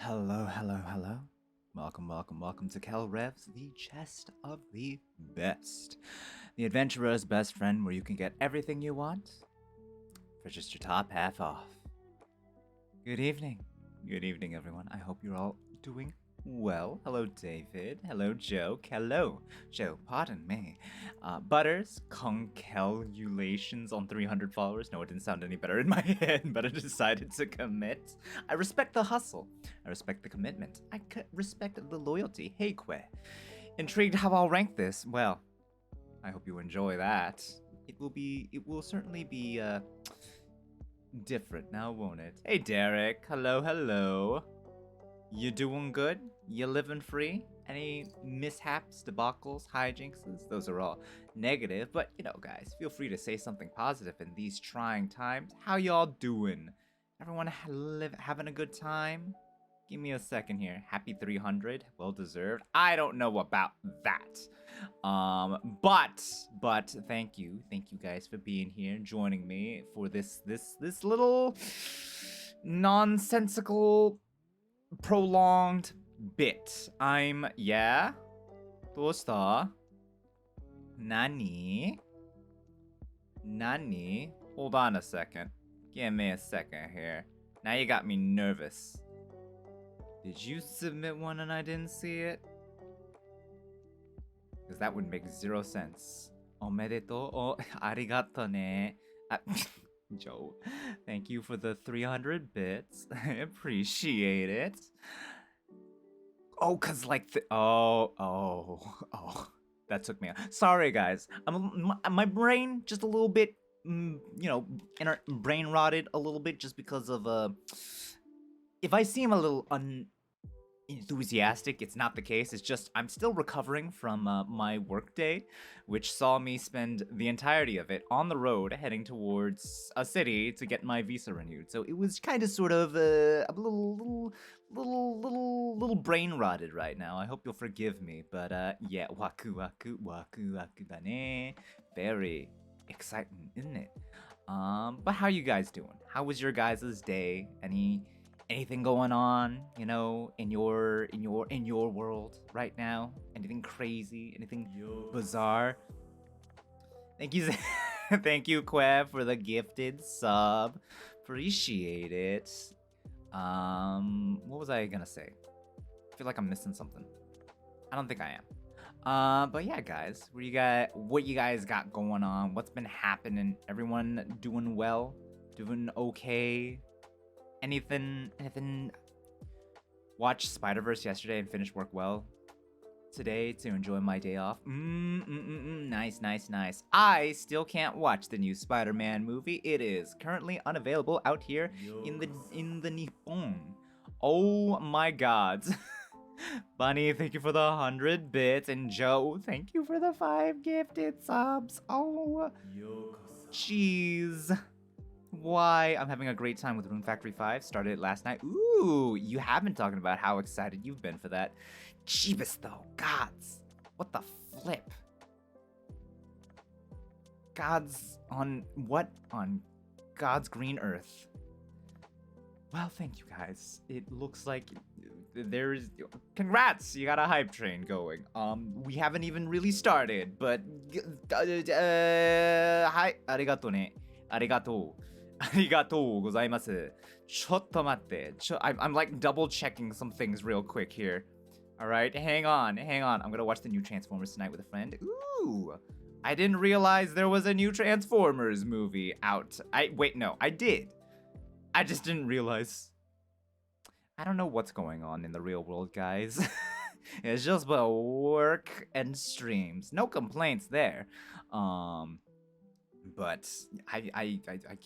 Hello, hello, hello. Welcome to Kel Revs, the chest of the best. The adventurer's best friend where you can get everything you want for just your top half off. Good evening. Good evening, everyone. I hope you're all doing well. Hello, David. Hello, Joe. Hello, Joe. Pardon me. Butters, concelulations on 300 followers. No, it didn't sound any better in my head, but I decided to commit. I respect the hustle. I respect the commitment. I respect the loyalty. Hey, Que. Intrigued how I'll rank this? Well, I hope you enjoy that. It will certainly be, different now, won't it? Hey, Derek. Hello, hello. You doing good? You living free? Any mishaps, debacles, hijinkses? Those are all negative, but you know, guys, feel free to say something positive in these trying times. How y'all doing? Everyone having a good time? Give me a second here. Happy 300, well deserved. I don't know about that. But thank you guys for being here, joining me for this little nonsensical prolonged bit. Yeah? どうした? Nani? Hold on a second. Give me a second here. Now you got me nervous. Did you submit one and I didn't see it? Because that would make zero sense. Omedetou. Oh, arigato ne. Joe, thank you for the 300 bits. I appreciate it. Oh, cause like that took me out. Sorry, guys. My brain just a little bit, brain rotted a little bit just because of if I seem a little enthusiastic, it's not the case. It's just I'm still recovering from my workday, which saw me spend the entirety of it on the road heading towards a city to get my visa renewed. So it was kind of sort of a little brain rotted right now. I hope you'll forgive me, but yeah, waku da ne. Very exciting, isn't it? But how you guys doing? How was your guys' day? Anything going on, in your world right now? Anything crazy? Anything bizarre? Thank you, thank you, Queb, for the gifted sub. Appreciate it. What was I gonna say? I feel like I'm missing something. I don't think I am. But yeah, guys, what you guys got going on? What's been happening? Everyone doing well? Doing okay? Anything? Watched Spider-Verse yesterday and finished work well today to enjoy my day off. Nice. I still can't watch the new Spider-Man movie. It is currently unavailable out here in the Nippon. Oh my god. Bunny, thank you for the 100 bits, and Joe, thank you for the 5 gifted subs. Oh, jeez. Why? I'm having a great time with Rune Factory 5. Started it last night. Ooh, you have been talking about how excited you've been for that. Jeebus though, gods. What the flip? Gods on what? On God's green earth. Well, thank you guys. It looks like there's... Congrats! You got a hype train going. We haven't even really started, but... Hi, arigato ne. Arigato. Arigatou gozaimasu. Chotto matte. I'm like double checking some things real quick here. Alright, hang on. I'm gonna watch the new Transformers tonight with a friend. Ooh! I didn't realize there was a new Transformers movie out. Wait, no, I did. I just didn't realize. I don't know what's going on in the real world, guys. It's just about work and streams. No complaints there. But I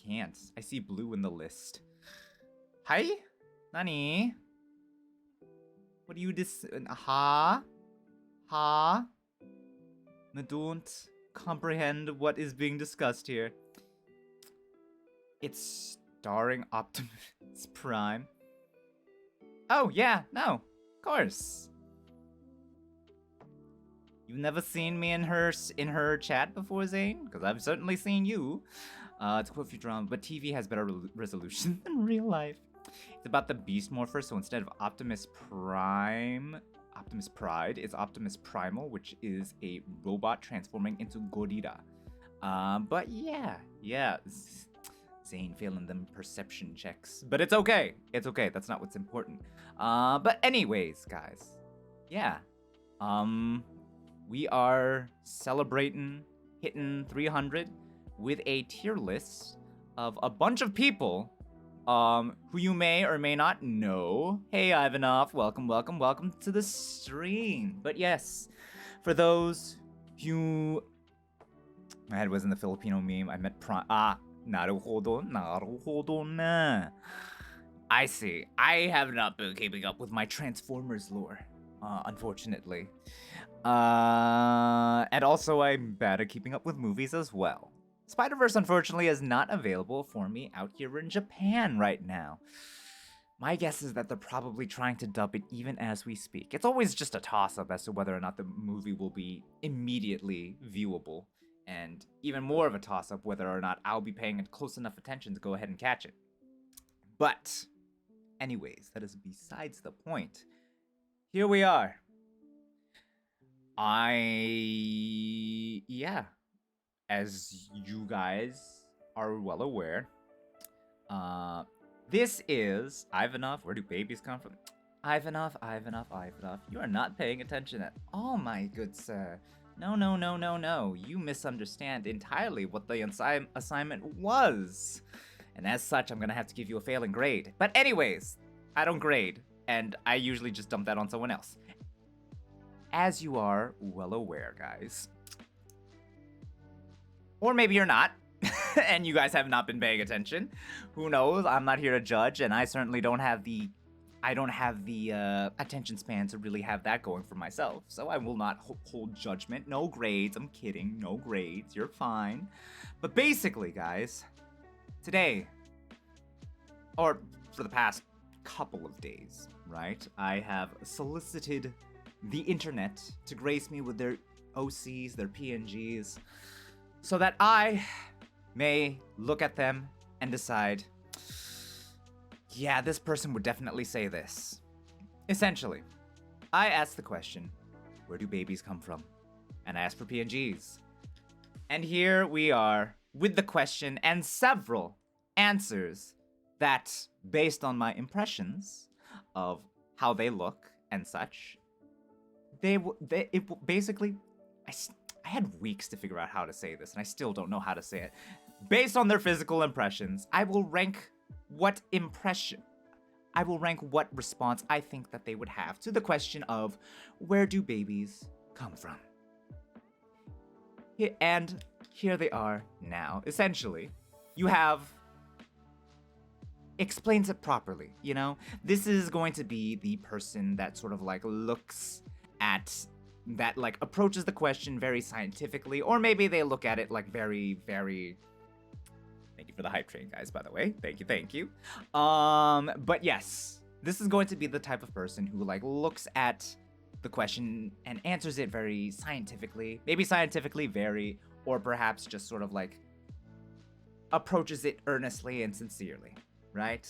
can't. I see blue in the list. Hi? Nani? What do you Ha? I don't comprehend what is being discussed here. It's starring Optimus Prime. Oh, yeah, no. Of course. You've never seen me in her chat before, Zane? Because I've certainly seen you. To quote Futurama, but TV has better resolution than real life. It's about the Beast Morpher, so instead of Optimus Pride, it's Optimus Primal, which is a robot transforming into Gorilla. But yeah. Zane failing them perception checks. But it's okay. It's okay. That's not what's important. But anyways, guys. Yeah. We are celebrating hitting 300 with a tier list of a bunch of people who you may or may not know. Hey, Ivanov, welcome to the stream. But yes, for those who... My head was in the Filipino meme. I meant naruhodo na. I see. I have not been keeping up with my Transformers lore, unfortunately. And also I'm bad at keeping up with movies as well. Spider-Verse, unfortunately, is not available for me out here in Japan right now. My guess is that they're probably trying to dub it even as we speak. It's always just a toss-up as to whether or not the movie will be immediately viewable, and even more of a toss-up whether or not I'll be paying close enough attention to go ahead and catch it. But, anyways, that is besides the point. Here we are. As you guys are well aware, this is Ivanov. Where do babies come from? Ivanov. You are not paying attention at all, my good sir. No. You misunderstand entirely what the assignment was. And as such, I'm gonna have to give you a failing grade. But anyways, I don't grade, and I usually just dump that on someone else. As you are well aware, guys, or maybe you're not, and you guys have not been paying attention. Who knows? I'm not here to judge, and I certainly don't have the attention span to really have that going for myself. So I will not hold judgment. No grades. I'm kidding. No grades. You're fine. But basically, guys, today, or for the past couple of days, right, I have solicited the internet to grace me with their OCs, their PNGs, so that I may look at them and decide, yeah, this person would definitely say this. Essentially, I asked the question, where do babies come from? And I asked for PNGs. And here we are with the question and several answers that, based on my impressions of how they look and such, basically, I had weeks to figure out how to say this, and I still don't know how to say it. Based on their physical impressions, I will rank what response I think that they would have to the question of, where do babies come from? And here they are now. Essentially, you have... explains it properly, you know? This is going to be the person that sort of like looks at... that like approaches the question very scientifically, or maybe they look at it like very... Thank you for the hype train, guys, by the way. Thank you. But yes, this is going to be the type of person who like looks at the question and answers it very scientifically, maybe scientifically very, or perhaps just sort of like approaches it earnestly and sincerely, right?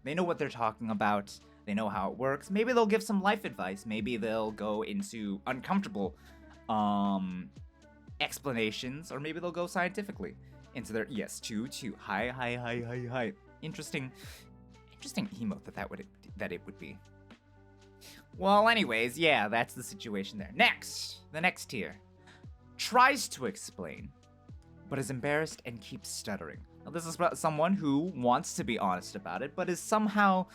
They know what they're talking about. They know how it works. Maybe they'll give some life advice. Maybe they'll go into uncomfortable explanations, or maybe they'll go scientifically into their... Yes, two. Hi. Interesting emote that it would be. Well, anyways, yeah, that's the situation there. Next, the next tier. Tries to explain, but is embarrassed and keeps stuttering. Now, this is about someone who wants to be honest about it, but is somehow...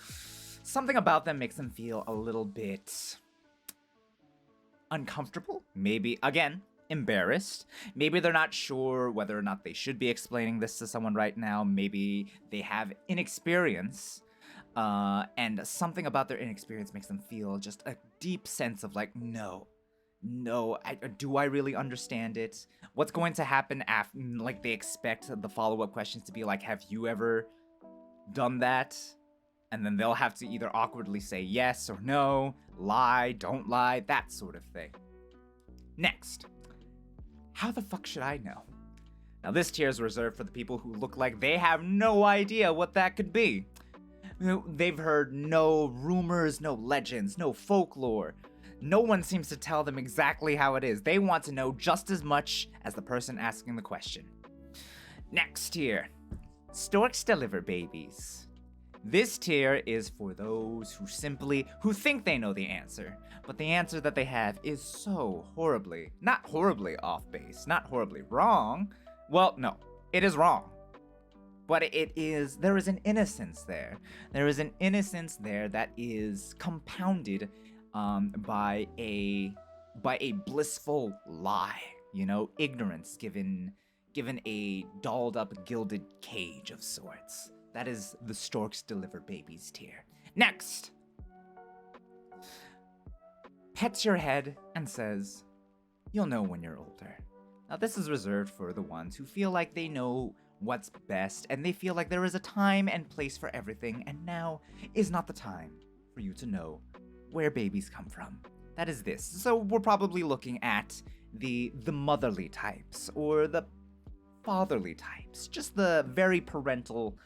something about them makes them feel a little bit uncomfortable. Maybe, again, embarrassed. Maybe they're not sure whether or not they should be explaining this to someone right now. Maybe they have inexperience. And something about their inexperience makes them feel just a deep sense of like, no, do I really understand it? What's going to happen after, like they expect the follow-up questions to be like, have you ever done that? And then they'll have to either awkwardly say yes or no, lie, don't lie, that sort of thing. Next, how the fuck should I know? Now this tier is reserved for the people who look like they have no idea what that could be. They've heard no rumors, no legends, no folklore. No one seems to tell them exactly how it is. They want to know just as much as the person asking the question. Next tier, storks deliver babies. This tier is for those who think they know the answer, but the answer that they have is so not horribly off base, not horribly wrong. Well, no, it is wrong. But there is an innocence there. There is an innocence there that is compounded by a blissful lie, ignorance given a dolled up gilded cage of sorts. That is the storks deliver babies tier. Next, pets your head and says, "You'll know when you're older." Now this is reserved for the ones who feel like they know what's best and they feel like there is a time and place for everything, and now is not the time for you to know where babies come from. That is this. So we're probably looking at the motherly types or the fatherly types, just the very parental.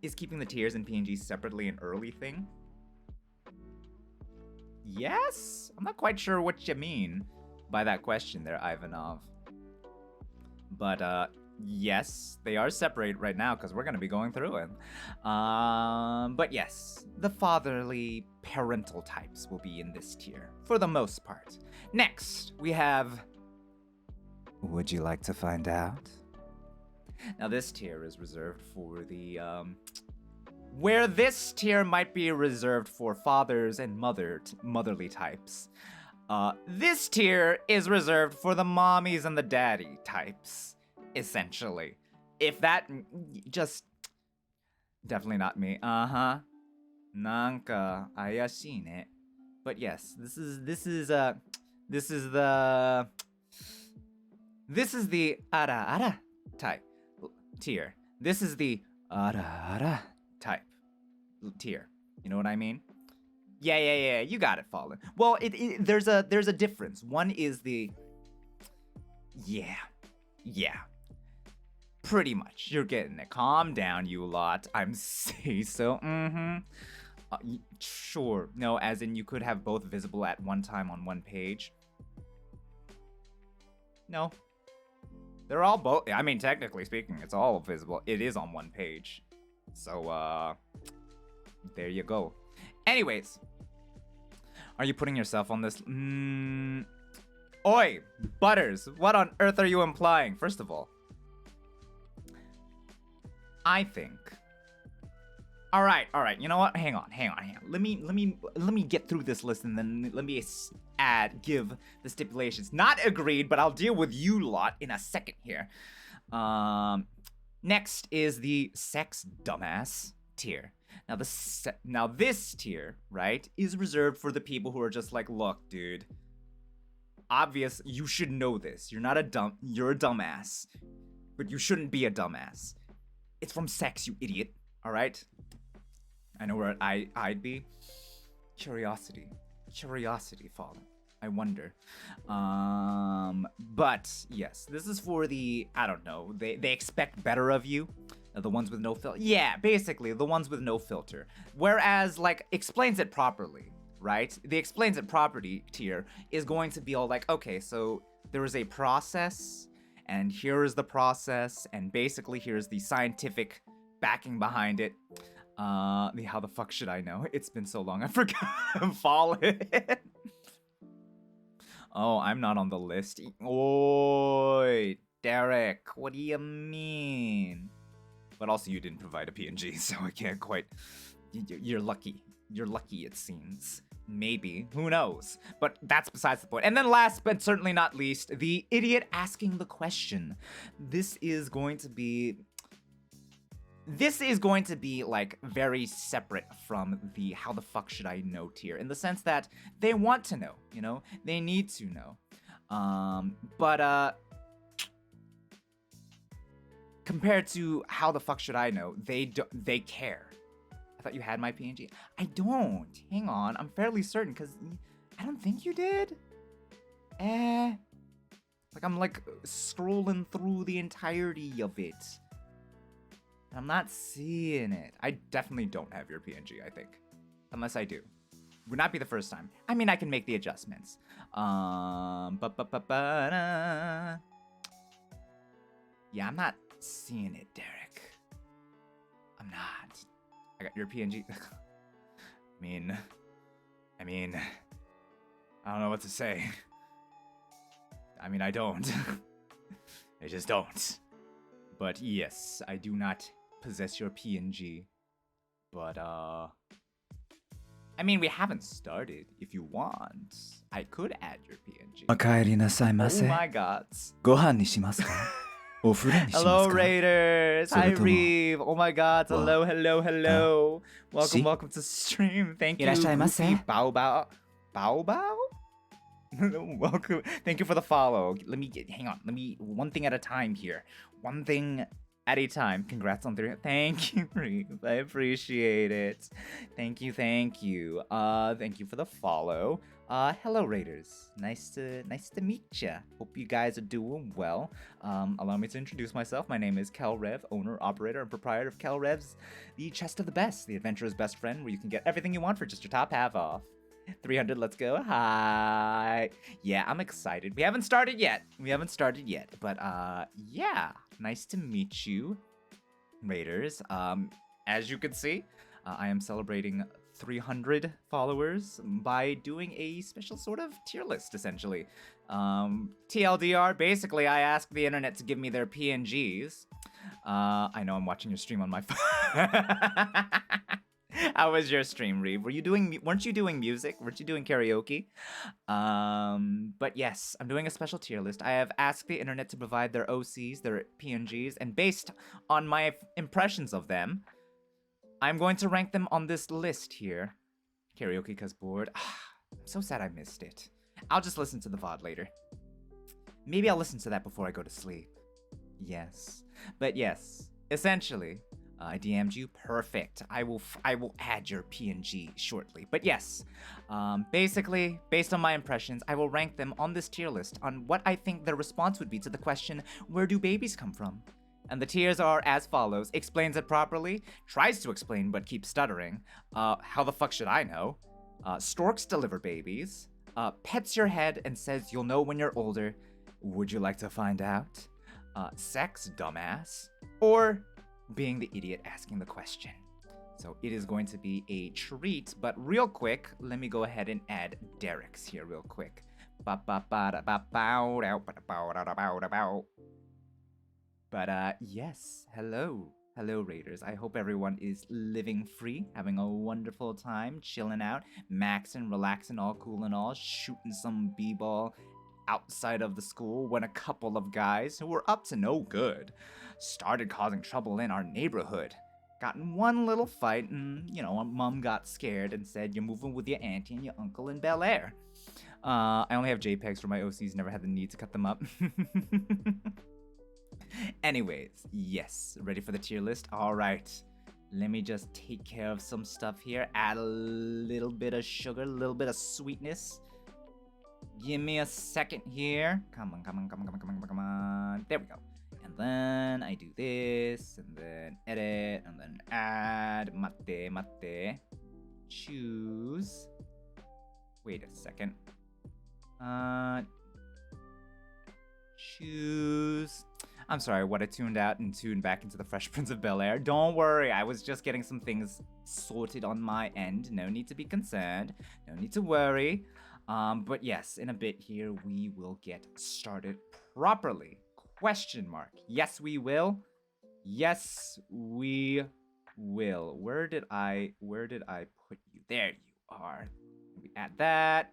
Is keeping the tiers and PNGs separately an early thing? Yes? I'm not quite sure what you mean by that question there, Ivanov. But yes, they are separate right now because we're going to be going through it. But yes, the fatherly parental types will be in this tier for the most part. Next, we have, would you like to find out? Now this tier is reserved for the where this tier might be reserved for fathers and motherly types. This tier is reserved for the mommies and the daddy types, essentially. If that just definitely not me. Nanka ayashi ne. But yes, this is the ara ara type tier. This is the ara ara type tier. You know what I mean? Yeah, you got it, Fallen. Well, there's a difference. One is the yeah. Pretty much. You're getting it. Calm down, you lot. I'm say so. Sure. No, as in you could have both visible at one time on one page. No. They're all both. I mean, technically speaking, it's all visible. It is on one page. So, there you go. Anyways, are you putting yourself on this? Oi, Butters, what on earth are you implying? First of all, I think. All right. You know what? Hang on. Let me get through this list and then let me give the stipulations. Not agreed, but I'll deal with you lot in a second here. Next is the sex dumbass tier. Now this tier, right, is reserved for the people who are just like, look, dude, obvious, you should know this. You're a dumbass, but you shouldn't be a dumbass. It's from sex, you idiot. All right. I know where I'd be. Curiosity, Fallen. I wonder. But yes, this is for the, I don't know, they expect better of you. The ones with no filter. Yeah, basically, the ones with no filter. Whereas, like, explains it properly, right? The explains it properly tier is going to be all like, okay, so there is a process, and here is the process, and basically here's the scientific backing behind it. How the fuck should I know? It's been so long, I forgot. Fallen. Oh, I'm not on the list. Oi, Derek, what do you mean? But also, you didn't provide a PNG, so I can't quite. You're lucky. You're lucky, it seems. Maybe. Who knows? But that's besides the point. And then last but certainly not least, the idiot asking the question. This is going to be like very separate from the how the fuck should I know tier, in the sense that they want to know, they need to know. But compared to how the fuck should I know, they care. I thought you had my PNG. I don't. Hang on. I'm fairly certain because I don't think you did. Like I'm like scrolling through the entirety of it. I'm not seeing it. I definitely don't have your PNG, I think. Unless I do. Would not be the first time. I mean, I can make the adjustments. Ba-ba-ba-ba-da. Yeah, I'm not seeing it, Derek. I'm not. I got your PNG. I mean, I don't know what to say. I mean, I don't. I just don't. But yes, I do not possess your PNG. But, I mean, we haven't started. If you want, I could add your PNG. お帰りなさいま Oh せ。 my god. ご飯にしますかお風呂にします Hello, か Raiders. Hi, それとも Reeve. Oh my god. Hello, hello, hello. Welcome, See? welcome to stream. Thank you, いらっしゃいませ。 Goofy Bao Bao. Bao Bao? Welcome. Thank you for the follow. Hang on. One thing at a time here. One thing at a time. Congrats on 3. Thank you, Reeve. I appreciate it. Thank you. Thank you for the follow. Hello, Raiders. Nice to meet ya. Hope you guys are doing well. Allow me to introduce myself. My name is Kelrev, owner, operator, and proprietor of Kelrev's, the Chest of the Best, the adventurer's best friend, where you can get everything you want for just your top half off. 300, let's go. Hi. Yeah, I'm excited. We haven't started yet. But, yeah. Nice to meet you, Raiders. As you can see, I am celebrating 300 followers by doing a special sort of tier list, essentially. TLDR, basically, I asked the internet to give me their PNGs. I know I'm watching your stream on my phone. How was your stream, Reeve? Weren't you doing music? Weren't you doing karaoke? But yes, I'm doing a special tier list. I have asked the internet to provide their OCs, their PNGs, and based on my impressions of them, I'm going to rank them on this list here. Karaoke cause bored. I'm so sad I missed it. I'll just listen to the VOD later. Maybe I'll listen to that before I go to sleep. Yes. But yes, essentially, I DM'd you. Perfect. I will add your PNG shortly. But yes, basically, based on my impressions, I will rank them on this tier list on what I think their response would be to the question, where do babies come from? And the tiers are as follows. Explains it properly. Tries to explain but keeps stuttering. How the fuck should I know? Storks deliver babies. Pets your head and says you'll know when you're older. Would you like to find out? Sex, dumbass. Or being the idiot asking the question. So it is going to be a treat, but real quick, let me go ahead and add Derek's here real quick. But yes, hello Raiders. I hope everyone is living free, having a wonderful time, chilling out, maxing, relaxing, all cool and all, shooting some b-ball outside of the school when a couple of guys who were up to no good started causing trouble in our neighborhood. Got in one little fight and, our mom got scared and said, you're moving with your auntie and your uncle in Bel Air. I only have JPEGs for my OCs, never had the need to cut them up. Anyways, yes, ready for the tier list? All right, let me just take care of some stuff here. Add a little bit of sugar, a little bit of sweetness. Give me a second here. Come on. There we go. And then I do this, and then edit, and then add, mate, choose. Wait a second. Choose. I'm sorry, what I tuned out and tuned back into the Fresh Prince of Bel Air. Don't worry, I was just getting some things sorted on my end. No need to be concerned. No need to worry. But yes, in a bit here, we will get started properly. Question mark. Yes, we will. Yes, we will. Where did I put you? There you are. We add that.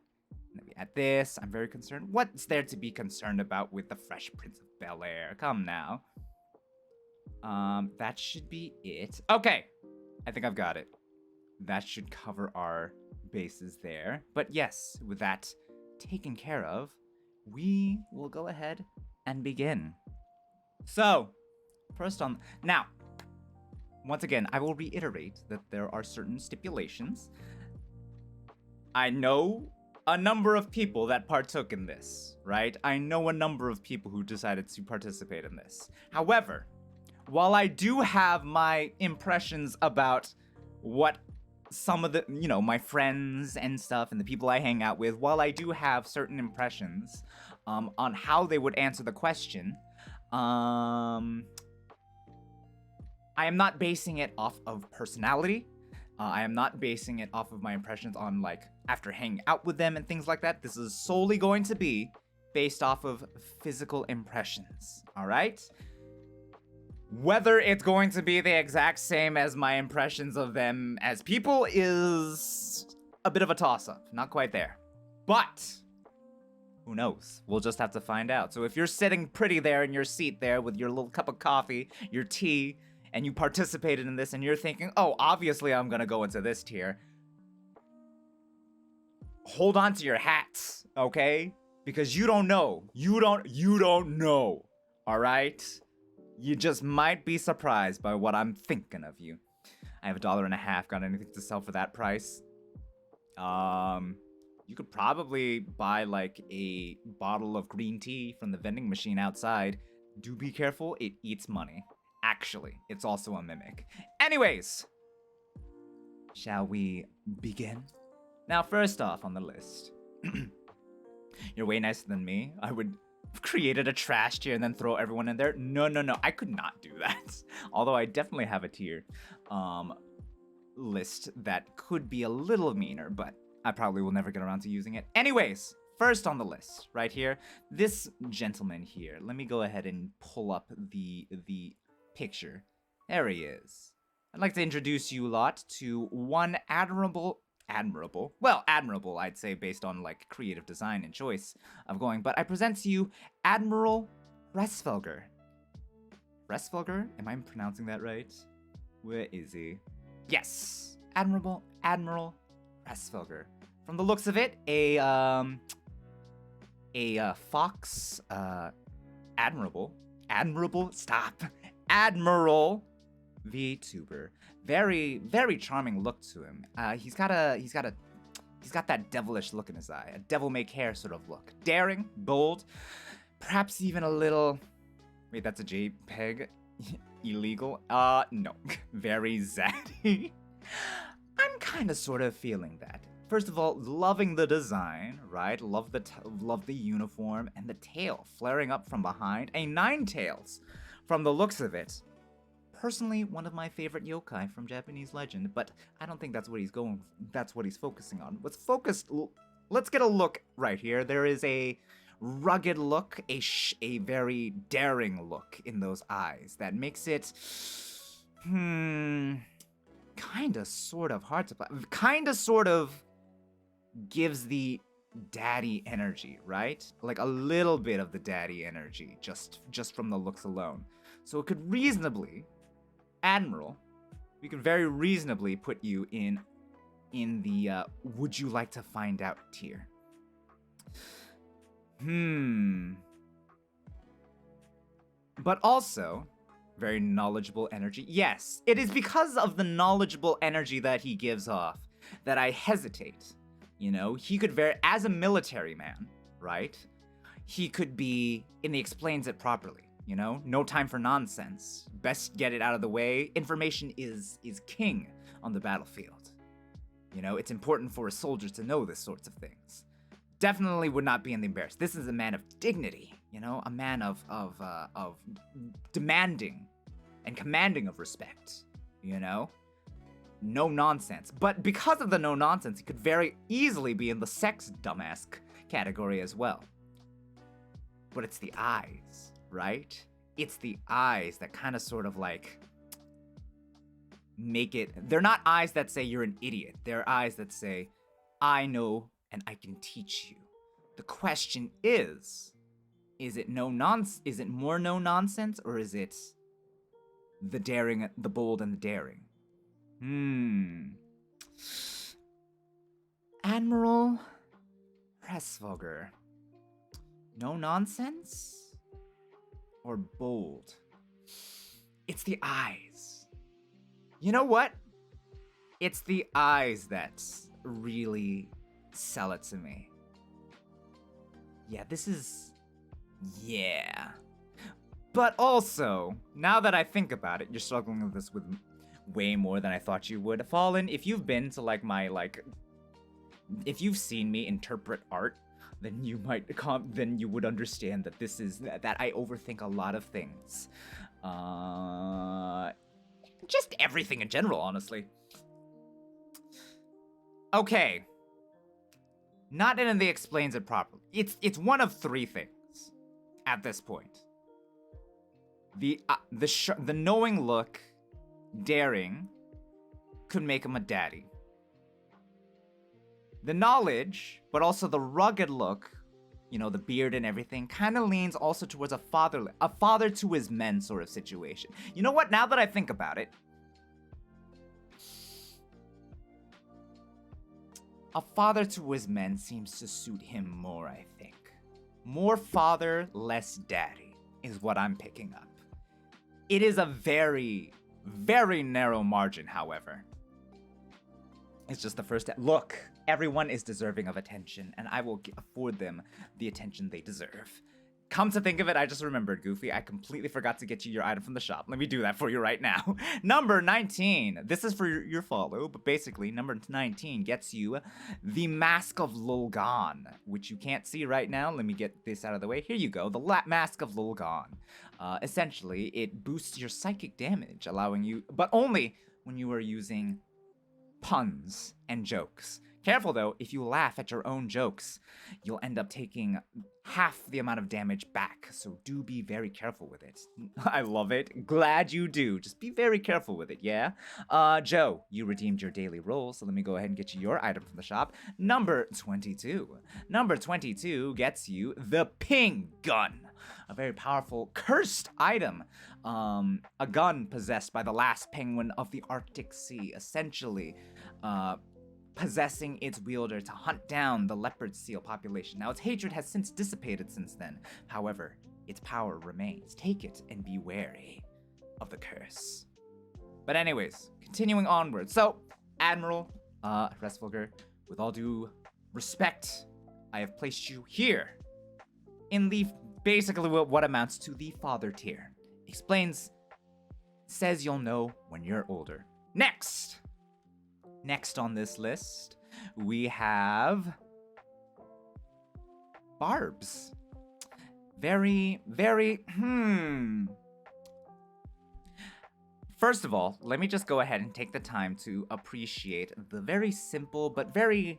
And then we add this. I'm very concerned. What's there to be concerned about with the Fresh Prince of Bel Air? Come now. That should be it. Okay. I think I've got it. That should cover our bases there. But yes, with that taken care of, we will go ahead and begin. So, first on... Now, once again, I will reiterate that there are certain stipulations. I know a number of people that partook in this, right? I know a number of people who decided to participate in this. However, while I do have my impressions about what some of the, my friends and stuff and the people I hang out with, while I do have certain impressions on how they would answer the question, I am not basing it off of personality. I am not basing it off of my impressions on, like, after hanging out with them and things like that. This is solely going to be based off of physical impressions, all right? Whether it's going to be the exact same as my impressions of them as people is a bit of a toss-up. Not quite there. But who knows? We'll just have to find out. So if you're sitting pretty there in your seat there with your little cup of coffee, your tea, and you participated in this and you're thinking, oh, obviously I'm gonna go into this tier, hold on to your hats, okay? Because you don't know. You don't know. All right? You just might be surprised by what I'm thinking of you. I have $1.50. Got anything to sell for that price? You could probably buy like a bottle of green tea from the vending machine outside. Do be careful, it eats money. Actually, it's also a mimic. Anyways, shall we begin? Now, first off on the list, you're way nicer than me. I would have created a trash tier and then throw everyone in there. No, I could not do that. Although I definitely have a tier list that could be a little meaner, but I probably will never get around to using it. Anyways, first on the list, right here, this gentleman here. Let me go ahead and pull up the picture. There he is. I'd like to introduce you lot to one admirable, I'd say, based on like creative design and choice of going, but I present to you Admiral Resfelger. Resfelger? Am I pronouncing that right? Where is he? Yes, Admiral Resfelger. From the looks of it, a fox, Admiral VTuber. Very, very charming look to him. He's got that devilish look in his eye, a devil-may-care sort of look. Daring, bold, perhaps even a little. Wait, that's a JPEG. Illegal? No. Very zaddy. I'm kind of sort of feeling that. First of all, loving the design, right? Love the uniform and the tail flaring up from behind. A Ninetales, from the looks of it. Personally, one of my favorite yokai from Japanese legend, but I don't think that's what he's focusing on. Let's get a look right here. There is a rugged look, a very daring look in those eyes that makes it, kinda sort of hard to play. Kinda sort of gives the daddy energy, right? Like a little bit of the daddy energy, just from the looks alone. So it could reasonably, Admiral, we could very reasonably put you in the would you like to find out tier. But also, very knowledgeable energy. Yes, it is because of the knowledgeable energy that he gives off that I hesitate. You know, he could as a military man, right? He could be, and he explains it properly, you know? No time for nonsense. Best get it out of the way. Information is king on the battlefield. You know, it's important for a soldier to know this sorts of things. Definitely would not be in the embarrassed. This is a man of dignity, you know? A man of demanding and commanding of respect, you know? No nonsense. But because of the no nonsense, he could very easily be in the sex dumbass category as well. But it's the eyes, right? It's the eyes that kind of sort of like make it. They're not eyes that say you're an idiot. They're eyes that say, I know and I can teach you. The question is it is it more no nonsense, or is it the daring, the bold and the daring? Admiral Resfelger. No nonsense or bold? It's the eyes. You know what? It's the eyes that really sell it to me. Yeah, But also, now that I think about it, you're struggling with this with way more than I thought you would. Fallen, if you've been to like my if you've seen me interpret art, then you would understand that this is that I overthink a lot of things. Just everything in general, honestly. Okay. Not anything explains it properly. It's one of three things at this point. The knowing look, daring, could make him a daddy. The knowledge, but also the rugged look, you know, the beard and everything, kind of leans also towards a father to his men sort of situation. You know what? Now that I think about it, a father to his men seems to suit him more, I think. More father, less daddy is what I'm picking up. It is a very, very narrow margin, however. It's just the first step. Look, everyone is deserving of attention, and I will afford them the attention they deserve. Come to think of it, I just remembered, Goofy. I completely forgot to get you your item from the shop. Let me do that for you right now. Number 19. This is for your follow, but basically, number 19 gets you the Mask of Lulgon, which you can't see right now. Let me get this out of the way. Here you go, the Mask of Lulgon. Essentially, it boosts your psychic damage, allowing you, but only when you are using puns and jokes. Careful though, if you laugh at your own jokes, you'll end up taking half the amount of damage back, so do be very careful with it. I love it. Glad you do. Just be very careful with it, yeah? Joe, you redeemed your daily roll, so let me go ahead and get you your item from the shop. Number 22. Number 22 gets you the Ping Gun. A very powerful, cursed item. A gun possessed by the last penguin of the Arctic Sea, essentially, possessing its wielder to hunt down the leopard seal population. Now, its hatred has since dissipated since then. However, its power remains. Take it and be wary of the curse. But anyways, continuing onward. So, Admiral Restvolger, with all due respect, I have placed you here in the basically what amounts to the father tier. Explains, says you'll know when you're older. Next on this list, we have Barbs. Very, First of all, let me just go ahead and take the time to appreciate the very simple but very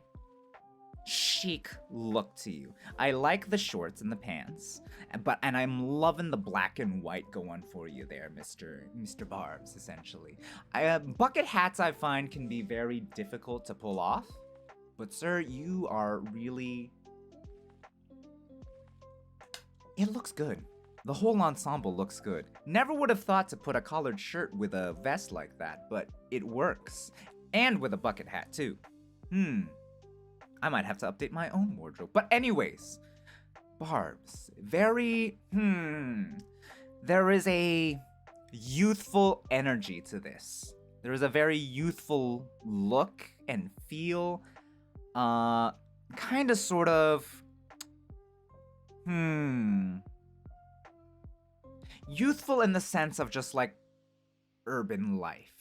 chic look to you. I like the shorts and the pants, and I'm loving the black and white going for you there, Mr. Barbs, essentially. Bucket hats I find can be very difficult to pull off, but sir, you are really... It looks good. The whole ensemble looks good. Never would have thought to put a collared shirt with a vest like that, but it works. And with a bucket hat, too. I might have to update my own wardrobe. But anyways, Barbs. Very, There is a youthful energy to this. There is a very youthful look and feel. Kind of, sort of... Youthful in the sense of just, like, urban life.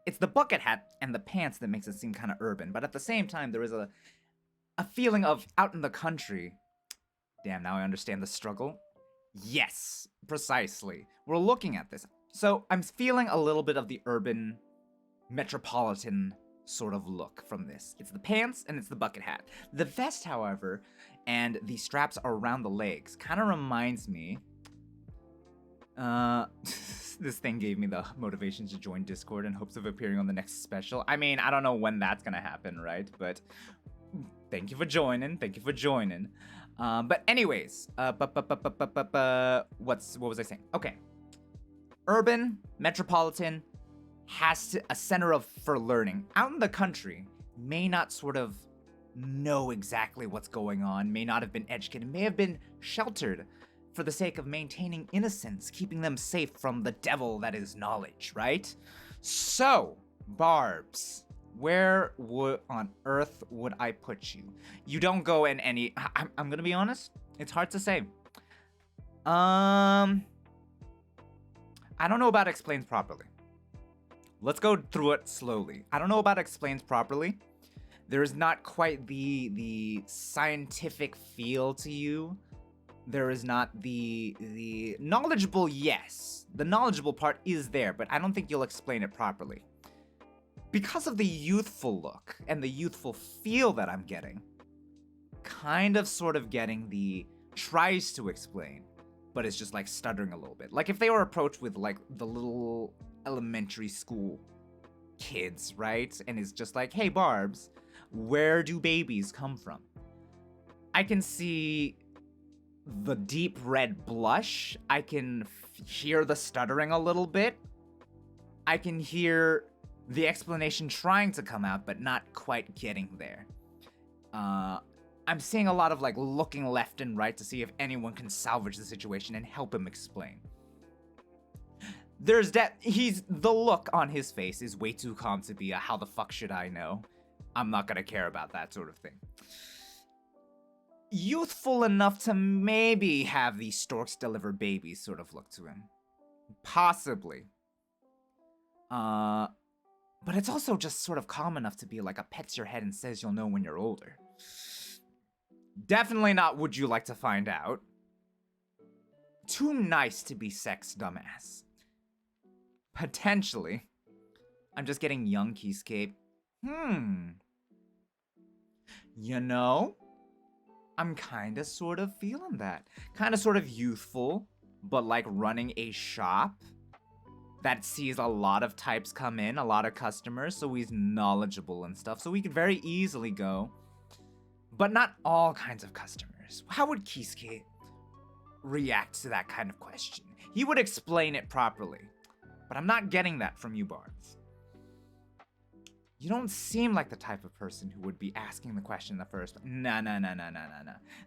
It's the bucket hat and the pants that makes it seem kind of urban, but at the same time, there is a feeling of out in the country. Damn, now I understand the struggle. Yes, precisely. We're looking at this. So I'm feeling a little bit of the urban, metropolitan sort of look from this. It's the pants and it's the bucket hat. The vest, however, and the straps around the legs kind of reminds me... this thing gave me the motivation to join Discord in hopes of appearing on the next special. I mean, I don't know when that's gonna happen, right? But thank you for joining. But anyways, what was I saying? Okay. Urban, metropolitan, has a center for learning. Out in the country, may not sort of know exactly what's going on, may not have been educated, may have been sheltered for the sake of maintaining innocence, keeping them safe from the devil that is knowledge, right? So, Barbs, where on earth would I put you? You don't go in any... I'm gonna be honest, it's hard to say. I don't know about explains properly. Let's go through it slowly. I don't know about explains properly. There is not quite the scientific feel to you. There is not the knowledgeable, yes. The knowledgeable part is there, but I don't think you'll explain it properly. Because of the youthful look and the youthful feel that I'm getting, kind of sort of getting the tries to explain, but it's just like stuttering a little bit. Like if they were approached with like the little elementary school kids, right? And it's just like, hey, Barbs, where do babies come from? I can see the deep red blush. I can hear the stuttering a little bit. I can hear the explanation trying to come out, but not quite getting there. I'm seeing a lot of like looking left and right to see if anyone can salvage the situation and help him explain. There's the look on his face is way too calm to be a how the fuck should I know? I'm not gonna care about that sort of thing. Youthful enough to maybe have the storks deliver babies sort of look to him. Possibly. But it's also just sort of calm enough to be like a pets your head and says you'll know when you're older. Definitely not would you like to find out. Too nice to be sex dumbass. Potentially. I'm just getting young Keyscape. You know? I'm kinda sort of feeling that. Kinda sort of youthful, but like running a shop that sees a lot of types come in, a lot of customers, so he's knowledgeable and stuff. So we could very easily go, but not all kinds of customers. How would Keyscape react to that kind of question? He would explain it properly, but I'm not getting that from you, Barbs. You don't seem like the type of person who would be asking the question in the first place. No.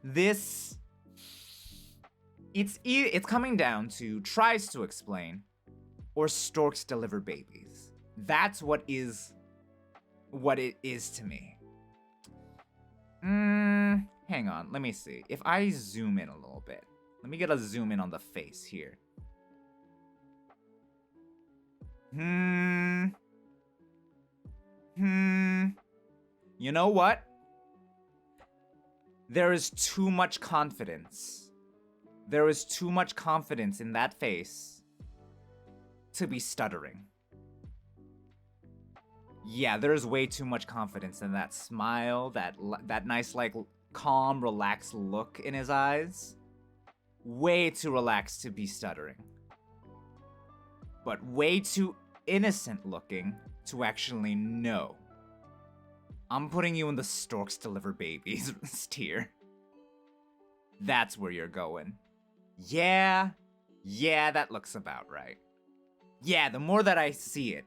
This, it's coming down to tries to explain or storks deliver babies. That's what it is to me. Hang on, let me see. If I zoom in a little bit, let me get a zoom in on the face here. You know what? There is too much confidence. There is too much confidence in that face to be stuttering. Yeah, there's way too much confidence in that smile, that nice, like, calm, relaxed look in his eyes. Way too relaxed to be stuttering. But way too innocent looking to actually know. I'm putting you in the storks deliver babies tier. That's where you're going. Yeah, that looks about right. Yeah, the more that I see it,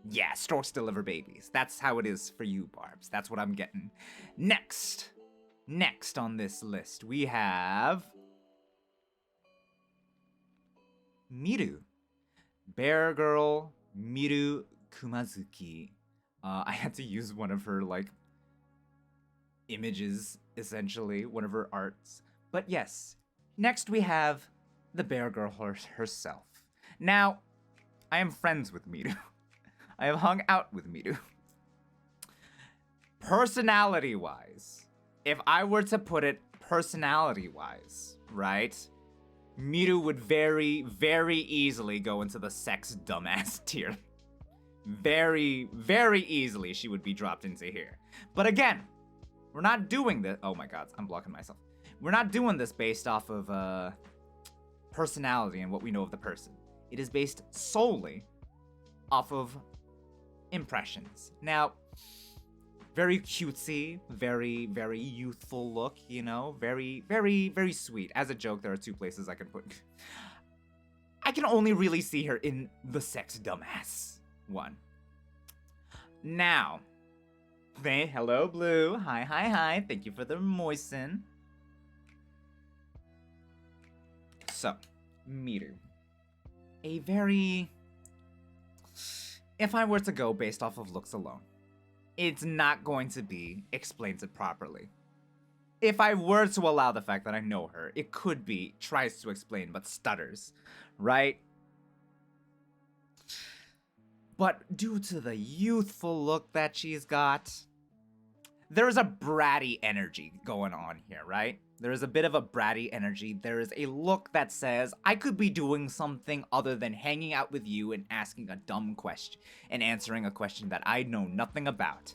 yeah, storks deliver babies. That's how it is for you, Barbs. That's what I'm getting. Next on this list, we have Miru. Bear Girl Miru Kumazuki. I had to use one of her, like, images, essentially, one of her arts. But yes, next we have the Bear Girl herself. Now, I am friends with Miru. I have hung out with Miru. Personality-wise, if I were to put it personality-wise, right? Miru would very, very easily go into the sex dumbass tier. Very, very easily she would be dropped into here. But again, we're not doing this. Oh my god, I'm blocking myself. We're not doing this based off of personality and what we know of the person. It is based solely off of impressions. Now, very cutesy, very, very youthful look, you know? Very, very, very sweet. As a joke, there are two places I can put. I can only really see her in the sex dumbass one. Now, hello, Blue. Hi. Thank you for the moisten. So, Miru. A very... If I were to go based off of looks alone, it's not going to be explains it properly. If I were to allow the fact that I know her, it could be tries to explain but stutters, right? But due to the youthful look that she's got, there is a bratty energy going on here, right? There is a bit of a bratty energy. There is a look that says, I could be doing something other than hanging out with you and asking a dumb question and answering a question that I know nothing about.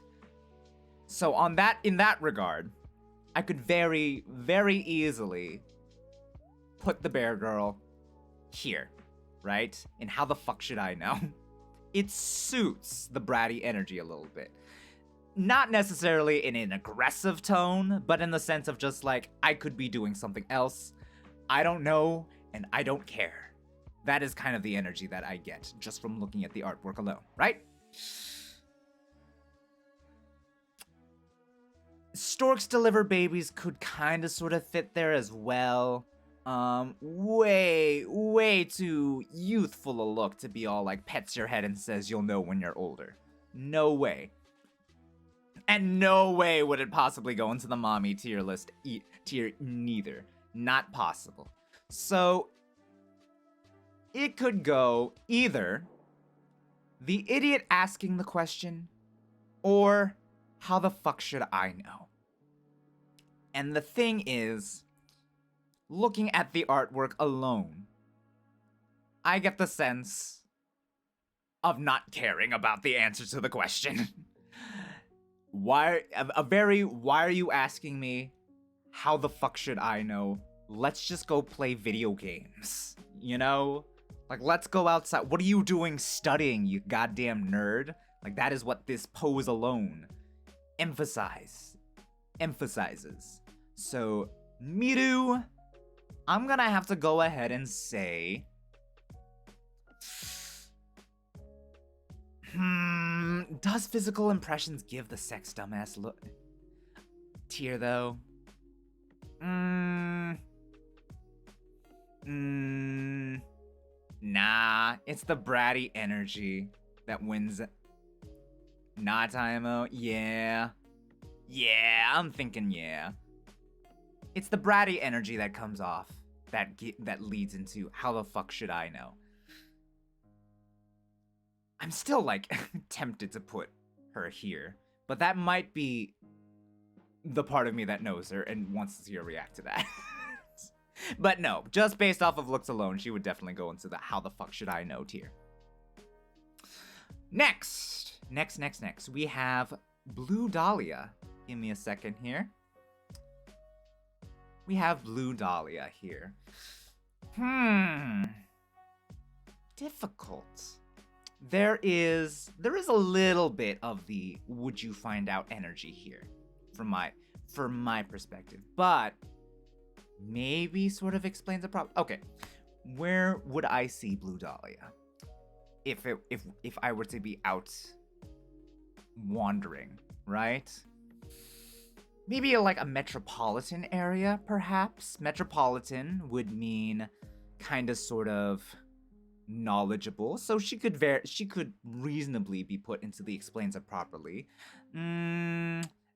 So in that regard, I could very, very easily put the bear girl here, right? And how the fuck should I know? It suits the bratty energy a little bit. Not necessarily in an aggressive tone, but in the sense of just like, I could be doing something else. I don't know, and I don't care. That is kind of the energy that I get just from looking at the artwork alone, right? Storks deliver babies could kind of sort of fit there as well. Way too youthful a look to be all like pets your head and says you'll know when you're older. No way. And no way would it possibly go into the mommy tier list tier neither. Not possible. So it could go either the idiot asking the question or how the fuck should I know? And the thing is, looking at the artwork alone, I get the sense of not caring about the answer to the question. Why are you asking me? How the fuck should I know? Let's just go play video games. You know? Like, let's go outside. What are you doing studying, you goddamn nerd? Like, that is what this pose alone emphasizes. So, Miru, I'm gonna have to go ahead and say... does physical impressions give the sex dumbass look tier though? Nah, it's the bratty energy that wins. Nah, Taimo, yeah, I'm thinking yeah. It's the bratty energy that comes off that leads into how the fuck should I know? I'm still, like, tempted to put her here, but that might be the part of me that knows her and wants to see her react to that. But no, just based off of looks alone, she would definitely go into the how the fuck should I know tier. Next, we have Blue Dahlia. Give me a second here. We have Blue Dahlia here. Difficult. There is a little bit of the would you find out energy here from my perspective, but maybe sort of explains the problem. Okay, where would I see Blue Dahlia if I were to be out wandering, right? Maybe like a metropolitan area, perhaps. Metropolitan would mean kind of sort of knowledgeable, so she could reasonably be put into the explains it properly.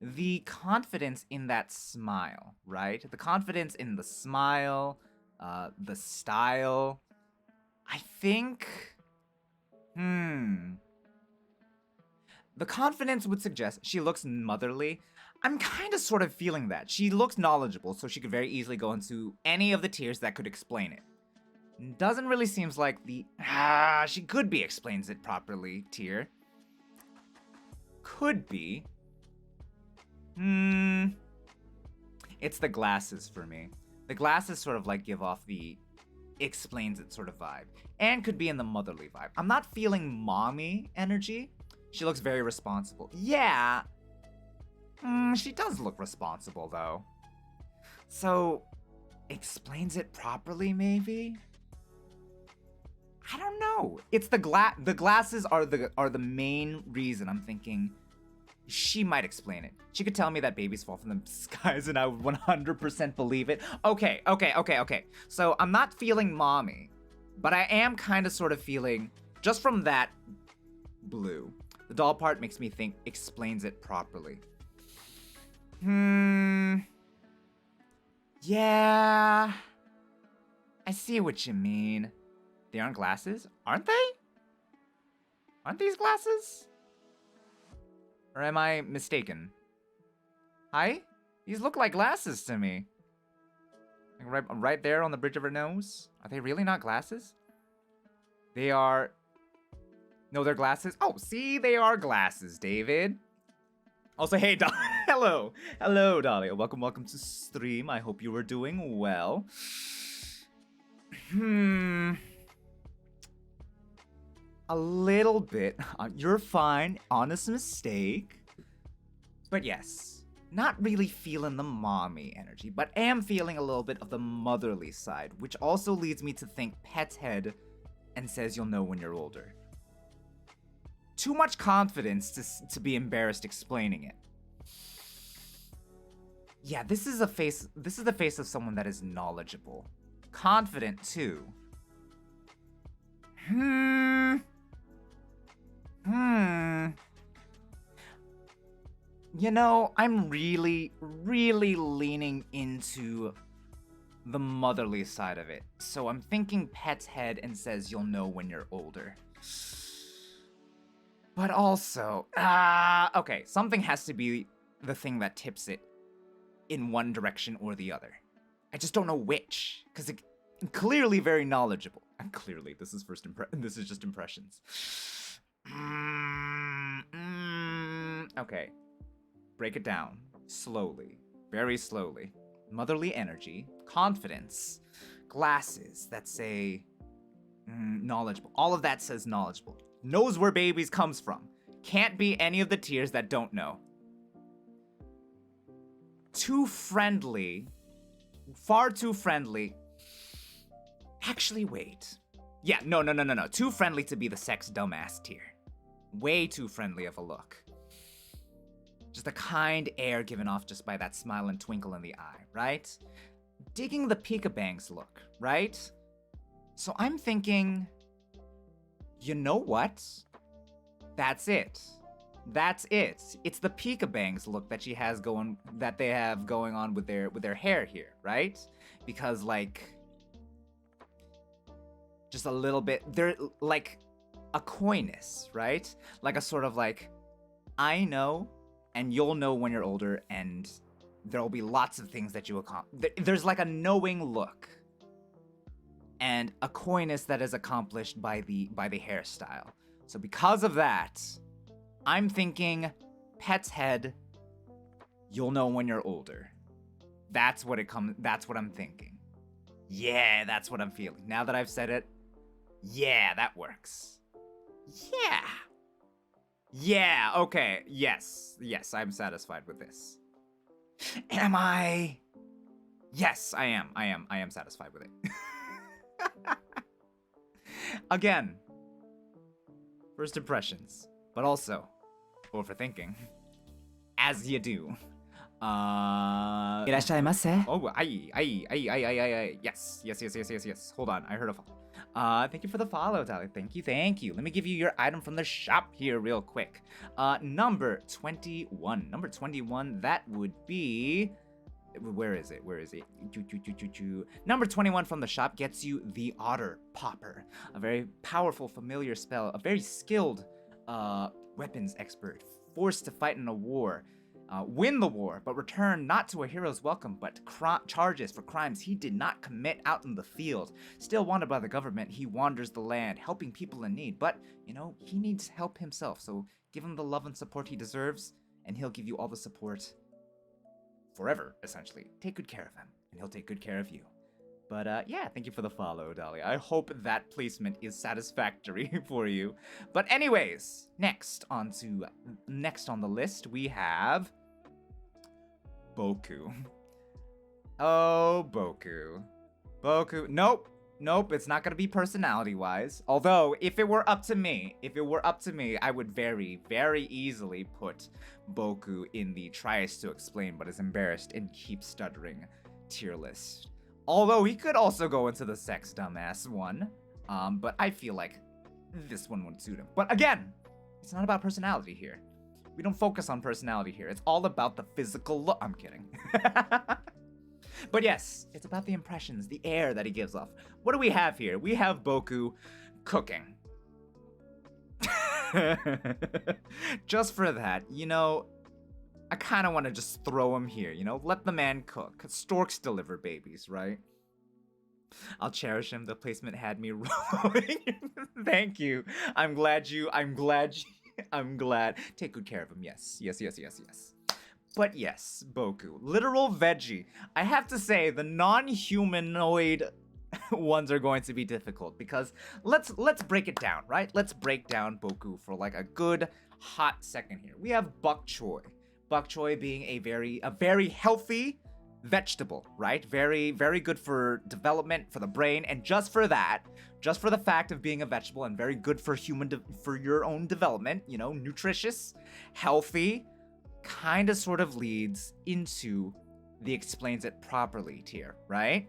The confidence in that smile, right? The confidence in the smile, the style. I think, the confidence would suggest she looks motherly. I'm kind of sort of feeling that. She looks knowledgeable, so she could very easily go into any of the tiers that could explain it. Doesn't really seems like the she could be explains it properly tier. Could be. It's the glasses for me. The glasses sort of like give off the explains it sort of vibe. And could be in the motherly vibe. I'm not feeling mommy energy. She looks very responsible. Yeah. She does look responsible though. So, explains it properly maybe? I don't know. It's the glasses are the main reason I'm thinking she might explain it. She could tell me that babies fall from the skies and I would 100% believe it. Okay. So I'm not feeling mommy, but I am kind of sort of feeling, just from that blue, the doll part makes me think explains it properly. Yeah. I see what you mean. They aren't glasses, aren't they? Aren't these glasses? Or am I mistaken? Hi? These look like glasses to me. Right there on the bridge of her nose. Are they really not glasses? They are... No, they're glasses. Oh, see, they are glasses, David. Also, hey, hello. Hello, Dahlia. Welcome to stream. I hope you were doing well. A little bit. You're fine. Honest mistake. But yes, not really feeling the mommy energy, but am feeling a little bit of the motherly side, which also leads me to think pet's head and says you'll know when you're older. Too much confidence to be embarrassed explaining it. Yeah, this is the face of someone that is knowledgeable. Confident too. You know, I'm really leaning into the motherly side of it. So I'm thinking pet's head and says you'll know when you're older. But also, okay, something has to be the thing that tips it in one direction or the other. I just don't know which, because it's clearly very knowledgeable. And clearly, this is just impressions. Okay, break it down slowly, very slowly. Motherly energy, confidence, glasses that say knowledgeable. All of that says knowledgeable. Knows where babies comes from. Can't be any of the tiers that don't know. Too friendly. Far too friendly. Actually, wait. Yeah, no. Too friendly to be the sex dumbass tier. Way too friendly of a look. Just a kind air given off just by that smile and twinkle in the eye, right? Digging the peekabangs look, right? So I'm thinking, you know what? That's it. That's it. It's the peekabangs look that they have going on with their hair here, right? Because like just a little bit, they're like a coyness, right? Like a sort of like, I know and you'll know when you're older and there'll be lots of things that you accomplish. There's like a knowing look and a coyness that is accomplished by the hairstyle. So because of that, I'm thinking pet's head, you'll know when you're older. That's what I'm thinking. Yeah, that's what I'm feeling. Now that I've said it, yeah, that works. Yeah. Yeah, okay. Yes, I'm satisfied with this. Am I? Yes, I am satisfied with it. Again, first impressions, but also overthinking, as you do. いらっしゃいませ。 Oh, yes. Hold on, I heard a thank you for the follow, Dahlia. Thank you. Let me give you your item from the shop here real quick. Number 21. Number 21, that would be... Where is it? Number 21 from the shop gets you the Otter Popper. A very powerful, familiar spell. A very skilled weapons expert. Forced to fight in a war. Win the war, but return not to a hero's welcome, but charges for crimes he did not commit out in the field. Still wanted by the government, he wanders the land, helping people in need. But, you know, he needs help himself, so give him the love and support he deserves, and he'll give you all the support forever, essentially. Take good care of him, and he'll take good care of you. But yeah, thank you for the follow, Dahlia. I hope that placement is satisfactory for you. But anyways, next on the list, we have Boku. Oh, Boku. Nope, it's not gonna be personality-wise. Although, if it were up to me, I would very, very easily put Boku in the tries to explain but is embarrassed and keeps stuttering tier list. Although he could also go into the sex dumbass one, but I feel like this one would suit him. But again, it's not about personality here. We don't focus on personality here. It's all about the physical look. I'm kidding. But yes, it's about the impressions, the air that he gives off. What do we have here? We have Boku cooking. Just for that, I kind of want to just throw him here, let the man cook. Storks deliver babies, right? I'll cherish him. The placement had me rolling. Thank you. I'm glad. I'm glad. Take good care of him. Yes. But yes, Boku. Literal veggie. I have to say, the non-humanoid ones are going to be difficult because let's break it down, right? Let's break down Boku for like a good hot second here. We have bok choy. Bok choy being a very healthy vegetable, right? Very good for development, for the brain, and just for the fact of being a vegetable and very good for for your own development, nutritious, healthy, kind of sort of leads into the explains it properly tier, right?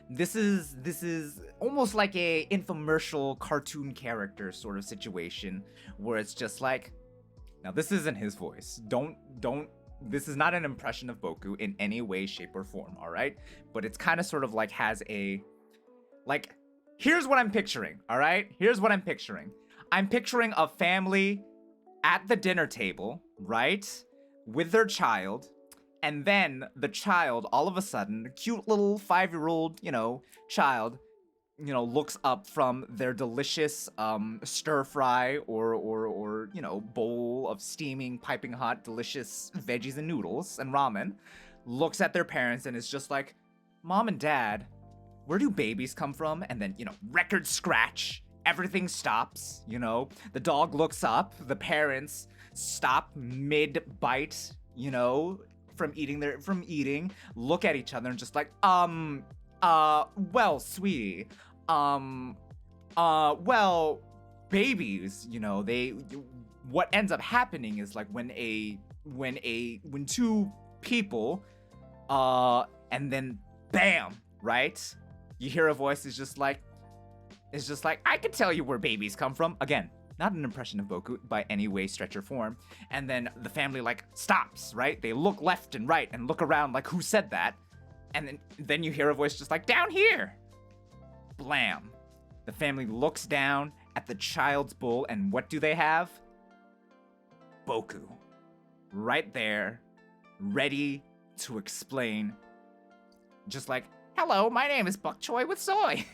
This is almost like a infomercial cartoon character sort of situation where it's just like, now this isn't his voice. Don't this is not an impression of Boku in any way, shape, or form, all right? But it's kind of sort of like has a, like, here's what I'm picturing, all right? Here's what I'm picturing. I'm picturing a family at the dinner table, right? With their child. And then the child, all of a sudden, a cute little 5-year-old, child, looks up from their delicious stir fry or bowl of steaming, piping hot, delicious veggies and noodles and ramen, looks at their parents and is just like, Mom and Dad, where do babies come from? And then, record scratch, everything stops, the dog looks up, the parents stop mid-bite, from eating, look at each other and just like, well, sweetie, well, babies, what ends up happening is like when two people, and then bam, right? You hear a voice is just like, I could tell you where babies come from. Again, not an impression of Boku by any way, stretch, or form. And then the family like stops, right? They look left and right and look around like, who said that? And then you hear a voice just like, down here. Blam. The family looks down at the child's bowl, and what do they have? Boku. Right there, ready to explain. Just like, hello, my name is bok choy with soy.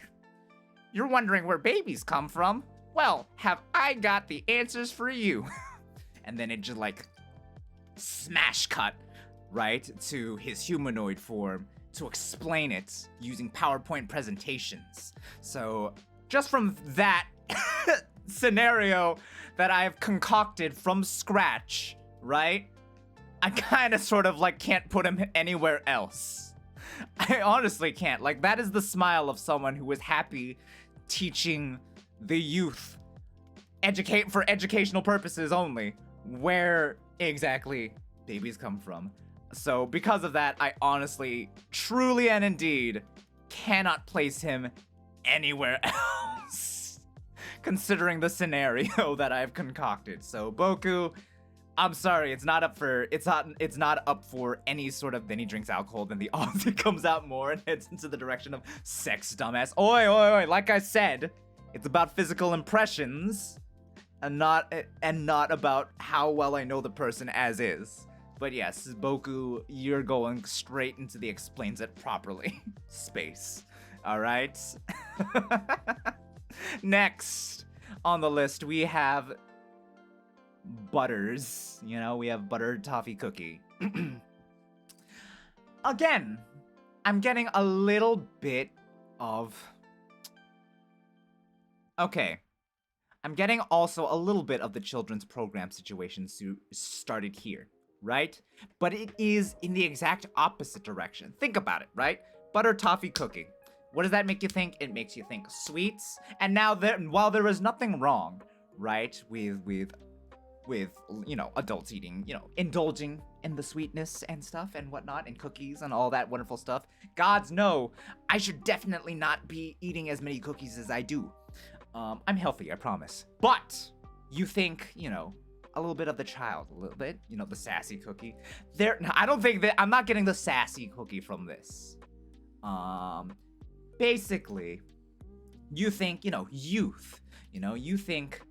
You're wondering where babies come from? Well, have I got the answers for you? And then it just like smash cut, right, to his humanoid form to explain it using PowerPoint presentations. So just from that scenario that I've concocted from scratch, right, I kind of sort of like can't put him anywhere else. I honestly can't. Like, that is the smile of someone who is happy teaching the youth, educate for educational purposes only, where exactly babies come from. So because of that, I honestly, truly and indeed cannot place him anywhere else, considering the scenario that I've concocted. So Boku, I'm sorry, it's not up for any sort of. Then he drinks alcohol, then the Aussie comes out more and heads into the direction of sex, dumbass. Oi, like I said, it's about physical impressions and not about how well I know the person as is. But yes, Boku, you're going straight into the explains it properly space. All right. Next on the list, we have Butters. We have buttered toffee cookie. Again, I'm getting a little bit of... Okay. I'm getting also a little bit of the children's program situation started here, right? But it is in the exact opposite direction. Think about it, right? Butter toffee cookie. What does that make you think? It makes you think sweets. And now, while there is nothing wrong, right, with adults eating, indulging in the sweetness and stuff and whatnot, and cookies and all that wonderful stuff. Gods know, I should definitely not be eating as many cookies as I do. I'm healthy, I promise. But you think, a little bit of the child, a little bit, the sassy cookie. I don't think that I'm not getting the sassy cookie from this. Basically, you think, youth. You think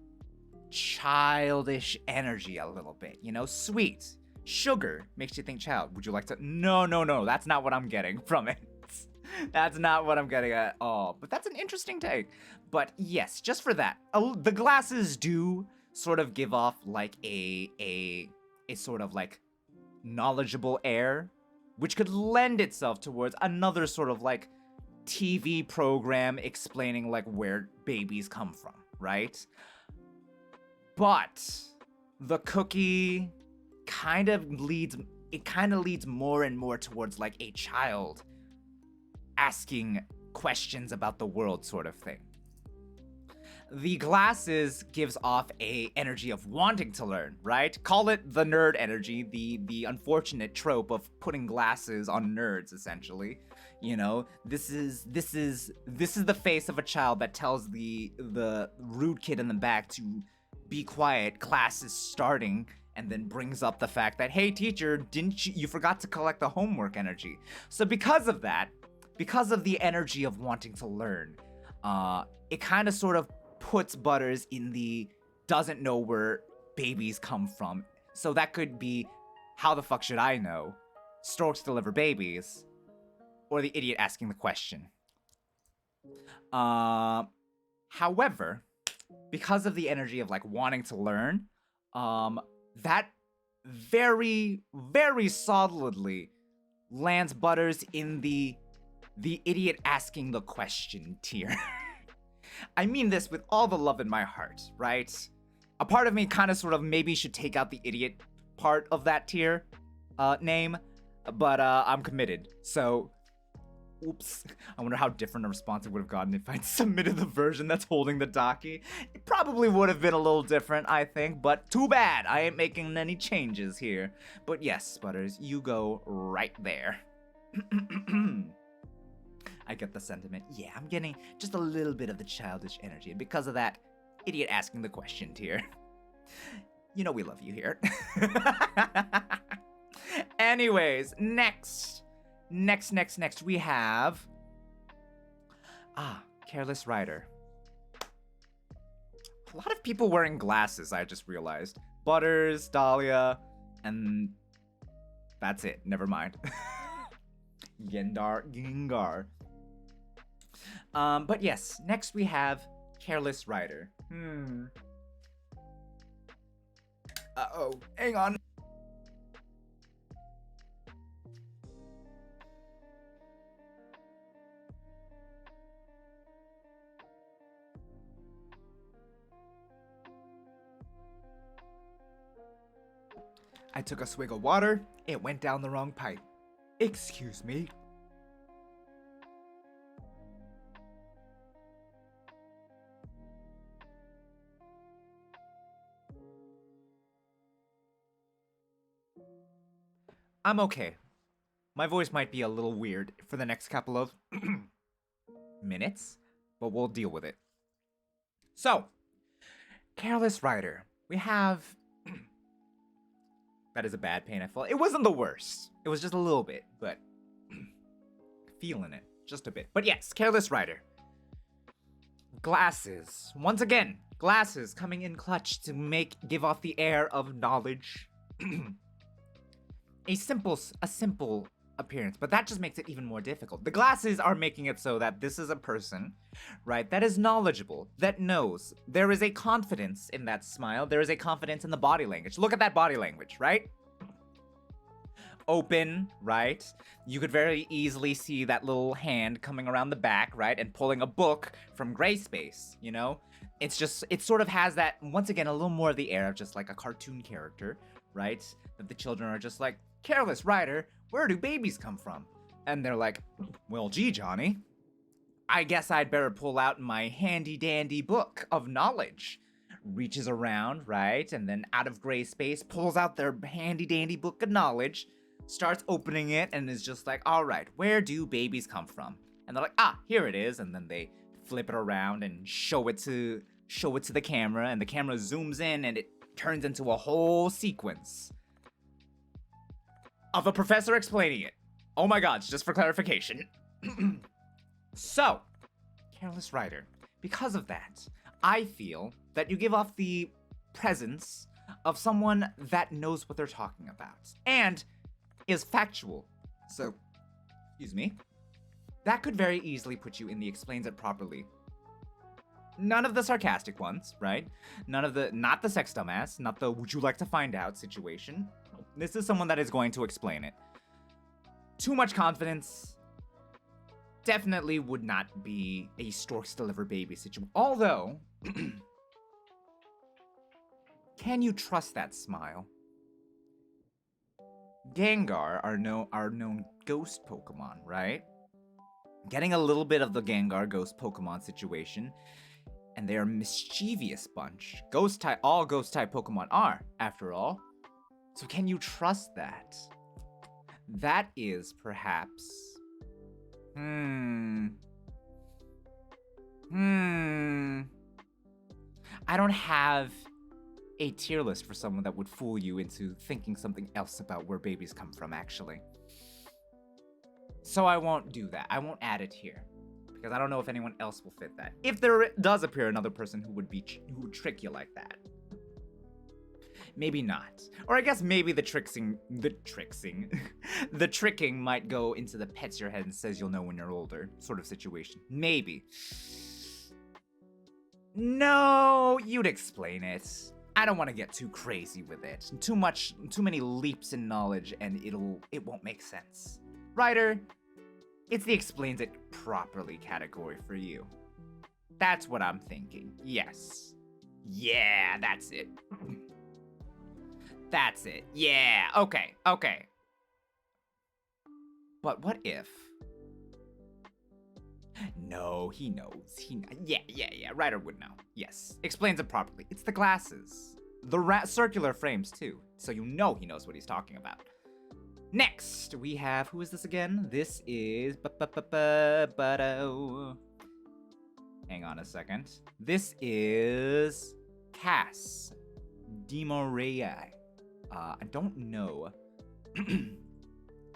childish energy a little bit, you know, sweet. Sugar makes you think child. Would you like to? No, that's not what I'm getting from it. That's not what I'm getting at all. But that's an interesting take. But yes, just for that, the glasses do sort of give off like a sort of like knowledgeable air, which could lend itself towards another sort of like TV program explaining like where babies come from, right? But the cookie kind of leads more and more towards like a child asking questions about the world sort of thing. The glasses gives off a energy of wanting to learn, right? Call it the nerd energy, the unfortunate trope of putting glasses on nerds, essentially. You know, this is the face of a child that tells the rude kid in the back to be quiet, class is starting, and then brings up the fact that, hey teacher, didn't you forgot to collect the homework energy. So because of that, because of the energy of wanting to learn, it kind of sort of puts Butters in the doesn't know where babies come from. So that could be, how the fuck should I know? Storks deliver babies. Or the idiot asking the question. However, because of the energy of like wanting to learn, that very, very solidly lands Butters in the idiot asking the question tier. I mean this with all the love in my heart, right? A part of me kind of sort of maybe should take out the idiot part of that tier name, but I'm committed. So, oops. I wonder how different a response it would have gotten if I'd submitted the version that's holding the Daki. It probably would have been a little different, I think, but too bad. I ain't making any changes here. But yes, Butters, you go right there. I get the sentiment. Yeah, I'm getting just a little bit of the childish energy. And because of that, idiot asking the question tier. You know we love you here. Anyways, next, we have... Careless Rider. A lot of people wearing glasses, I just realized. Butters, Dahlia, and... that's it. Never mind. Gengar. But yes, next we have Careless Rider. Uh-oh, hang on. I took a swig of water, it went down the wrong pipe. Excuse me. I'm okay. My voice might be a little weird for the next couple of minutes, but we'll deal with it. So, Careless Rider. We have... that is a bad pain I felt. It wasn't the worst. It was just a little bit, but... feeling it. Just a bit. But yes, Careless Rider. Glasses. Once again, glasses coming in clutch to give off the air of knowledge. A simple appearance, but that just makes it even more difficult. The glasses are making it so that this is a person, right, that is knowledgeable, that knows. There is a confidence in that smile. There is a confidence in the body language. Look at that body language, right? Open, right? You could very easily see that little hand coming around the back, right, and pulling a book from gray space, you know? It sort of has that, once again, a little more of the air of just like a cartoon character, right? That the children are just like, Careless Rider, where do babies come from? And they're like, well, gee, Johnny, I guess I'd better pull out my handy-dandy book of knowledge. Reaches around, right, and then out of gray space, pulls out their handy-dandy book of knowledge, starts opening it, and is just like, all right, where do babies come from? And they're like, here it is, and then they flip it around and show it to the camera, and the camera zooms in, and it turns into a whole sequence of a professor explaining it. Oh my god, just for clarification. So, Careless Rider, because of that, I feel that you give off the presence of someone that knows what they're talking about and is factual. So, excuse me, that could very easily put you in the explains it properly. None of the sarcastic ones, right? Not the sex dumbass, not the would you like to find out situation. This is someone that is going to explain it. Too much confidence definitely would not be a storks deliver baby situation. Although, can you trust that smile? Gengar are known ghost Pokemon, right? Getting a little bit of the Gengar ghost Pokemon situation, and they are a mischievous bunch. All ghost type Pokemon are, after all. So can you trust that? That is perhaps... I don't have a tier list for someone that would fool you into thinking something else about where babies come from, actually. So I won't do that. I won't add it here, because I don't know if anyone else will fit that. If there does appear another person who would trick you like that. Maybe not. Or I guess maybe the tricking might go into the pets your head and says you'll know when you're older sort of situation. Maybe. No, you'd explain it. I don't want to get too crazy with it. Too many leaps in knowledge and it won't make sense. Ryder, it's the explains it properly category for you. That's what I'm thinking. Yes. Yeah, that's it. That's it. Yeah, okay. But what if... No, he knows. Yeah, Ryder would know. Yes, explains it properly. It's the glasses. The circular frames, too. So you know he knows what he's talking about. Next, we have... Who is this again? This is... Hang on a second. This is... Cass Demoreai. I don't know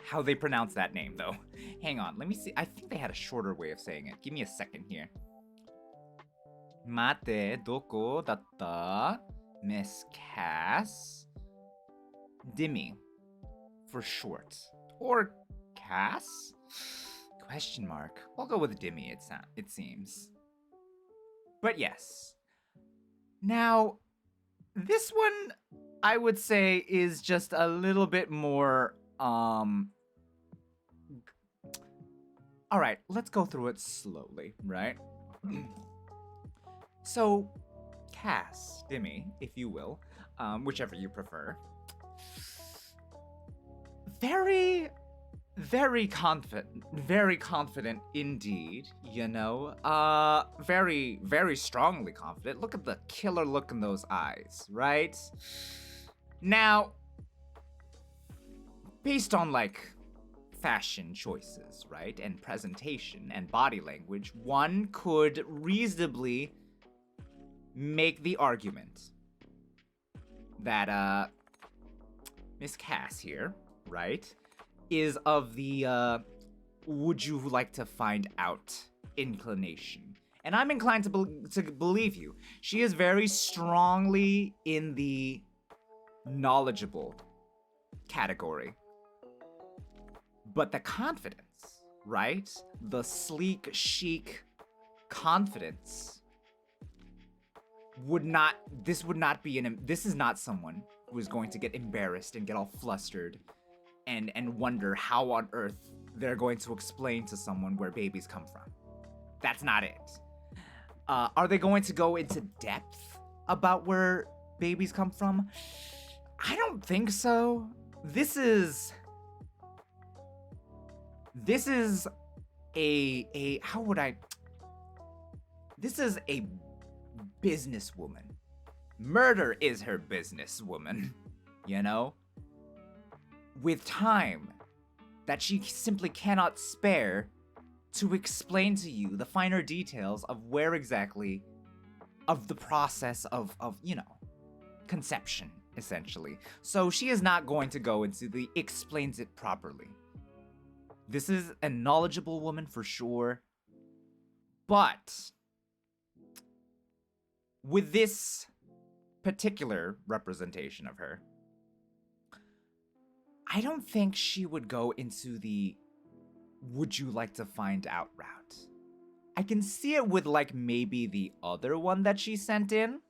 how they pronounce that name, though. Hang on, let me see. I think they had a shorter way of saying it. Give me a second here. Mate, doko datta? Miss Cass Dimmy, for short. Or Cass? Question mark. I'll go with Dimmy, it seems. But yes. Now, this one, I would say, is just a little bit more, Alright, let's go through it slowly, right? So, Cass, Dimmy, if you will, whichever you prefer. Very confident indeed, you know. Very strongly confident. Look at the killer look in those eyes, right? Now, based on, like, fashion choices, right? And presentation and body language, one could reasonably make the argument that, Miss Cass here, right, is of the, would you like to find out inclination. And I'm inclined to believe you. She is very strongly in the knowledgeable category. But the confidence, right? The sleek, chic confidence this is not someone who is going to get embarrassed and get all flustered and wonder how on earth they're going to explain to someone where babies come from. That's not it. Are they going to go into depth about where babies come from? I don't think so. This is a businesswoman. Murder is her businesswoman, you know? With time that she simply cannot spare to explain to you the finer details of where exactly of the process of you know, conception, essentially. So she is not going to go into the explains it properly. This is a knowledgeable woman for sure, but with this particular representation of her, I don't think she would go into the would you like to find out route. I can see it with like maybe the other one that she sent in.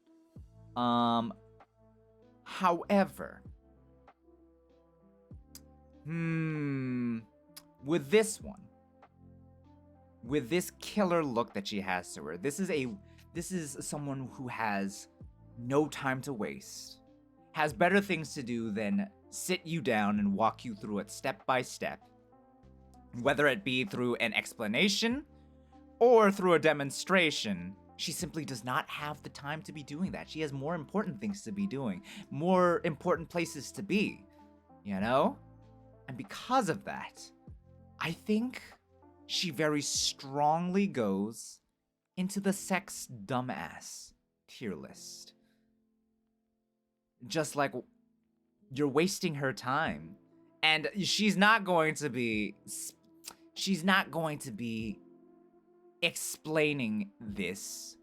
However, with this one, with this killer look that she has to her, this is someone who has no time to waste, has better things to do than sit you down and walk you through it step by step, whether it be through an explanation or through a demonstration. She simply does not have the time to be doing that. She has more important things to be doing, more important places to be, you know? And because of that, I think she very strongly goes into the sex dumbass tier list. Just like you're wasting her time. And she's not going to be explaining this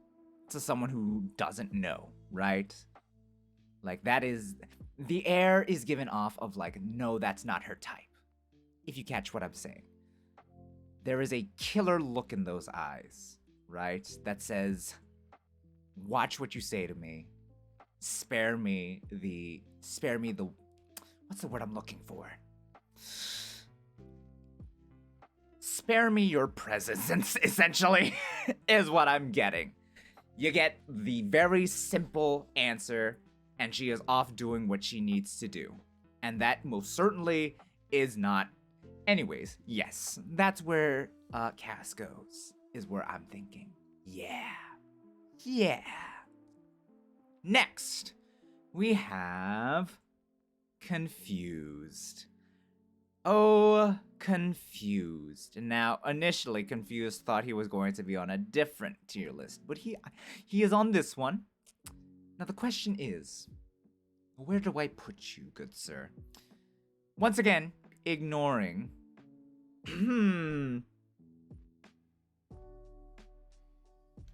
to someone who doesn't know, right? Like that is, the air is given off of like, no, that's not her type. If you catch what I'm saying. There is a killer look in those eyes, right? That says, watch what you say to me. Spare me the, what's the word I'm looking for? Spare me your presence, essentially, is what I'm getting. You get the very simple answer, and she is off doing what she needs to do. And that most certainly is not. Anyways, yes, that's where Cass goes, is where I'm thinking. Yeah. Next, we have Confused. Oh, Confused. Now, initially, Confused thought he was going to be on a different tier list, but he is on this one. Now, the question is, where do I put you, good sir? Once again, ignoring.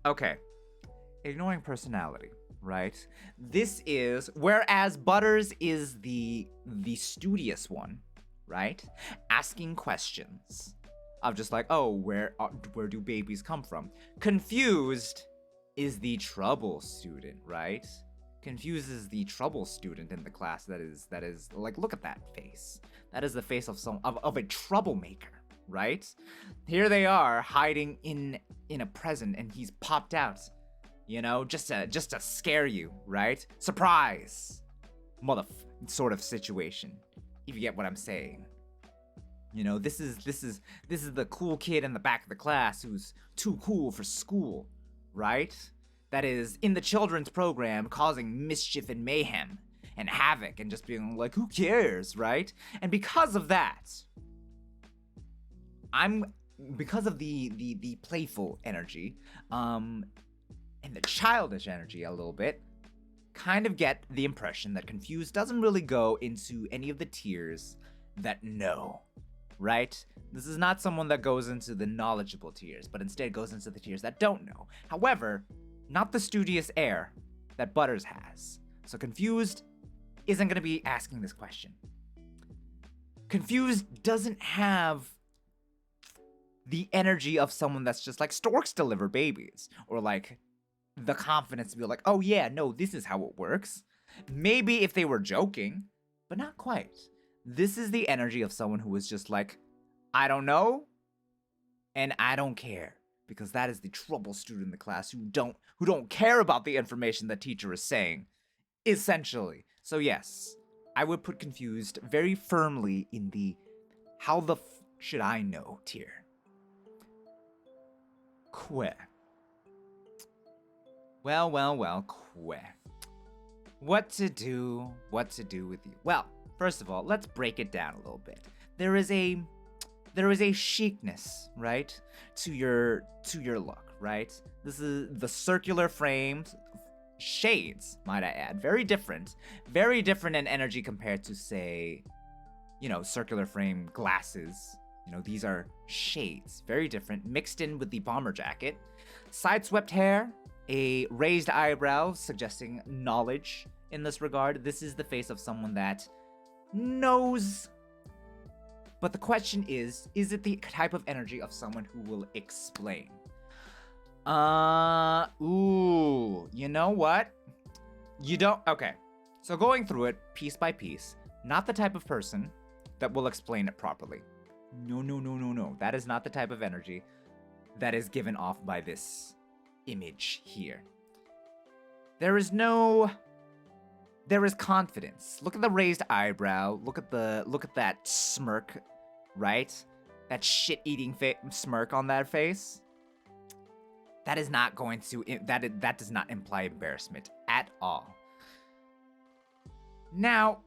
Okay. Ignoring personality, right? This is, whereas Butters is the studious one, right? Asking questions of just like, oh, where do babies come from? Confused is the trouble student, right? Confused is the trouble student in the class that is like, look at that face. That is the face of of a troublemaker, right? Here they are hiding in a present, and he's popped out, you know, just to scare you, right? Surprise, sort of situation, if you get what I'm saying. You know, this is the cool kid in the back of the class who's too cool for school, right? That is in the children's program causing mischief and mayhem and havoc and just being like, who cares, right? And because of that, because of the playful energy, and the childish energy a little bit, kind of get the impression that Confused doesn't really go into any of the tiers that know, right? This is not someone that goes into the knowledgeable tiers, but instead goes into the tiers that don't know. However, not the studious air that Butters has. So Confused isn't going to be asking this question. Confused doesn't have the energy of someone that's just like, storks deliver babies, or like the confidence to be like, oh yeah, no, this is how it works. Maybe if they were joking, but not quite. This is the energy of someone who is just like, I don't know, and I don't care. Because that is the trouble student in the class who don't care about the information the teacher is saying, essentially. So yes, I would put Confused very firmly in the how the should I know tier. Que. Well, Que. What to do with you? Well, first of all, let's break it down a little bit. There is a chicness, right, to your look, right? This is the circular framed shades, might I add. Very different in energy compared to, say, you know, circular frame glasses. You know, these are shades, very different, mixed in with the bomber jacket. Side swept hair, A raised eyebrow suggesting knowledge in this regard. This is the face of someone that knows. But the question is it the type of energy of someone who will explain? Ooh, you know what? You don't, okay. So going through it piece by piece, not the type of person that will explain it properly. No. That is not the type of energy that is given off by this image here. There is confidence. Look at the raised eyebrow. Look at that smirk, right? That shit-eating smirk on that face. That is not going to, that does not imply embarrassment at all. Now,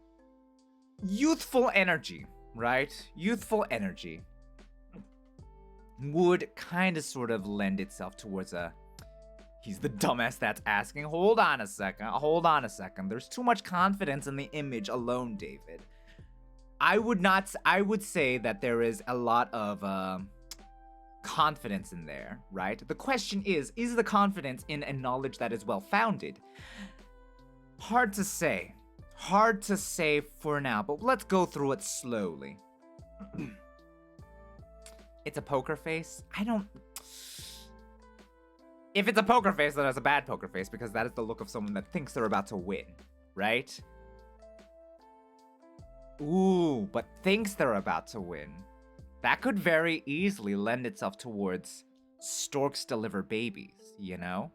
youthful energy, right? Youthful energy would kind of sort of lend itself towards he's the dumbass that's asking. Hold on a second. There's too much confidence in the image alone, David. I would say that there is a lot of confidence in there, right? The question is the confidence in a knowledge that is well-founded? Hard to say for now, but let's go through it slowly. It's a poker face? If it's a poker face, then it's a bad poker face, because that is the look of someone that thinks they're about to win, right? Ooh, but thinks they're about to win. That could very easily lend itself towards storks deliver babies, you know?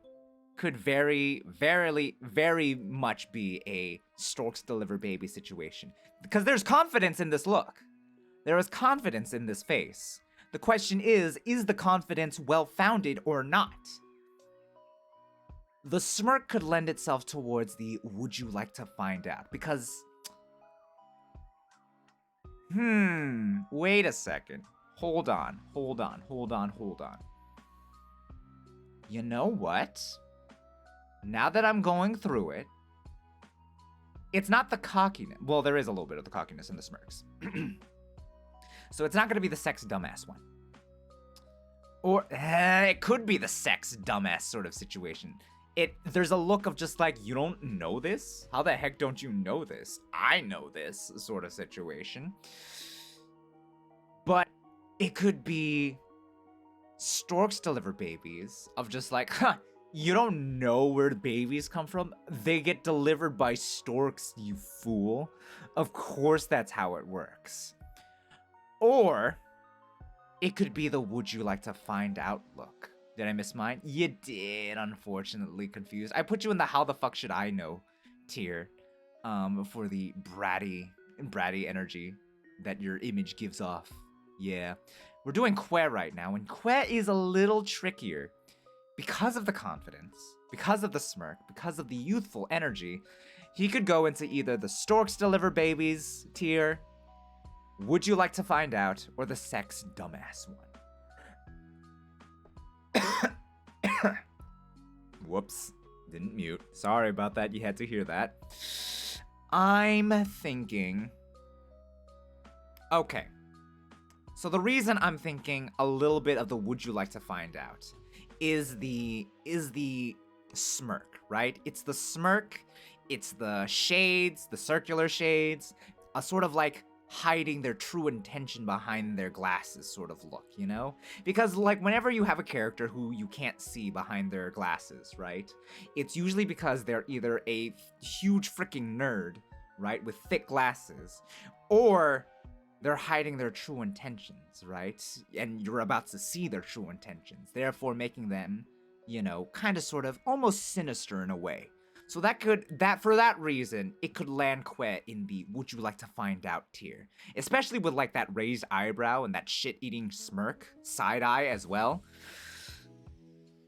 Could very much be a storks deliver baby situation. Because there's confidence in this look. There is confidence in this face. The question is the confidence well-founded or not? The smirk could lend itself towards the would you like to find out? Because wait a second. Hold on. You know what? Now that I'm going through it, it's not the cockiness. Well, there is a little bit of the cockiness in the smirks. So it's not going to be the sex dumbass one. Or it could be the sex dumbass sort of situation. There's a look of just like, you don't know this? How the heck don't you know this? I know this sort of situation. But it could be storks deliver babies of just like, you don't know where the babies come from? They get delivered by storks, you fool. Of course that's how it works. Or it could be the would you like to find out look. Did I miss mine? You did, unfortunately. Confused. I put you in the how the fuck should I know tier for the bratty energy that your image gives off. Yeah. We're doing Que right now, and Que is a little trickier because of the confidence, because of the smirk, because of the youthful energy. He could go into either the storks deliver babies tier, would you like to find out, or the sex dumbass one. Whoops, didn't mute. Sorry about that, you had to hear that. I'm thinking... Okay. So the reason I'm thinking a little bit of the would you like to find out is the smirk, right? It's the smirk, it's the shades, the circular shades, a sort of like hiding their true intention behind their glasses sort of look, you know? Because like whenever you have a character who you can't see behind their glasses, right? It's usually because they're either a huge freaking nerd, right, with thick glasses, or they're hiding their true intentions, right? And you're about to see their true intentions, therefore making them, you know, kind of sort of almost sinister in a way. So for that reason, it could land Que in the would you like to find out tier. Especially with like that raised eyebrow and that shit-eating smirk, side eye as well.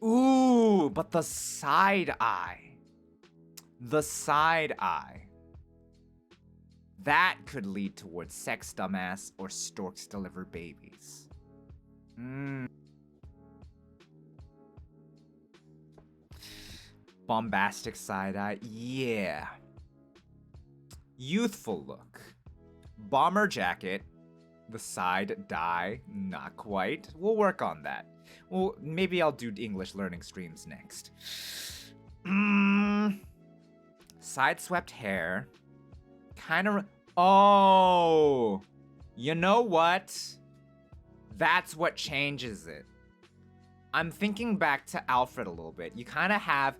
Ooh, but the side eye. That could lead towards sex dumbass or storks deliver babies. Bombastic side-eye, yeah. Youthful look. Bomber jacket, The side die? Not quite. We'll work on that. Well, maybe I'll do English learning streams next. Side-swept hair. Kind of... Oh! You know what? That's what changes it. I'm thinking back to Alfred a little bit. You kind of have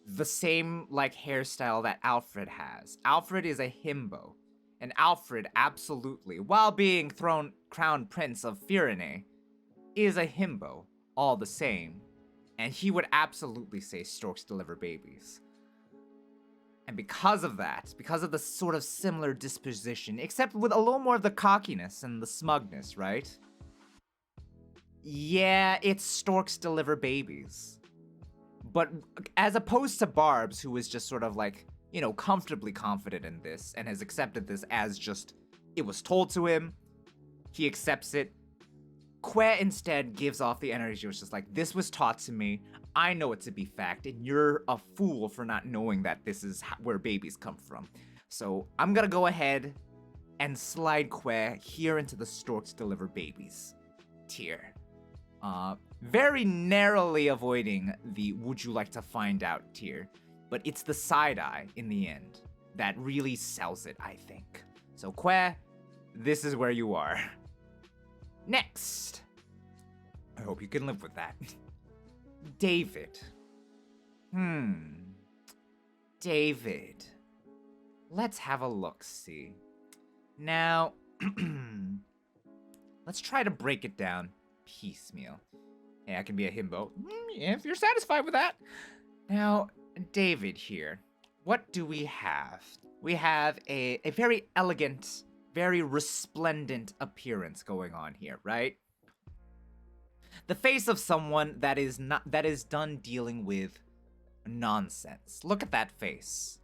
the same, like, hairstyle that Alfred has. Alfred is a himbo. And Alfred, absolutely, while being crowned prince of Firene, is a himbo, all the same. And he would absolutely say storks deliver babies. And because of that, because of the sort of similar disposition, except with a little more of the cockiness and the smugness, right? Yeah, it's storks deliver babies. But as opposed to Barbs, who is just sort of like, you know, comfortably confident in this and has accepted this as just, it was told to him, he accepts it. Que instead gives off the energy, which is like, this was taught to me, I know it to be fact, and you're a fool for not knowing that this is where babies come from. So I'm gonna go ahead and slide Que here into the storks deliver babies tier. Very narrowly avoiding the would you like to find out tier, but it's the side eye in the end that really sells it, I think. So Que, this is where you are. Next. I hope you can live with that. David. David. Let's have a look-see. Now, let's try to break it down piecemeal. Hey, I can be a himbo. If you're satisfied with that. Now, David here. What do we have? We have a very elegant, very resplendent appearance going on here, right? The face of someone that is done dealing with nonsense. Look at that face.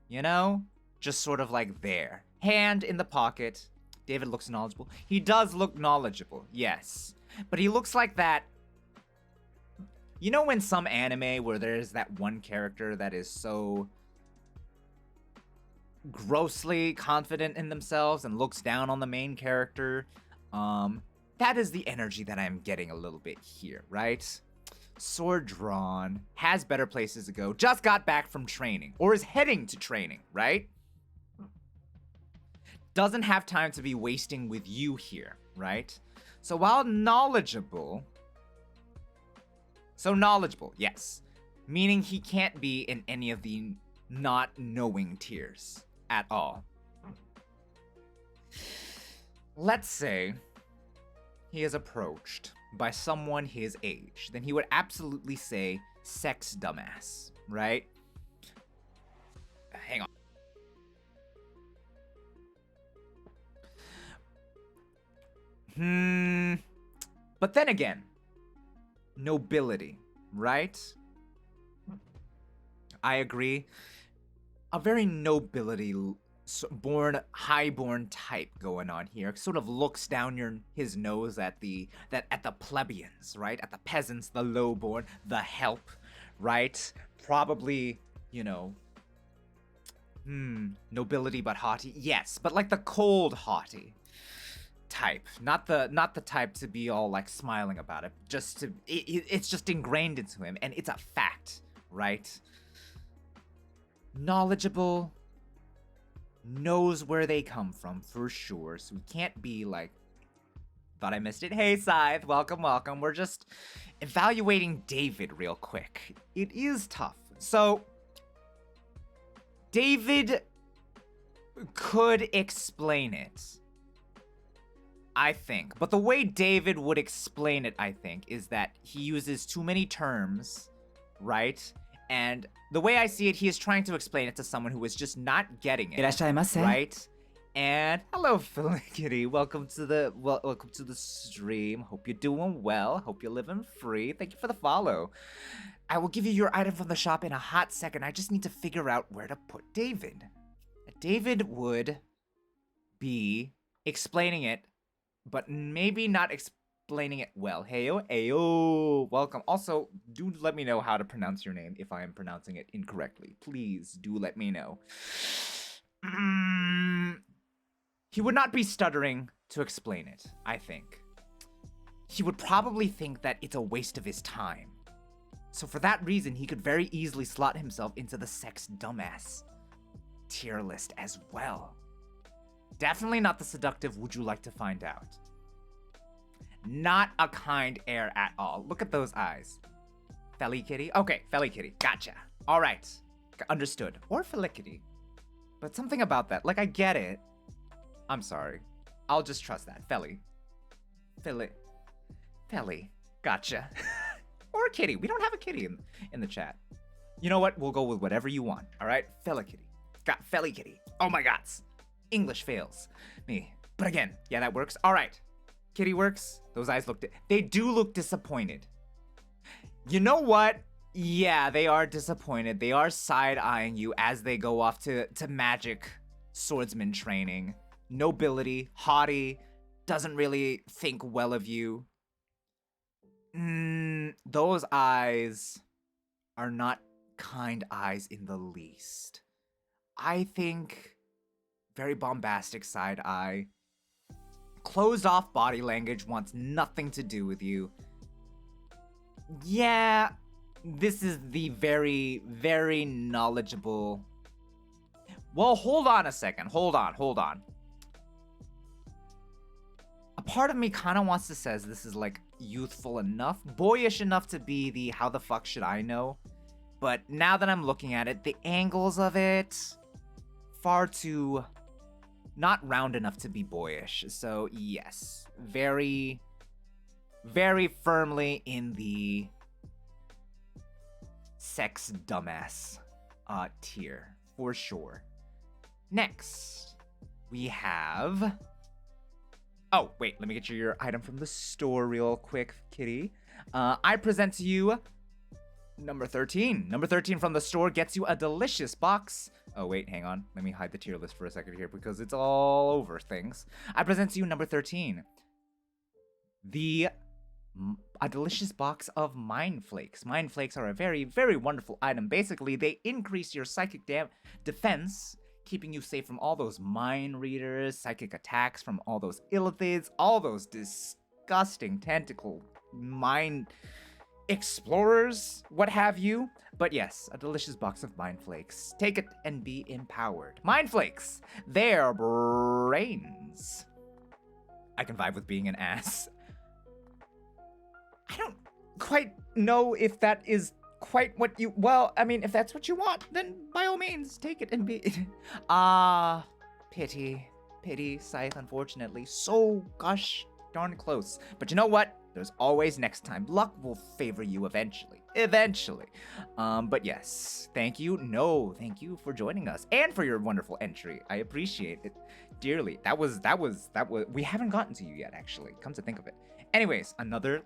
You know? Just sort of like there. Hand in the pocket. David looks knowledgeable. He does look knowledgeable, yes. But he looks like that. You know in some anime where there's that one character that is so grossly confident in themselves and looks down on the main character? That is the energy that I'm getting a little bit here, right? Sword drawn, has better places to go, just got back from training, or is heading to training, right? Doesn't have time to be wasting with you here, right? So while knowledgeable, yes, meaning he can't be in any of the not knowing tiers at all. Let's say he is approached by someone his age, then he would absolutely say sex dumbass, right? Hang on. But then again, nobility, right? I agree. A very nobility born, highborn type going on here. Sort of looks down his nose at the plebeians, right? At the peasants, the lowborn, the help, right? Probably, you know, nobility but haughty. Yes, but like the cold haughty type, not the type to be all like smiling about it. Just to it's just ingrained into him, and it's a fact, right? Knowledgeable, knows where they come from for sure, so we can't be like, thought I missed it. Hey Scythe, welcome. We're just evaluating David real quick. It is tough. So David could explain it, I think. But the way David would explain it, I think, is that he uses too many terms, right? And the way I see it, he is trying to explain it to someone who is just not getting it, いらっしゃいませ。 right? And hello, Felicity. Welcome to the stream. Hope you're doing well. Hope you're living free. Thank you for the follow. I will give you your item from the shop in a hot second. I just need to figure out where to put David. David would be explaining it, but maybe not explaining it well. Heyo, ayo, welcome. Also, do let me know how to pronounce your name if I am pronouncing it incorrectly. Please do let me know. He would not be stuttering to explain it, I think. He would probably think that it's a waste of his time. So for that reason, he could very easily slot himself into the sex dumbass tier list as well. Definitely not the seductive would you like to find out. Not a kind air at all. Look at those eyes. Felly kitty? Okay, felly kitty. Gotcha. All right. Understood. Or felicity. But something about that. Like, I get it. I'm sorry. I'll just trust that. Felly. Felly. Gotcha. Or a kitty. We don't have a kitty in the chat. You know what? We'll go with whatever you want. All right? Fella kitty. Got felly kitty. Oh my gods. English fails me. But again, yeah, that works. All right. Kitty works. Those eyes they do look disappointed. You know what? Yeah, they are disappointed. They are side-eyeing you as they go off to magic swordsman training. Nobility, haughty, doesn't really think well of you. Those eyes are not kind eyes in the least. I think very bombastic side eye. Closed off body language, wants nothing to do with you. Yeah, this is the very, very knowledgeable. Well, hold on a second. Hold on. A part of me kind of wants to says this is like youthful enough, boyish enough to be the how the fuck should I know? But now that I'm looking at it, the angles of it, far too not round enough to be boyish. So yes, very, very firmly in the sex dumbass tier for sure. Next, we have. Oh, wait, let me get you your item from the store real quick, kitty. I present to you number 13. Number 13 from the store gets you a delicious box. Oh, wait, hang on. Let me hide the tier list for a second here because it's all over things. I present to you number 13. A delicious box of Mind Flakes. Mind Flakes are a very, very wonderful item. Basically, they increase your psychic defense, keeping you safe from all those mind readers, psychic attacks from all those illithids, all those disgusting tentacle mind explorers, what have you. But yes, a delicious box of Mind Flakes. Take it and be empowered. Mind Flakes, their brains. I can vibe with being an ass. I don't quite know if that is quite what you, well, I mean, if that's what you want, then by all means, take it and be. Pity, Scythe, unfortunately. So gosh darn close. But you know what? There's always next time. Luck will favor you eventually. But yes, thank you. No, thank you for joining us and for your wonderful entry. I appreciate it dearly. That was, we haven't gotten to you yet, actually, come to think of it. Anyways,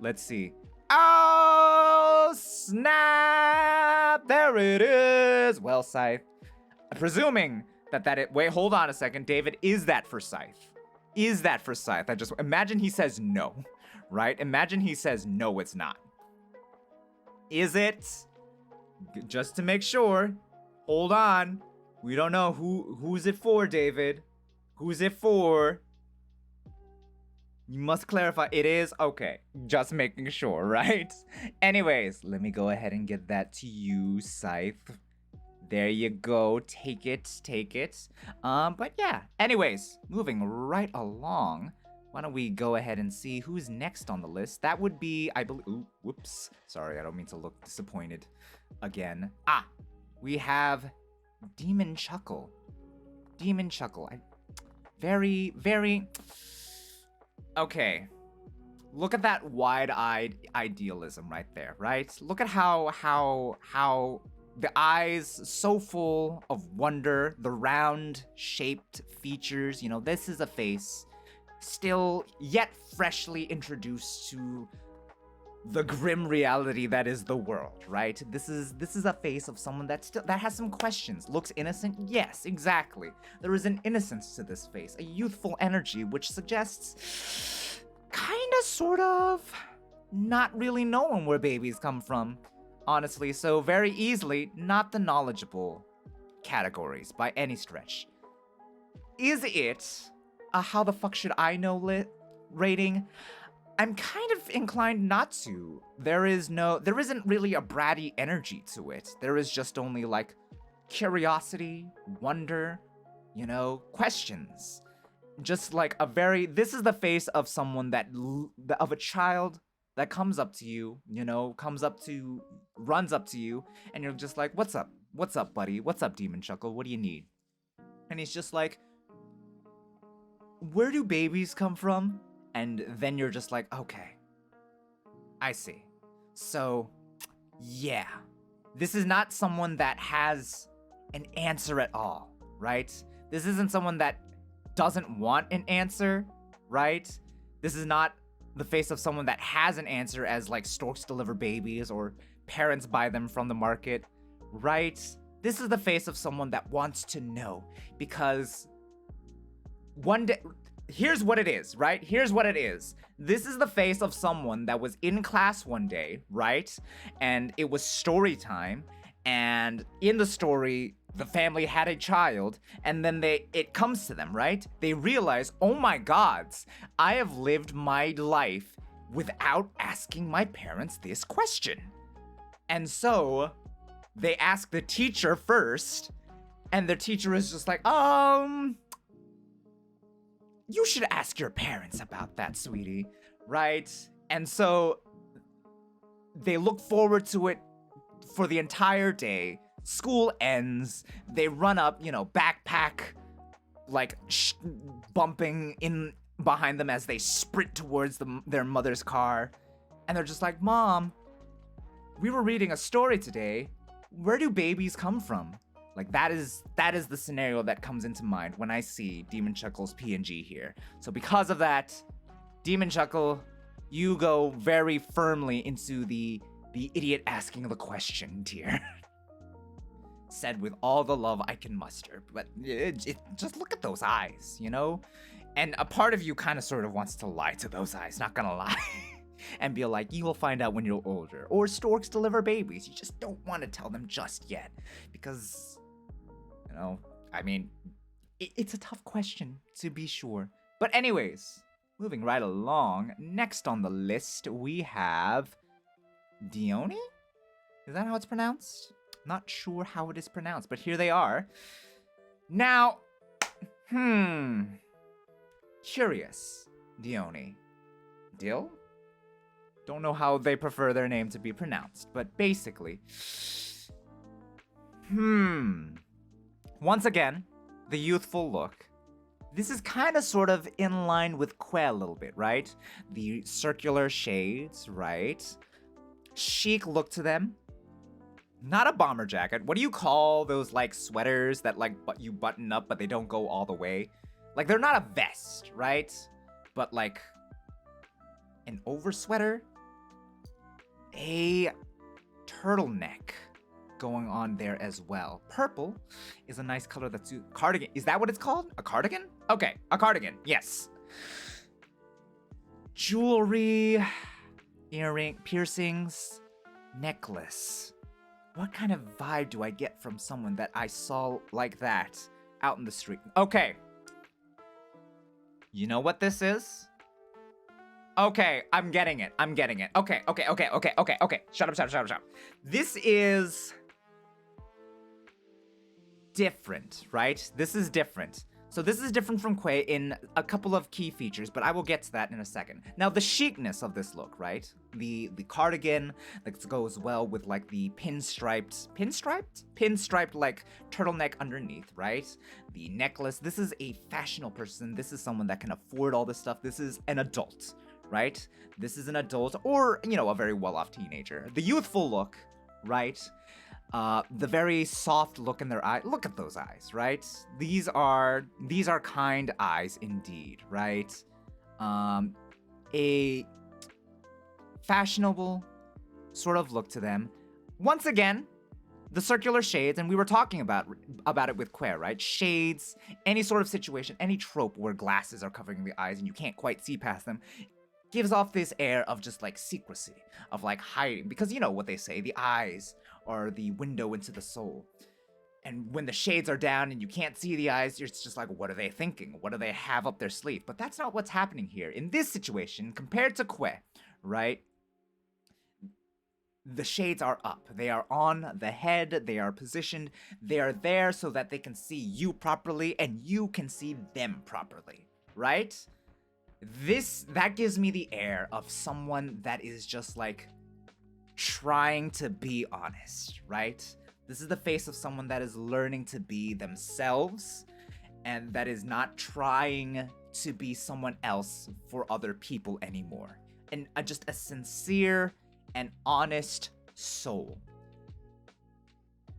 let's see. Oh, snap! There it is! Well, Scythe, presuming wait, hold on a second. David, is that for Scythe? I just, imagine he says no, right? Imagine he says no, it's not. Is it? Just to make sure. Hold on. We don't know who's it for, David. Who's it for? You must clarify. It is? Okay. Just making sure, right? Anyways, let me go ahead and get that to you, Scythe. There you go. Take it. But yeah. Anyways, moving right along. Why don't we go ahead and see who's next on the list? That would be, I believe. Ooh, whoops. Sorry, I don't mean to look disappointed again. We have Demon Chuckle. Very, very. Okay, look at that wide-eyed idealism right there, right? Look at how the eyes so full of wonder, the round-shaped features. You know, this is a face still yet freshly introduced to the grim reality that is the world, right? This is a face of someone that has some questions. Looks innocent? Yes, exactly. There is an innocence to this face, a youthful energy which suggests kinda sort of not really knowing where babies come from, honestly. So very easily not the knowledgeable categories by any stretch. Is it a how the fuck should I know rating, I'm kind of inclined not to. There isn't really a bratty energy to it. There is just only like curiosity, wonder, questions. Just like this is the face of someone of a child that comes up to you, runs up to you, and you're just like, what's up? What's up, buddy? What's up, Demon Chuckle? What do you need? And he's just like, where do babies come from? And then you're just like, okay, I see. So, yeah, this is not someone that has an answer at all, right? This isn't someone that doesn't want an answer, right? This is not the face of someone that has an answer, as like storks deliver babies or parents buy them from the market, right? This is the face of someone that wants to know, because one day, here's what it is, right? Here's what it is. This is the face of someone that was in class one day, right? And it was story time, and in the story, the family had a child, and then it comes to them, right? They realize, oh my gods, I have lived my life without asking my parents this question. And so they ask the teacher first, and the teacher is just like, you should ask your parents about that, sweetie, right? And so they look forward to it for the entire day. School ends, they run up, backpack, like bumping in behind them as they sprint towards their mother's car. And they're just like, Mom, we were reading a story today. Where do babies come from? Like, that is the scenario that comes into mind when I see Demon Chuckle's PNG here. So because of that, Demon Chuckle, you go very firmly into the idiot asking the question tier. Said with all the love I can muster. But just look at those eyes, And a part of you kind of sort of wants to lie to those eyes, not gonna lie. And be like, you will find out when you're older. Or storks deliver babies. You just don't want to tell them just yet. Because, it's a tough question, to be sure. But anyways, moving right along. Next on the list, we have Dione? Is that how it's pronounced? Not sure how it is pronounced, but here they are. Now, curious, Dione. Dill? Don't know how they prefer their name to be pronounced, but basically. Once again, the youthful look. This is kind of sort of in line with Kwe a little bit, right? The circular shades, right? Chic look to them. Not a bomber jacket. What do you call those, like, sweaters that, like, you button up but they don't go all the way? Like, they're not a vest, right? But, like, an over sweater? A turtleneck going on there as well. Purple is a nice color that's cardigan. Is that what it's called? A cardigan? Okay, a cardigan. Yes. Jewelry, earring, piercings, necklace. What kind of vibe do I get from someone that I saw like that out in the street? Okay. You know what this is? Okay, I'm getting it. Okay. Shut up. This is different, right? This is different. So this is different from Kwe in a couple of key features, but I will get to that in a second. Now, the chicness of this look, right? The cardigan that goes well with like the pinstriped like turtleneck underneath, right? The necklace. This is a fashionable person. This is someone that can afford all this stuff. This is an adult, right? This is an adult or, a very well-off teenager. The youthful look, right? The very soft look in their eye. Look at those eyes, right? These are kind eyes indeed, right? A fashionable sort of look to them. Once again, the circular shades, and we were talking about it with Kwe, right? Shades, any sort of situation, any trope where glasses are covering the eyes and you can't quite see past them, gives off this air of just like secrecy, of like hiding, because you know what they say, the eyes are the window into the soul. And when the shades are down and you can't see the eyes, you're just like, what are they thinking? What do they have up their sleeve? But that's not what's happening here. In this situation, compared to Kwe, right? The shades are up. They are on the head. They are positioned. They are there so that they can see you properly and you can see them properly, right? That gives me the air of someone that is just like trying to be honest, right? This is the face of someone that is learning to be themselves and that is not trying to be someone else for other people anymore. And just a sincere and honest soul.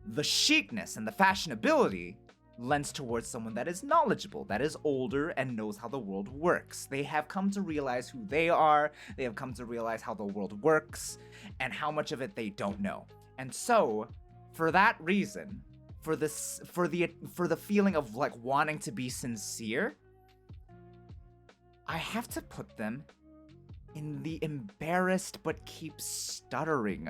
The chicness and the fashionability lends towards someone that is knowledgeable, that is older and knows how the world works. They have come to realize who they are, they have come to realize how the world works, and how much of it they don't know. And so, for that reason, for the feeling of like wanting to be sincere, I have to put them in the embarrassed but keep stuttering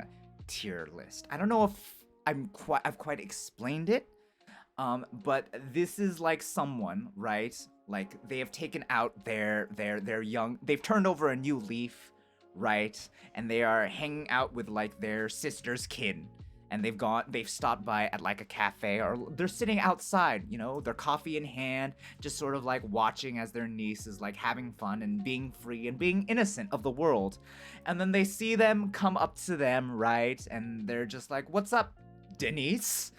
tier list. I don't know if I've quite explained it, but this is like someone, right? Like they have taken out their young, they've turned over a new leaf, right? And they are hanging out with like their sister's kid. And they've stopped by at like a cafe, or they're sitting outside, you know, their coffee in hand, just sort of like watching as their niece is like having fun and being free and being innocent of the world. And then they see them come up to them, right? And they're just like, what's up, Denise?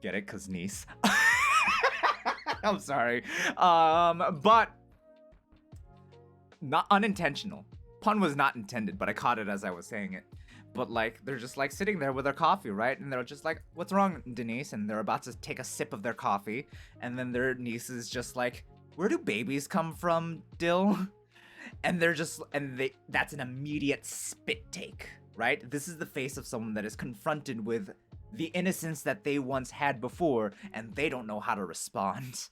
Get it? 'Cause niece. I'm sorry. But not unintentional. Pun was not intended, but I caught it as I was saying it. But like they're just like sitting there with their coffee, right? And they're just like, what's wrong, Denise? And they're about to take a sip of their coffee, and then their niece is just like, where do babies come from, Dill? And they're just, that's an immediate spit take, right? This is the face of someone that is confronted with the innocence that they once had before, and they don't know how to respond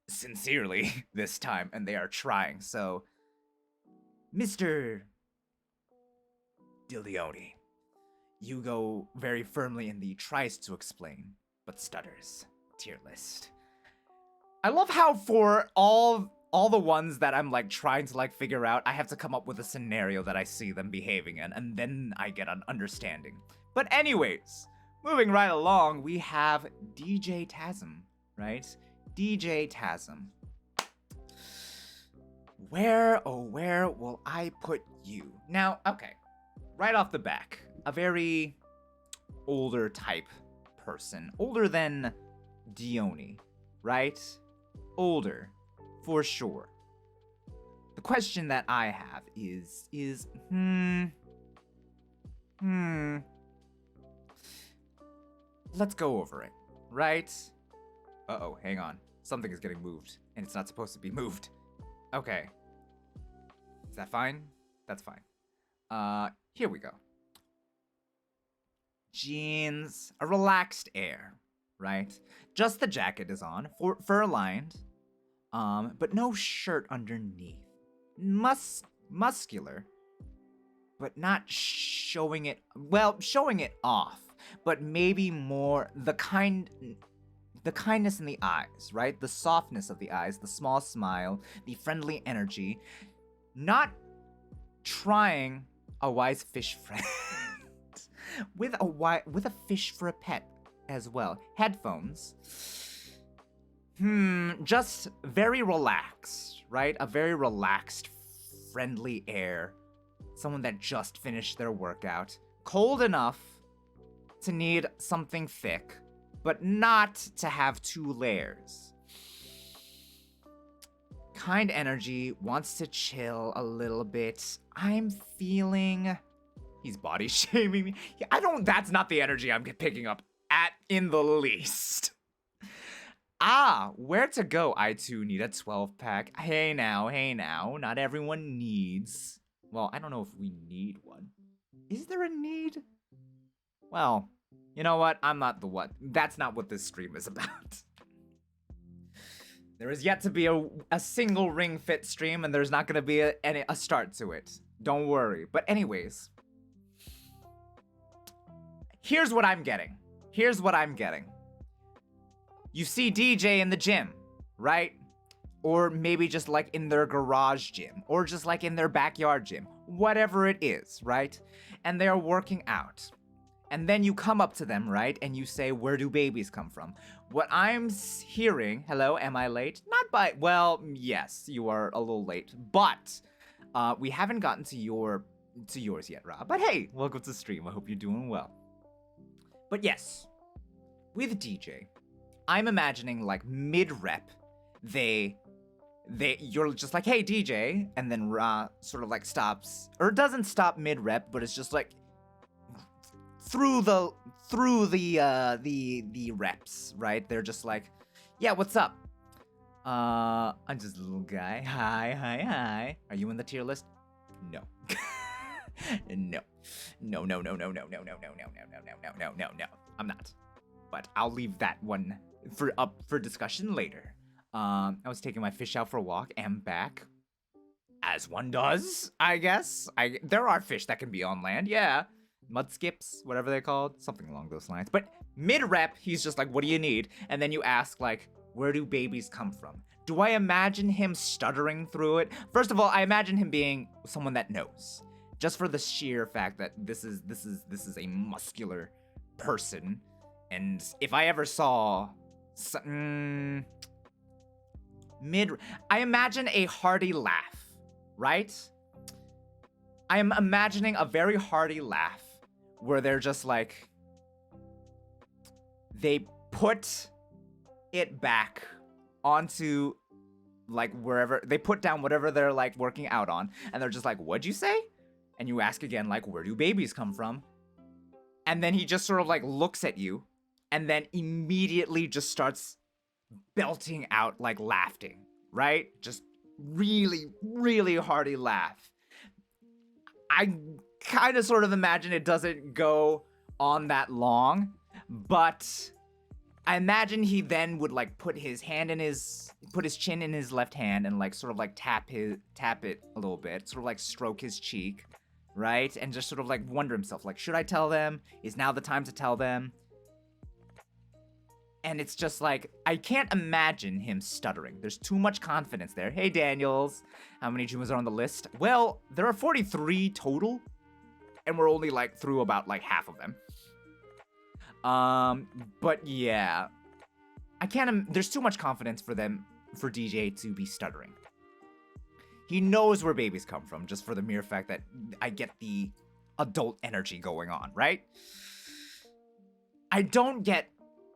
sincerely this time, and they are trying. So, Mr. Dilioni, you go very firmly in the tries to explain, but stutters tier list. I love how for all the ones that I'm like trying to like figure out, I have to come up with a scenario that I see them behaving in, and then I get an understanding. But anyways, moving right along, we have DJ Tasm, right? DJ Tasm. Where, oh where will I put you? Now, okay, right off the back, a very older type person. Older than Dione, right? Older, for sure. The question that I have is, let's go over it, right? Uh-oh, hang on. Something is getting moved, and it's not supposed to be moved. Okay. Is that fine? That's fine. Here we go. Jeans, a relaxed air, right? Just the jacket is on, fur-lined, but no shirt underneath. Muscular, but not showing it, well, showing it off, but maybe more the kindness in the eyes, right? The softness of the eyes, the small smile, the friendly energy, not trying a wise fish friend with a fish for a pet as well. Headphones. Just very relaxed, right? A very relaxed, friendly air. Someone that just finished their workout. Cold enough to need something thick, but not to have 2 layers. Kind energy, wants to chill a little bit. I'm feeling... He's body shaming me. That's not the energy I'm picking up in the least. Where to go? I too need a 12-pack. Hey now, not everyone needs... Well, I don't know if we need one. Is there a need? Well, you know what? I'm not the one. That's not what this stream is about. There is yet to be a single Ring Fit stream, and there's not going to be a start to it. Don't worry. But anyways, here's what I'm getting. you see DJ in the gym, right? Or maybe just like in their garage gym, or just like in their backyard gym, whatever it is, right? And they're working out. And then you come up to them, right? And you say, where do babies come from? What I'm hearing, hello, am I late? Not by, well, yes, you are a little late, but we haven't gotten to yours yet, Rob. But hey, welcome to the stream. I hope you're doing well. But yes, with DJ, I'm imagining like mid-rep, you're just like, hey DJ, and then Ra sort of like stops, or doesn't stop mid-rep, but it's just like through the reps, right? They're just like, yeah, what's up? I'm just a little guy. Hi. Are you in the tier list? No. No. No. I'm not. But I'll leave that one for discussion later. I was taking my fish out for a walk and back. As one does, I guess. There are fish that can be on land, yeah. Mud skips, whatever they're called, something along those lines. But mid-rep, he's just like, what do you need? And then you ask, like, where do babies come from? Do I imagine him stuttering through it? First of all, I imagine him being someone that knows. Just for the sheer fact that this is a muscular person. And if I ever saw I imagine a hearty laugh, right? I am imagining a very hearty laugh where they're just like, they put it back onto like wherever, they put down whatever they're like working out on, and they're just like, what'd you say? And you ask again, like, where do babies come from? And then he just sort of like looks at you and then immediately just starts belting out like laughing, right? Just really, really hearty laugh. I kind of sort of imagine it doesn't go on that long, but I imagine he then would like put his chin in his left hand and like sort of like tap it a little bit, sort of like stroke his cheek, right? And just sort of like wonder himself, like, should I tell them? Is now the time to tell them? And it's just like, I can't imagine him stuttering. There's too much confidence there. Hey, Daniels. How many Jumas are on the list? Well, there are 43 total. And we're only like through about like half of them. But yeah. There's too much confidence for DJ to be stuttering. He knows where babies come from, just for the mere fact that I get the adult energy going on, right? I don't get...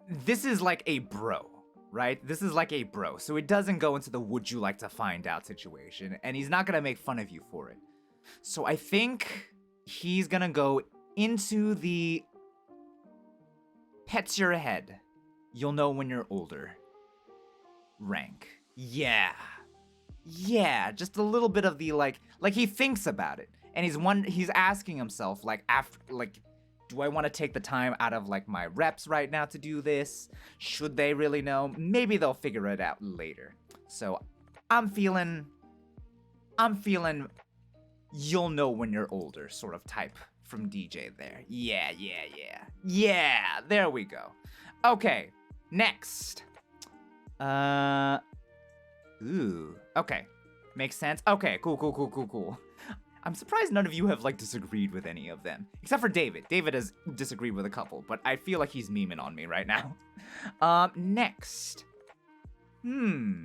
This is like a bro, right? This is like a bro. So it doesn't go into the would you like to find out situation. And he's not going to make fun of you for it. So I think he's going to go into the pets your head. You'll know when you're older. Rank. Yeah. Just a little bit of the like he thinks about it. And he's asking himself like after like, do I want to take the time out of like my reps right now to do this? Should they really know? Maybe they'll figure it out later. So I'm feeling you'll know when you're older sort of type from DJ there. Yeah, there we go. Okay, next. Okay. Makes sense. Okay, cool. I'm surprised none of you have, like, disagreed with any of them. Except for David. David has disagreed with a couple, but I feel like he's memeing on me right now. Next. Okay.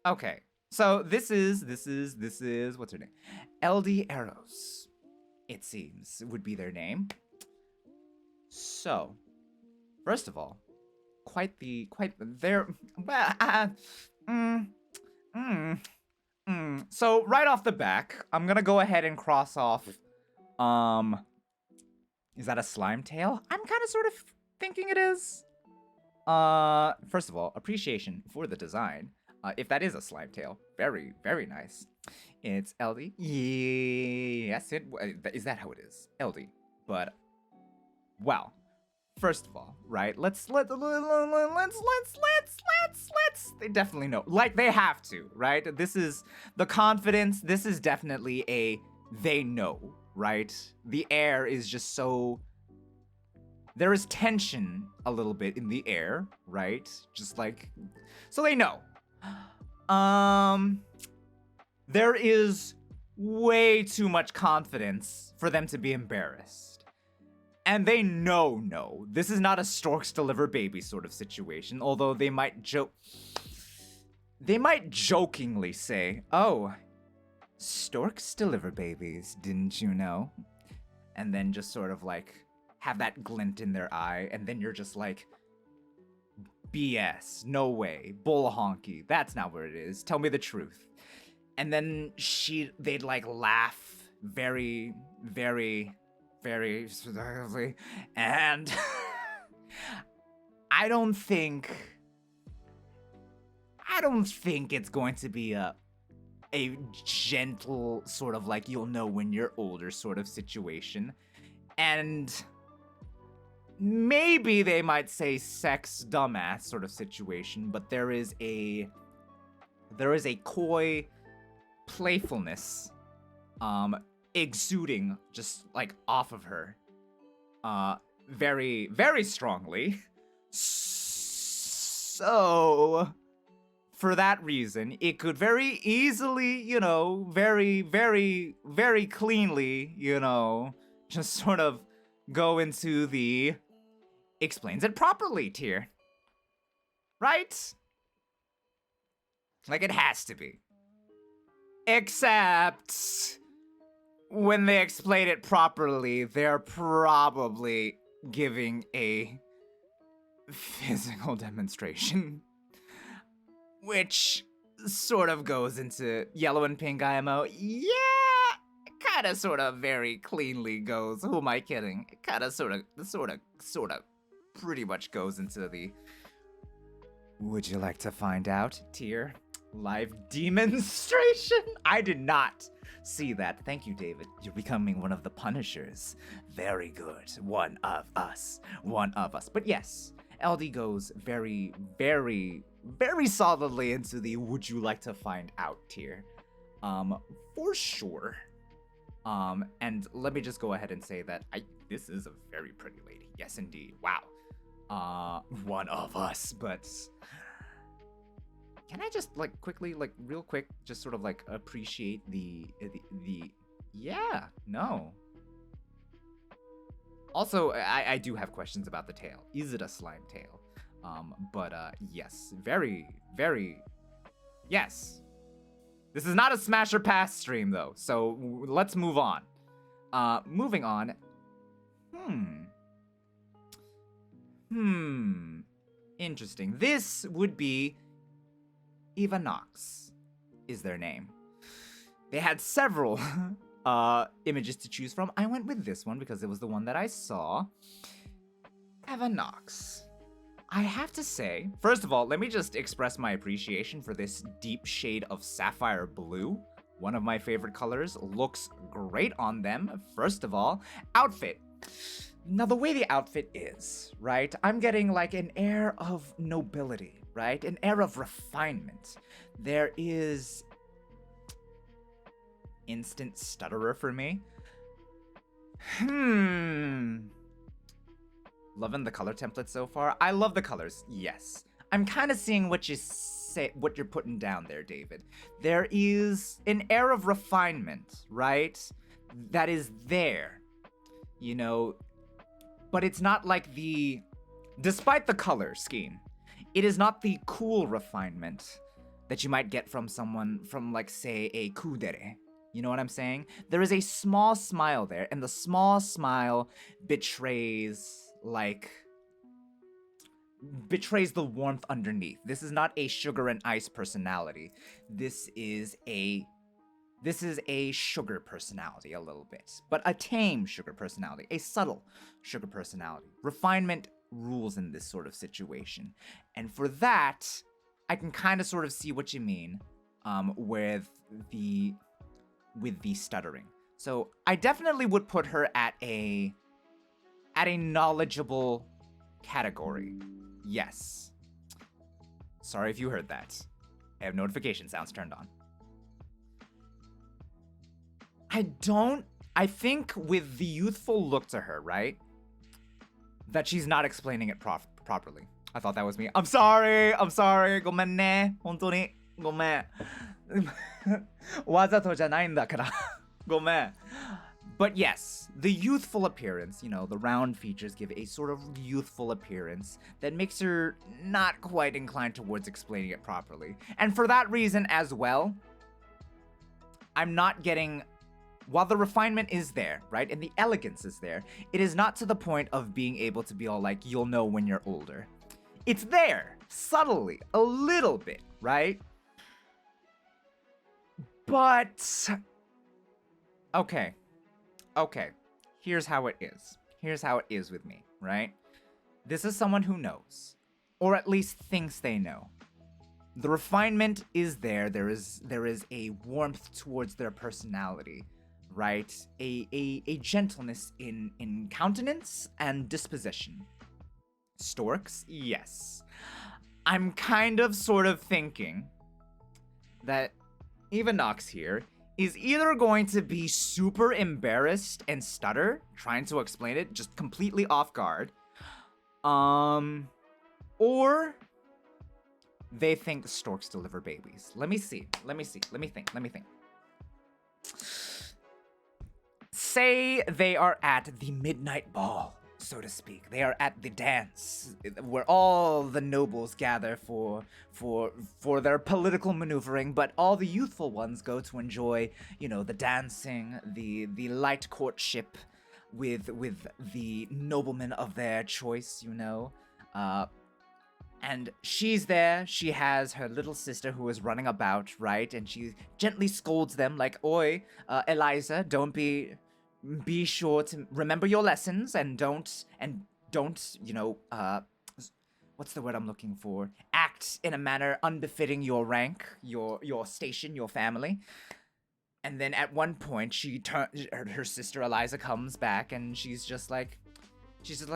Okay. So this is, what's her name? LD Arrows, it seems, would be their name. So, first of all, So right off the back, I'm gonna go ahead and cross off, is that a slime tail? I'm kind of sort of thinking it is. First of all, appreciation for the design. If that is a slime tail, very, very nice. It's LD. Yes, is that how it is? LD. But, wow. First of all, right? Let's they definitely know. Like, they have to, right? This is the confidence. This is definitely a they know, right? The air is just so. There is tension a little bit in the air, right? Just like. So they know. There is way too much confidence for them to be embarrassed. And they know, no, this is not a storks deliver baby sort of situation, although they might jokingly say, oh, storks deliver babies, didn't you know? And then just sort of like have that glint in their eye, and then you're just like, BS, no way, bull honky, that's not what it is, tell me the truth. And then they'd like laugh very, very, very seductively, and I don't think it's going to be a gentle sort of like you'll know when you're older sort of situation. And maybe they might say sex dumbass sort of situation, but there is a coy playfulness exuding just like off of her very, very strongly. So for that reason, it could very easily, very, very, very cleanly, just sort of go into the explains it properly tier. Right? Like it has to be. Except when they explain it properly, they're probably giving a physical demonstration. Which sort of goes into yellow and pink IMO. Yeah, kind of sort of very cleanly goes. Who am I kidding? It kind of sort of pretty much goes into the would you like to find out tier live demonstration. I did not see that. Thank you, David. You're becoming one of the Punishers. Very good. One of us. But yes, LD goes very, very, very solidly into the would you like to find out tier. For sure. And let me just go ahead and say that this is a very pretty lady. Yes, indeed. Wow. One of us, but can I just like quickly, like real quick, just sort of like appreciate the yeah, no. Also, I do have questions about the tail. Is it a slime tail? But yes, very, very, yes. This is not a smash or pass stream though, so let's move on. Moving on. Interesting. This would be Eva Knox is their name. They had several images to choose from. I went with this one because it was the one that I saw. Eva Knox. I have to say, first of all, let me just express my appreciation for this deep shade of sapphire blue. One of my favorite colors. Looks great on them. First of all, outfit. Now, the way the outfit is, right? I'm getting like an air of nobility, right? An air of refinement. There is instant stutterer for me. Loving the color template so far. I love the colors, yes. I'm kind of seeing what you're putting down there, David. There is an air of refinement, right? That is there, but it's not like despite the color scheme, it is not the cool refinement that you might get from someone from, like, say, a kudere. You know what I'm saying? There is a small smile there, and the small smile betrays the warmth underneath. This is not a sugar and ice personality. This is a sugar personality a little bit, but a tame sugar personality, a subtle sugar personality. Refinement rules in this sort of situation. And for that, I can kind of sort of see what you mean with the stuttering. So I definitely would put her at a knowledgeable category. Yes. Sorry if you heard that. I have notification sounds turned on. I think with the youthful look to her, right? That she's not explaining it properly. I thought that was me. I'm sorry. ごめんね。本当に。ごめん。わざとじゃないんだから。ごめん。But yes, the youthful appearance, you know, the round features give a sort of youthful appearance that makes her not quite inclined towards explaining it properly. And for that reason as well, I'm not getting... While the refinement is there, right, and the elegance is there, it is not to the point of being able to be all like, you'll know when you're older. It's there, subtly, a little bit, right? But... Okay. Here's how it is. Here's how it is with me, right? This is someone who knows, or at least thinks they know. The refinement is there. There is a warmth towards their personality, right? A gentleness in countenance and disposition. Storks, yes. I'm kind of sort of thinking that Evanox here is either going to be super embarrassed and stutter, trying to explain it, just completely off guard, or they think storks deliver babies. Let me think. Say they are at the midnight ball, so to speak. They are at the dance, where all the nobles gather for their political maneuvering, but all the youthful ones go to enjoy, you know, the dancing, the light courtship with the nobleman of their choice, you know. And she's there, she has her little sister who is running about, right? And she gently scolds them like, oi, Eliza, don't be sure to remember your lessons and don't, you know, what's the word I'm looking for? Act in a manner unbefitting your rank, your station, your family. And then at one point, her sister Eliza comes back and she's just like,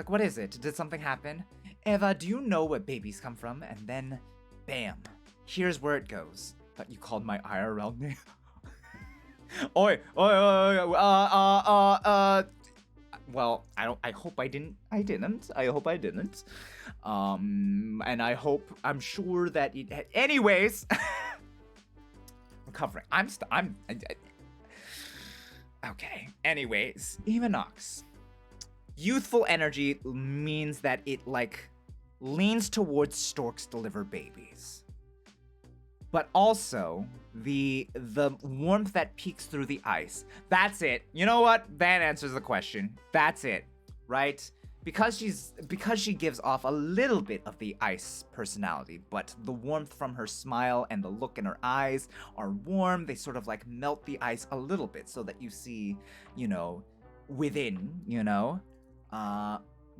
what is it? Did something happen? Eva, do you know where babies come from? And then, bam, here's where it goes. Thought you called my IRL name. Oi, well, I hope I didn't. I hope I didn't. And I'm sure that it, anyways, recovering. Okay. Anyways, Evanox. Youthful energy means that it, like, leans towards storks deliver babies. But also, the warmth that peeks through the ice. That's it. You know what? That answers the question. That's it. Right? Because she gives off a little bit of the ice personality, but the warmth from her smile and the look in her eyes are warm. They sort of like melt the ice a little bit so that you see, you know, within, you know.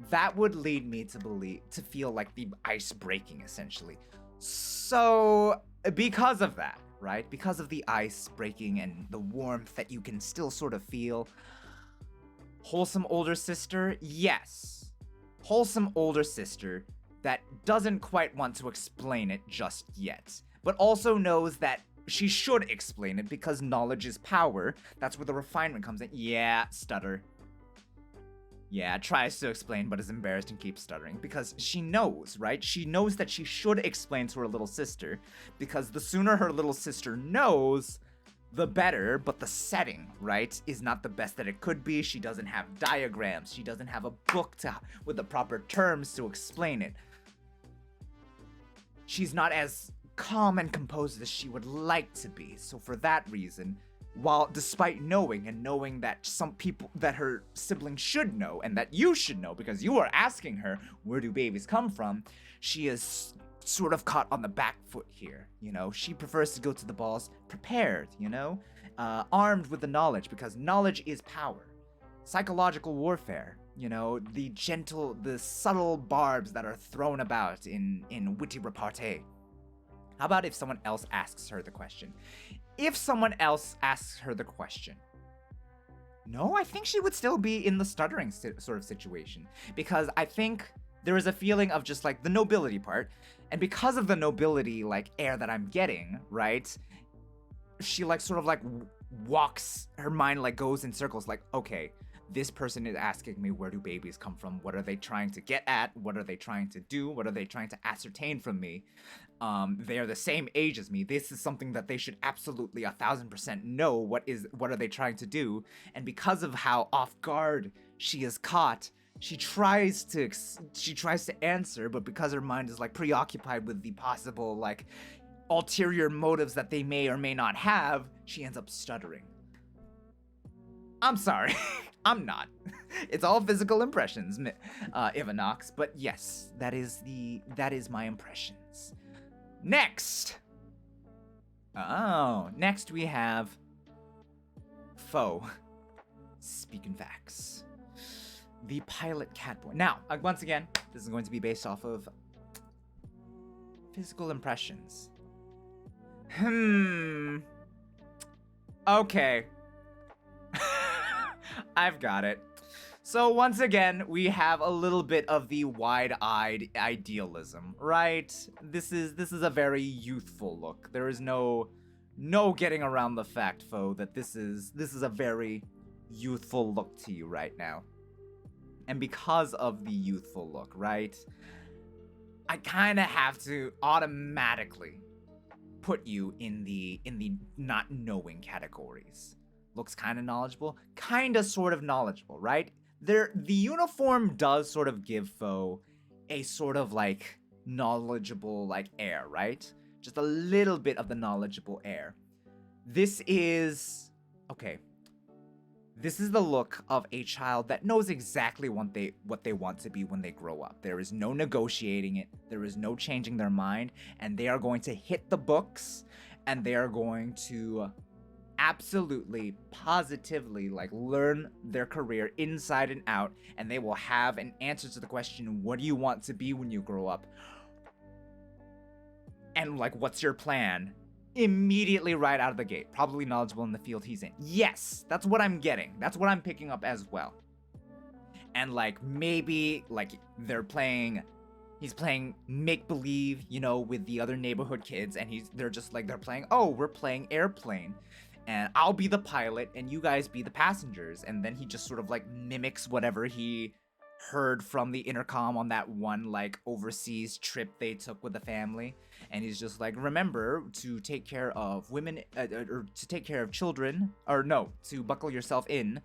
That would lead me to feel like the ice breaking, essentially. So, because of that, right? Because of the ice breaking and the warmth that you can still sort of feel, wholesome older sister, yes. Wholesome older sister that doesn't quite want to explain it just yet, but also knows that she should explain it because knowledge is power. That's where the refinement comes in. Yeah, stutter. Yeah, tries to explain, but is embarrassed and keeps stuttering because she knows, right? She knows that she should explain to her little sister because the sooner her little sister knows, the better, but the setting, right, is not the best that it could be. She doesn't have diagrams. She doesn't have a book with the proper terms to explain it. She's not as calm and composed as she would like to be. So for that reason, while despite knowing that some people, that her siblings should know and that you should know because you are asking her, where do babies come from? She is sort of caught on the back foot here, you know. She prefers to go to the balls prepared, you know, armed with the knowledge because knowledge is power. Psychological warfare, you know, the subtle barbs that are thrown about in witty repartee. How about if someone else asks her the question? If someone else asks her the question, no, I think she would still be in the stuttering sort of situation because I think there is a feeling of just like the nobility part, and because of the nobility like air that I'm getting, right? She like sort of like her mind like goes in circles like, okay, this person is asking me, where do babies come from? What are they trying to get at? What are they trying to do? What are they trying to ascertain from me? They are the same age as me. This is something that they should absolutely 1000% know. What are they trying to do? And because of how off guard she is caught, she tries to answer, but because her mind is like preoccupied with the possible like ulterior motives that they may or may not have, she ends up stuttering. I'm sorry. I'm not. It's all physical impressions, Ivanox, but yes, that is my impressions. Next we have Foe. Speaking facts. The pilot catboy. Now, once again, this is going to be based off of physical impressions. Okay. I've got it. So once again, we have a little bit of the wide-eyed idealism, right? This is a very youthful look. There is no getting around the fact, Foe, that this is a very youthful look to you right now. And because of the youthful look, right? I kind of have to automatically put you in the not knowing categories. Looks kind of knowledgeable, kind of sort of knowledgeable, right? The uniform does sort of give Foe a sort of like knowledgeable like air, right? Just a little bit of the knowledgeable air. This is the look of a child that knows exactly what they want to be when they grow up. There is no negotiating it. There is no changing their mind, and they are going to hit the books, and they are going to absolutely, positively, like, learn their career inside and out, and they will have an answer to the question, what do you want to be when you grow up? And, like, what's your plan? Immediately right out of the gate. Probably knowledgeable in the field he's in. Yes, that's what I'm getting. That's what I'm picking up as well. And, like, maybe, like, he's playing make-believe, you know, with the other neighborhood kids, and they're playing, oh, we're playing airplane. And I'll be the pilot, and you guys be the passengers. And then he just sort of, like, mimics whatever he heard from the intercom on that one, like, overseas trip they took with the family. And he's just like, remember to take care of women, or to take care of children, or no, to buckle yourself in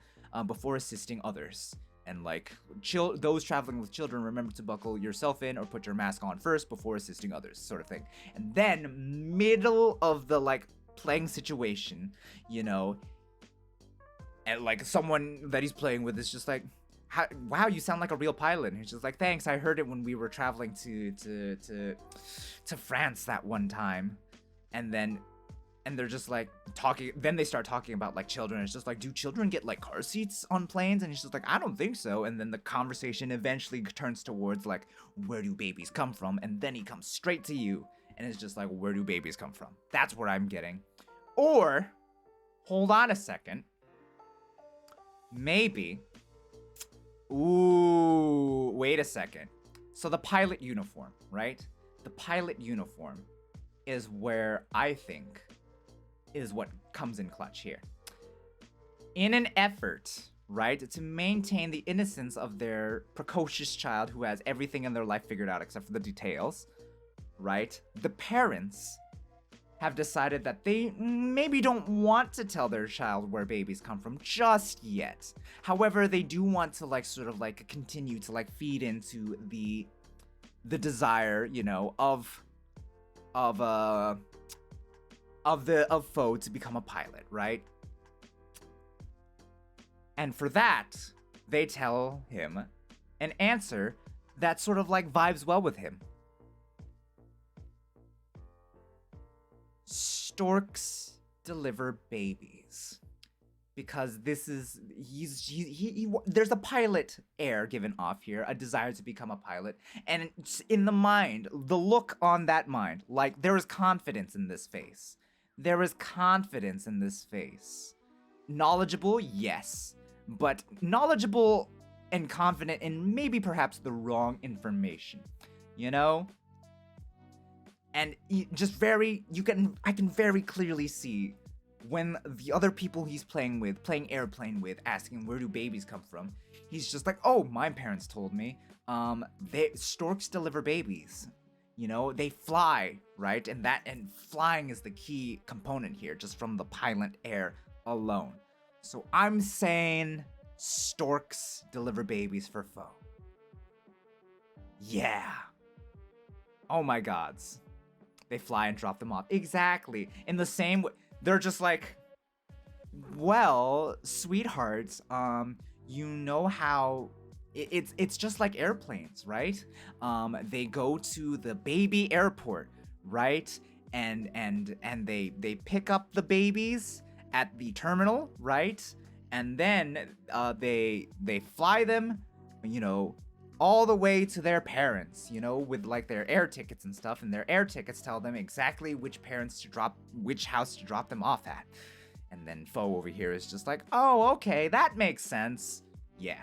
before assisting others. And, like, those traveling with children, remember to buckle yourself in or put your mask on first before assisting others, sort of thing. And then, middle of the, like, playing situation, you know, and, like, someone that he's playing with is just like, wow, you sound like a real pilot. And he's just like, thanks, I heard it when we were traveling to France that one time. And they're just like talking, then they start talking about like children. It's just like, do children get like car seats on planes? And he's just like, I don't think so. And then the conversation eventually turns towards like, where do babies come from? And then he comes straight to you and it's just like, where do babies come from? That's what I'm getting. Or, hold on a second, maybe, ooh, wait a second. So the pilot uniform, right? The pilot uniform is where I think is what comes in clutch here. In an effort, right, to maintain the innocence of their precocious child who has everything in their life figured out except for the details, right? The parents have decided that they maybe don't want to tell their child where babies come from just yet. However, they do want to like sort of like continue to like feed into the desire, you know, of Foe to become a pilot, right? And for that, they tell him an answer that sort of like vibes well with him. Storks deliver babies. Because this is, there's a pilot air given off here, a desire to become a pilot. And in the mind, the look on that mind, like there is confidence in this face. There is confidence in this face. Knowledgeable, yes. But knowledgeable and confident in maybe perhaps the wrong information. You know? And just I can very clearly see when the other people he's playing airplane with, asking where do babies come from, he's just like, oh, my parents told me, storks deliver babies. You know, they fly, right? And flying is the key component here, just from the pilot air alone. So I'm saying storks deliver babies for foe. Yeah. Oh my gods. They fly and drop them off. Exactly. In the same way, they're just like, well, sweethearts, you know how it's just like airplanes, right? They go to the baby airport, right? And they pick up the babies at the terminal, right? And then they fly them, you know, all the way to their parents, you know, with like their air tickets and stuff, and their air tickets tell them exactly which house to drop them off at. And then Foe over here is just like, oh, okay, that makes sense. Yeah.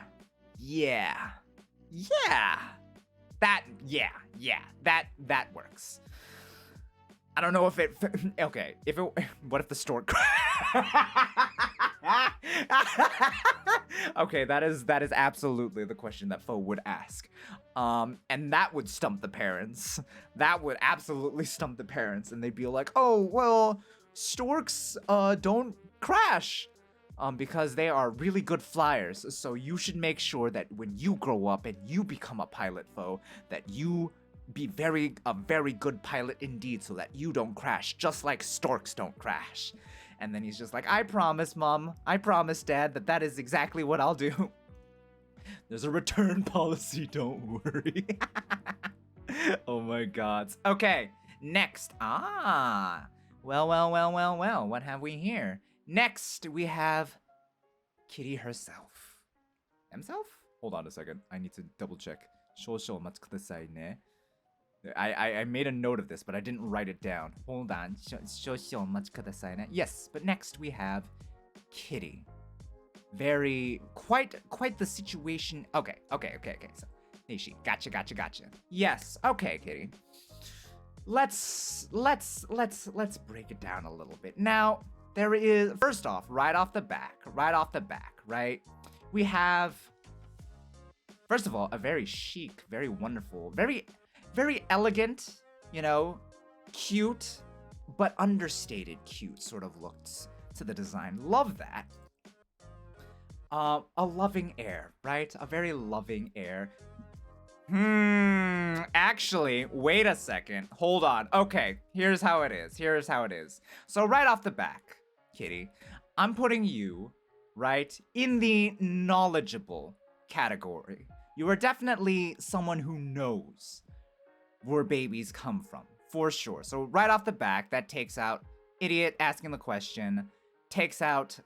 That works. I don't know if it, okay, what if the stork, okay, that is absolutely the question that Foe would ask. And that would stump the parents. That would absolutely stump the parents, and they'd be like, oh, well, storks, don't crash. Because they are really good flyers, so you should make sure that when you grow up and you become a pilot, Foe, that you be a very good pilot indeed, so that you don't crash, just like storks don't crash. And then he's just like, I promise, Mom, I promise, Dad, that is exactly what I'll do. There's a return policy, don't worry. Oh my god. Okay, next. Well, what have we here? Next, we have Kitty herself. Himself? Hold on a second. I need to double check. Shoushou omachi kudasai ne. I made a note of this, but I didn't write it down. Hold on. Shoushou omachi kudasai ne. Yes, but next we have Kitty. Quite the situation. Okay. So, Nishi, gotcha. Yes, okay, Kitty. Let's break it down a little bit. Now, there is, first off, right off the back, right? We have, first of all, a very chic, very wonderful, very elegant, you know, cute, but understated cute sort of looks to the design. Love that. A loving air, right? A very loving air. Actually, wait a second. Hold on. Okay, here's how it is. So right off the back, Kitty, I'm putting you, right, in the knowledgeable category. You are definitely someone who knows where babies come from, for sure. So right off the back, that takes out idiot asking the question, takes out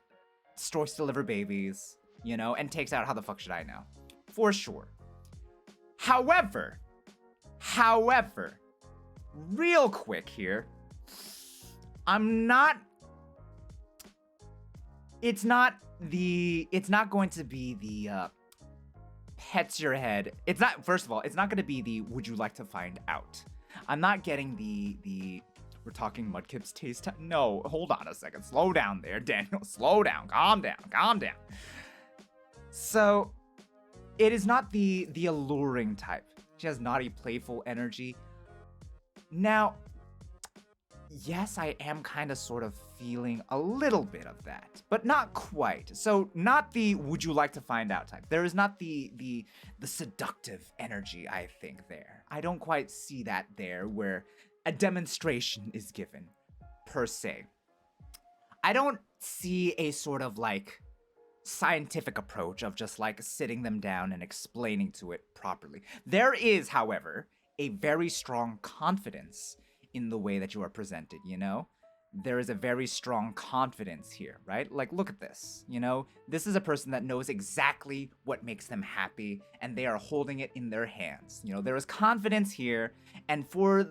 storks deliver babies, you know, and takes out how the fuck should I know, for sure. However, real quick here, it's not going to be the pets your head. It's not, first of all, it's not going to be the would you like to find out. I'm not getting the we're talking Mudkip's taste time. No, hold on a second. Slow down there, Daniel. Slow down. Calm down. So, it is not the alluring type. She has naughty, playful energy. Now, yes, I am kind of sort of feeling a little bit of that, but not quite. So not the would you like to find out type. There is not the seductive energy, I think, there. I don't quite see that there where a demonstration is given, per se. I don't see a sort of like scientific approach of just like sitting them down and explaining to it properly. There is, however, a very strong confidence in the way that you are presented, you know? There is a very strong confidence here, right? Like, look at this, you know? This is a person that knows exactly what makes them happy, and they are holding it in their hands. You know, there is confidence here, and for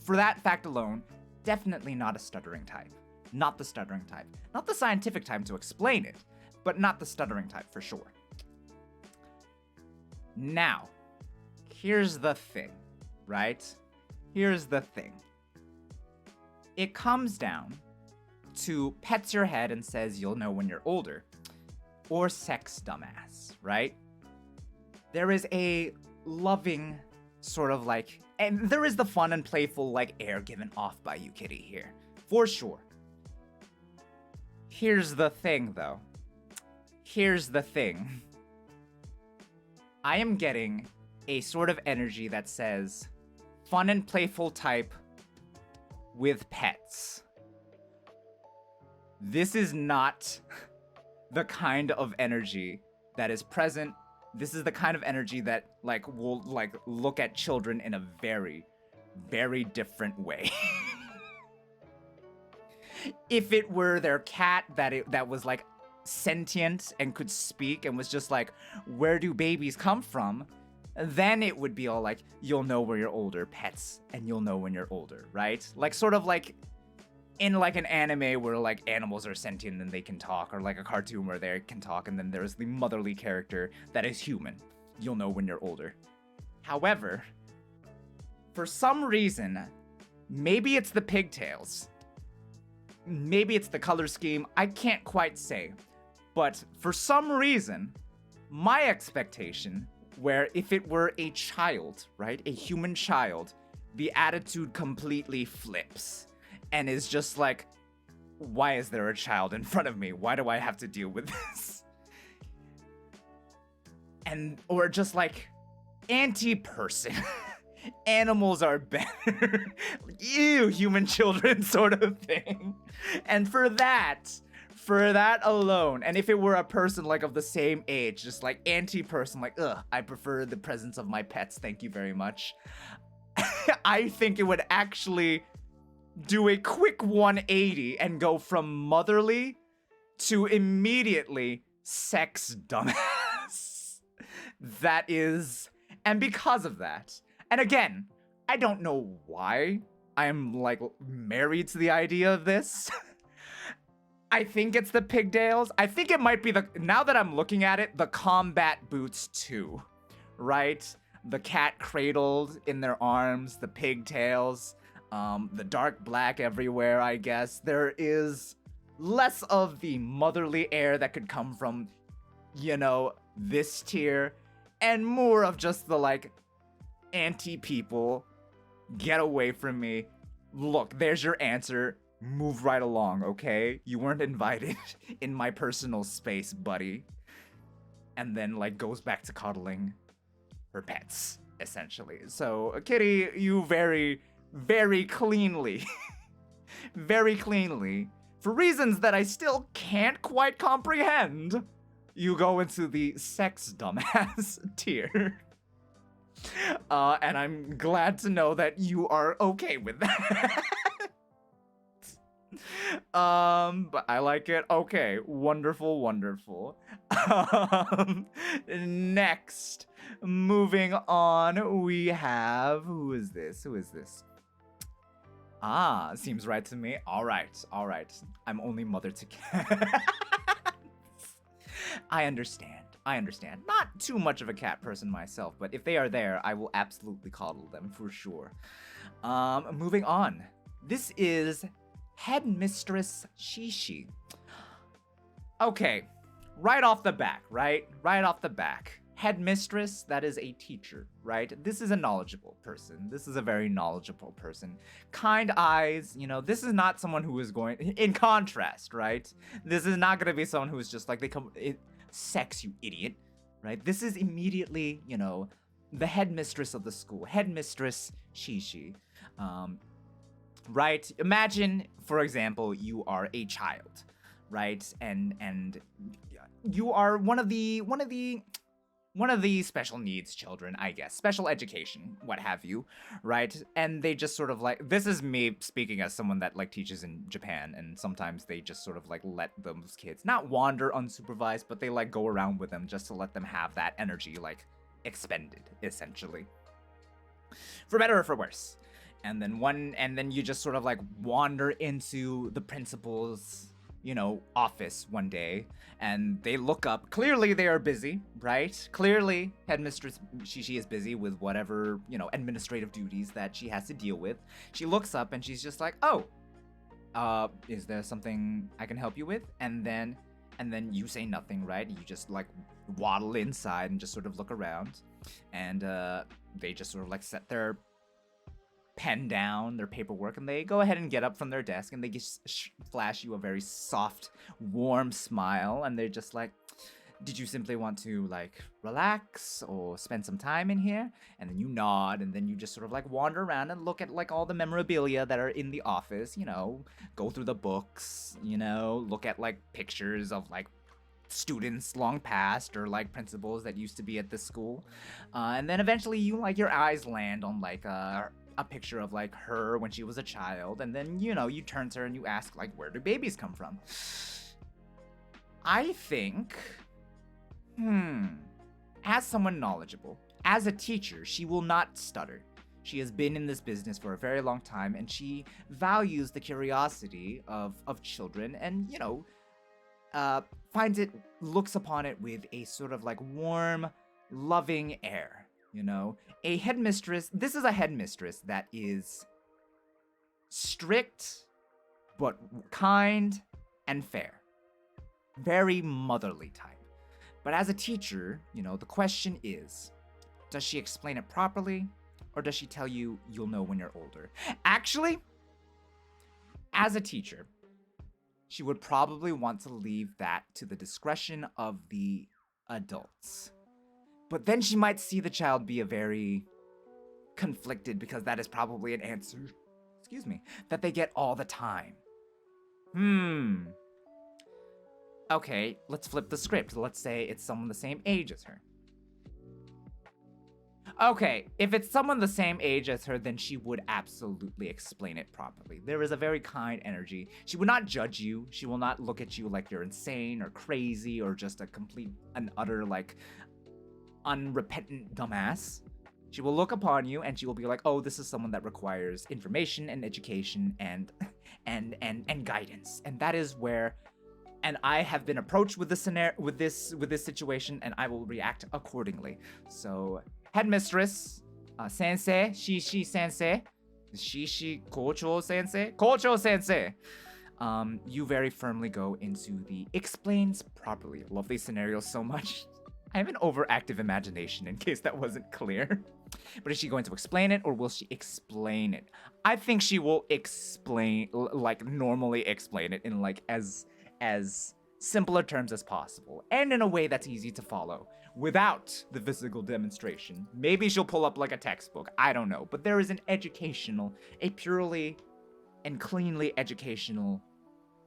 that fact alone, definitely not a stuttering type. Not the stuttering type. Not the scientific type to explain it, but not the stuttering type for sure. Now, here's the thing, right? Here's the thing. It comes down to pets your head and says you'll know when you're older. Or sex dumbass, right? There is a loving sort of like, and there is the fun and playful like air given off by you, Kitty, here. For sure. Here's the thing, though. Here's the thing. I am getting a sort of energy that says fun and playful type with pets. This is not the kind of energy that is present. This is the kind of energy that like will like look at children in a very, very different way. If it were their cat that was like sentient and could speak and was just like, where do babies come from? Then it would be all like, you'll know when you're older, pets, and you'll know when you're older, right? Like sort of like in like an anime where like animals are sentient and they can talk, or like a cartoon where they can talk, and then there's the motherly character that is human. You'll know when you're older. However, for some reason, maybe it's the pigtails, maybe it's the color scheme, I can't quite say. But for some reason, my expectation, where if it were a child, right, a human child, the attitude completely flips and is just like, why is there a child in front of me? Why do I have to deal with this? And, or just like, anti-person. Animals are better. Ew, human children sort of thing. And for that alone, and if it were a person like of the same age, just like anti-person, like, ugh, I prefer the presence of my pets, thank you very much. I think it would actually do a quick 180 and go from motherly to immediately sex dumbass. That is, and because of that, and again, I don't know why I'm like married to the idea of this. I think it's the pigtails. I think it might be now that I'm looking at it, the combat boots too, right? The cat cradled in their arms, the pigtails, the dark black everywhere, I guess. There is less of the motherly air that could come from, you know, this tier, and more of just the like, anti-people, get away from me. Look, there's your answer. Move right along, okay? You weren't invited in my personal space, buddy. And then, like, goes back to coddling her pets, essentially. So, Kitty, you very, very cleanly, very cleanly, for reasons that I still can't quite comprehend, you go into the sex dumbass tier. And I'm glad to know that you are okay with that. But I like it. Okay, wonderful, wonderful. Next, moving on, we have, who is this? Ah, seems right to me. All right. I'm only mother to cats. I understand. Not too much of a cat person myself, but if they are there, I will absolutely coddle them for sure. Moving on. This is Headmistress Shishi. Okay, right off the back. Headmistress, that is a teacher, right? This is a knowledgeable person. This is a very knowledgeable person. Kind eyes, you know, this is not someone who is going, in contrast, right? This is not going to be someone who is just like, sex, you idiot, right? This is immediately, you know, the headmistress of the school, Headmistress Shishi. Right? Imagine, for example, you are a child, right? And you are one of the special needs children, I guess, special education, what have you, right? And they just sort of like, this is me speaking as someone that like teaches in Japan, and sometimes they just sort of like let those kids not wander unsupervised, but they like go around with them just to let them have that energy like expended, essentially, for better or for worse. And then you just sort of like wander into the principal's, you know, office one day, and they look up. Clearly they are busy, right? Clearly Headmistress Shishi is busy with whatever, you know, administrative duties that she has to deal with. She looks up and she's just like, oh, is there something I can help you with? And then you say nothing, right? You just like waddle inside and just sort of look around, and they just sort of like set their pen down, their paperwork, and they go ahead and get up from their desk, and they just flash you a very soft, warm smile, and they're just like, did you simply want to like relax or spend some time in here? And then you nod, and then you just sort of like wander around and look at like all the memorabilia that are in the office, go through the books, look at like pictures of like students long past or like principals that used to be at this school. And then eventually your eyes land on like a picture of like her when she was a child, and then you turn to her and you ask like, where do babies come from? I think as someone knowledgeable, as a teacher, she will not stutter. She has been in this business for a very long time, and she values the curiosity of children, and looks upon it with a sort of like warm, loving air. A headmistress. This is a headmistress that is strict, but kind and fair. Very motherly type. But as a teacher, the question is, does she explain it properly, or does she tell you you'll know when you're older? Actually, as a teacher, she would probably want to leave that to the discretion of the adults. But then she might see the child be a very conflicted, because that is probably an answer, that they get all the time. Okay, let's flip the script. Let's say it's someone the same age as her. Okay, if it's someone the same age as her, then she would absolutely explain it properly. There is a very kind energy. She would not judge you. She will not look at you like you're insane or crazy or just an utter, like, unrepentant dumbass. She will look upon you and she will be like, oh, this is someone that requires information and education and guidance. And that is where... And I have been approached with this scenario, with this situation, and I will react accordingly. So, headmistress, sensei, she sensei, kocho sensei. You very firmly go into the explains properly. Love these scenarios so much. I have an overactive imagination, in case that wasn't clear. But is she going to explain it, or will she explain it? I think she will normally explain it in as simpler terms as possible, and in a way that's easy to follow, without the physical demonstration. Maybe she'll pull up like a textbook, I don't know, but there is a purely and cleanly educational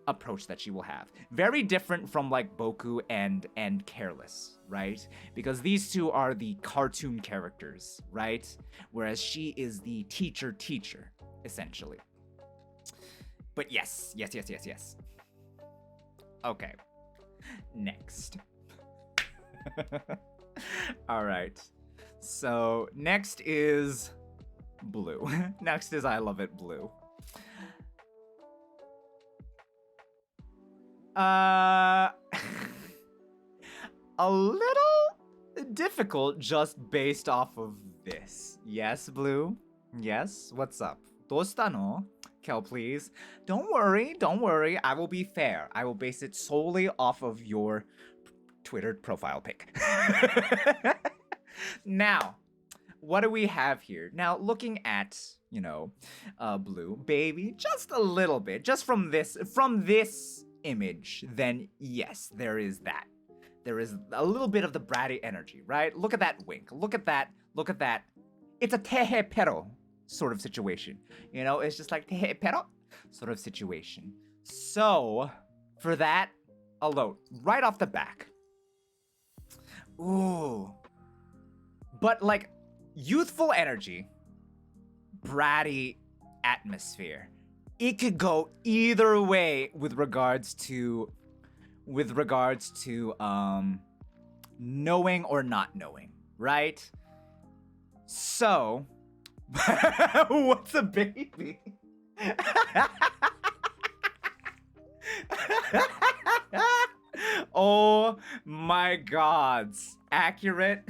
approach that she will have. Very different from like Boku and Careless, right? Because these two are the cartoon characters, right? Whereas she is the teacher, essentially. But yes. Okay. Next. All right. So next is Blue. Next is I Love It Blue. A little difficult just based off of this. Yes, Blue? Yes? What's up? Dosta no? Kel, please. Don't worry. I will be fair. I will base it solely off of your Twitter profile pic. Now, what do we have here? Now, looking at, Blue, baby, just a little bit, just from this image, then yes, there is that. There is a little bit of the bratty energy, right? Look at that wink. Look at that. It's a tehe pero sort of situation. It's just like tehe pero sort of situation. So, for that alone, right off the back. Ooh. But like youthful energy, bratty atmosphere. It could go either way with regards to knowing or not knowing, right? So, what's a baby? Oh my gods. Accurate?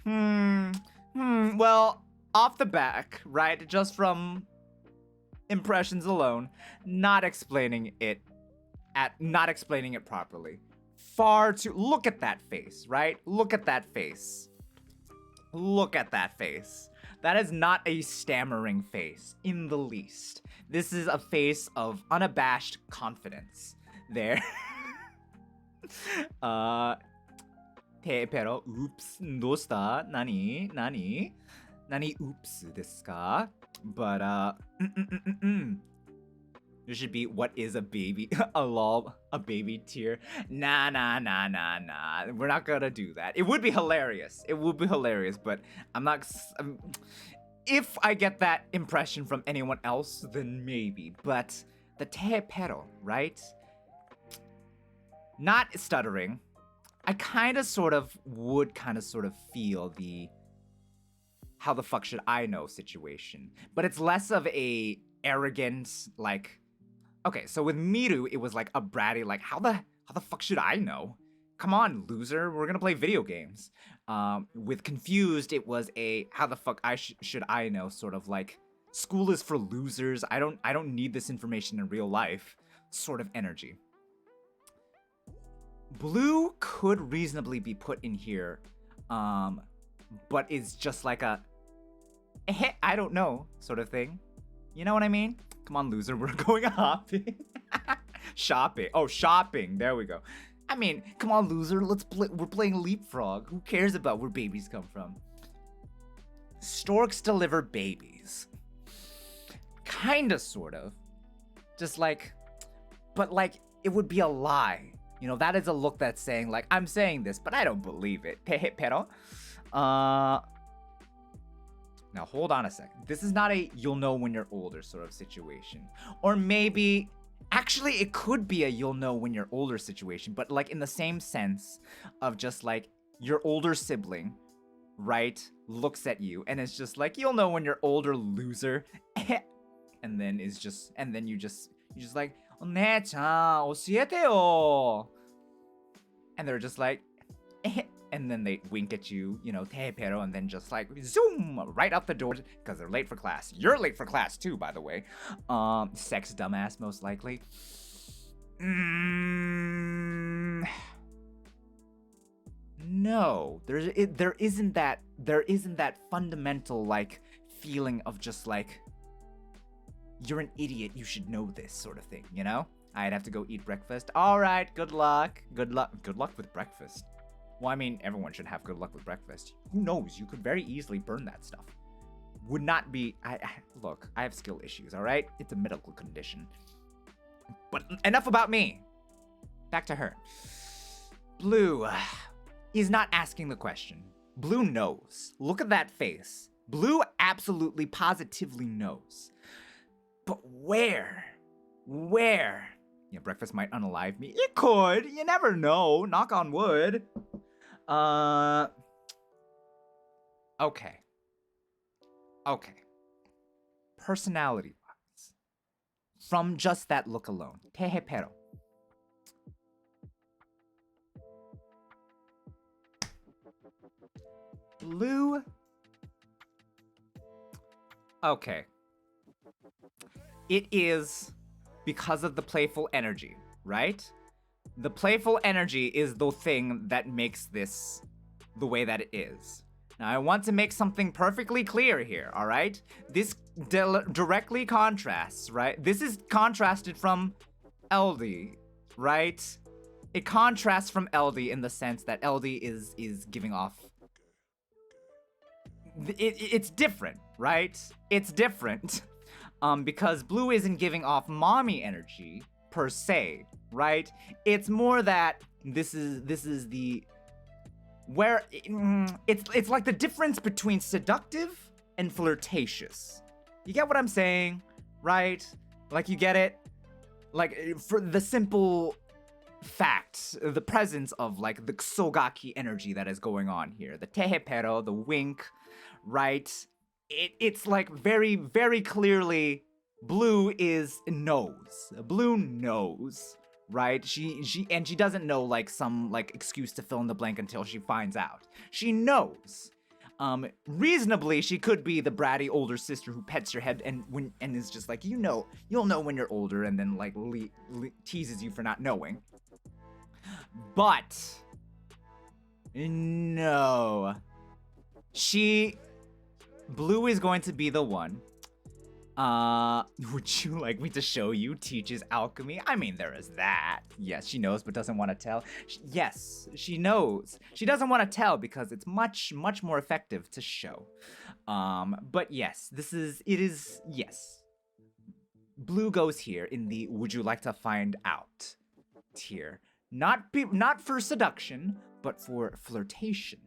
Well, off the back, right? Just from impressions alone, not explaining it properly. Far too. Look at that face, right? Look at that face. Look at that face. That is not a stammering face in the least. This is a face of unabashed confidence. There. Pero, oops, dosta? Nani? Nani oops desu ka? But, there should be what is a baby, a baby tier. Nah. We're not gonna do that. It would be hilarious. But if I get that impression from anyone else, then maybe. But the te pero, right? Not stuttering. I would feel the how the fuck should I know situation. But it's less of a arrogant, like, okay, so with Miru, it was like a bratty, like, how the fuck should I know? Come on, loser, we're gonna play video games. With Confused, it was a how the fuck should I know, sort of like, school is for losers. I don't need this information in real life, sort of energy. Blue could reasonably be put in here, but is just like a I don't know sort of thing. You know what I mean? Come on, loser, we're going hopping. Shopping. Oh, shopping. There we go. I mean, come on, loser, let's play. We're playing Leapfrog. Who cares about where babies come from? Storks deliver babies. Kinda, sort of. Just like, but like, it would be a lie. You know, that is a look that's saying, like, I'm saying this, but I don't believe it. Pero. Now, hold on a second. This is not a you'll know when you're older sort of situation. Or maybe, actually, it could be a you'll know when you're older situation, but like in the same sense of just like your older sibling, right, looks at you and it's just like, you'll know when you're older, loser. And then you just like, "お姉ちゃん, 教えてよ." And they're just like, and then they wink at you, you know, te pero, and then just like zoom right out the door because they're late for class. You're late for class too, by the way. Sex dumbass, most likely. No, there isn't that fundamental like feeling of just like, you're an idiot, you should know this sort of thing, you know? I'd have to go eat breakfast. All right, good luck with breakfast. Well, I mean, everyone should have good luck with breakfast. Who knows? You could very easily burn that stuff. Would not be... Look, I have skill issues, all right? It's a medical condition. But enough about me. Back to her. Blue is not asking the question. Blue knows. Look at that face. Blue absolutely, positively knows. But where? Where? Yeah, breakfast might unalive me. It could. You never know. Knock on wood. Okay. Personality-wise, from just that look alone, tehe pero. Blue. Okay. It is because of the playful energy, right? The playful energy is the thing that makes this the way that it is. Now, I want to make something perfectly clear here, all right? This directly contrasts, right? This is contrasted from LD, right? It contrasts from LD in the sense that LD is giving off... It's different, right? It's different. Because Blue isn't giving off mommy energy per se, right? It's more that this is the where it's like the difference between seductive and flirtatious. You get what I'm saying, right? Like, you get it? Like, for the simple fact, the presence of like the ksogaki energy that is going on here, the tehepero, the wink, right? It's like very, very clearly Blue knows. Blue knows, right? She doesn't know like some like excuse to fill in the blank until she finds out. She knows. Reasonably, she could be the bratty older sister who pets your head and is just like, you'll know when you're older, and then like teases you for not knowing. But no, Blue is going to be the one. Would you like me to show you teaches alchemy? I mean, there is that. Yes, she knows but doesn't want to tell. Yes, she knows. She doesn't want to tell because it's much more effective to show. But yes, yes. Blue goes here in the would you like to find out tier. Not for seduction, but for flirtation.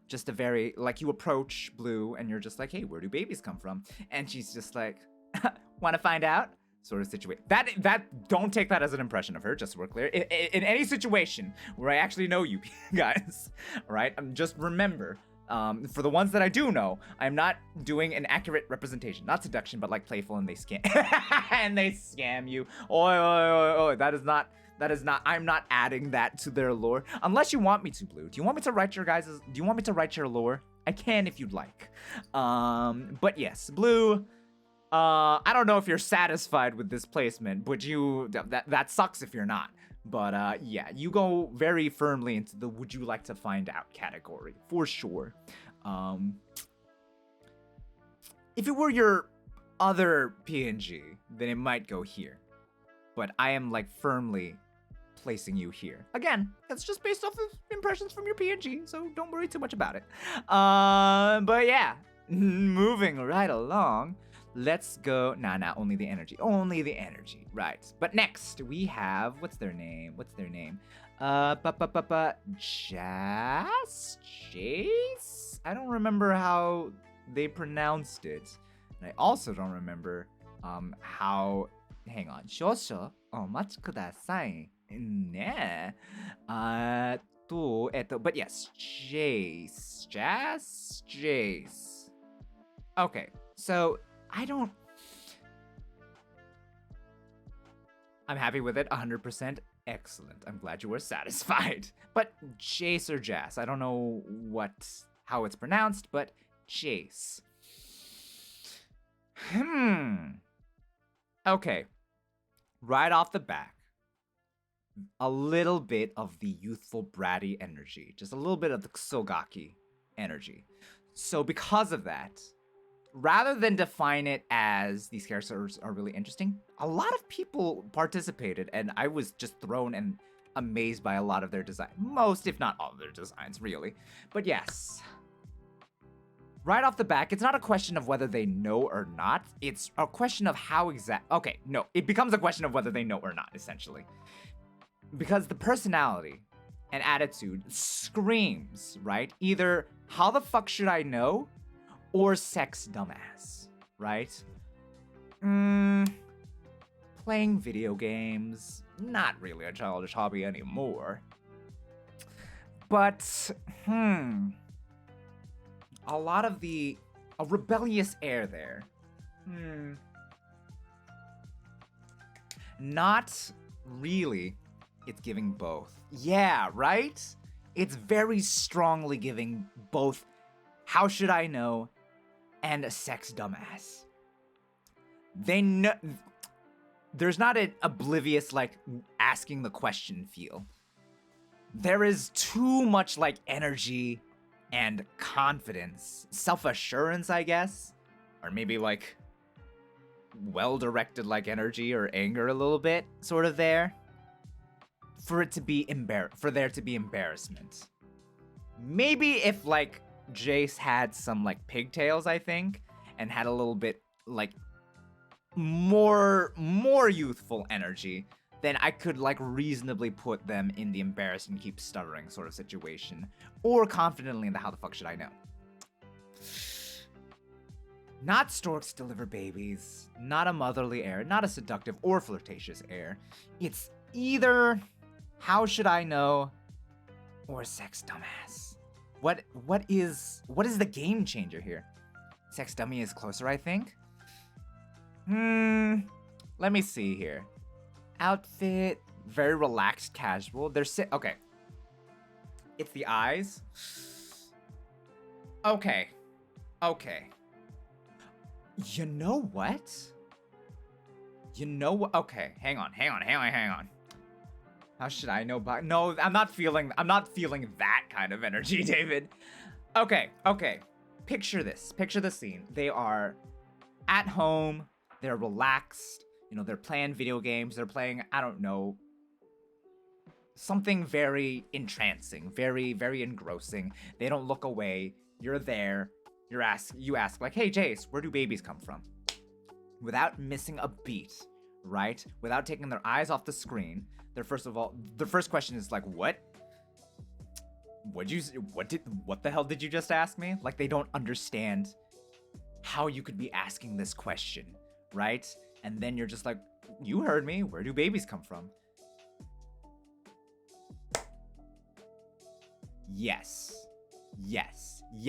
Just a very, like, you approach Blue and you're just like, hey, where do babies come from? And she's just like, want to find out? Sort of situation. Don't take that as an impression of her, just so we're clear. In any situation where I actually know you guys, all right? Just remember, for the ones that I do know, I'm not doing an accurate representation. Not seduction, but like playful, and they scam and they scam you. Oh, that is not, I'm not adding that to their lore. Unless you want me to, Blue. Do you want me to write your lore? I can if you'd like. But yes, Blue, I don't know if you're satisfied with this placement, but that sucks if you're not. But yeah, you go very firmly into the would you like to find out category, for sure. If it were your other PNG, then it might go here. But I am like firmly placing you here. Again, it's just based off of impressions from your PNG, so don't worry too much about it. But yeah, moving right along. Let's go. Nah, only the energy. Right. But next we have, what's their name? Jace? I don't remember how they pronounced it. And I also don't remember how, hang on. 少々お待ちくださいね。But yes, Jace. Okay, so I'm happy with it, 100%. Excellent. I'm glad you were satisfied. But Jace or Jas, I don't know how it's pronounced, but Jace. Okay. Right off the back, a little bit of the youthful bratty energy. Just a little bit of the Ksogaki energy. So because of that, rather than define it as these characters are really interesting, a lot of people participated, and I was just thrown and amazed by a lot of their design. Most, if not all of their designs, really. But yes. Right off the back, it's not a question of whether they know or not. It's a question of how okay, no. It becomes a question of whether they know or not, essentially. Because the personality and attitude screams, right? Either, how the fuck should I know? Or sex dumbass, right? Playing video games, not really a childish hobby anymore. But, a lot of a rebellious air there. Not really. It's giving both. Yeah, right? It's very strongly giving both how should I know and a sex dumbass. There's not an oblivious, like, asking the question feel. There is too much, like, energy and confidence, self-assurance, I guess, or maybe, like, well-directed, like, energy or anger a little bit, sort of there, for there to be embarrassment. Maybe if, like, Jace had some, like, pigtails, I think, and had a little bit, like, more youthful energy, then I could, like, reasonably put them in the embarrassed and keep stuttering sort of situation, or confidently in the how the fuck should I know. Not storks deliver babies, not a motherly air, not a seductive or flirtatious air. It's either how should I know or sex dumbass. What is the game changer here? Sex dummy is closer, I think. Let me see here. Outfit, very relaxed, casual. Okay. It's the eyes. Okay. Okay. You know what? You know what? Okay, hang on. How should I know about? No, I'm not feeling that kind of energy, David. Okay. Picture this. Picture the scene. They are at home. They're relaxed. You know, they're playing video games. They're playing, I don't know, something very entrancing, very, very engrossing. They don't look away. You're there. You ask like, "Hey, Jace, where do babies come from?" Without missing a beat, right? Without taking their eyes off the screen. Their first question is like, "What? What the hell did you just ask me?" Like they don't understand how you could be asking this question, right? And then you're just like, "You heard me. Where do babies come from?" Yes.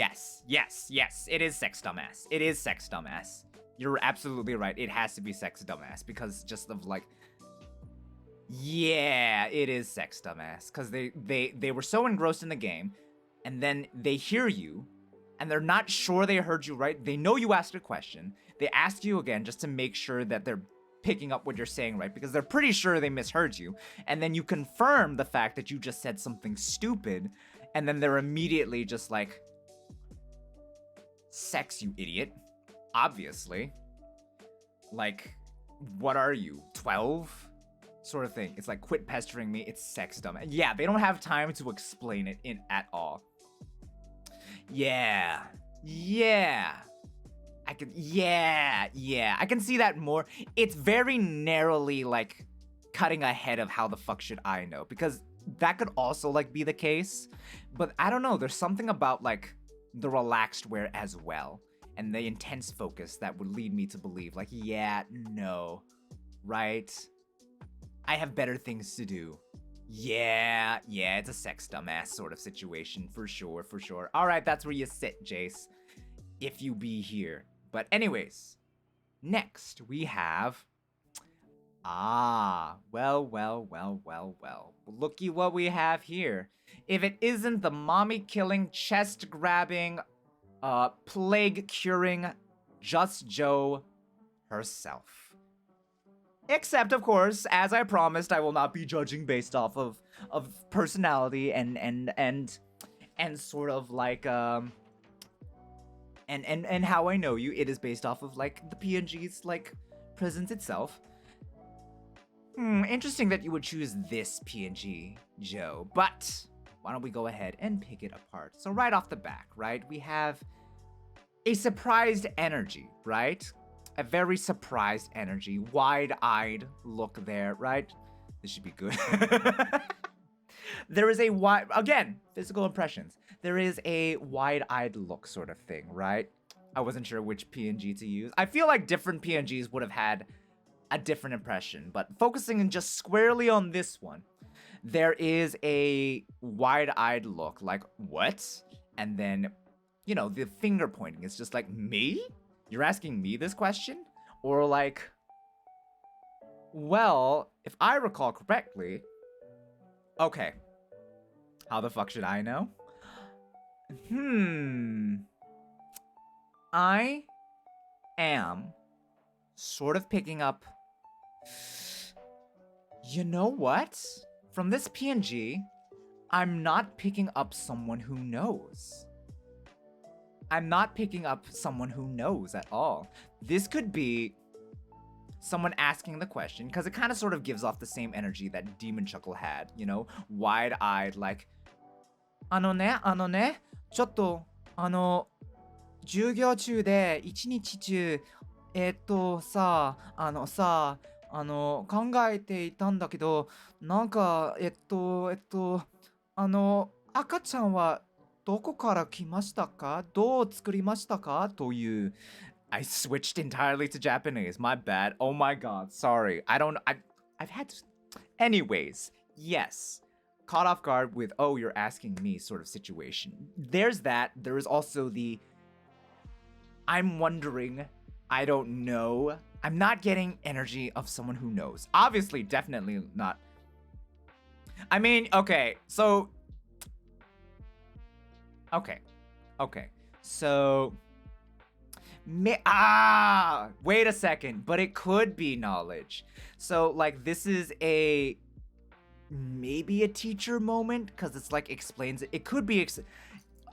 It is sex dumbass. You're absolutely right. It has to be sex dumbass because just of like, yeah, it is sex dumbass because they were so engrossed in the game, and then they hear you, and they're not sure they heard you right. They know you asked a question. They ask you again just to make sure that they're picking up what you're saying right because they're pretty sure they misheard you, and then you confirm the fact that you just said something stupid, and then they're immediately just like, "Sex, you idiot." Obviously. Like, what are you, 12? Sort of thing. It's like, "Quit pestering me, it's sex dumb." Yeah, they don't have time to explain it at all. Yeah. I can see that more. It's very narrowly, like, cutting ahead of how the fuck should I know? Because that could also, like, be the case. But I don't know, there's something about, like, the relaxed wear as well. And the intense focus that would lead me to believe, like, yeah, no, right? I have better things to do. Yeah, it's a sex dumbass sort of situation, for sure. All right, that's where you sit, Jace, if you be here. But anyways, next we have... well. Looky what we have here. If it isn't the mommy-killing, chest-grabbing, plague-curing Just Joe herself. Except, of course, as I promised, I will not be judging based off of personality and sort of like and how I know you. It is based off of like the PNG's like presence itself. Interesting that you would choose this PNG, Joe. But why don't we go ahead and pick it apart? So right off the back, right, we have a surprised energy, right? A very surprised energy, wide-eyed look there, right? This should be good. There is a again, physical impressions. There is a wide-eyed look sort of thing, right? I wasn't sure which PNG to use. I feel like different PNGs would have had a different impression, but focusing in just squarely on this one, there is a wide-eyed look, like, what? And then, you know, the finger pointing is just like, me? You're asking me this question? Or like, well, if I recall correctly, okay, how the fuck should I know? I am sort of picking up, you know what? From this PNG, I'm not picking up someone who knows. I'm not picking up someone who knows at all. This could be someone asking the question, because it kind of sort of gives off the same energy that Demon Chuckle had, you know? Wide-eyed, like, ちょっと、授業中で一日中、考えていたんだけど、なんか、赤ちゃんはどこから来ましたか？どう作りましたか？という。I switched entirely to Japanese. My bad. Oh my god. Sorry. I've had to... Anyways, yes. Caught off guard with, oh, you're asking me sort of situation. There's that. There is also the... I'm wondering. I don't know. I'm not getting energy of someone who knows. Obviously, definitely not. I mean, okay. So... Okay. So, wait a second, but it could be knowledge. So, like, this is maybe a teacher moment, because it's like explains it. It could be a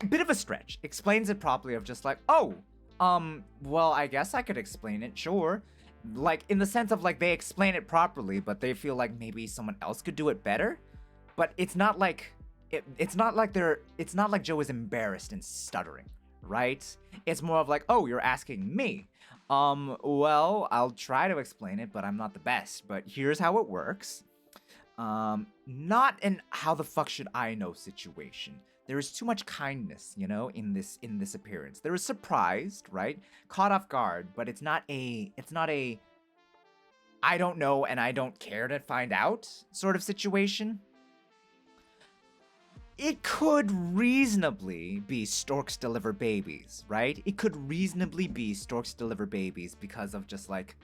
bit of a stretch. Explains it properly of just like, oh, well, I guess I could explain it, sure. Like, in the sense of like they explain it properly, but they feel like maybe someone else could do it better. But it's not like it's not like Joe is embarrassed and stuttering, right? It's more of like, oh, you're asking me. Well, I'll try to explain it, but I'm not the best. But here's how it works. Not an how the fuck should I know situation. There is too much kindness, you know, in this appearance. There is surprised, right? Caught off guard, but it's not a I don't know and I don't care to find out sort of situation. It could reasonably be storks deliver babies, right? It could reasonably be storks deliver babies because of just like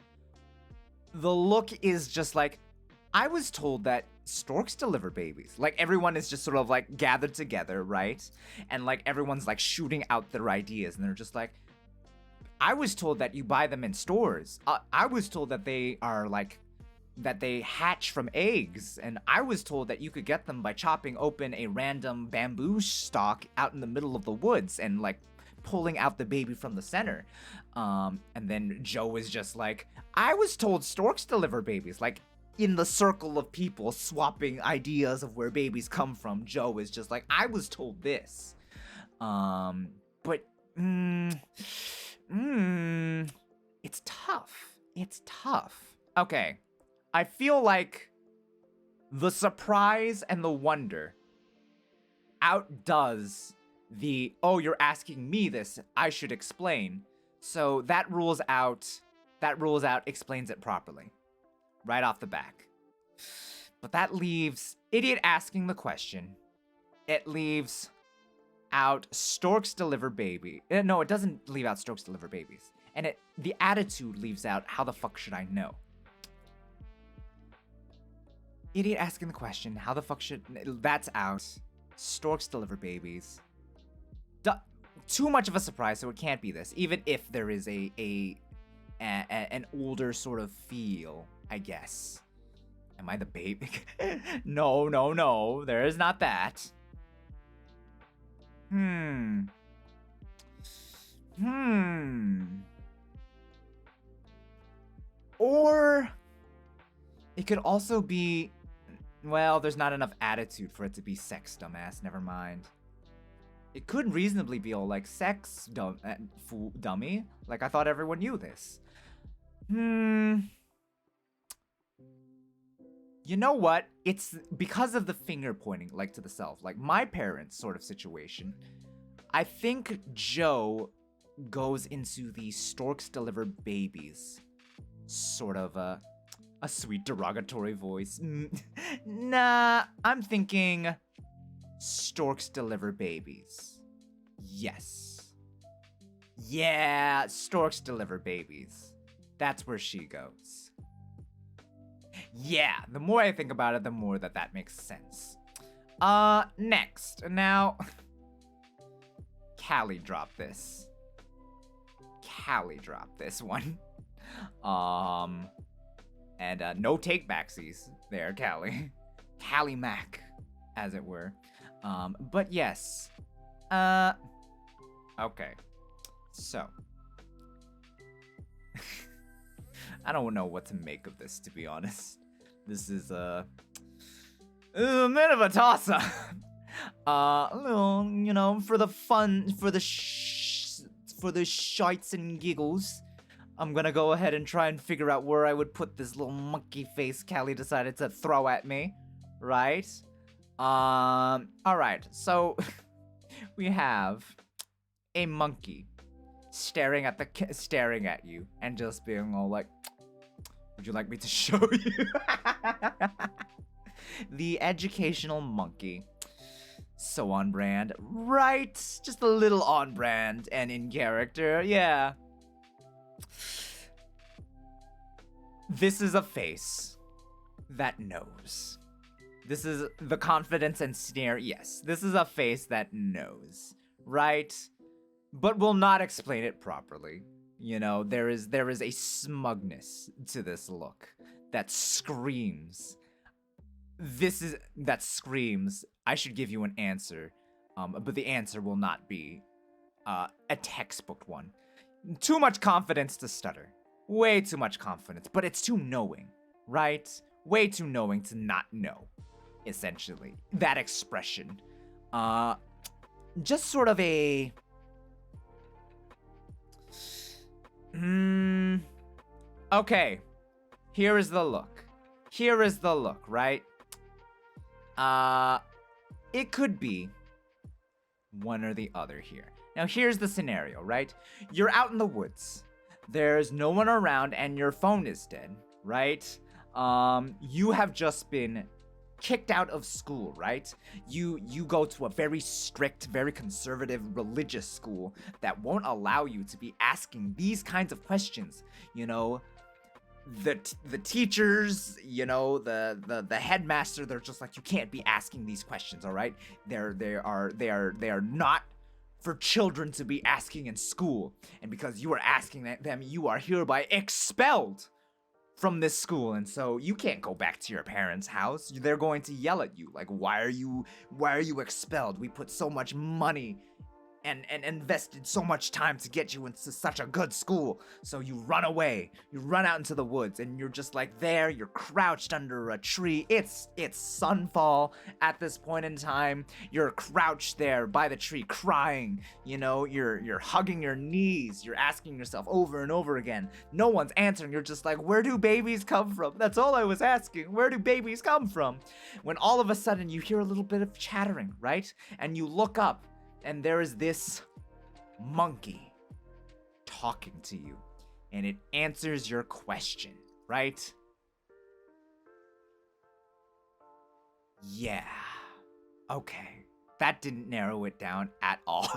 the look is just like I was told that storks deliver babies. Like everyone is just sort of like gathered together, right? And like everyone's like shooting out their ideas and they're just like I was told that you buy them in stores. I was told that they are like that they hatch from eggs, and I was told that you could get them by chopping open a random bamboo stalk out in the middle of the woods and like pulling out the baby from the center. And then Joe was just like, I was told storks deliver babies. Like in the circle of people swapping ideas of where babies come from, Joe is just like, I was told this. But it's tough. It's tough. Okay. I feel like the surprise and the wonder outdoes the, oh, you're asking me this, I should explain. So that rules out explains it properly. Right off the back. But that leaves idiot asking the question. It leaves out storks deliver baby. No, it doesn't leave out storks deliver babies. And the attitude leaves out how the fuck should I know? Idiot asking the question, how the fuck should... That's out. Storks deliver babies. Too much of a surprise, so it can't be this. Even if there is an older sort of feel, I guess. Am I the baby? No. There is not that. Or... it could also be... well, there's not enough attitude for it to be sex, dumbass. Never mind. It could reasonably be all like sex, dummy. Like, I thought everyone knew this. You know what? It's because of the finger pointing, like, to the self. Like, my parents' sort of situation. I think Joe goes into the storks deliver babies sort of a sweet derogatory voice. Nah, I'm thinking storks deliver babies. Yes. Yeah, storks deliver babies. That's where she goes. Yeah, the more I think about it, the more that makes sense. Next. Now, Callie dropped this. Callie dropped this one. And no take backsies there, Callie. Callie Mac, as it were. But yes. Okay. So. I don't know what to make of this, to be honest. This is a bit of a toss-up. A little, you know, for the fun, for the shites and giggles. I'm gonna go ahead and try and figure out where I would put this little monkey face Callie decided to throw at me. Right? Alright, so we have a monkey staring at you and just being all like, would you like me to show you? The educational monkey. So on brand. Right? Just a little on brand and in character. Yeah. This is a face that knows. This is the confidence and sneer. Yes, this is a face that knows, right? but will not explain it properly. You know, there is a smugness to this look that screams. That screams. I should give you an answer, but the answer will not be a textbook one. Too much confidence to stutter. Way too much confidence, but it's too knowing, right? Way too knowing to not know. Essentially, that expression. Just sort of a. Okay. Here is the look. Here is the look, right? It could be one or the other here. Now, here's the scenario, right? You're out in the woods. There's no one around and your phone is dead, right? You have just been kicked out of school, right? You go to a very strict, very conservative religious school that won't allow you to be asking these kinds of questions. You know, the teachers, you know, the headmaster, they're just like, you can't be asking these questions, all right? They are not for children to be asking in school, and because you are asking them, you are hereby expelled from this school, and so you can't go back to your parents' house. They're going to yell at you like, why are you expelled? We put so much money and invested so much time to get you into such a good school. So you run away, you run out into the woods, and you're just like there, you're crouched under a tree. It's sunfall at this point in time. You're crouched there by the tree crying, you know, you're hugging your knees, you're asking yourself over and over again. No one's answering. You're just like, where do babies come from? That's all I was asking. Where do babies come from? When all of a sudden you hear a little bit of chattering, right? And you look up, and there is this monkey talking to you, and it answers your question, right? Yeah. Okay. That didn't narrow it down at all.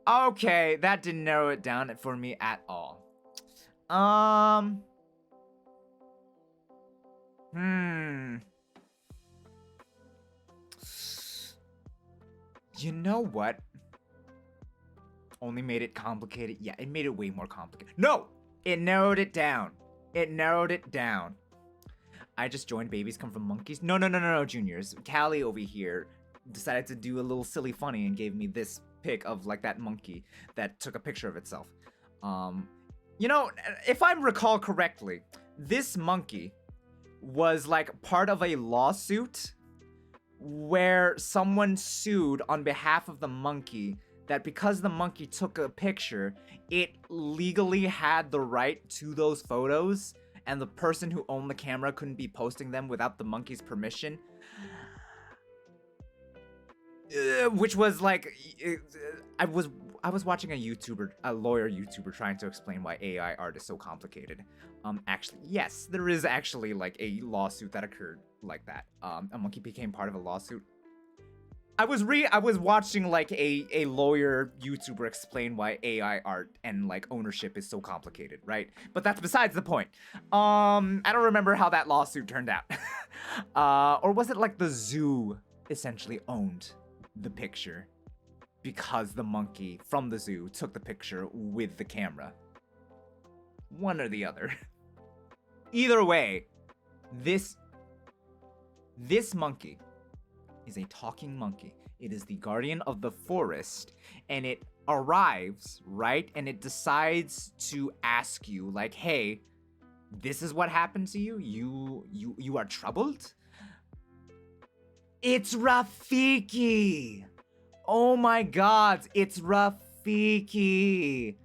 Okay, that didn't narrow it down for me at all. You know what? Only made it complicated. Yeah, it made it way more complicated. No! It narrowed it down. It narrowed it down. I just joined Babies Come From Monkeys. No, juniors. Callie over here decided to do a little silly funny and gave me this pic of like that monkey that took a picture of itself. You know, if I recall correctly, this monkey was like part of a lawsuit where someone sued on behalf of the monkey that because the monkey took a picture, it legally had the right to those photos, and the person who owned the camera couldn't be posting them without the monkey's permission. Which was like, I was watching a lawyer YouTuber trying to explain why AI art is so complicated. Actually, yes, there is actually like a lawsuit that occurred like that. A monkey became part of a lawsuit. I was watching like a lawyer YouTuber explain why AI art and like ownership is so complicated, right? But that's besides the point. I don't remember how that lawsuit turned out. Or was it like the zoo essentially owned the picture because the monkey from the zoo took the picture with the camera? One or the other. Either way, this monkey is a talking monkey. It is the guardian of the forest, and it arrives, right? And it decides to ask you, like, hey, this is what happened to you? You are troubled? It's Rafiki! Oh my god, it's Rafiki!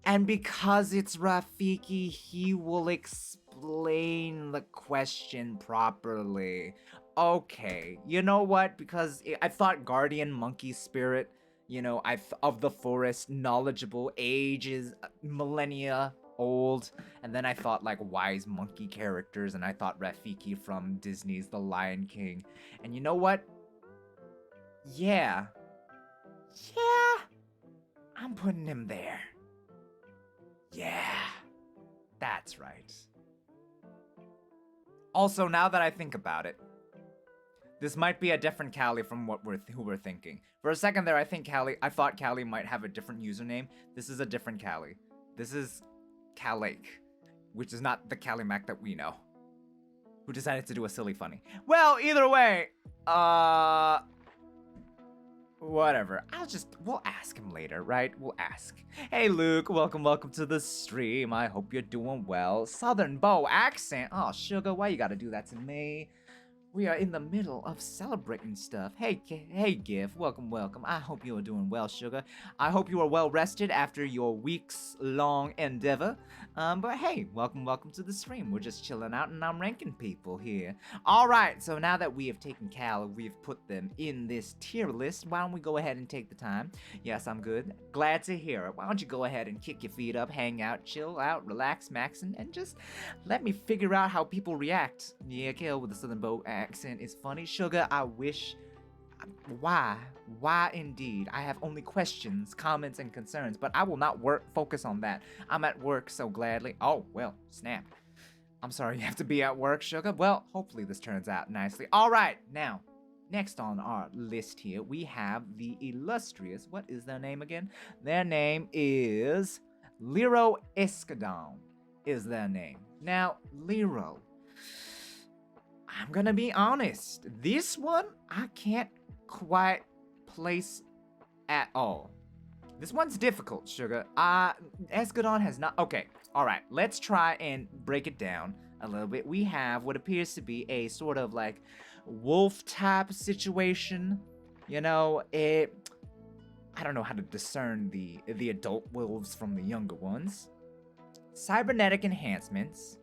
And because it's Rafiki, he will explain the question properly. Okay, you know what? Because I thought guardian monkey spirit, you know, of the forest, knowledgeable, ages, millennia old, and then I thought like wise monkey characters, and I thought Rafiki from Disney's The Lion King. And you know what? Yeah, I'm putting him there. Yeah, that's right. Also, now that I think about it, This might be a different Callie from what who we're thinking. For a second there, I thought Callie might have a different username. This is a different Callie. This is Calake, which is not the Callie Mac that we know, who decided to do a silly funny. Well, either way, whatever. We'll ask him later, right? We'll ask. Hey, Luke, welcome to the stream. I hope you're doing well. Southern Bow accent. Oh, sugar, why you gotta do that to me? We are in the middle of celebrating stuff. Hey, Gif, welcome. I hope you are doing well, sugar. I hope you are well rested after your weeks-long endeavor. But hey, welcome to the stream. We're just chilling out and I'm ranking people here. All right, so now that we have taken Cal, we've put them in this tier list. Why don't we go ahead and take the time? Yes, I'm good. Glad to hear it. Why don't you go ahead and kick your feet up, hang out, chill out, relax, Max, and just let me figure out how people react. Yeah, Cal with the Southern Bow accent is funny. Sugar, I wish. Why indeed? I have only questions, comments, and concerns, but I will not focus on that. I'm at work so gladly. Oh, well, snap. I'm sorry you have to be at work, sugar. Well, hopefully this turns out nicely. All right, now, next on our list here, we have the illustrious, what is their name again? Their name is Lero Escadon, is their name. Now, Lero, I'm gonna be honest. This one, I can't quite place at all. This one's difficult, sugar. Escadon has not... Okay, alright. Let's try and break it down a little bit. We have what appears to be a sort of like wolf-type situation. You know, I don't know how to discern the adult wolves from the younger ones. Cybernetic enhancements.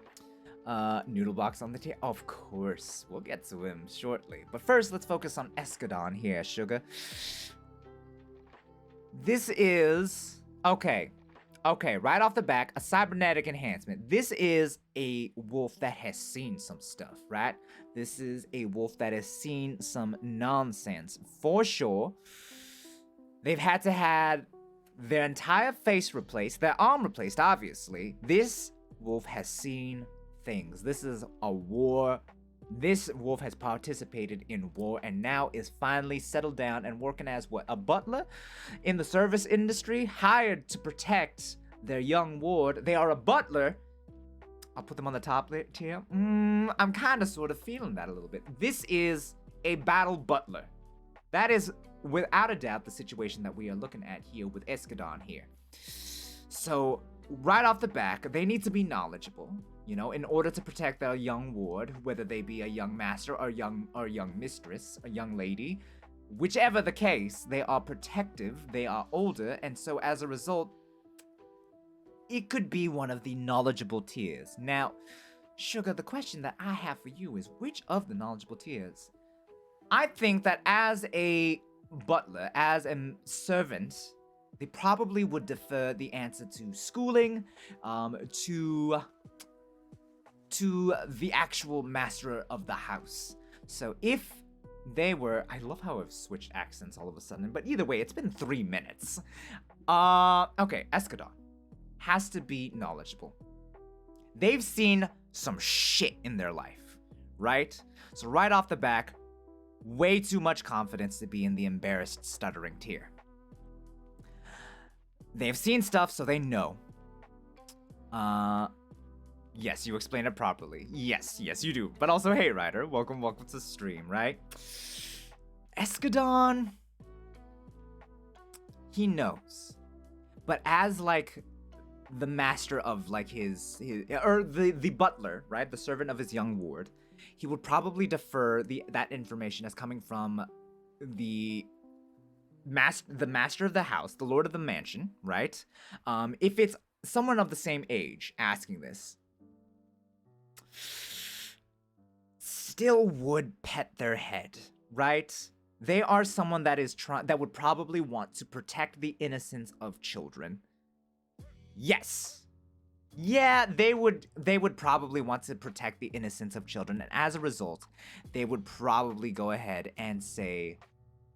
Noodle box on the table. Of course, we'll get to him shortly. But first, let's focus on Escadon here, sugar. This is... Okay, right off the back, a cybernetic enhancement. This is a wolf that has seen some stuff, right? This is a wolf that has seen some nonsense, for sure. They've had to have their entire face replaced, their arm replaced, obviously. This wolf has seen things. This is a war. This wolf has participated in war and now is finally settled down and working as what? A butler in the service industry, hired to protect their young ward. They are a butler. I'll put them on the top tier. I'm kind of sort of feeling that a little bit. This is a battle butler. That is without a doubt the situation that we are looking at here with Escadon here. So right off the back, they need to be knowledgeable, you know, in order to protect their young ward, whether they be a young master or young mistress, a young lady. Whichever the case, they are protective, they are older, and so as a result, it could be one of the knowledgeable tiers. Now, Sugar, the question that I have for you is, which of the knowledgeable tiers? I think that as a butler, as a servant, they probably would defer the answer to schooling, to the actual master of the house. So if they were... I love how I've switched accents all of a sudden, but either way, it's been 3 minutes. Okay, Escadon has to be knowledgeable. They've seen some shit in their life, right? So right off the back, way too much confidence to be in the embarrassed stuttering tier. They've seen stuff, so they know. Yes, you explained it properly. Yes, you do. But also, hey, Ryder, welcome to the stream, right? Escadon, he knows. But as, like, the master of, like, the butler, right? The servant of his young ward, he would probably defer that information as coming from the master of the house, the lord of the mansion, right? If it's someone of the same age asking this, still would pet their head, right? They are someone that would probably want to protect the innocence of children. Yes. Yeah, they would probably want to protect the innocence of children, and as a result, they would probably go ahead and say,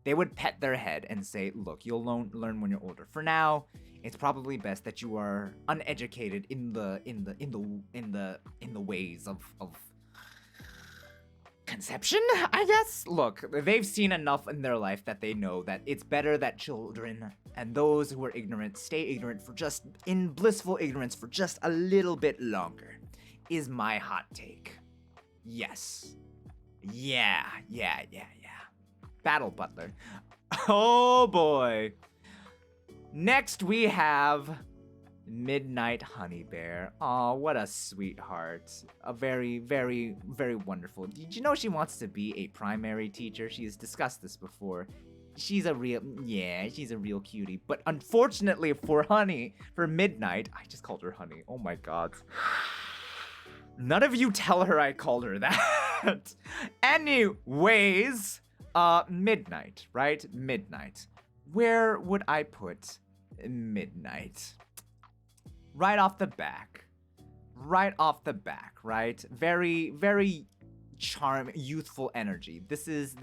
they would pet their head and say, look, you'll learn when you're older. For now, it's probably best that you are uneducated in the ways of conception, I guess? Look, they've seen enough in their life that they know that it's better that children and those who are ignorant stay ignorant for just in blissful ignorance for just a little bit longer, is my hot take. Yes. Yeah. Battle Butler. Oh boy. Next we have Midnight Honey Bear. Oh, what a sweetheart. A very, very, very wonderful. Did you know she wants to be a primary teacher? She has discussed this before. She's a real cutie. But unfortunately for Midnight, I just called her Honey. Oh my god. None of you tell her I called her that. Anyways, Midnight, right? Midnight. Where would I put Midnight? Right off the back, right? Very, very charming, youthful energy. This is,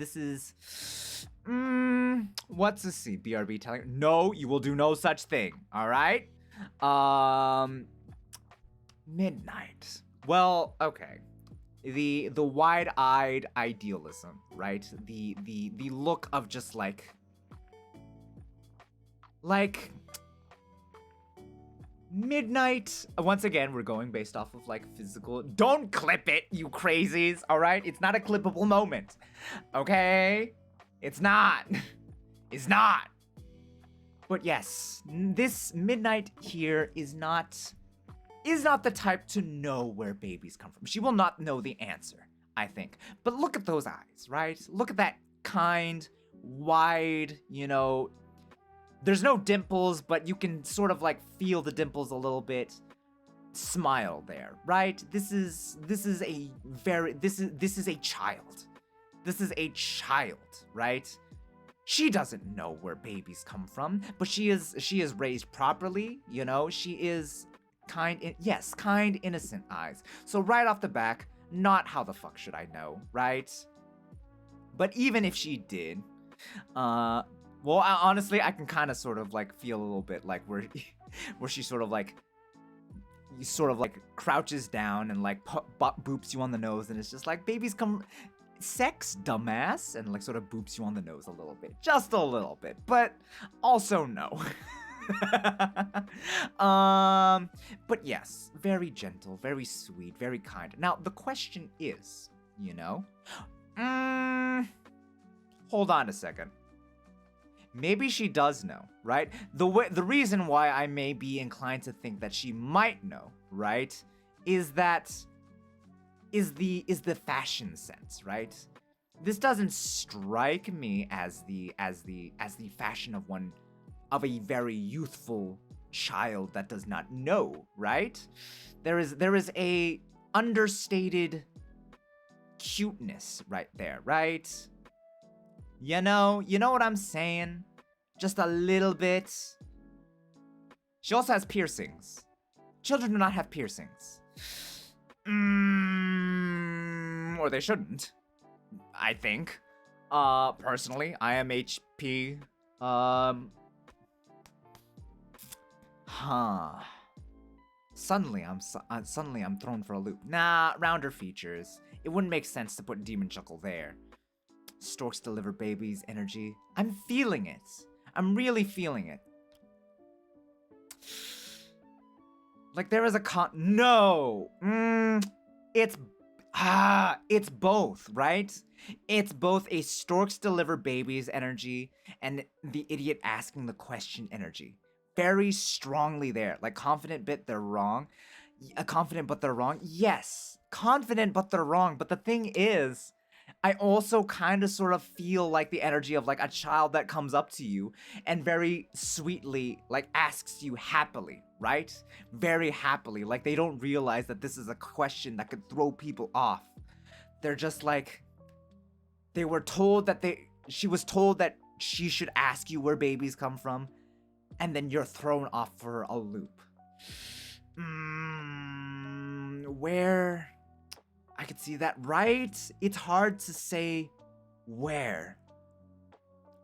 what's the C? BRB telling, no, you will do no such thing, all right? Midnight. Well, okay. The wide-eyed idealism, right? The look of just like Midnight. Once again, we're going based off of like physical. Don't clip it, you crazies. All right, it's not a clippable moment. Okay, it's not. It's not. But yes, this Midnight here is not the type to know where babies come from. She will not know the answer, I think. But look at those eyes, right? Look at that kind, wide, there's no dimples, but you can sort of like feel the dimples a little bit. Smile there, right? This is a child. This is a child, right? She doesn't know where babies come from, but she is raised properly, she is kind, innocent eyes. So right off the back, not how the fuck should I know, right? But even if she did, well, honestly, I can kind of sort of like feel a little bit like where she sort of like crouches down and like boops you on the nose, and it's just like, babies come, sex, dumbass, and like sort of boops you on the nose a little bit, just a little bit, but also no. But yes, very gentle, very sweet, very kind. Now the question is, hold on a second. Maybe she does know, right? The reason why I may be inclined to think that she might know, right, is the fashion sense, right? This doesn't strike me as the fashion of a very youthful child that does not know, right? There is a understated cuteness right there, right? You know what I'm saying? Just a little bit. She also has piercings. Children do not have piercings. Or they shouldn't, I think. Personally, I am HP. Suddenly I'm thrown for a loop. Nah, rounder features. It wouldn't make sense to put Demon Chuckle there. Storks deliver babies, energy. I'm feeling it. I'm really feeling it. Like there is a no. It's both, right? It's both a storks deliver babies energy and the idiot asking the question energy. Very strongly there. Like confident but they're wrong. Confident but they're wrong. Yes. Confident but they're wrong. But the thing is, I also kind of sort of feel like the energy of like a child that comes up to you and very sweetly like asks you happily, right? Very happily. Like they don't realize that this is a question that could throw people off. They're just like, she was told that she should ask you where babies come from, and then you're thrown off for a loop. Where? I could see that, right? It's hard to say where.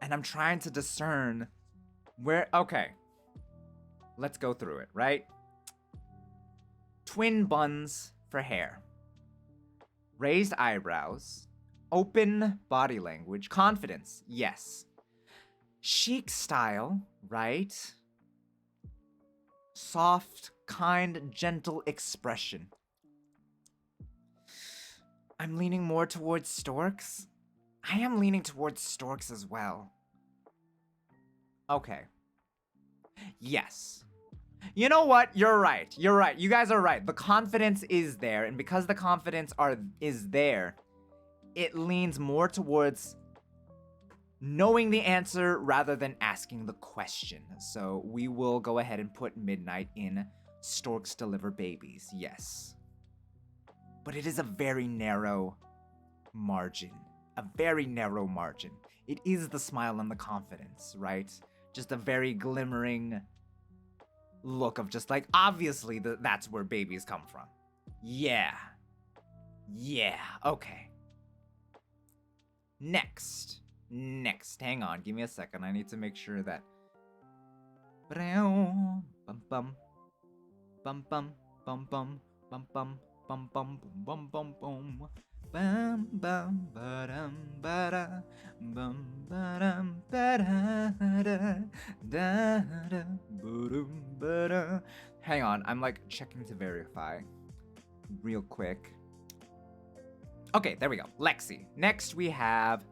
And I'm trying to discern where. Okay. Let's go through it, right? Twin buns for hair. Raised eyebrows. Open body language. Confidence. Yes. Chic style, right? Soft, kind, gentle expression. I'm leaning more towards storks. I am leaning towards storks as well. Okay. Yes. You know what? You're right. You're right. You guys are right. The confidence is there, and because the confidence is there, it leans more towards knowing the answer rather than asking the question. So we will go ahead and put Midnight in Storks Deliver Babies. Yes. But it is a very narrow margin. A very narrow margin. It is the smile and the confidence, right? Just a very glimmering look of just like, obviously that's where babies come from. Yeah. Yeah. Okay. Next. Hang on, give me a second. I need to make sure that. Bum bum. Bum bum bum bum bum bum bum bum bum bum bum. Bum bum ba-dum ba-da bum ba-dum ba-da da da boom ba-da. Hang on, I'm like checking to verify real quick. Okay, there we go. Lexi. Next we have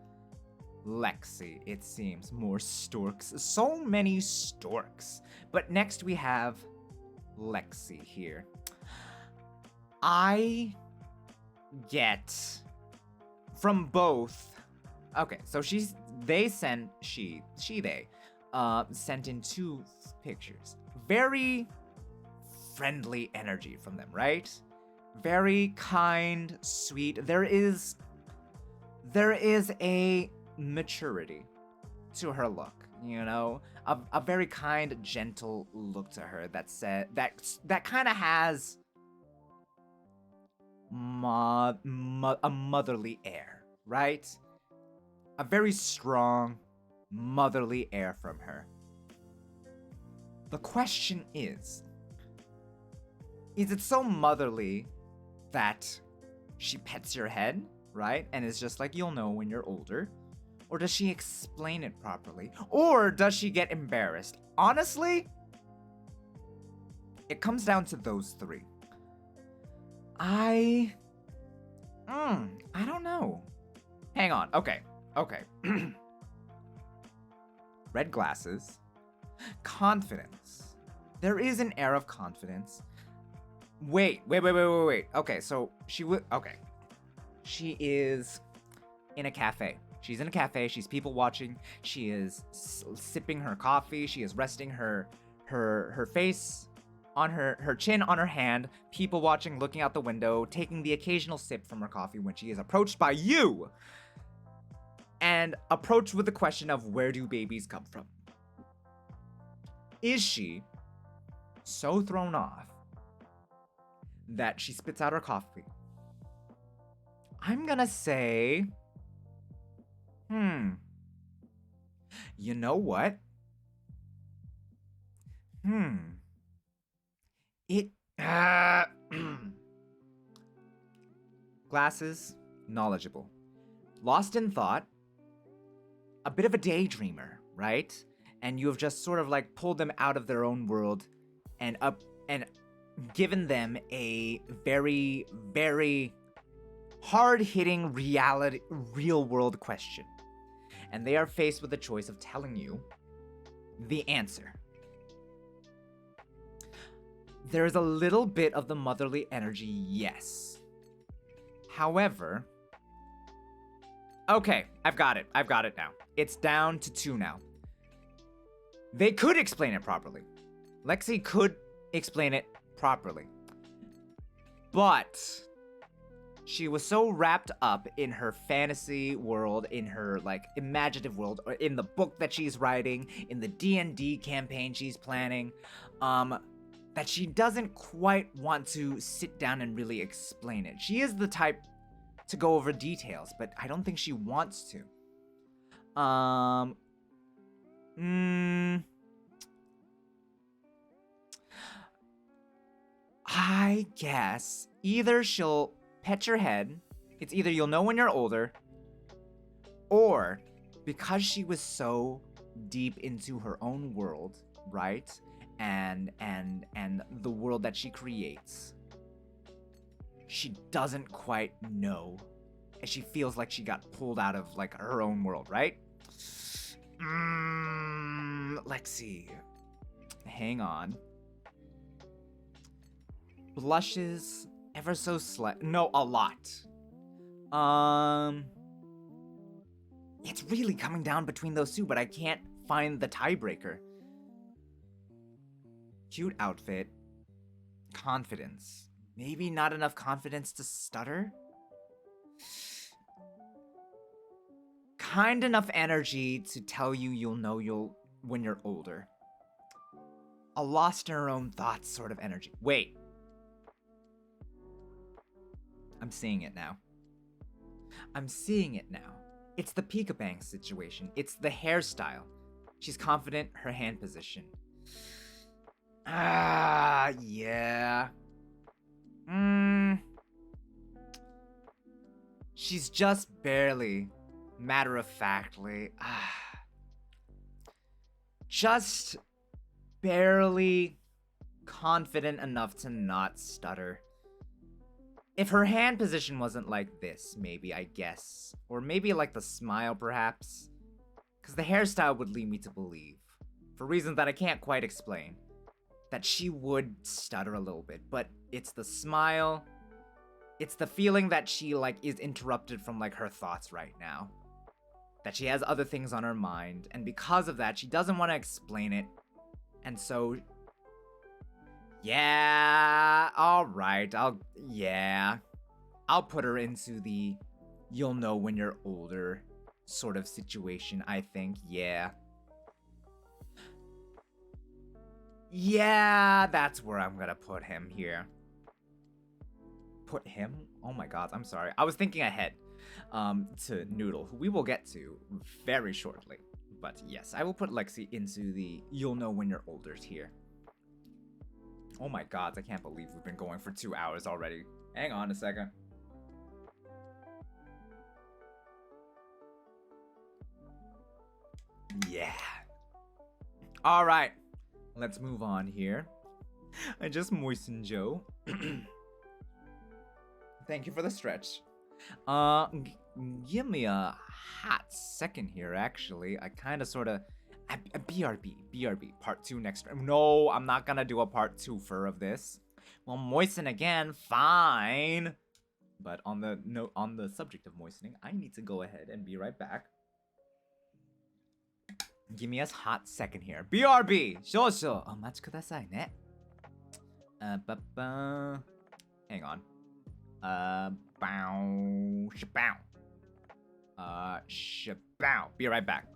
Lexi. It seems more storks. So many storks. But next we have Lexi here. I get from both. Okay, so they sent in 2 pictures. Very friendly energy from them, right? Very kind, sweet. There is a maturity to her look, you know, a very kind, gentle look to her that kind of has a motherly air, right? A very strong motherly air from her. The question is it so motherly that she pets your head, right? And is just like, you'll know when you're older? Or does she explain it properly? Or does she get embarrassed? Honestly, it comes down to those 3. I don't know. Hang on. Okay. Red glasses. Confidence. There is an air of confidence. Wait. Okay, so she is in a cafe. She's in a cafe. She's people watching. She is sipping her coffee. She is resting her face on her chin on her hand. People watching, looking out the window, taking the occasional sip from her coffee when she is approached by you. And approached with the question of, where do babies come from? Is she so thrown off that she spits out her coffee? I'm gonna say, you know what? Glasses, knowledgeable. Lost in thought, a bit of a daydreamer, right? And you have just sort of like pulled them out of their own world and given them a very, very hard-hitting real world question. And they are faced with the choice of telling you the answer. There's a little bit of the motherly energy, yes. However, okay, I've got it now. It's down to 2 now. They could explain it properly. Lexi could explain it properly. But she was so wrapped up in her fantasy world, in her like imaginative world, or in the book that she's writing, in the D&D campaign she's planning, that she doesn't quite want to sit down and really explain it. She is the type to go over details, but I don't think she wants to. I guess either she'll pet your head. It's either you'll know when you're older, Or because she was so deep into her own world, right? And the world that she creates, she doesn't quite know. And she feels like she got pulled out of like her own world, right? Let's see. Hang on. Blushes ever so slight. No, a lot. It's really coming down between those two, but I can't find the tiebreaker. Cute outfit. Confidence. Maybe not enough confidence to stutter? Kind enough energy to tell you you'll know when you're older. A lost in her own thoughts sort of energy. Wait. I'm seeing it now. I'm seeing it now. It's the peekabang situation. It's the hairstyle. She's confident, her hand position. Yeah. She's just barely, matter-of-factly, just barely confident enough to not stutter. If her hand position wasn't like this, maybe, I guess. Or maybe like the smile, perhaps. Because the hairstyle would lead me to believe, for reasons that I can't quite explain, that she would stutter a little bit. But it's the smile. It's the feeling that she, like, is interrupted from, like, her thoughts right now. That she has other things on her mind. And because of that, she doesn't want to explain it. And so... yeah, alright, I'll put her into the you'll know when you're older sort of situation, I think, yeah. Yeah, that's where I'm gonna put him here. Put him? Oh my god, I'm sorry. I was thinking ahead to Noodle, who we will get to very shortly. But yes, I will put Lexi into the you'll know when you're older here. Oh my god, I can't believe we've been going for 2 hours already. Hang on a second. Yeah. Alright, let's move on here. I just moistened Joe. Thank you for the stretch. Give me a hot second here, actually. I kind of sort of... BRB, part 2 next... No, I'm not gonna do a part 2 of this. Well, moisten again, fine. But on the subject of moistening, I need to go ahead and be right back. Give me a hot second here. BRB! Shosho! Omachi kudasai ne. Hang on. Bow. Shabow. Shabow. Be right back.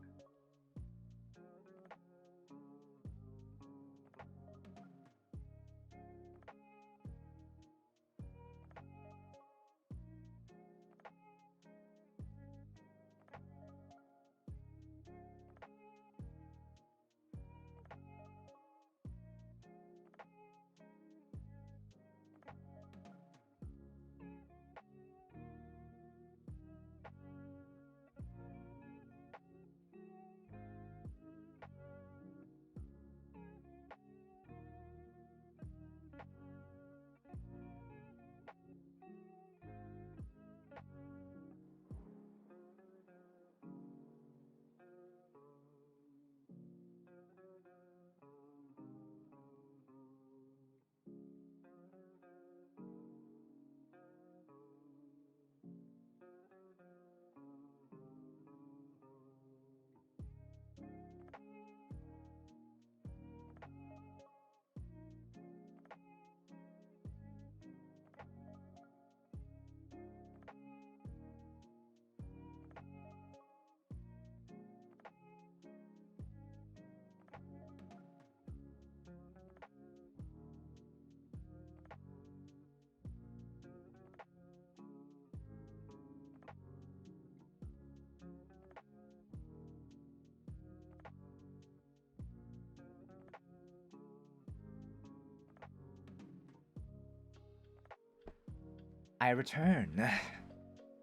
I return.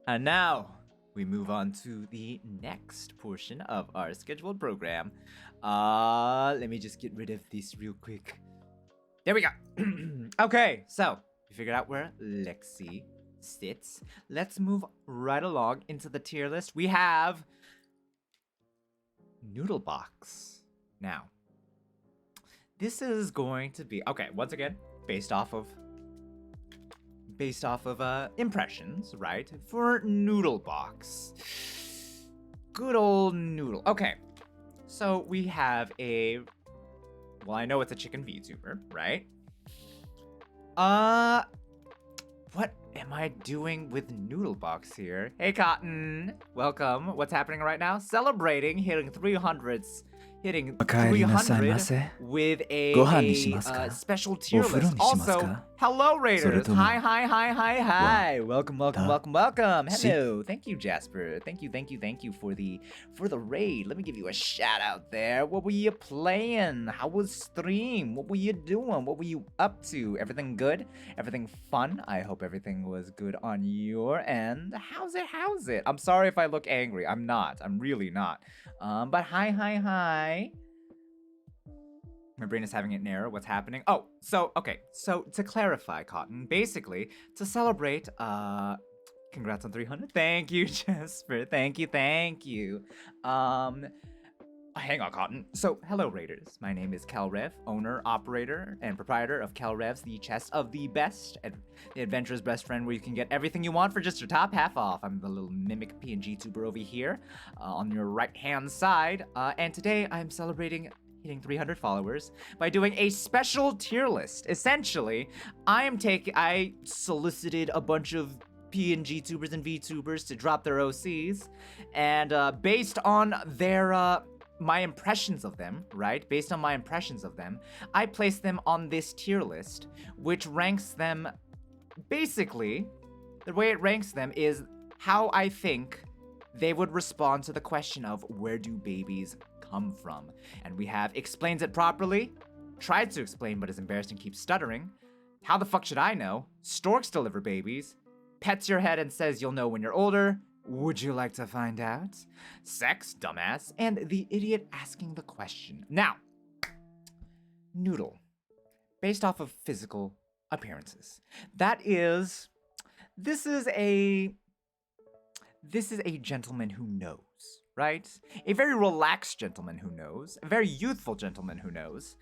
And now, we move on to the next portion of our scheduled program. Let me just get rid of this real quick. There we go. Okay, so we figured out where Lexi sits. Let's move right along into the tier list. We have Noodle Box. Now, this is going to be okay. Once again, based off of impressions, right? For Noodle Box. Good old Noodle. Okay, so we have a. Well, I know it's a chicken VTuber, right? What am I doing with Noodle Box here? Hey, Cotton, welcome. What's happening right now? Celebrating hitting 300s. Hitting 300 with a special tier list. Also, hello Raiders. Hi. Welcome. Hello. Thank you, Jasper. Thank you for the raid. Let me give you a shout out there. What were you playing? How was stream? What were you doing? What were you up to? Everything good? Everything fun? I hope everything was good on your end. How's it? I'm sorry if I look angry. I'm not. I'm really not. But hi. My brain is having an error. What's happening? Oh, so to clarify, Cotton, basically, to celebrate, congrats on 300. Thank you, Jasper. Thank you. Hang on, Cotton. So, hello, Raiders. My name is Calrev, owner, operator, and proprietor of Calrev's, the chest of the best, the adventurer's best friend, where you can get everything you want for just your top half off. I'm the little mimic PNG tuber over here, on your right-hand side, and today I'm celebrating hitting 300 followers by doing a special tier list. Essentially, I solicited a bunch of PNG tubers and VTubers to drop their OCs, and based on their my impressions of them, right? Based on my impressions of them, I placed them on this tier list, which ranks them. Basically, the way it ranks them is how I think they would respond to the question of where do babies come from. And we have explains it properly, tried to explain but is embarrassed and keeps stuttering. How the fuck should I know? Storks deliver babies. Pets your head and says you'll know when you're older. Would you like to find out? Sex, dumbass, and the idiot asking the question. Now, Noodle, based off of physical appearances. This is a gentleman who knows, right? A very relaxed gentleman who knows, a very youthful gentleman who knows,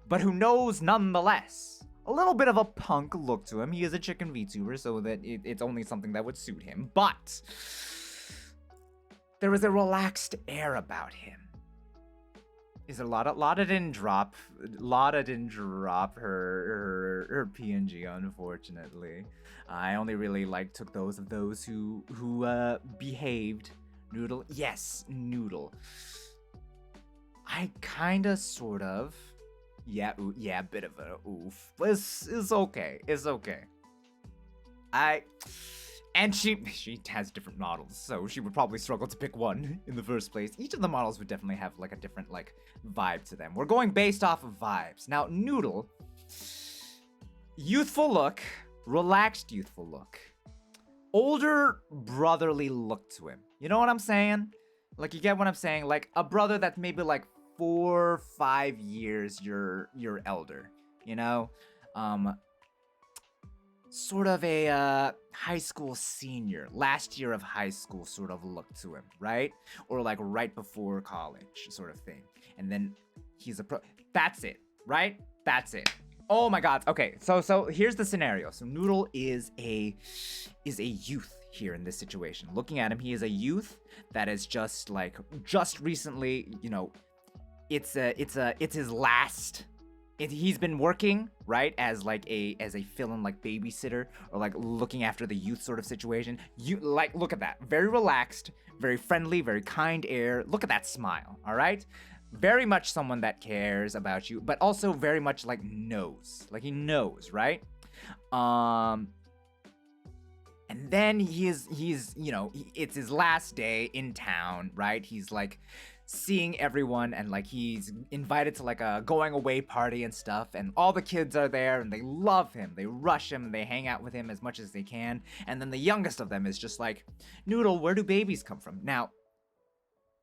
but who knows nonetheless. A little bit of a punk look to him. He is a chicken VTuber, so that it's only something that would suit him. But there is a relaxed air about him. Is it Lotta didn't drop her PNG, unfortunately. I only really took those who behaved. Noodle, yes, Noodle. I kinda sort of. Yeah, bit of a oof. But it's okay. And she has different models, so she would probably struggle to pick one in the first place. Each of the models would definitely have a different vibe to them. We're going based off of vibes. Now, Noodle, youthful look, relaxed youthful look, older brotherly look to him. You know what I'm saying? You get what I'm saying? A brother that's maybe 4 or 5 years your elder, you know? Sort of a high school senior, last year of high school sort of look to him, right? Or right before college sort of thing. And then he's a pro. That's it, right? That's it. Oh my god. Okay, so here's the scenario. So Noodle is a youth here in this situation. Looking at him, he is a youth that is just recently, it's his last. He's been working, right, as a fill-in babysitter or looking after the youth sort of situation. You look at that, very relaxed, very friendly, very kind air. Look at that smile, all right? Very much someone that cares about you, but also very much knows, he knows, right? And then he's it's his last day in town, right? He's seeing everyone, and like he's invited to like a going away party and stuff, and all the kids are there and they love him. They rush him and they hang out with him as much as they can. And then the youngest of them is just like, Noodle, where do babies come from? Now,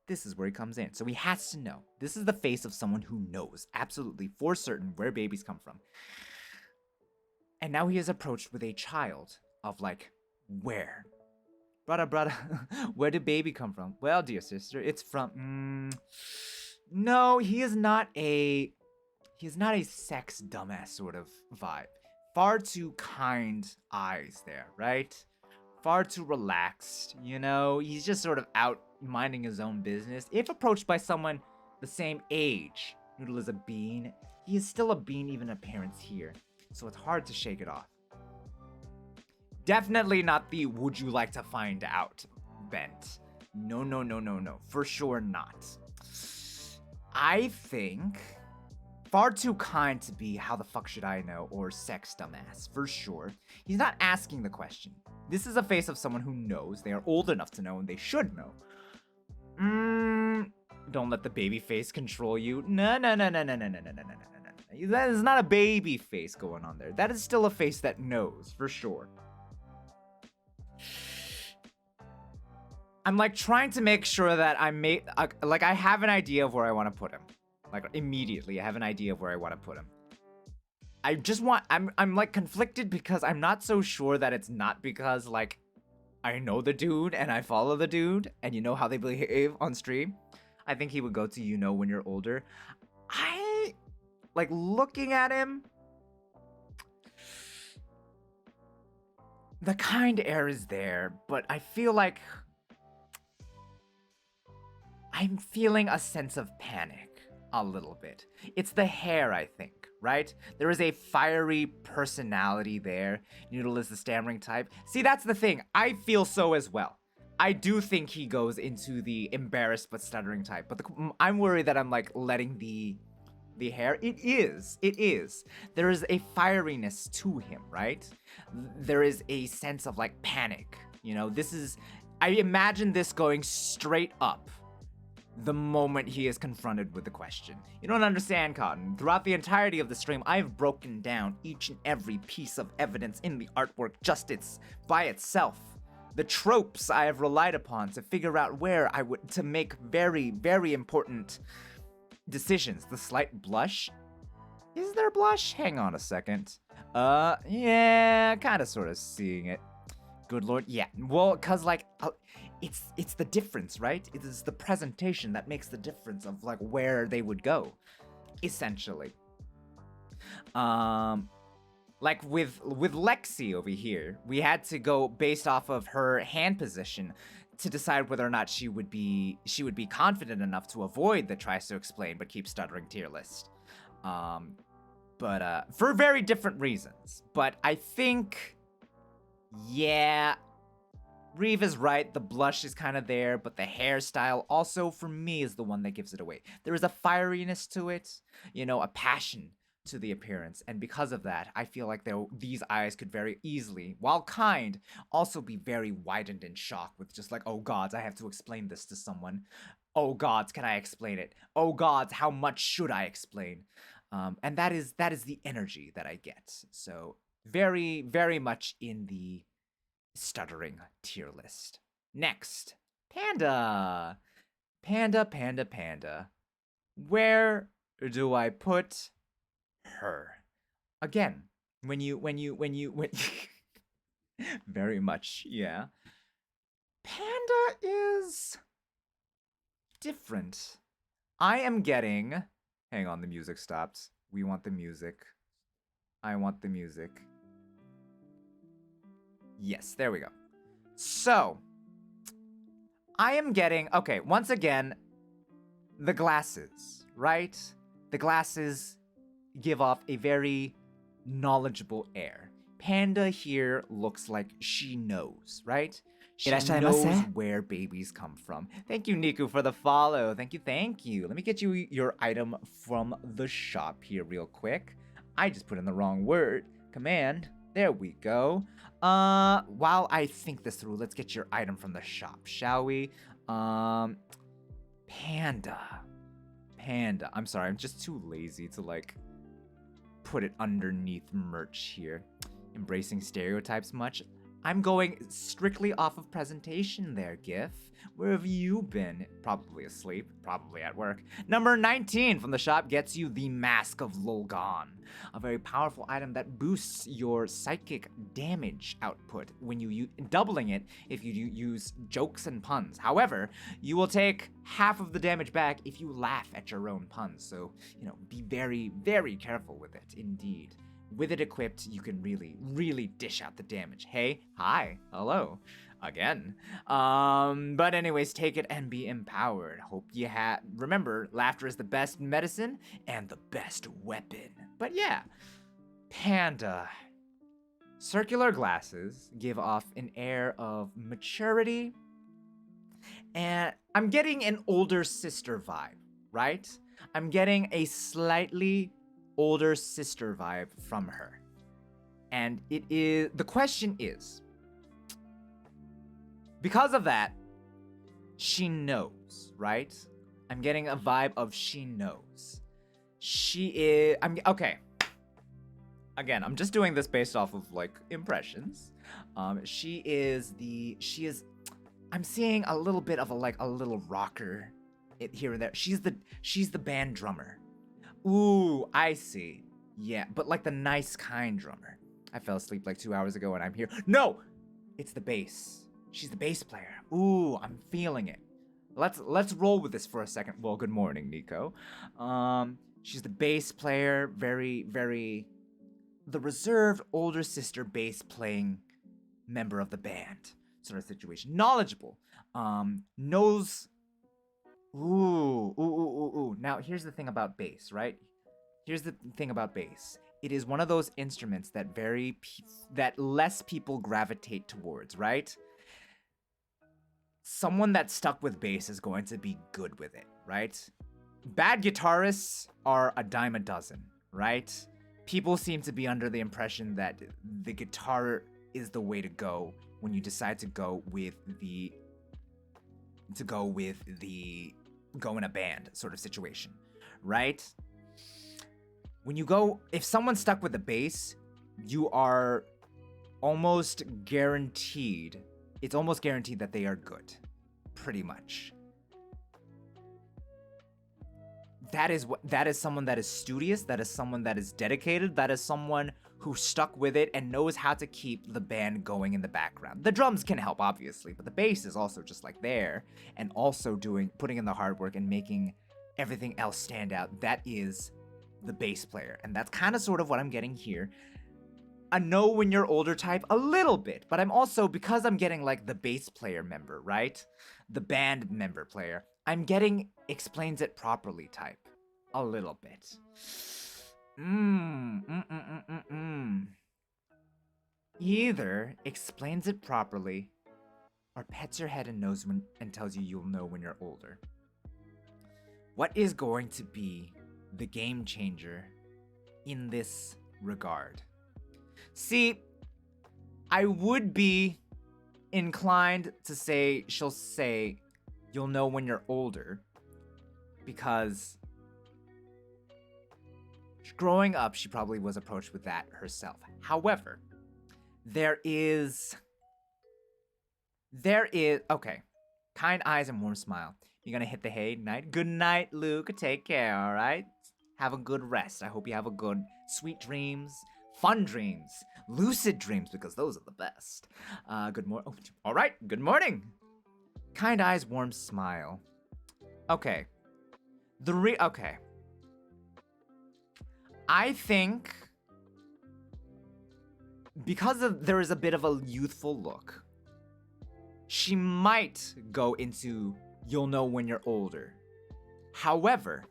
this is where he comes in. So he has to know. This is the face of someone who knows absolutely for certain where babies come from. And now he is approached with a child of like, where? Brother, where did baby come from? Well, dear sister, it's from... No, he is not a sex dumbass sort of vibe. Far too kind eyes there, right? Far too relaxed, you know? He's just sort of out minding his own business. If approached by someone the same age, Noodle is a bean. He is still a bean even in appearance here, so it's hard to shake it off. Definitely not the would you like to find out bent. No. For sure not. I think far too kind to be how the fuck should I know or sex dumbass, for sure. He's not asking the question. This is a face of someone who knows. They are old enough to know and they should know. Don't let the baby face control you. No. That is not a baby face going on there. That is still a face that knows, for sure. I'm like trying to make sure that I have an idea of where I want to put him. Like immediately, I have an idea of where I want to put him. I'm like conflicted because I'm not so sure that it's not because like I know the dude and I follow the dude and you know how they behave on stream. I think he would go to when you're older. I like looking at him. The kind air is there, but I feel like I'm feeling a sense of panic a little bit. It's the hair, I think, right? There is a fiery personality there. Noodle is the stammering type. See, that's the thing. I feel so as well. I do think he goes into the embarrassed but stuttering type, but I'm worried that I'm like letting the hair. It is. There is a fieriness to him, right? There is a sense of like panic. You know, I imagine this going straight up the moment he is confronted with the question. You don't understand, Cotton. Throughout the entirety of the stream, I've broken down each and every piece of evidence in the artwork by itself. The tropes I have relied upon to figure out where to make very, very important decisions. The slight blush. Is there blush? Hang on a second. Yeah, kind of sort of seeing it. Good lord, yeah. Well, cause like, it's the difference, right? It is the presentation that makes the difference of like where they would go, essentially. Like with Lexi over here, we had to go based off of her hand position to decide whether or not she would be confident enough to avoid the tries to explain but keep stuttering tier list. But for very different reasons. But I think, yeah, Reeve is right. The blush is kind of there, but the hairstyle also for me is the one that gives it away. There is a fieriness to it, you know, a passion to the appearance, and because of that, I feel like these eyes could very easily, while kind, also be very widened in shock with just like, oh gods, I have to explain this to someone. Oh gods, can I explain it? Oh gods, how much should I explain? And that is the energy that I get. So very, very much in the stuttering tier list. Next, Panda. Panda. Where do I put her? Again, when very much, yeah. Panda is different. I am getting, hang on, the music stops. We want the music. I want the music. Yes, there we go. So, I am getting, okay, once again, the glasses, right? The glasses give off a very knowledgeable air. Panda here looks like she knows, right? She knows where babies come from. Thank you, Niku, for the follow. Thank you. Let me get you your item from the shop here real quick. I just put in the wrong word. Command. There we go. While I think this through, let's get your item from the shop, shall we? Panda. Panda. I'm sorry, I'm just too lazy to like put it underneath merch here. Embracing stereotypes much? I'm going strictly off of presentation there, GIF. Where have you been? Probably asleep, probably at work. Number 19 from the shop gets you the Mask of Lulgon, a very powerful item that boosts your psychic damage output when you doubling it if you use jokes and puns. However, you will take half of the damage back if you laugh at your own puns. So, be very, very careful with it, indeed. With it equipped, you can really, really dish out the damage. Hey, hi, hello, again. But anyways, take it and be empowered. Hope you remember, laughter is the best medicine and the best weapon. But yeah, Panda. Circular glasses give off an air of maturity, and I'm getting an older sister vibe, right? I'm getting a slightly older sister vibe from her. And the question is, because of that, she knows, right? I'm getting a vibe of she knows. Okay. Again, I'm just doing this based off of like impressions. I'm seeing a little bit of a little rocker here and there. She's the band drummer. Ooh, I see. Yeah, but like the nice kind drummer. I fell asleep like 2 hours ago and I'm here. No! It's the bass. She's the bass player. Ooh, I'm feeling it. Let's roll with this for a second. Well, good morning, Nico. She's the bass player, very, very the reserved older sister bass playing member of the band sort of situation. Knowledgeable. Knows. Ooh. Now, here's the thing about bass, right? Here's the thing about bass. It is one of those instruments that that less people gravitate towards, right? Someone that's stuck with bass is going to be good with it, right? Bad guitarists are a dime a dozen, right? People seem to be under the impression that the guitar is the way to go when you decide to go in a band sort of situation, right? If someone's stuck with the bass, you are almost guaranteed, it's almost guaranteed that they are good, pretty much. That is someone that is studious, that is someone that is dedicated, that is someone who stuck with it and knows how to keep the band going in the background. The drums can help, obviously, but the bass is also just like there and also putting in the hard work and making everything else stand out. That is the bass player, and that's kind of sort of what I'm getting here. A know when you're older type a little bit, but I'm also, because I'm getting like the bass player member, right? The band member player, I'm getting explains it properly type a little bit. Either explains it properly or pets your head and knows and tells you you'll know when you're older. What is going to be the game changer in this regard? See, I would be inclined to say she'll say you'll know when you're older, because growing up she probably was approached with that herself. However, there is okay, kind eyes and warm smile. You're gonna hit the hay night. Good night, Luke. Take care, all right? Have a good rest. I hope you have a good, sweet dreams, fun dreams, lucid dreams, because those are the best. Good morning. All right, good morning. Kind eyes, warm smile. Okay. Okay. I think because there is a bit of a youthful look, she might go into you'll know when you're older. However,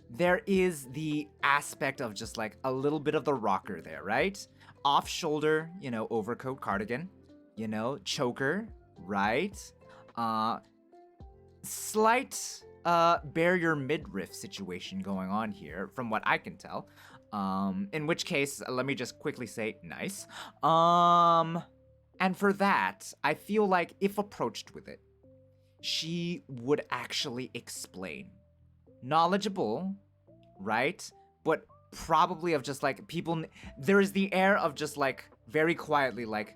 there is the aspect of just like a little bit of the rocker there, right? Off shoulder, overcoat, cardigan, choker, right? Slight bare your midriff situation going on here, from what I can tell. In which case, let me just quickly say, nice. And for that, I feel like if approached with it, she would actually explain. Knowledgeable, right? But probably of just like people. There is the air of just like very quietly, like,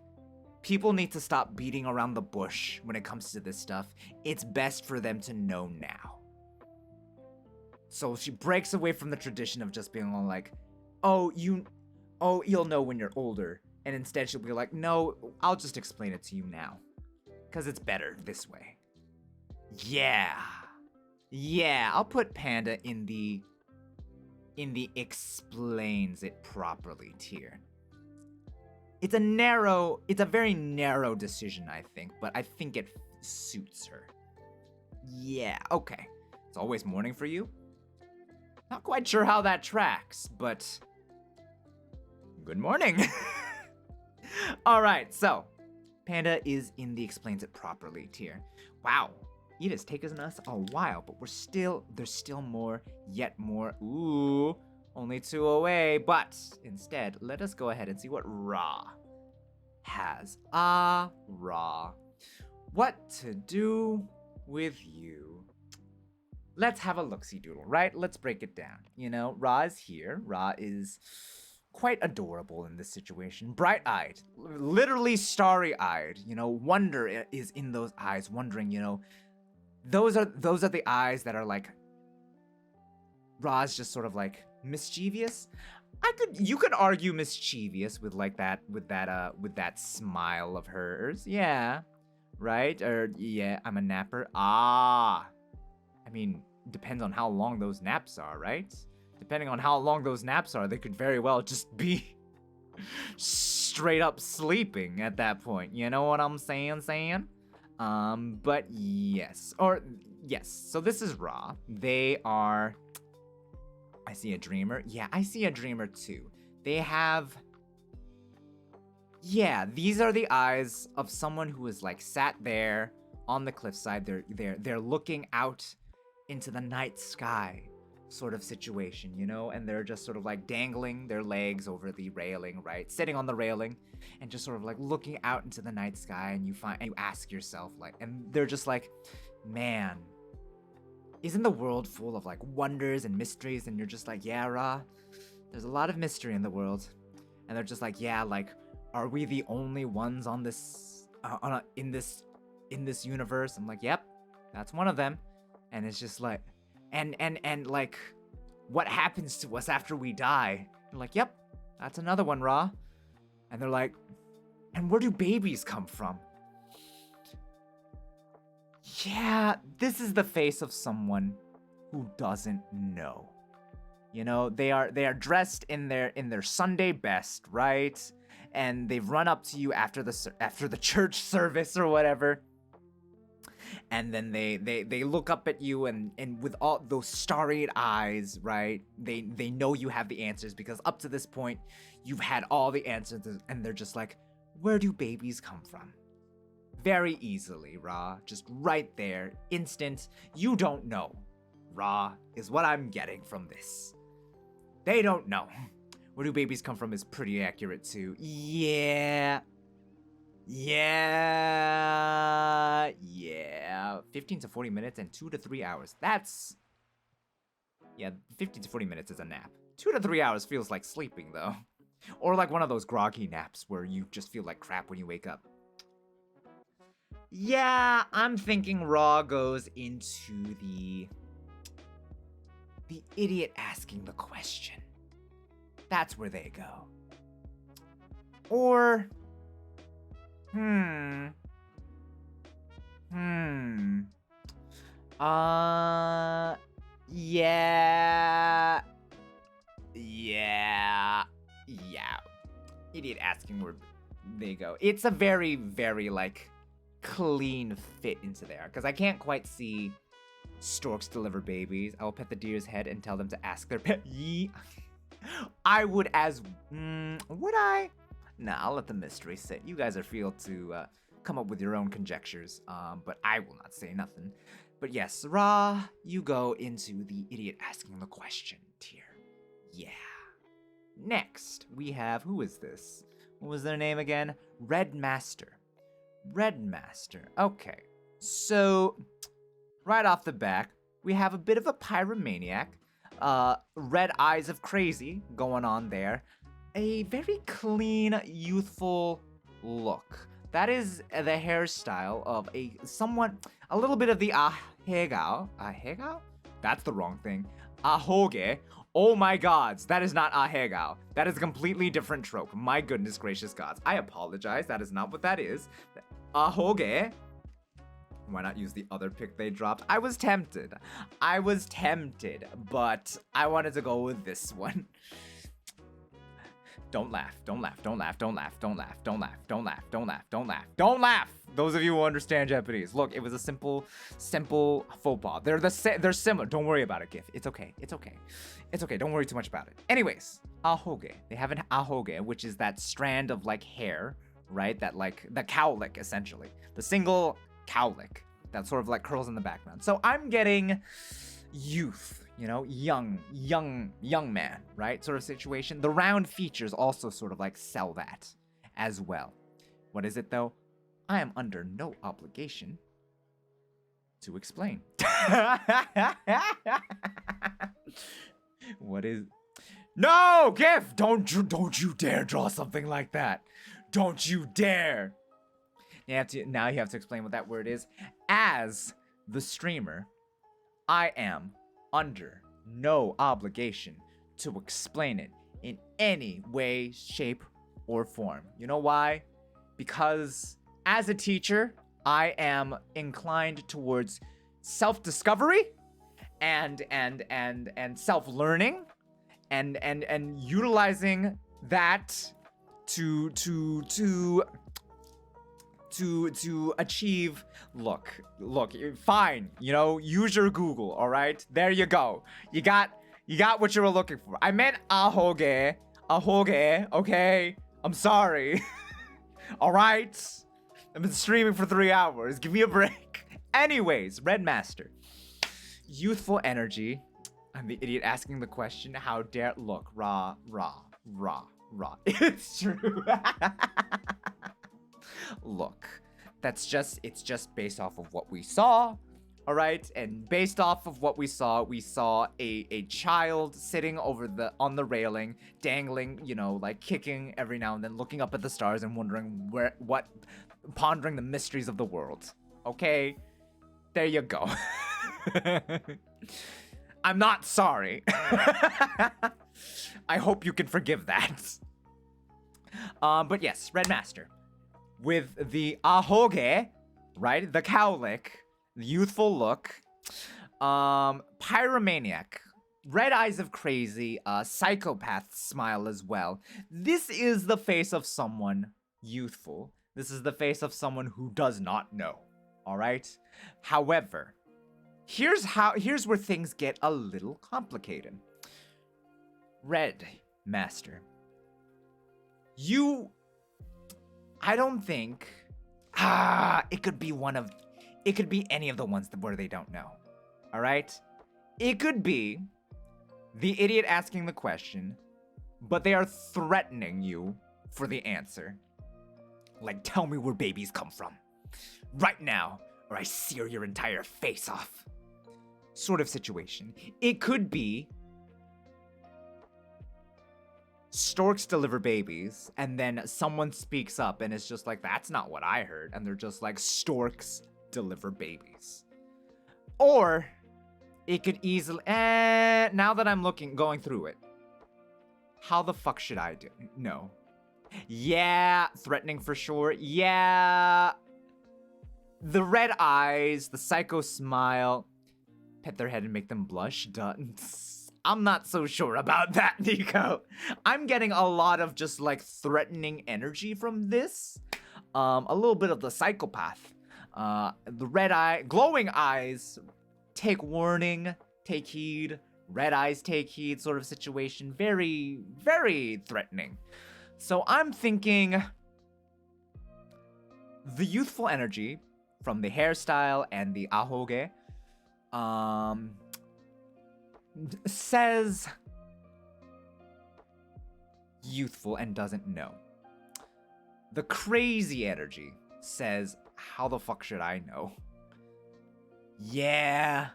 people need to stop beating around the bush when it comes to this stuff. It's best for them to know now. So she breaks away from the tradition of just being all like, oh, you'll know when you're older. And instead she'll be like, no, I'll just explain it to you now. Because it's better this way. Yeah. Yeah, I'll put Panda in the explains it properly tier. It's a very narrow decision, I think, but I think it suits her. Yeah, okay. It's always morning for you? Not quite sure how that tracks, but good morning. All right, so Panda is in the explains it properly tier. Wow, it has taken us a while, but there's still more, yet more. Ooh, only 2 away, but instead, let us go ahead and see what Ra has. Ra. What to do with you? Let's have a look-see doodle, right? Let's break it down. You know, Ra is here. Ra is quite adorable in this situation. Bright-eyed, literally starry-eyed. You know, wonder is in those eyes, wondering, you know, those are the eyes that are like, Ra's just sort of like mischievous. You could argue mischievous with like that, with that smile of hers. Yeah. Right? Or yeah, I'm a napper. I mean, depends on how long those naps are, right? Depending on how long those naps are, they could very well just be straight up sleeping at that point. You know what I'm saying? But yes. So this is Ra. They are... I see a dreamer. Yeah, I see a dreamer too. They have... Yeah, these are the eyes of someone who is like sat there on the cliffside. They're looking out into the night sky sort of situation, you know? And they're just sort of like dangling their legs over the railing, right? Sitting on the railing and just sort of like looking out into the night sky, and you ask yourself like, and they're just like, man, isn't the world full of like wonders and mysteries? And you're just like, yeah, Ra, there's a lot of mystery in the world. And they're just like, yeah, like, are we the only ones on this in this universe? I'm like, yep, that's one of them. And it's just like, and like, what happens to us after we die? You're like, yep, that's another one, Ra. And they're like, and where do babies come from? Yeah, this is the face of someone who doesn't know. You know, they are dressed in their Sunday best, right? And they've run up to you after the church service or whatever. And then they look up at you and with all those starry-eyed eyes, right? They know you have the answers, because up to this point you've had all the answers, and they're just like, where do babies come from? Very easily, Ra. Just right there. Instant. You don't know. Ra is what I'm getting from this. They don't know. Where do babies come from is pretty accurate too. Yeah. 15 to 40 minutes and 2 to 3 hours. That's... Yeah, 15 to 40 minutes is a nap. 2 to 3 hours feels like sleeping, though. Or like one of those groggy naps where you just feel like crap when you wake up. Yeah, I'm thinking Ra goes into the idiot asking the question. That's where they go. Or... Yeah. Idiot asking where they go. It's a very, very, like, clean fit into there, because I can't quite see storks deliver babies. I will pet the deer's head and tell them to ask their pet. I would would I? Nah, I'll let the mystery sit. You guys are free to come up with your own conjectures, but I will not say nothing. But yes, Ra, you go into the idiot asking the question tier. Yeah. Next, we have, who is this? What was their name again? Red Master. Okay. So, right off the back, we have a bit of a pyromaniac. Red eyes of crazy going on there. A very clean, youthful look. That is the hairstyle of a little bit of the ahegao. Ahegao? That's the wrong thing. Ahoge. Oh my gods, that is not ahegao. That is a completely different trope. My goodness gracious gods. I apologize, that is not what that is. Ahoge. Why not use the other pick they dropped? I was tempted, but I wanted to go with this one. Don't laugh, don't laugh, don't laugh, don't laugh, don't laugh, don't laugh, don't laugh, don't laugh, don't laugh, don't laugh. Those of you who understand Japanese, look, it was a simple faux pas. They're similar. Don't worry about it, GIF. It's okay. It's okay. It's okay. Don't worry too much about it. Anyways, ahoge. They have an ahoge, which is that strand of like hair, right? That like the cowlick essentially, the single cowlick that sort of like curls in the background. So I'm getting youth, you know, young man, right? Sort of situation. The round features also sort of like sell that as well. What is it though? I am under no obligation to explain. What is? No, GIF! Don't you dare draw something like that. Don't you dare. Now you have to explain what that word is. As the streamer, I am under no obligation to explain it in any way, shape, or form. You know why? Because as a teacher, I am inclined towards self-discovery and self-learning and utilizing that to achieve. Look, fine, you know, use your Google, all right? There you go. You got what you were looking for. I meant ahoge, okay? I'm sorry. All right? I've been streaming for 3 hours. Give me a break. Anyways, Red Master. Youthful energy. I'm the idiot asking the question. How dare... Look, raw. It's true. Look, it's just based off of what we saw, all right? And based off of what we saw a child sitting on the railing, dangling, you know, like kicking every now and then, looking up at the stars and wondering pondering the mysteries of the world. Okay? There you go. I'm not sorry. I hope you can forgive that. But yes, Red Master. With the ahoge, right? The cowlick, the youthful look. Pyromaniac. Red eyes of crazy, psychopath smile as well. This is the face of someone youthful. This is the face of someone who does not know. All right? However, here's where things get a little complicated. Red Master. I don't think it could be any of the ones where they don't know. All right? It could be the idiot asking the question, but they are threatening you for the answer. Like, tell me where babies come from. Right now, or I sear your entire face off. Sort of situation. It could be storks deliver babies, and then someone speaks up and it's just like, that's not what I heard. And they're just like, storks deliver babies. Or it could easily, now that I'm going through it, how the fuck should I do? No. Yeah, threatening for sure. Yeah. The red eyes, the psycho smile, pet their head and make them blush. Done. I'm not so sure about that, Nico. I'm getting a lot of just like threatening energy from this. A little bit of the psychopath. The red eye, glowing eyes, take warning, take heed. Red eyes, take heed sort of situation. Very, very threatening. So I'm thinking the youthful energy from the hairstyle and the ahoge says youthful and doesn't know. The crazy energy says, how the fuck should I know? Yeah,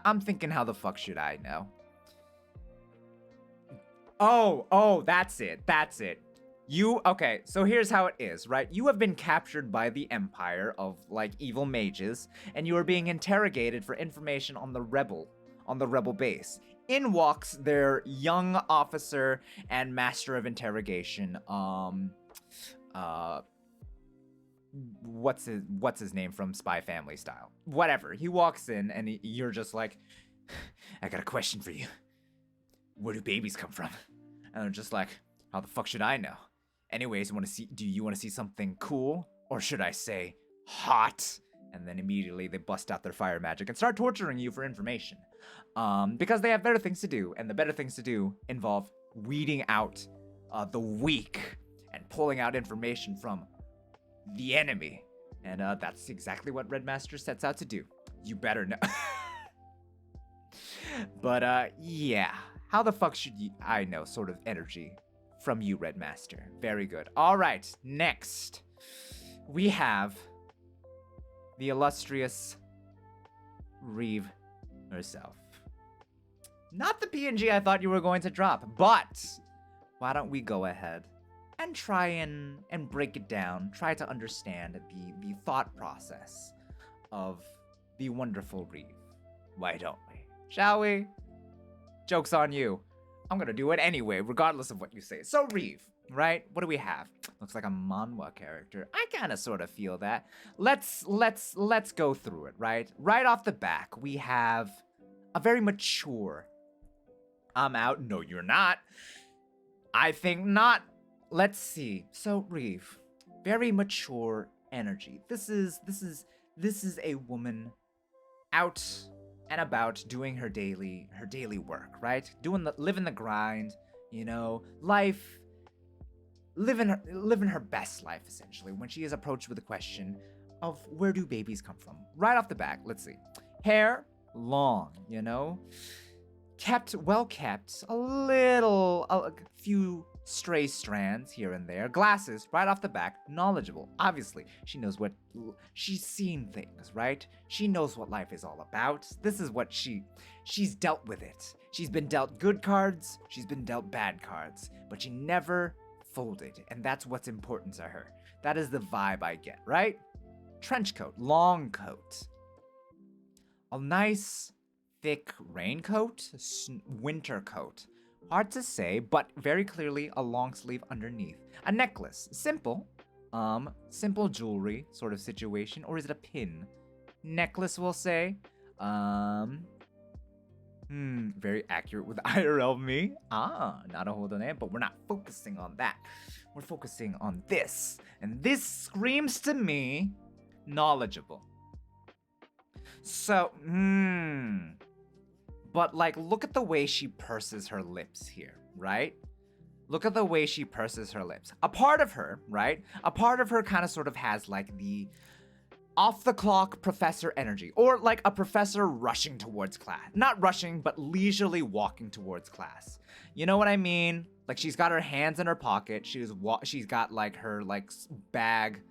I'm thinking how the fuck should I know? Oh, that's it. Okay, so here's how it is, right? You have been captured by the Empire of, like, evil mages, and you are being interrogated for information on the rebel base. In walks their young officer and master of interrogation, uh, what's his name from Spy Family Style? Whatever. He walks in, and you're just like, I got a question for you. Where do babies come from? And they're just like, how the fuck should I know? Anyways, do you want to see something cool? Or should I say, hot? And then immediately they bust out their fire magic and start torturing you for information. Because they have better things to do, and the better things to do involve weeding out the weak and pulling out information from the enemy. And that's exactly what Red Master sets out to do. You better know. But yeah. How the fuck should I know sort of energy from you, Red Master? Very good. All right, next. We have the illustrious Reeve herself. Not the PNG I thought you were going to drop, but why don't we go ahead and try and break it down, try to understand the thought process of the wonderful Reeve. Why don't we? Shall we? Joke's on you. I'm gonna do it anyway, regardless of what you say. So Reeve, right? What do we have? Looks like a manhwa character. I kind of sort of feel that. Let's go through it, right? Right off the back, we have a very mature. I'm out. No, you're not. I think not. Let's see. So Reeve, very mature energy. This is a woman out and about doing her daily work, right? Living the grind, you know, life, living her best life essentially. When she is approached with the question of where do babies come from, right off the back, let's see, hair long, you know, well kept, a few stray strands here and there, glasses right off the back, knowledgeable. Obviously, she's seen things, right? She knows what life is all about. This is what she's dealt with it. She's been dealt good cards, she's been dealt bad cards, but she never folded, and that's what's important to her. That is the vibe I get, right? Trench coat, long coat. A nice thick raincoat, winter coat. Hard to say, but very clearly a long sleeve underneath. A necklace, simple jewelry sort of situation, or is it a pin? Necklace, we'll say. Very accurate with IRL me. Not a hold on it, but we're not focusing on that. We're focusing on this, and this screams to me knowledgeable. So, but, like, look at the way she purses her lips here, right? Look at the way she purses her lips. A part of her, right? A part of her kind of sort of has, like, the off-the-clock professor energy. Or, like, a professor rushing towards class. Not rushing, but leisurely walking towards class. You know what I mean? Like, she's got her hands in her pocket. She's got, like, her, like, bag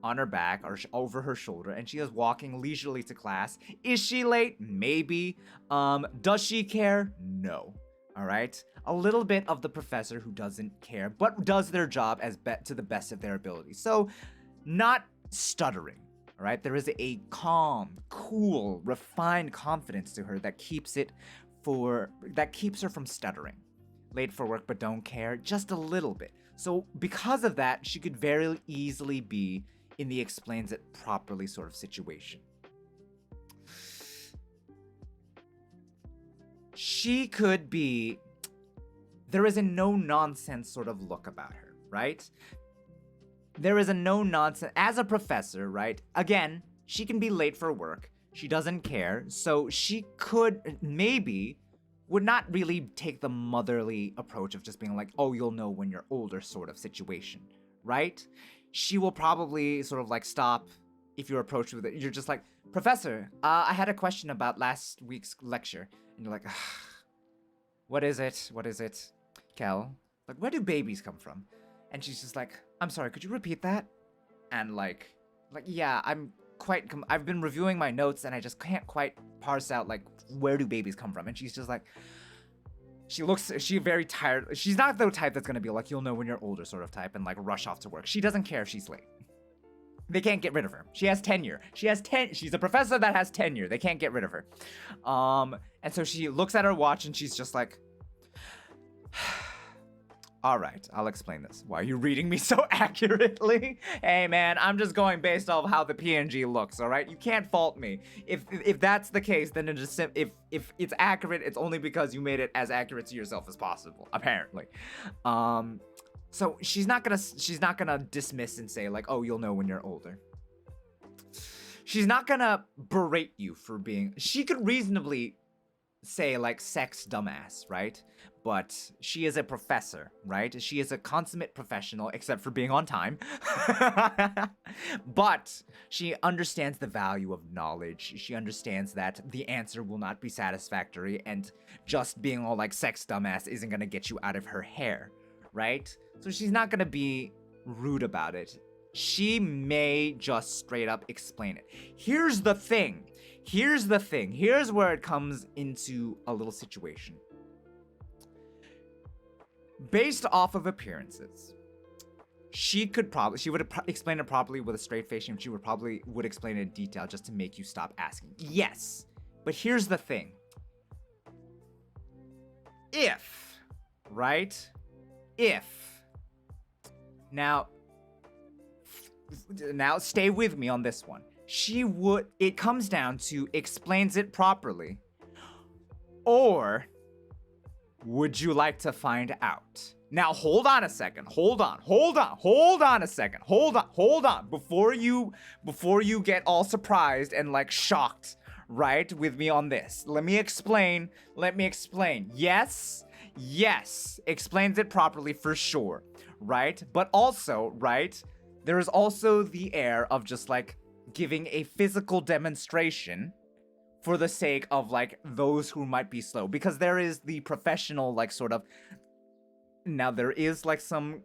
on her back or over her shoulder, and she is walking leisurely to class. Is she late? Maybe. Does she care? No. All right. A little bit of the professor who doesn't care, but does their job to the best of their ability. So, not stuttering. All right. There is a calm, cool, refined confidence to her that keeps her from stuttering. Late for work, but don't care, just a little bit. So, because of that, she could very easily be in the explains it properly sort of situation. She could be, there is a no-nonsense sort of look about her, right? There is a no-nonsense, as a professor, right? Again, she can be late for work. She doesn't care, so she would not really take the motherly approach of just being like, oh, you'll know when you're older sort of situation, right? She will probably sort of like stop if you're approached with it. You're just like, Professor, I had a question about last week's lecture. And you're like, what is it? Kel, like, where do babies come from? And she's just like, I'm sorry, could you repeat that? And like, yeah, quite I've been reviewing my notes and I just can't quite parse out like where do babies come from. And she's just like, she very tired. She's not the type that's gonna be like, you'll know when you're older sort of type and like rush off to work. She doesn't care if she's late. They can't get rid of her. She has tenure. She's a professor that has tenure. They can't get rid of her. And so she looks at her watch and she's just like, all right, I'll explain this. Why are you reading me so accurately? Hey man, I'm just going based off how the PNG looks, all right? You can't fault me. If that's the case, then it just if it's accurate, it's only because you made it as accurate to yourself as possible, apparently. So she's not gonna dismiss and say like, oh, you'll know when you're older. She's not gonna berate you for being. She could reasonably say like sex dumbass, right? But she is a professor, right? She is a consummate professional, except for being on time. But she understands the value of knowledge. She understands that the answer will not be satisfactory, and just being all like sex dumbass isn't gonna get you out of her hair, right? So she's not gonna be rude about it. She may just straight up explain it. Here's the thing. Here's where it comes into a little situation. Based off of appearances, she would explain it properly with a straight face, and she would explain it in detail just to make you stop asking. Yes, but here's the thing. If now stay with me on this one. It comes down to explains it properly, or would you like to find out? Now, hold on a second. Hold on a second. Hold on. Before you get all surprised and like shocked, right, with me on this. Let me explain. Yes, explains it properly for sure, right? But also, right, there is also the air of just like giving a physical demonstration for the sake of like those who might be slow, because there is the professional like sort of. Now there is like some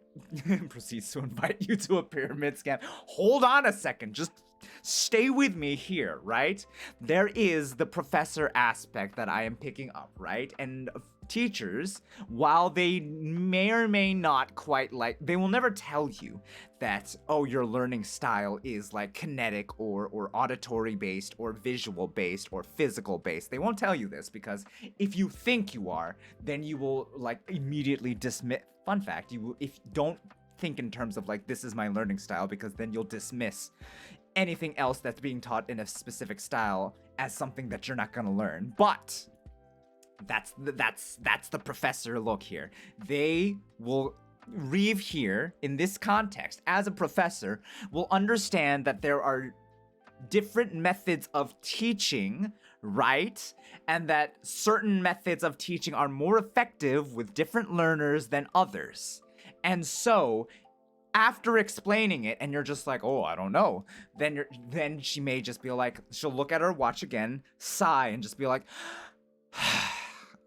proceeds to invite you to a pyramid scam. Hold on a second, just stay with me here, right? There is the professor aspect that I am picking up, right? And teachers, while they may or may not quite like, they will never tell you that, oh, your learning style is like kinetic or auditory based or visual based or physical based. They won't tell you this, because if you think you are, then you will like immediately dismiss. Fun fact, if you don't think in terms of like, this is my learning style, because then you'll dismiss anything else that's being taught in a specific style as something that you're not gonna learn. But that's the professor look here. They will, Reeve here, in this context, as a professor, will understand that there are different methods of teaching, right? And that certain methods of teaching are more effective with different learners than others. And so, after explaining it, and you're just like, oh, I don't know, then she may just be like, she'll look at her watch again, sigh, and just be like,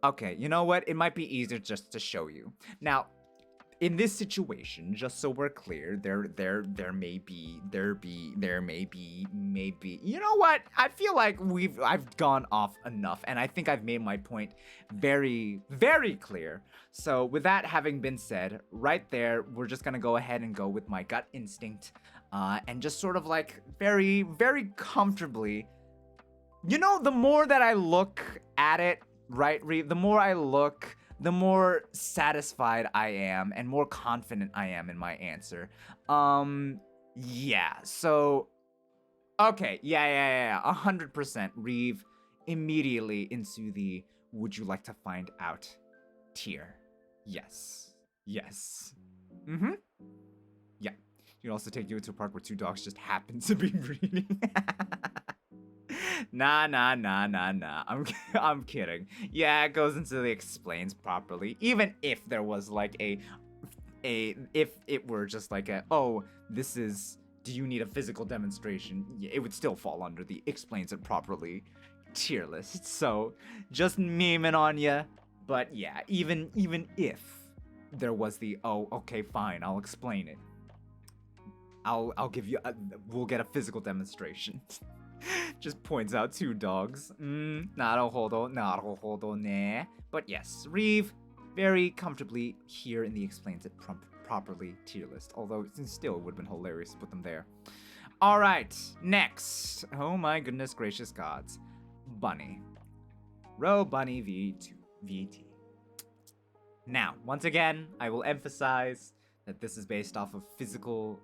okay, you know what? It might be easier just to show you. Now, in this situation, just so we're clear, there may be, you know what? I feel like I've gone off enough, and I think I've made my point very, very clear. So with that having been said, right there, we're just gonna go ahead and go with my gut instinct, and just sort of like very, very comfortably, you know, the more that I look at it, right, Reeve, the more I look, the more satisfied I am and more confident I am in my answer. Yeah, so, okay, yeah, 100%, Reeve, immediately into the would you like to find out tier. Yes. Mm-hmm. Yeah. You can also take you into a park where two dogs just happen to be breeding. Nah. I'm kidding. Yeah, it goes into the explains properly. Even if there was like if it were just like oh, this is, do you need a physical demonstration? It would still fall under the explains it properly tier list. So just memeing on ya. But yeah, even if there was the, oh, okay, fine, I'll explain it. I'll give you. We'll get a physical demonstration. Just points out 2 dogs. Naruhodo ne. But yes, Reeve very comfortably here in the explains it properly tier list. Although still it would have been hilarious to put them there. All right, next. Oh my goodness gracious gods, Bunny. Row Bunny VT. Now, once again, I will emphasize that this is based off of physical,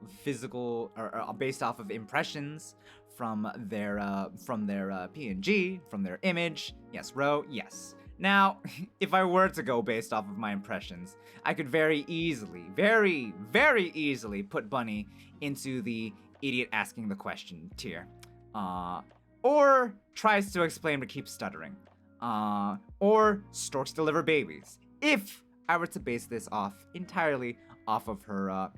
or based off of impressions from their PNG, from their image. Yes, Ro, yes. Now, if I were to go based off of my impressions, I could very easily, very, very easily put Bunny into the idiot asking the question tier. Or tries to explain but keeps stuttering. Or storks deliver babies. If I were to base this off entirely off of her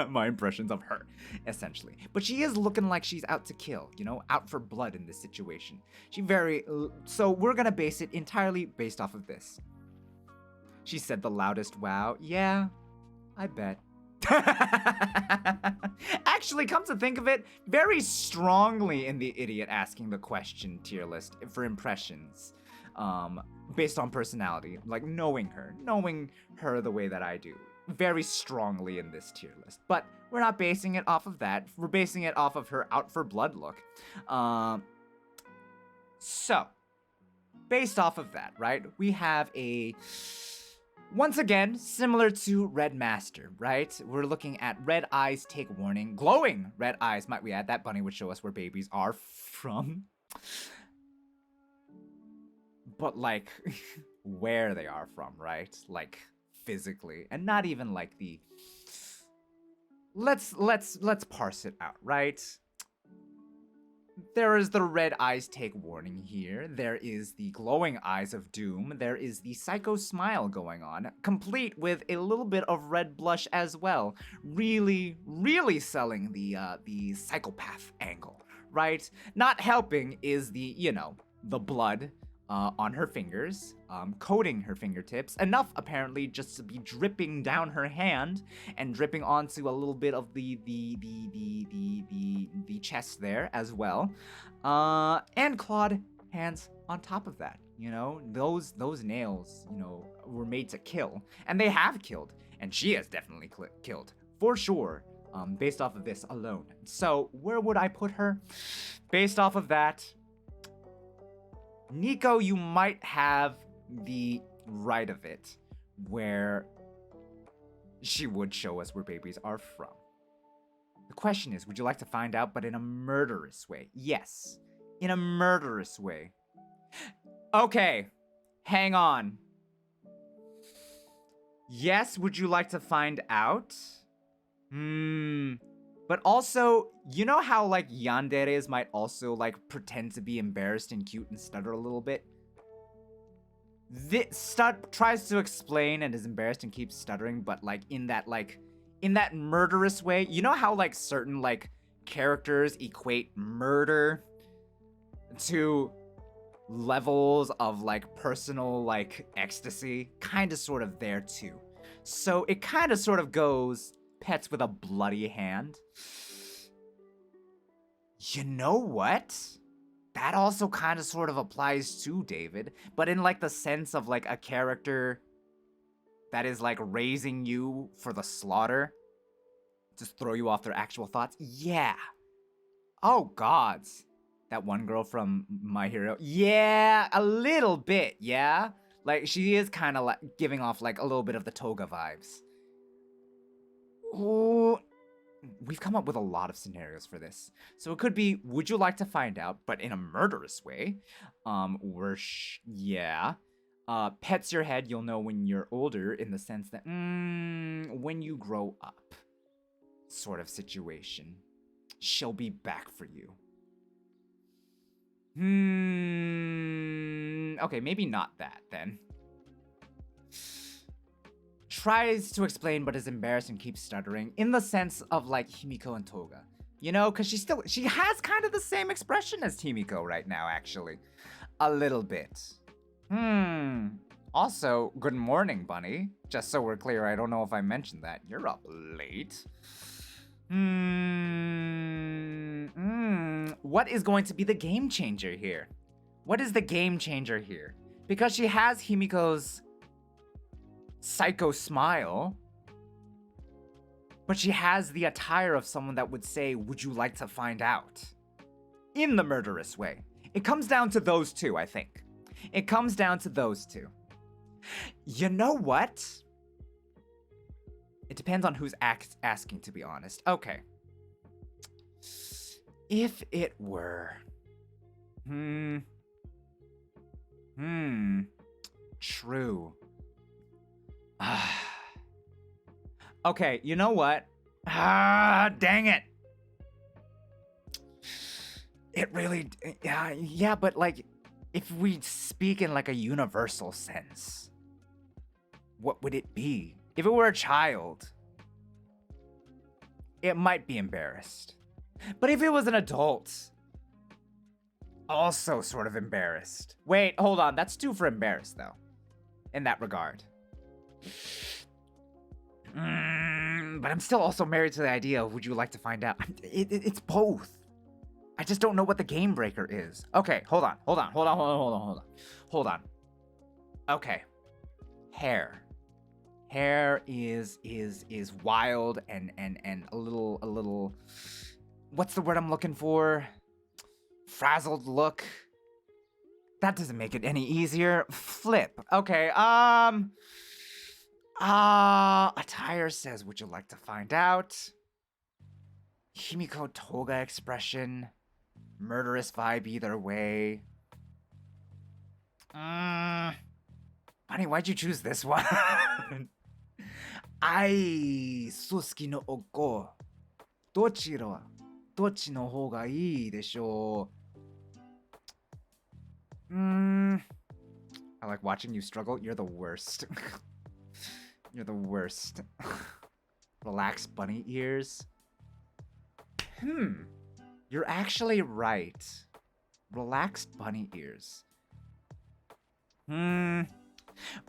my impressions of her, essentially. But she is looking like she's out to kill, you know, out for blood in this situation. So we're gonna base it entirely based off of this. She said the loudest wow. Yeah, I bet. Actually, come to think of it, very strongly in the idiot asking the question tier list for impressions. Based on personality, like knowing her the way that I do, very strongly in this tier list. But we're not basing it off of that. We're basing it off of her out for blood look. So, based off of that, right, we have once again, similar to Red Master, right? We're looking at red eyes take warning. Glowing red eyes, might we add. That bunny would show us where babies are from. But like where they are from, right? Like physically, and not even like the let's parse it out, right? There is the red eyes take warning here. There is the glowing eyes of doom. There is the psycho smile going on, complete with a little bit of red blush as well. Really, really selling the psychopath angle, right? Not helping is the blood on her fingers, coating her fingertips, enough apparently just to be dripping down her hand and dripping onto a little bit of the chest there as well, and clawed hands on top of that. You know, those nails, were made to kill, and they have killed, and she has definitely killed for sure. Based off of this alone. So where would I put her? Based off of that, Nico, you might have the right of it, where she would show us where babies are from. The question is, would you like to find out, but in a murderous way? Yes, in a murderous way. Okay, hang on. Yes, would you like to find out? But also, you know how like yanderes might also like pretend to be embarrassed and cute and stutter a little bit? This tries to explain and is embarrassed and keeps stuttering, but like in that murderous way. You know how like certain like characters equate murder to levels of like personal like ecstasy? Kind of sort of there too. So it kind of sort of goes pets with a bloody hand. You know what? That also kind of sort of applies to David, but in like the sense of like a character that is like raising you for the slaughter, just throw you off their actual thoughts. Yeah. Oh gods. That one girl from My Hero. Yeah, a little bit, yeah? Like she is kind of like giving off like a little bit of the Toga vibes. Ooh, we've come up with a lot of scenarios for this. So it could be, would you like to find out, but in a murderous way? Pets your head, you'll know when you're older, in the sense that, when you grow up, sort of situation. She'll be back for you. Okay, maybe not that then. Tries to explain but is embarrassed and keeps stuttering, in the sense of like Himiko and Toga. You know, because she has kind of the same expression as Himiko right now, actually. A little bit. Also, good morning, Bunny. Just so we're clear, I don't know if I mentioned that. You're up late. What is going to be the game changer here? What is the game changer here? Because she has Himiko's psycho smile, but she has the attire of someone that would say, would you like to find out? In the murderous way. It comes down to those two, I think. It comes down to those two. You know what? It depends on who's asking, to be honest. Okay. If it were... True. Okay, you know what? Dang it. It really... Yeah, but like, if we speak in like a universal sense, what would it be? If it were a child, it might be embarrassed. But if it was an adult, also sort of embarrassed. Wait, hold on. That's 2 for embarrassed, though, in that regard. But I'm still also married to the idea of would you like to find out? It's both. I just don't know what the game breaker is. Okay, hold on. Okay. Hair. Hair is wild and a little what's the word I'm looking for? Frazzled look. That doesn't make it any easier. Flip. Okay, attire says, would you like to find out? Himiko Toga expression. Murderous vibe either way. Bunny, why'd you choose this one? Ai, Susuki no Oko. Dochi no hou ga ii desho? I like watching you struggle. You're the worst. You're the worst. Relax, bunny ears. You're actually right. Relaxed bunny ears.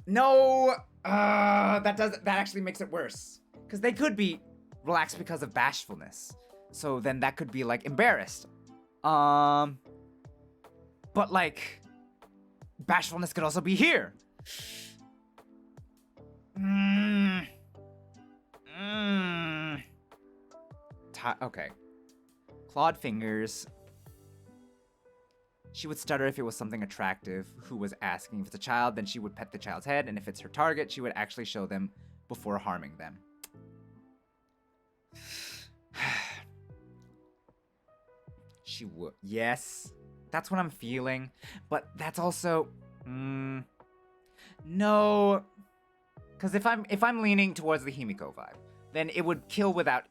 No! That actually makes it worse. Because they could be relaxed because of bashfulness. So then that could be like embarrassed. But like, bashfulness could also be here. Okay. Clawed fingers. She would stutter if it was something attractive who was asking. If it's a child, then she would pet the child's head, and if it's her target, she would actually show them before harming them. She would. Yes, that's what I'm feeling, but that's also no, because if I'm leaning towards the Himiko vibe, then it would kill without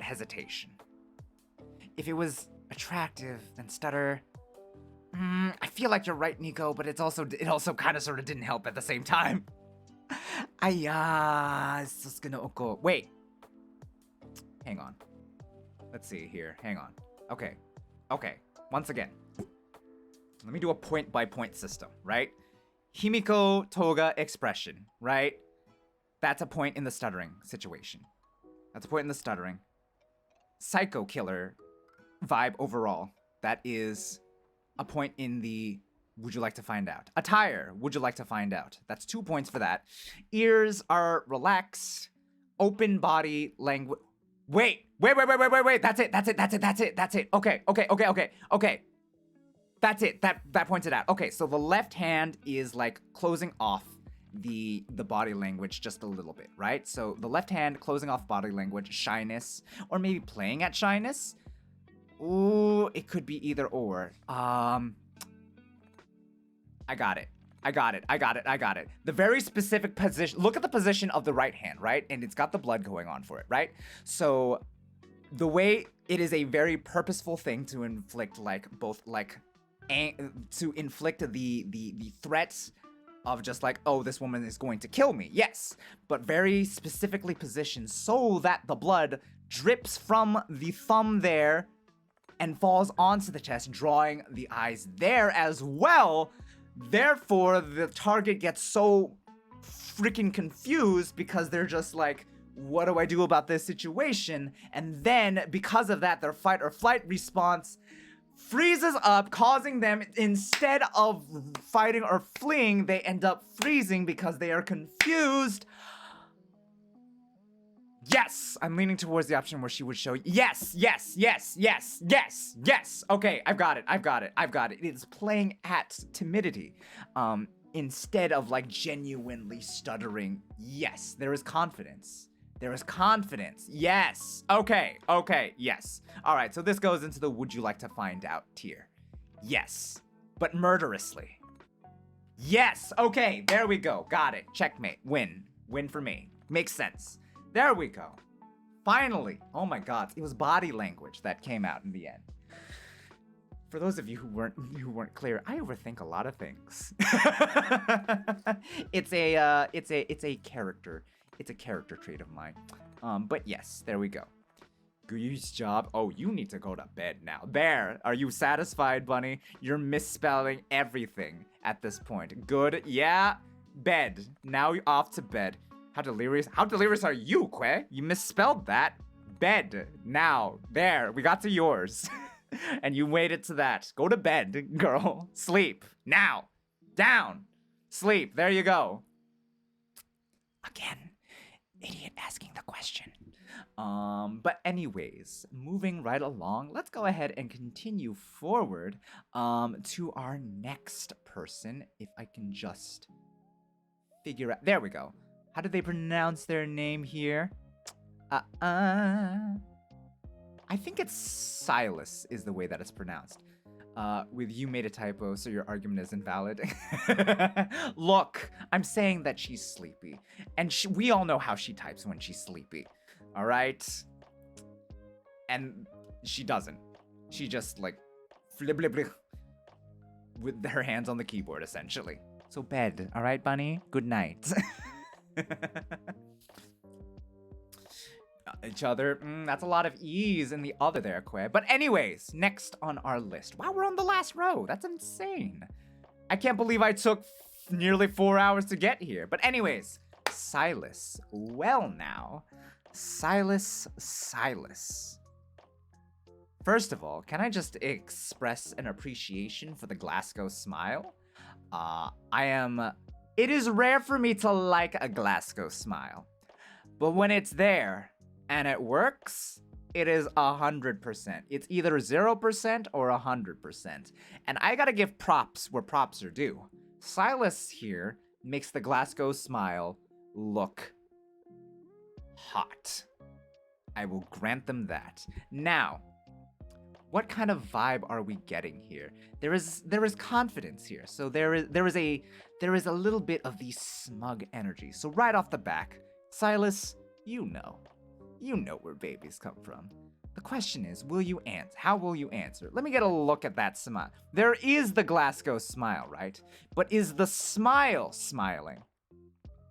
hesitation. If it was attractive, then stutter. I feel like you're right, Nico, but it also kind of sort of didn't help at the same time. Wait. Hang on. Let's see here. Hang on. Okay. Once again. Let me do a point-by-point system, right? Himiko Toga expression, right? That's a point in the stuttering situation. That's a point in the stuttering. Psycho killer vibe overall. That is a point in the would you like to find out. Attire, would you like to find out. That's 2 points for that. Ears are relaxed. Open body language. Wait. That's it. Okay. That's it. That points it out. Okay, so the left hand is like closing off the body language just a little bit, right? So the left hand closing off body language, shyness, or maybe playing at shyness. Ooh, it could be either or. I got it. The very specific position. Look at the position of the right hand, right? And it's got the blood going on for it, right? So the way it is a very purposeful thing to inflict like both like to inflict the threats of just like, oh, this woman is going to kill me. Yes, but very specifically positioned so that the blood drips from the thumb there and falls onto the chest, drawing the eyes there as well. Therefore, the target gets so freaking confused because they're just like, what do I do about this situation? And then because of that, their fight or flight response freezes up, causing them, instead of fighting or fleeing, they end up freezing because they are confused. Yes, I'm leaning towards the option where she would show. Yes. Okay, I've got it. It is playing at timidity, instead of like genuinely stuttering. Yes, there is confidence. Yes. Okay. Yes. All right. So this goes into the would you like to find out tier. Yes, but murderously. Yes. Okay. There we go. Got it. Checkmate. Win for me. Makes sense. There we go. Finally. Oh my god. It was body language that came out in the end. For those of you who weren't clear, I overthink a lot of things. It's a character trait of mine. But yes, there we go. Guyu's job. Oh, you need to go to bed now. There. Are you satisfied, bunny? You're misspelling everything at this point. Good. Yeah. Bed. Now you're off to bed. How delirious are you, Kwe? You misspelled that. Bed. Now. There. We got to yours. And you waited to that. Go to bed, girl. Sleep. Now. Down. Sleep. There you go. Again, idiot asking the question. But anyways, moving right along, let's go ahead and continue forward to our next person. If I can just figure out. There we go. How do they pronounce their name here? I think it's Silas is the way that it's pronounced. With you made a typo, so your argument is invalid. Look, I'm saying that she's sleepy. And we all know how she types when she's sleepy. All right? And she doesn't. She just, like, flip, flip, flip, with her hands on the keyboard, essentially. So bed, all right, bunny? Good night. Each other, that's a lot of E's in the other there, Kwe. But anyways, next on our list. Wow, we're on the last row. That's insane. I can't believe I took nearly 4 hours to get here. But anyways, Silas. Well now, Silas. First of all, can I just express an appreciation for the Glasgow smile? It is rare for me to like a Glasgow smile. But when it's there, and it works, it is 100%. It's either 0% or 100%. And I gotta give props where props are due. Silas here makes the Glasgow smile look hot. I will grant them that. Now, what kind of vibe are we getting here? There is confidence here. So there is a little bit of the smug energy. So right off the back, Silas, you know where babies come from. The question is, will you answer? How will you answer? Let me get a look at that smile. There is the Glasgow smile, right? But is the smile smiling?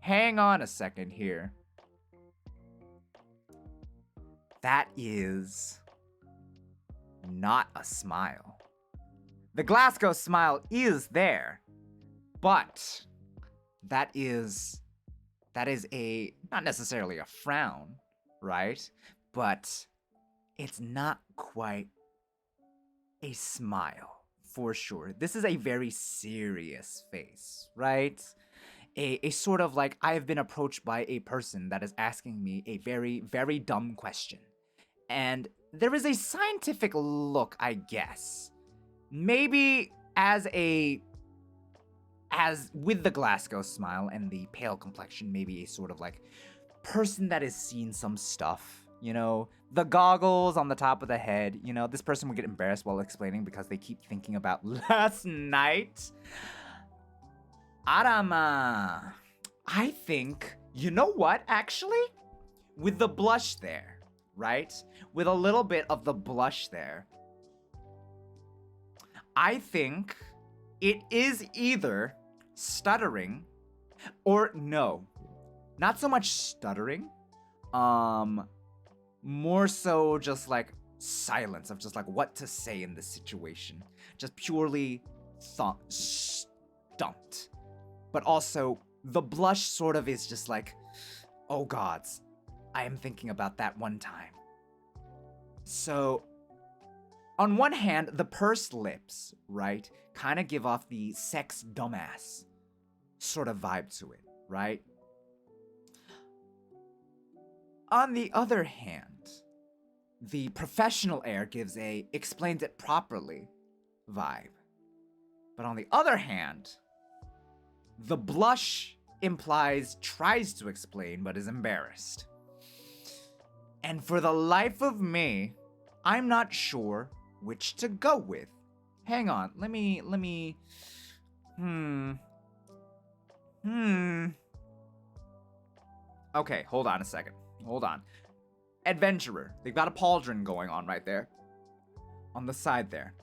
Hang on a second here. That is not a smile. The Glasgow smile is there, but that is not necessarily a frown, right? But it's not quite a smile, for sure. This is a very serious face, right? A sort of like, I have been approached by a person that is asking me a very, very dumb question. And there is a scientific look, I guess. Maybe as with the Glasgow smile and the pale complexion, maybe a sort of like person that has seen some stuff, you know, the goggles on the top of the head, you know, this person would get embarrassed while explaining because they keep thinking about last night. Arama, I think, you know what, actually? With the blush there, right? With a little bit of the blush there, I think it is either stuttering or no, not so much stuttering, more so just like silence of just like what to say in this situation. Just purely stumped, but also the blush sort of is just like, oh gods, I am thinking about that one time. So, on one hand, the pursed lips, right, kind of give off the sex dumbass sort of vibe to it, right? On the other hand, the professional air gives a explains it properly vibe. But on the other hand, the blush implies tries to explain but is embarrassed. And for the life of me, I'm not sure which to go with. Hang on, let me Okay, hold on a second. Hold on. Adventurer. They've got a pauldron going on right there. On the side there.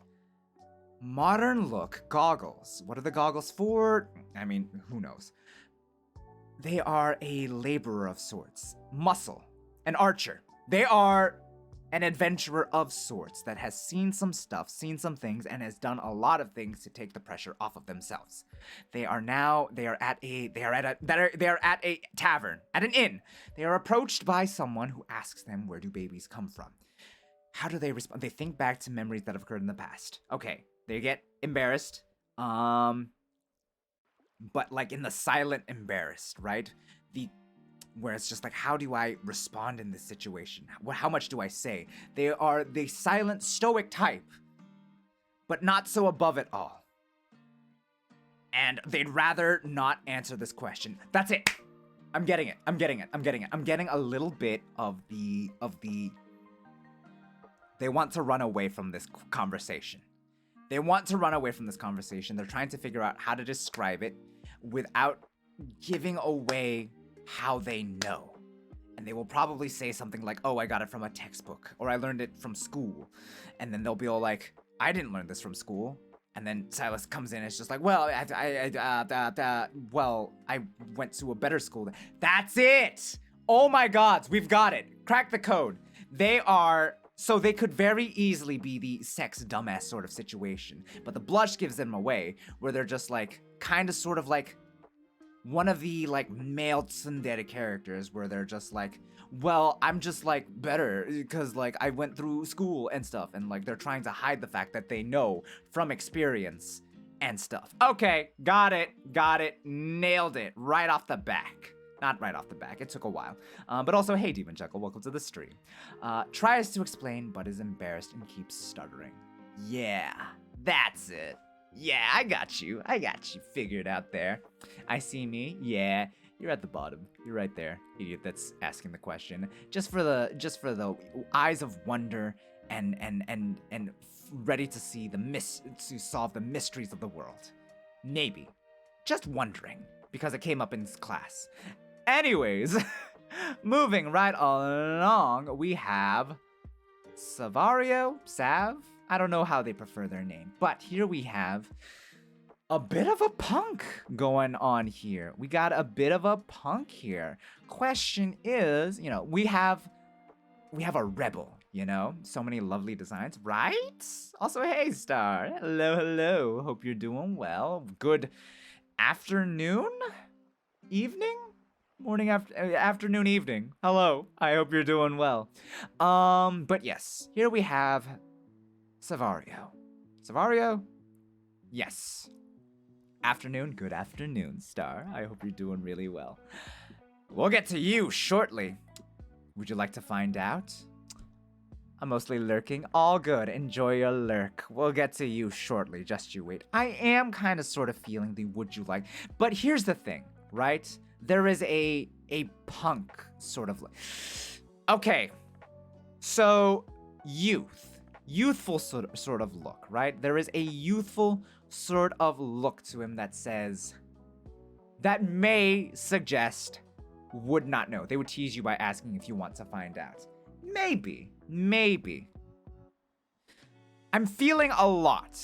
Modern look goggles. What are the goggles for? I mean, who knows? They are a laborer of sorts. Muscle. An archer. They are an adventurer of sorts that has seen some stuff, seen some things, and has done a lot of things to take the pressure off of themselves. They are at a tavern, at an inn. They are approached by someone who asks them, where do babies come from? How do they respond? They think back to memories that have occurred in the past. Okay, they get embarrassed. But like in the silent embarrassed, right? Where it's just like, how do I respond in this situation? How much do I say? They are the silent, stoic type, but not so above it all. And they'd rather not answer this question. That's it. I'm getting it. I'm getting a little bit of the. They want to run away from this conversation. They're trying to figure out how to describe it without giving away how they know. And they will probably say something like, oh, I got it from a textbook, or I learned it from school. And then they'll be all like, I didn't learn this from school. And then Silas comes in and it's just like, well, I went to a better school. That's it! Oh my gods, we've got it. Crack the code. So they could very easily be the sex dumbass sort of situation. But the blush gives them away, where they're just like, kind of sort of like, one of the like male tsundere characters where they're just like, well, I'm just like better because like I went through school and stuff, and like they're trying to hide the fact that they know from experience and stuff. Okay, got it, nailed it right off the back. Not right off the back, it took a while. But also, hey Demon Chuckle, welcome to the stream. Tries to explain but is embarrassed and keeps stuttering. Yeah, that's it. Yeah, I got you figured out there. I see me. Yeah, you're at the bottom. You're right there, idiot that's asking the question. Just for the eyes of wonder and ready to see to solve the mysteries of the world. Maybe. Just wondering, because it came up in class. Anyways, moving right along, we have Sav? I don't know how they prefer their name, but here we have a bit of a punk going on here. We got a bit of a punk here. Question is, we have a rebel, so many lovely designs, right? Also, hey Star, hello, hope you're doing well. Good afternoon, evening? Morning, afternoon, evening. Hello, I hope you're doing well. But yes, here we have Savario? Yes. Afternoon, good afternoon, Star. I hope you're doing really well. We'll get to you shortly. Would you like to find out? I'm mostly lurking. All good. Enjoy your lurk. We'll get to you shortly. Just you wait. I am kind of sort of feeling the would you like. But here's the thing, right? There is a punk sort of like. Okay. So, youthful sort of look, right? There is a youthful sort of look to him that may suggest would not know. They would tease you by asking if you want to find out. Maybe. I'm feeling a lot.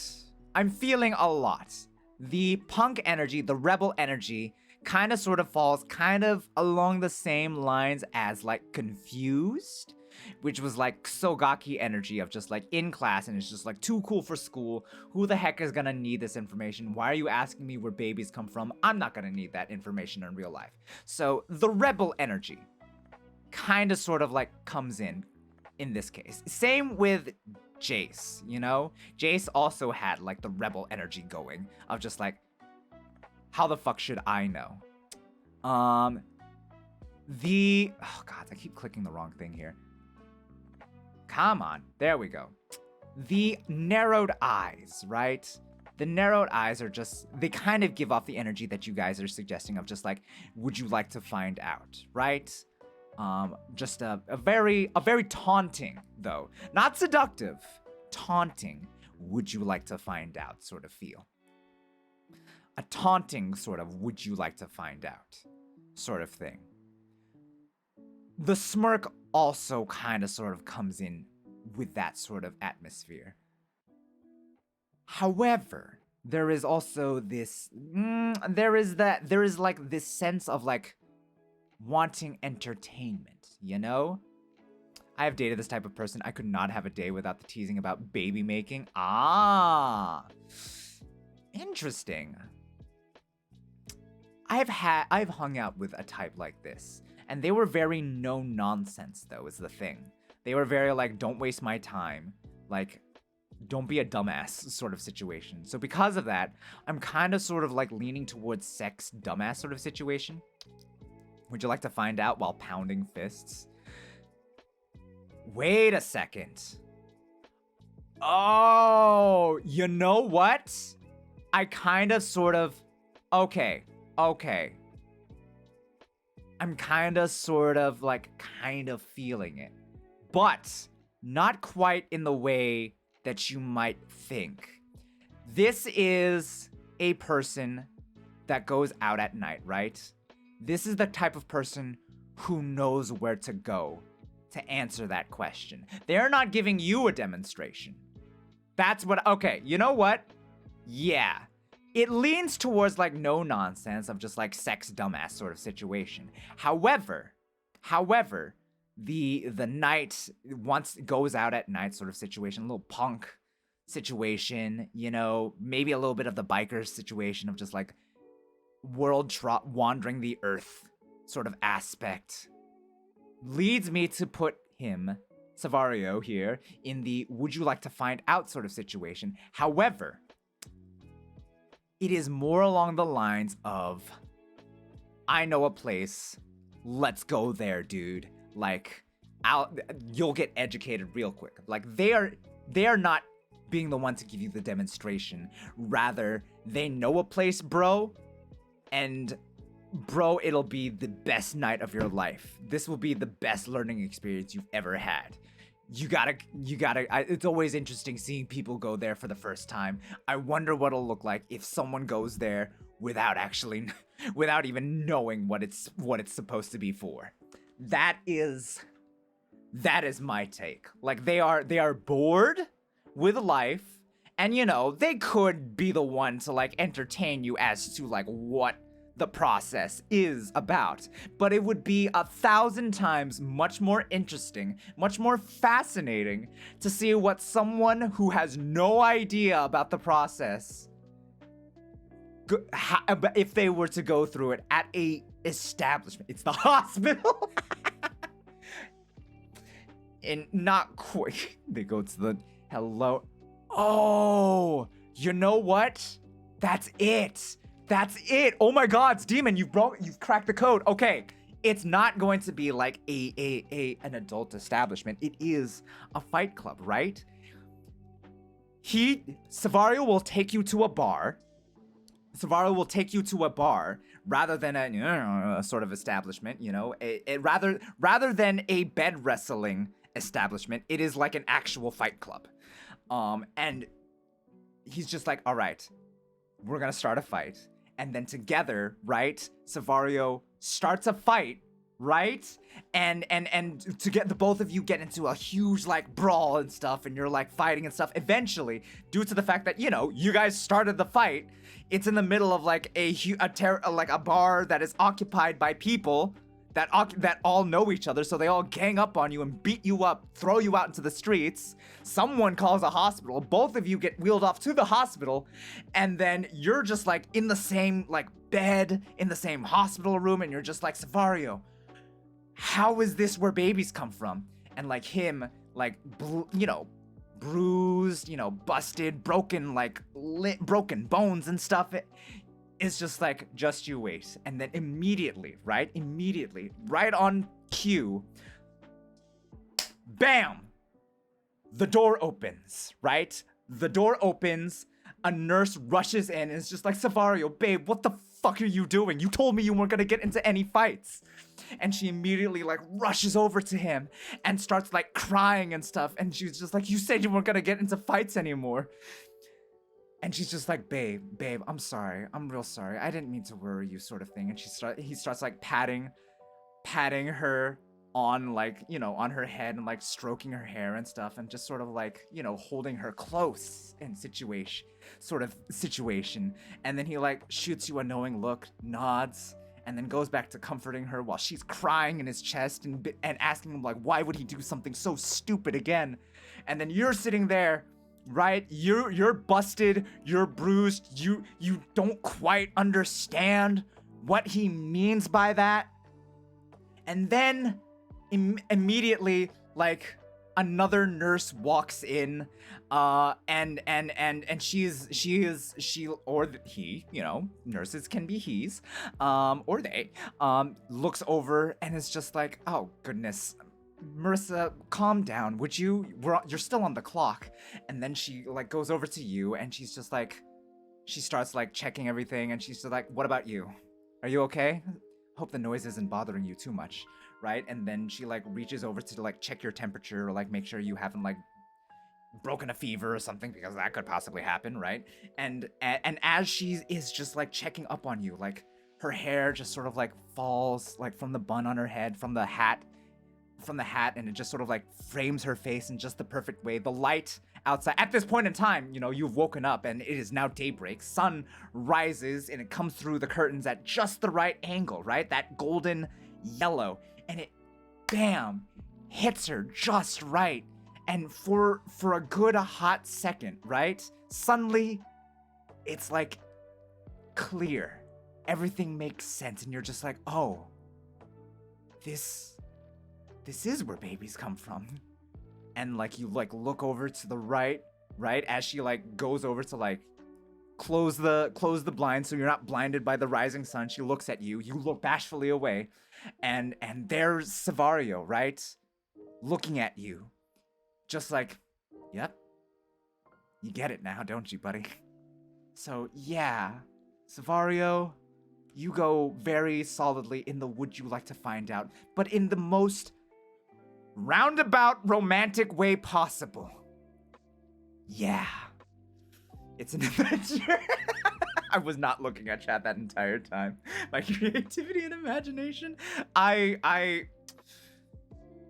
The punk energy, the rebel energy, kind of sort of falls kind of along the same lines as like confused. which was like Sogaki energy of just like in class and it's just like too cool for school. Who the heck is gonna need this information? Why are you asking me where babies come from? I'm not gonna need that information in real life. So the rebel energy kind of sort of like comes in this case. Same with Jace, you know? Jace also had like the rebel energy going of just like, how the fuck should I know? Oh god, I keep clicking the wrong thing here. Come on, there we go. The narrowed eyes, right? The narrowed eyes are just, they kind of give off the energy that you guys are suggesting of just like, would you like to find out, right? Just a very taunting, though. Not seductive, taunting, would you like to find out sort of feel. A taunting sort of, would you like to find out sort of thing. The smirk also kind of sort of comes in with that sort of atmosphere. However, there is also this, there is like this sense of like, wanting entertainment, you know? I have dated this type of person. I could not have a day without the teasing about baby making. Ah, interesting. I've hung out with a type like this, and they were very no nonsense though, is the thing. They were very like, don't waste my time. Like, don't be a dumbass sort of situation. So because of that, I'm kind of sort of like leaning towards sex dumbass sort of situation. Would you like to find out while pounding fists? Wait a second. Oh, you know what? I kind of sort of... Okay. I'm kind of sort of like kind of feeling it. But not quite in the way that you might think. This is a person that goes out at night, right? This is the type of person who knows where to go to answer that question. They're not giving you a demonstration. That's what, okay, you know what? Yeah. It leans towards like no nonsense of just like sex dumbass sort of situation. However, the night once goes out at night sort of situation, a little punk situation, you know, maybe a little bit of the biker situation of just like wandering the earth sort of aspect, leads me to put him, Savario here, in the would you like to find out sort of situation. However, it is more along the lines of, I know a place, let's go there, dude. Like, you'll get educated real quick. Like, they are not being the one to give you the demonstration. Rather, they know a place, bro, and bro, it'll be the best night of your life. This will be the best learning experience you've ever had. You gotta, it's always interesting seeing people go there for the first time. I wonder what it'll look like if someone goes there without even knowing what it's supposed to be for. That is my take. Like, they are bored with life, and you know, they could be the one to like entertain you as to like what the process is about, but it would be 1,000 times much more interesting, much more fascinating to see what someone who has no idea about the process, if they were to go through it at a establishment. It's the hospital. And not quick. They go to the hello. Oh, you know what? That's it. Oh my God, Demon, you've cracked the code. Okay, it's not going to be like an adult establishment. It is a fight club, right? Savario will take you to a bar. Rather than a sort of establishment, you know, rather than a bed wrestling establishment. It is like an actual fight club. And he's just like, all right, we're gonna start a fight. And then together, right, Savario starts a fight, right? And to get the both of you get into a huge like brawl and stuff, and you're like fighting and stuff. Eventually, due to the fact that, you know, you guys started the fight, it's in the middle of like a bar that is occupied by people that all know each other, so they all gang up on you and beat you up, throw you out into the streets. Someone calls a hospital. Both of you get wheeled off to the hospital, and then you're just like in the same like bed in the same hospital room, and you're just like, Savario, how is this where babies come from? And like him, like bruised, busted, broken, like broken bones and stuff. It's just like, just you wait. And then immediately, right on cue, bam! The door opens, right? The door opens, a nurse rushes in and is just like, Savario, babe, what the fuck are you doing? You told me you weren't gonna get into any fights. And she immediately like rushes over to him and starts like crying and stuff. And she's just like, you said you weren't gonna get into fights anymore. And she's just like, babe, I'm sorry. I'm real sorry. I didn't mean to worry you, sort of thing. And he starts like patting her on like, on her head and like stroking her hair and stuff, and just sort of like, holding her close in situation. And then he like shoots you a knowing look, nods, and then goes back to comforting her while she's crying in his chest and asking him like, why would he do something so stupid again? And then you're sitting there, right? You're busted, you're bruised, you don't quite understand what he means by that. And then immediately, like, another nurse walks in, and he, nurses can be he's, or they, looks over and is just like, oh goodness, Marissa, calm down, would you? You're still on the clock. And then she like goes over to you and she's just like, she starts like checking everything, and she's just like, what about you? Are you okay? Hope the noise isn't bothering you too much, right? And then she like reaches over to like check your temperature or like make sure you haven't like broken a fever or something, because that could possibly happen, right? And as she is just like checking up on you, like her hair just sort of like falls like from the bun on her head, from the hat, and it just sort of like frames her face in just the perfect way. The light outside at this point in time, you've woken up and it is now daybreak. Sun rises and it comes through the curtains at just the right angle, right? That golden yellow, and it bam hits her just right. And for a good hot second, right? Suddenly it's like clear. Everything makes sense, and you're just like, oh, this is where babies come from. And like you like look over to the right, as she like goes over to like close the blind so you're not blinded by the rising sun. She looks at you. You look bashfully away, and there's Savario, right? Looking at you. Just like, yep. You get it now, don't you, buddy? So yeah, Savario, you go very solidly in the would you like to find out, but in the most roundabout romantic way possible. Yeah. It's an adventure. I was not looking at chat that entire time. My creativity and imagination. I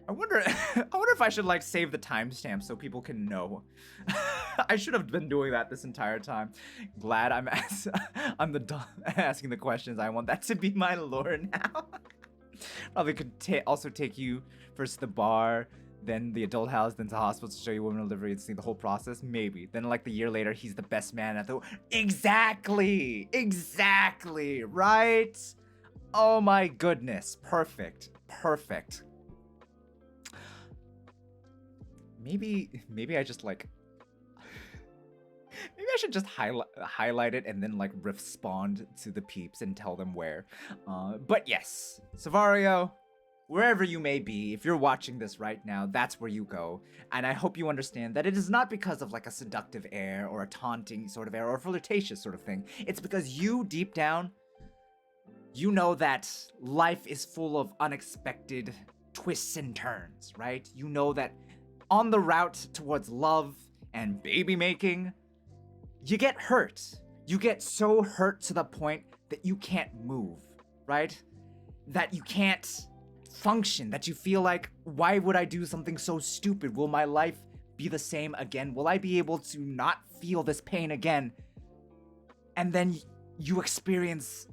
wonder if I should like save the timestamp so people can know. I should have been doing that this entire time. Glad I'm asking the questions. I want that to be my lore now. Probably could also take you first to the bar, then the adult house, then to hospital to show you women delivery and see the whole process. Maybe. Then like the year later, he's the best man at the... Exactly, right? Oh my goodness. Perfect. Maybe I just like... Maybe I should just highlight it and then like respond to the peeps and tell them where. But yes, Savario, wherever you may be, if you're watching this right now, that's where you go. And I hope you understand that it is not because of like a seductive air or a taunting sort of air or a flirtatious sort of thing. It's because you, deep down, you know that life is full of unexpected twists and turns, right? You know that on the route towards love and baby making, you get hurt. You get so hurt to the point that you can't move, right? That you can't function, that you feel like, why would I do something so stupid? Will my life be the same again? Will I be able to not feel this pain again? And then you experience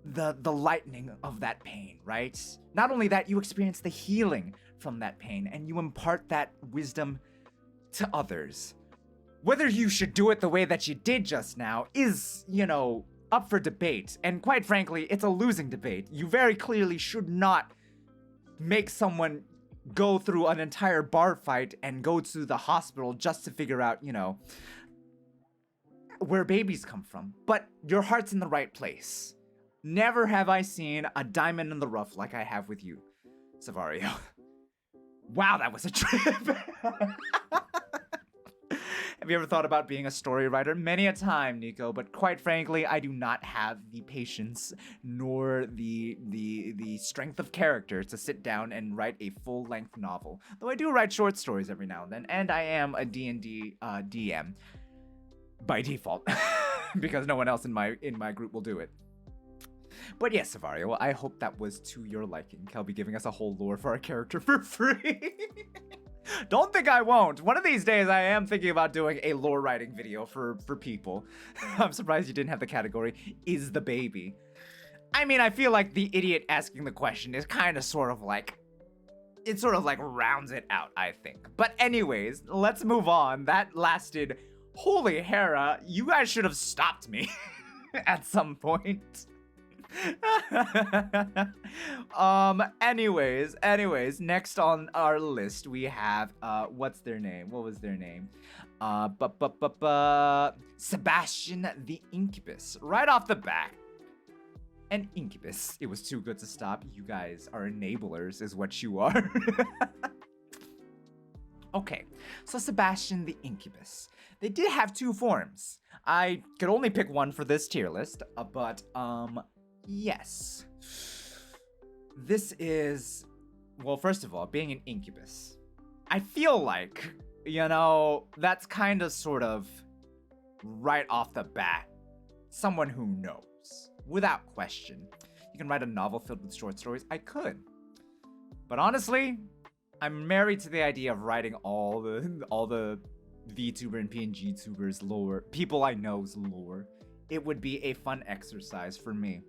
the lightening of that pain, right? Not only that, you experience the healing from that pain, and you impart that wisdom to others. Whether you should do it the way that you did just now is, up for debate. And quite frankly, it's a losing debate. You very clearly should not make someone go through an entire bar fight and go to the hospital just to figure out, where babies come from. But your heart's in the right place. Never have I seen a diamond in the rough like I have with you, Savario. Wow, that was a trip. Have you ever thought about being a story writer? Many a time, Nico, but quite frankly, I do not have the patience nor the strength of character to sit down and write a full-length novel. Though I do write short stories every now and then, and I am a D&D DM by default because no one else in my group will do it. But yes, Savario, I hope that was to your liking. I'll be giving us a whole lore for our character for free. Don't think I won't. One of these days, I am thinking about doing a lore writing video for people. I'm surprised you didn't have the category, is the baby. I mean, I feel like the idiot asking the question is kind of sort of like, it sort of like rounds it out, I think. But anyways, let's move on. That lasted, holy Hera, you guys should have stopped me at some point. Anyways, next on our list we have what's their name? What was their name? Sebastian the Incubus. Right off the bat. An incubus. It was too good to stop. You guys are enablers is what you are. Okay, so Sebastian the Incubus. They did have two forms. I could only pick one for this tier list, but yes. This is, well, first of all, being an incubus. I feel like, that's kind of sort of right off the bat, someone who knows, without question. You can write a novel filled with short stories. I could. But honestly, I'm married to the idea of writing all the VTuber and PNG tubers lore, people I know's lore. It would be a fun exercise for me.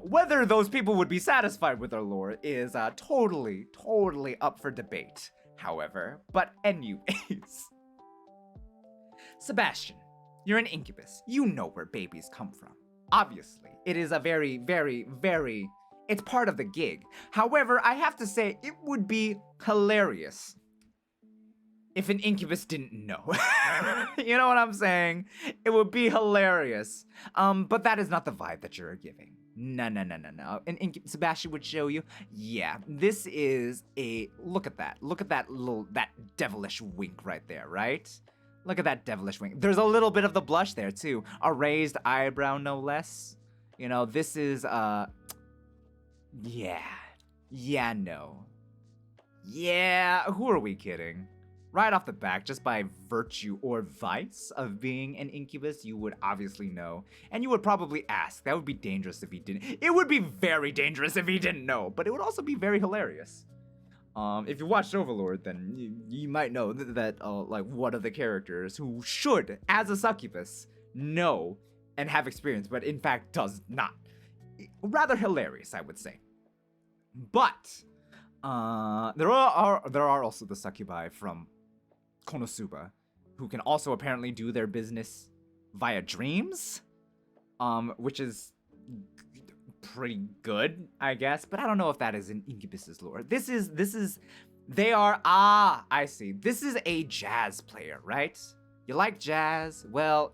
Whether those people would be satisfied with their lore is totally up for debate, however. But anyways. Sebastian, you're an incubus. You know where babies come from. Obviously, it is a very, it's part of the gig. However, I have to say, it would be hilarious if an incubus didn't know. You know what I'm saying? It would be hilarious. But that is not the vibe that you're giving. No. Sebastian would show you, yeah, this is a, look at that that devilish wink right there, right? Look at that devilish wink. There's a little bit of the blush there too. A raised eyebrow, no less. This is, no. Yeah, who are we kidding? Right off the back, just by virtue or vice of being an incubus, you would obviously know. And you would probably ask. That would be dangerous if he didn't. It would be very dangerous if he didn't know, but it would also be very hilarious. If you watched Overlord, then you might know that like, one of the characters who should, as a succubus, know and have experience, but in fact does not. Rather hilarious, I would say. But, there are also the succubi from Konosuba, who can also apparently do their business via dreams, which is pretty good, I guess, but I don't know if that is an incubus's lore. I see. This is a jazz player, right? You like jazz? Well,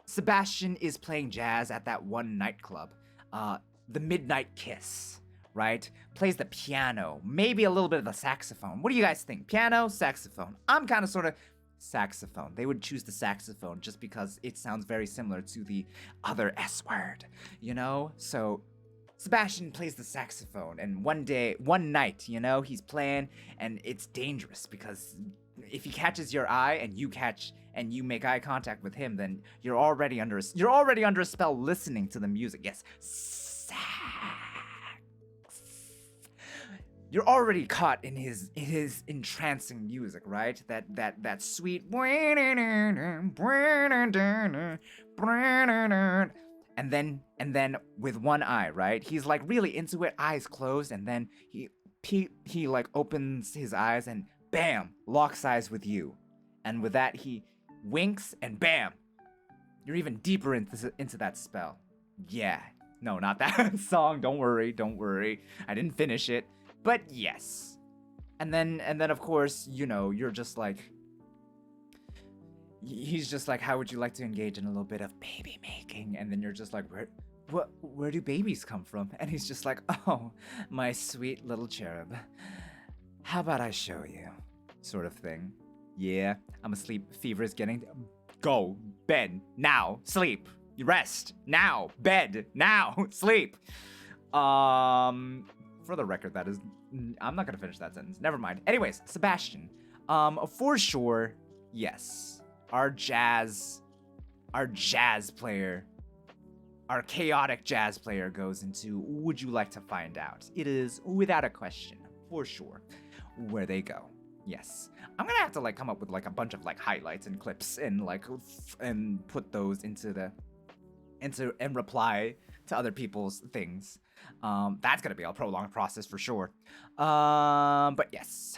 Sebastian is playing jazz at that one nightclub, the Midnight Kiss, right? Plays the piano, maybe a little bit of the saxophone. What do you guys think? Piano, saxophone? I'm kind of sort of saxophone. They would choose the saxophone just because it sounds very similar to the other S word, So Sebastian plays the saxophone, and one night, he's playing, and it's dangerous because if he catches your eye and you make eye contact with him, then you're already under a spell listening to the music. Yes, sax. You're already caught in his entrancing music, right? That sweet, and then with one eye, right? He's like really into it, eyes closed, and then he like opens his eyes and bam, locks eyes with you. And with that he winks and bam, you're even deeper into that spell. Yeah. No, not that song. Don't worry, don't worry. I didn't finish it. But yes. And then of course, you're just like he's just like, how would you like to engage in a little bit of baby making? And then you're just like, where do babies come from? And he's just like, oh, my sweet little cherub. How about I show you? Sort of thing. Yeah, I'm asleep. Fever is getting. Go, bed, now, sleep. You rest, now, bed, now, sleep. For the record, that is. I'm not gonna finish that sentence. Never mind. Anyways, Sebastian. For sure, yes. Our jazz player, our chaotic jazz player goes into Would You Like to Find Out? It is, without a question, for sure, where they go. Yes. I'm gonna have to like come up with like a bunch of like highlights and clips and like and put those into and reply to other people's things. That's gonna be a prolonged process for sure. But yes.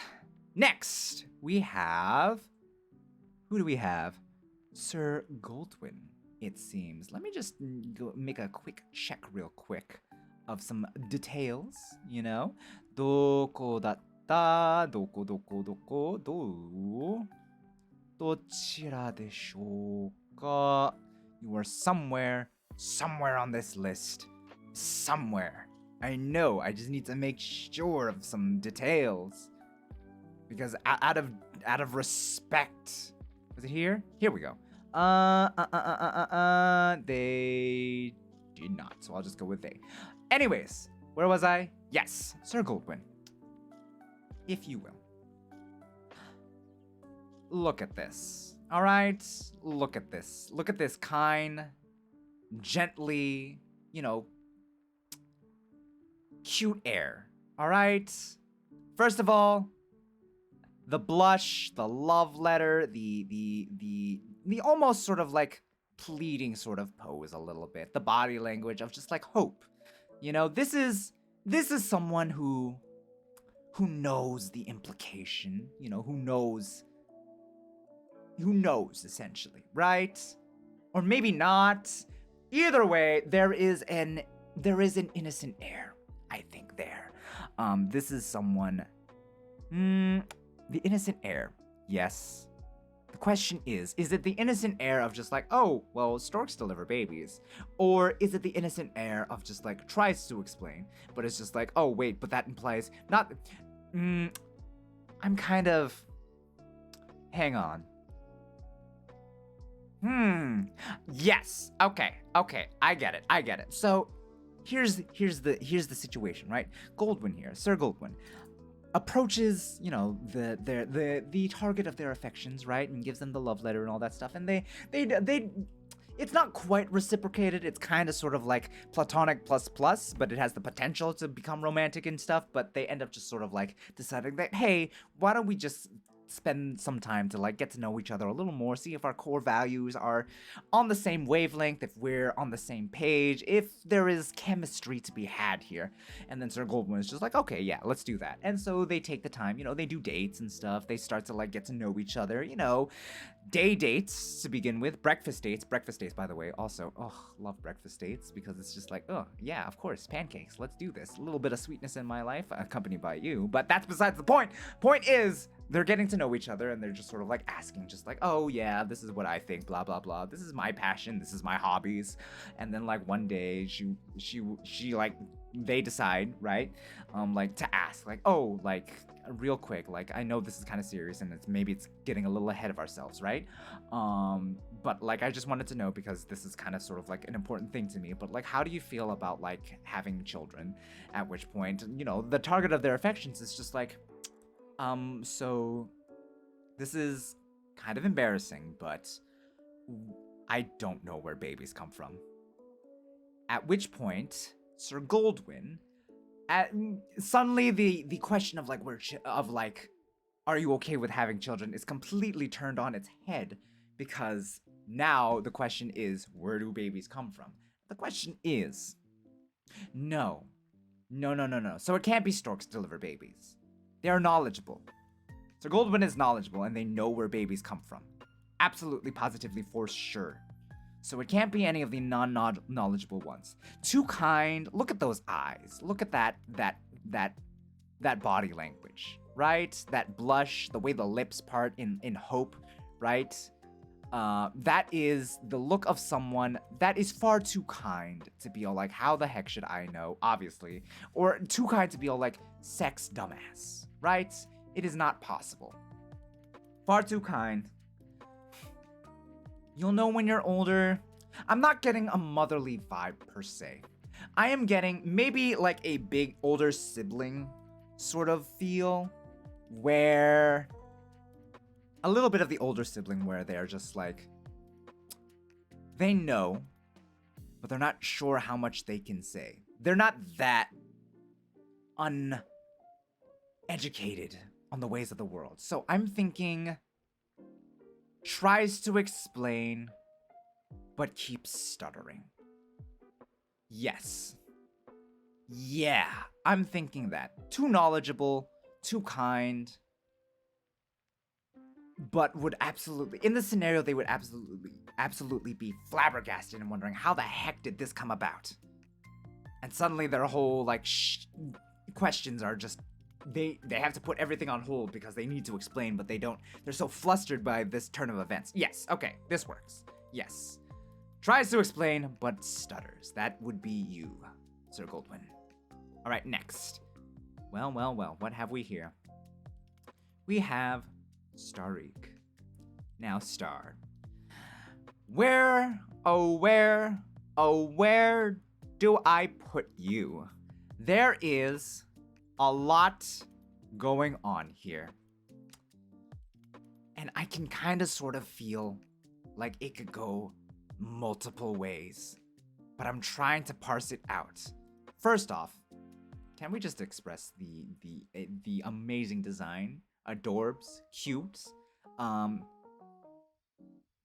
Next, we have. Who do we have? Sir Goldwyn, it seems. Let me just go make a quick check real quick of some details, Doko datta? Doko, doko, doko, do? Dochira deshou ka? You are somewhere on this list. Somewhere. I know, I just need to make sure of some details. Because out of respect. Was it here? Here we go. They did not, so I'll just go with they. Anyways, where was I? Yes, Sir Goldwyn. If you will. Look at this. All right? Look at this. Look at this kind, gently, cute air. All right? First of all, the blush, the love letter, the almost sort of like pleading sort of pose a little bit. The body language of just like hope. This is someone who knows the implication, who knows essentially, right? Or maybe not. Either way, there is an innocent air, I think there. This is someone the innocent air, yes. The question is it the innocent air of just like, oh, well, storks deliver babies? Or is it the innocent air of just like, tries to explain, but it's just like, oh, wait, but that implies not... I'm kind of... Hang on. Yes, okay, I get it. So, here's the situation, right? Goldwyn here, Sir Goldwyn, approaches, the target of their affections, right, and gives them the love letter and all that stuff, and they it's not quite reciprocated. It's kind of sort of like platonic plus, but it has the potential to become romantic and stuff. But they end up just sort of like deciding that, hey, why don't we just spend some time to like get to know each other a little more, see if our core values are on the same wavelength, if we're on the same page, if there is chemistry to be had here. And then Sir Goldwyn is just like, okay, yeah, let's do that. And so they take the time, they do dates and stuff. They start to like get to know each other, day dates to begin with, breakfast dates, by the way, also, love breakfast dates, because it's just like, yeah, of course, pancakes, let's do this. A little bit of sweetness in my life, accompanied by you, but that's besides the point. Point is, they're getting to know each other, and they're just sort of like asking, just like, oh yeah, this is what I think, blah blah blah, this is my passion, this is my hobbies. And then like one day she like, they decide, right, like to ask, like, oh, like real quick, like I know this is kind of serious and it's getting a little ahead of ourselves, right? But like I just wanted to know, because this is kind of sort of like an important thing to me, but like how do you feel about like having children? At which point, the target of their affections is just like, so this is kind of embarrassing, but I don't know where babies come from. At which point, Sir Goldwyn, suddenly the question of like are you okay with having children is completely turned on its head, because now the question is, where do babies come from? The question is, no. No, no, no, no. So it can't be storks deliver babies. They are knowledgeable. So Goldwyn is knowledgeable and they know where babies come from. Absolutely, positively, for sure. So it can't be any of the non-knowledgeable ones. Too kind. Look at those eyes. Look at that body language, right? That blush, the way the lips part in hope, right? That is the look of someone that is far too kind to be all like, how the heck should I know? Obviously. Or too kind to be all like, sex dumbass, right? It is not possible. Far too kind. You'll know when you're older. I'm not getting a motherly vibe per se. I am getting maybe like a big older sibling sort of feel where a little bit of the older sibling where they're just like, they know, but they're not sure how much they can say. They're not that uneducated on the ways of the world. So I'm thinking tries to explain, but keeps stuttering. Yes. Yeah, I'm thinking that. Too knowledgeable, too kind, but would absolutely, in the scenario, they would absolutely be flabbergasted and wondering how the heck did this come about? And suddenly their whole, like, questions are just, they have to put everything on hold because they need to explain, but they don't. They're so flustered by this turn of events. Yes, okay, this works. Yes. Tries to explain, but stutters. That would be you, Sir Goldwyn. All right, next. Well, what have we here? We have Starik. Now, Star. Where, oh where do I put you? There is a lot going on here. And I can kind of sort of feel like it could go multiple ways. But I'm trying to parse it out. First off, can we just express the amazing design? Adorbs, cute,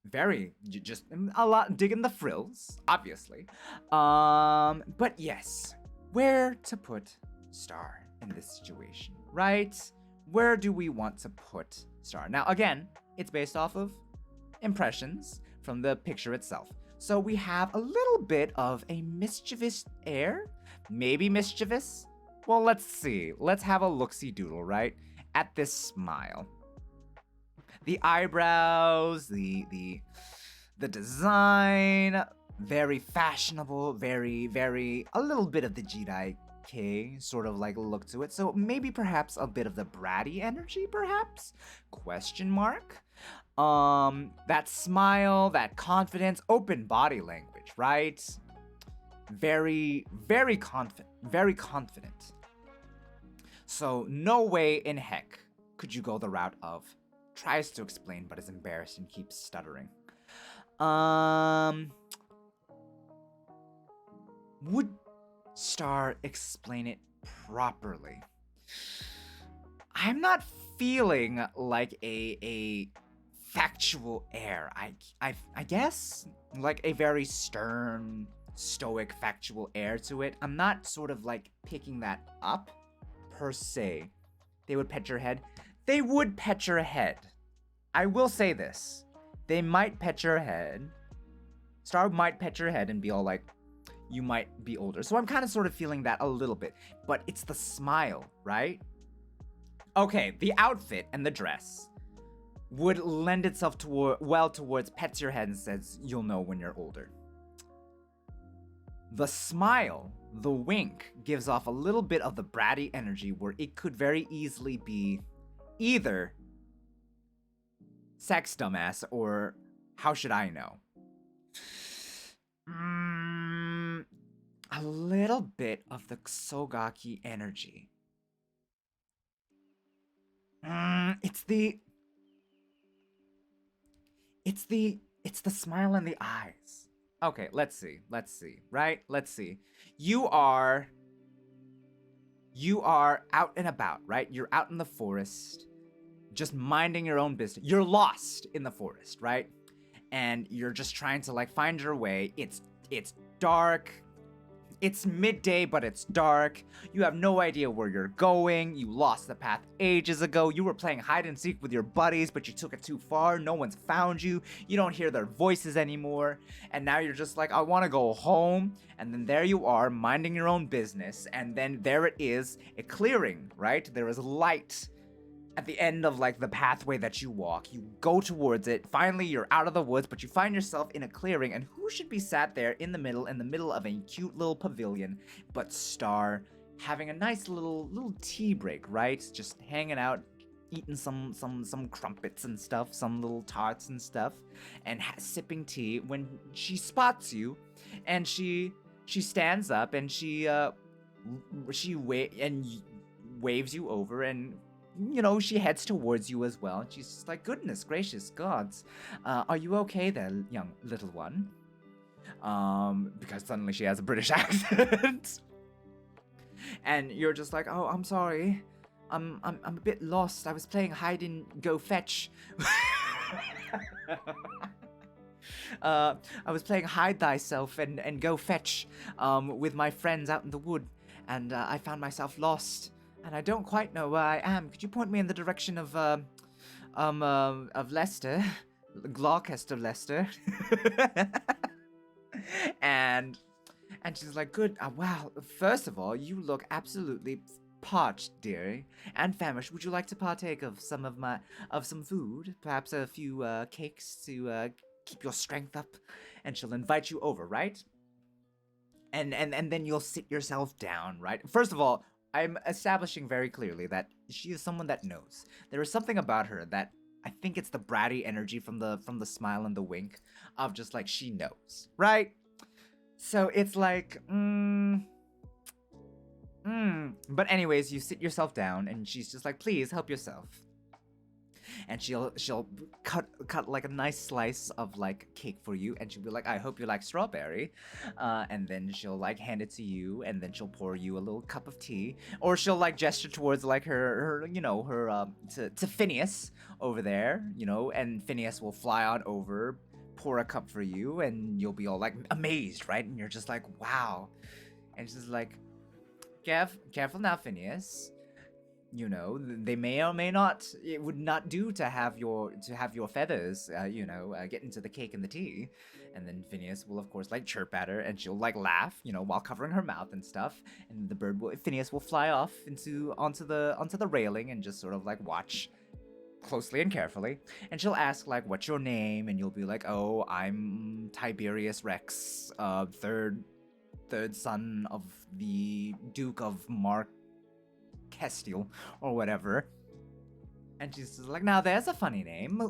very just a lot digging the frills, obviously. But yes, where to put Star in this situation, right? Where do we want to put Star? Now, again, it's based off of impressions from the picture itself. So we have a little bit of a mischievous air, maybe mischievous. Well, let's see. Let's have a look-see doodle, right? At this smile. The eyebrows, the design, very fashionable, very, a little bit of the Jedi K sort of like look to it. So maybe perhaps a bit of the bratty energy, perhaps? Question mark? That smile, that confidence, open body language, right? Very confident. So no way in heck could you go the route of tries to explain but is embarrassed and keeps stuttering. Would Star explain it properly? I'm not feeling like a factual air. I guess like a very stern, stoic, factual air to it. I'm not sort of like picking that up per se. They would pet your head. They would pet your head. I will say this. They might pet your head. Star might pet your head and be all like, you might be older. So I'm kind of sort of feeling that a little bit. But it's the smile, right? Okay, the outfit and the dress would lend itself towards pets your head and says, you'll know when you're older. The smile, the wink, gives off a little bit of the bratty energy where it could very easily be either sex dumbass or how should I know? A little bit of the Ksogaki energy. It's the smile in the eyes. Okay, let's see, right? Let's see. You are out and about, right? You're out in the forest, just minding your own business. You're lost in the forest, right? And you're just trying to like find your way. It's dark. It's midday, but it's dark. You have no idea where you're going. You lost the path ages ago. You were playing hide and seek with your buddies, but you took it too far. No one's found you. You don't hear their voices anymore. And now you're just like, I want to go home. And then there you are, minding your own business. And then there it is, a clearing, right? There is light at the end of like the pathway that you walk. You go towards it. Finally, you're out of the woods, but you find yourself in a clearing. And who should be sat there in the middle of a cute little pavilion but Star, having a nice little tea break, right? Just hanging out, eating some crumpets and stuff, some little tarts and stuff, and sipping tea when she spots you, and she stands up and she waves you over, and she heads towards you as well. And she's just like, goodness gracious gods, are you okay there, young little one? Because suddenly she has a British accent. And you're just like, oh, I'm sorry. I'm a bit lost. I was playing hide and go fetch. I was playing hide thyself and go fetch with my friends out in the wood, and I found myself lost, and I don't quite know where I am. Could you point me in the direction of Leicester, Gloucester, Leicester? and she's like, good. Wow. First of all, you look absolutely parched, dearie, and famished. Would you like to partake of some food? Perhaps a few cakes to keep your strength up? And she'll invite you over, right? And then you'll sit yourself down, right? First of all, I'm establishing very clearly that she is someone that knows. There is something about her that I think it's the bratty energy from the smile and the wink of just like she knows, right? So it's like, But anyways, you sit yourself down, and she's just like, please help yourself. And she'll cut like a nice slice of like cake for you, and she'll be like, I hope you like strawberry. And then she'll like hand it to you, and then she'll pour you a little cup of tea, or she'll like gesture towards like her to Phineas over there, and Phineas will fly on over, pour a cup for you, and you'll be all like amazed, right? And you're just like, wow. And she's like, careful now, Phineas. They may or may not. It would not do to have your feathers, get into the cake and the tea. And then Phineas will, of course, like chirp at her, and she'll like laugh, while covering her mouth and stuff. And Phineas will fly off onto the railing and just sort of like watch closely and carefully. And she'll ask like, "What's your name?" And you'll be like, "Oh, I'm Tiberius Rex, third son of the Duke of Mark Castile," or whatever. And she's just like, now there's a funny name.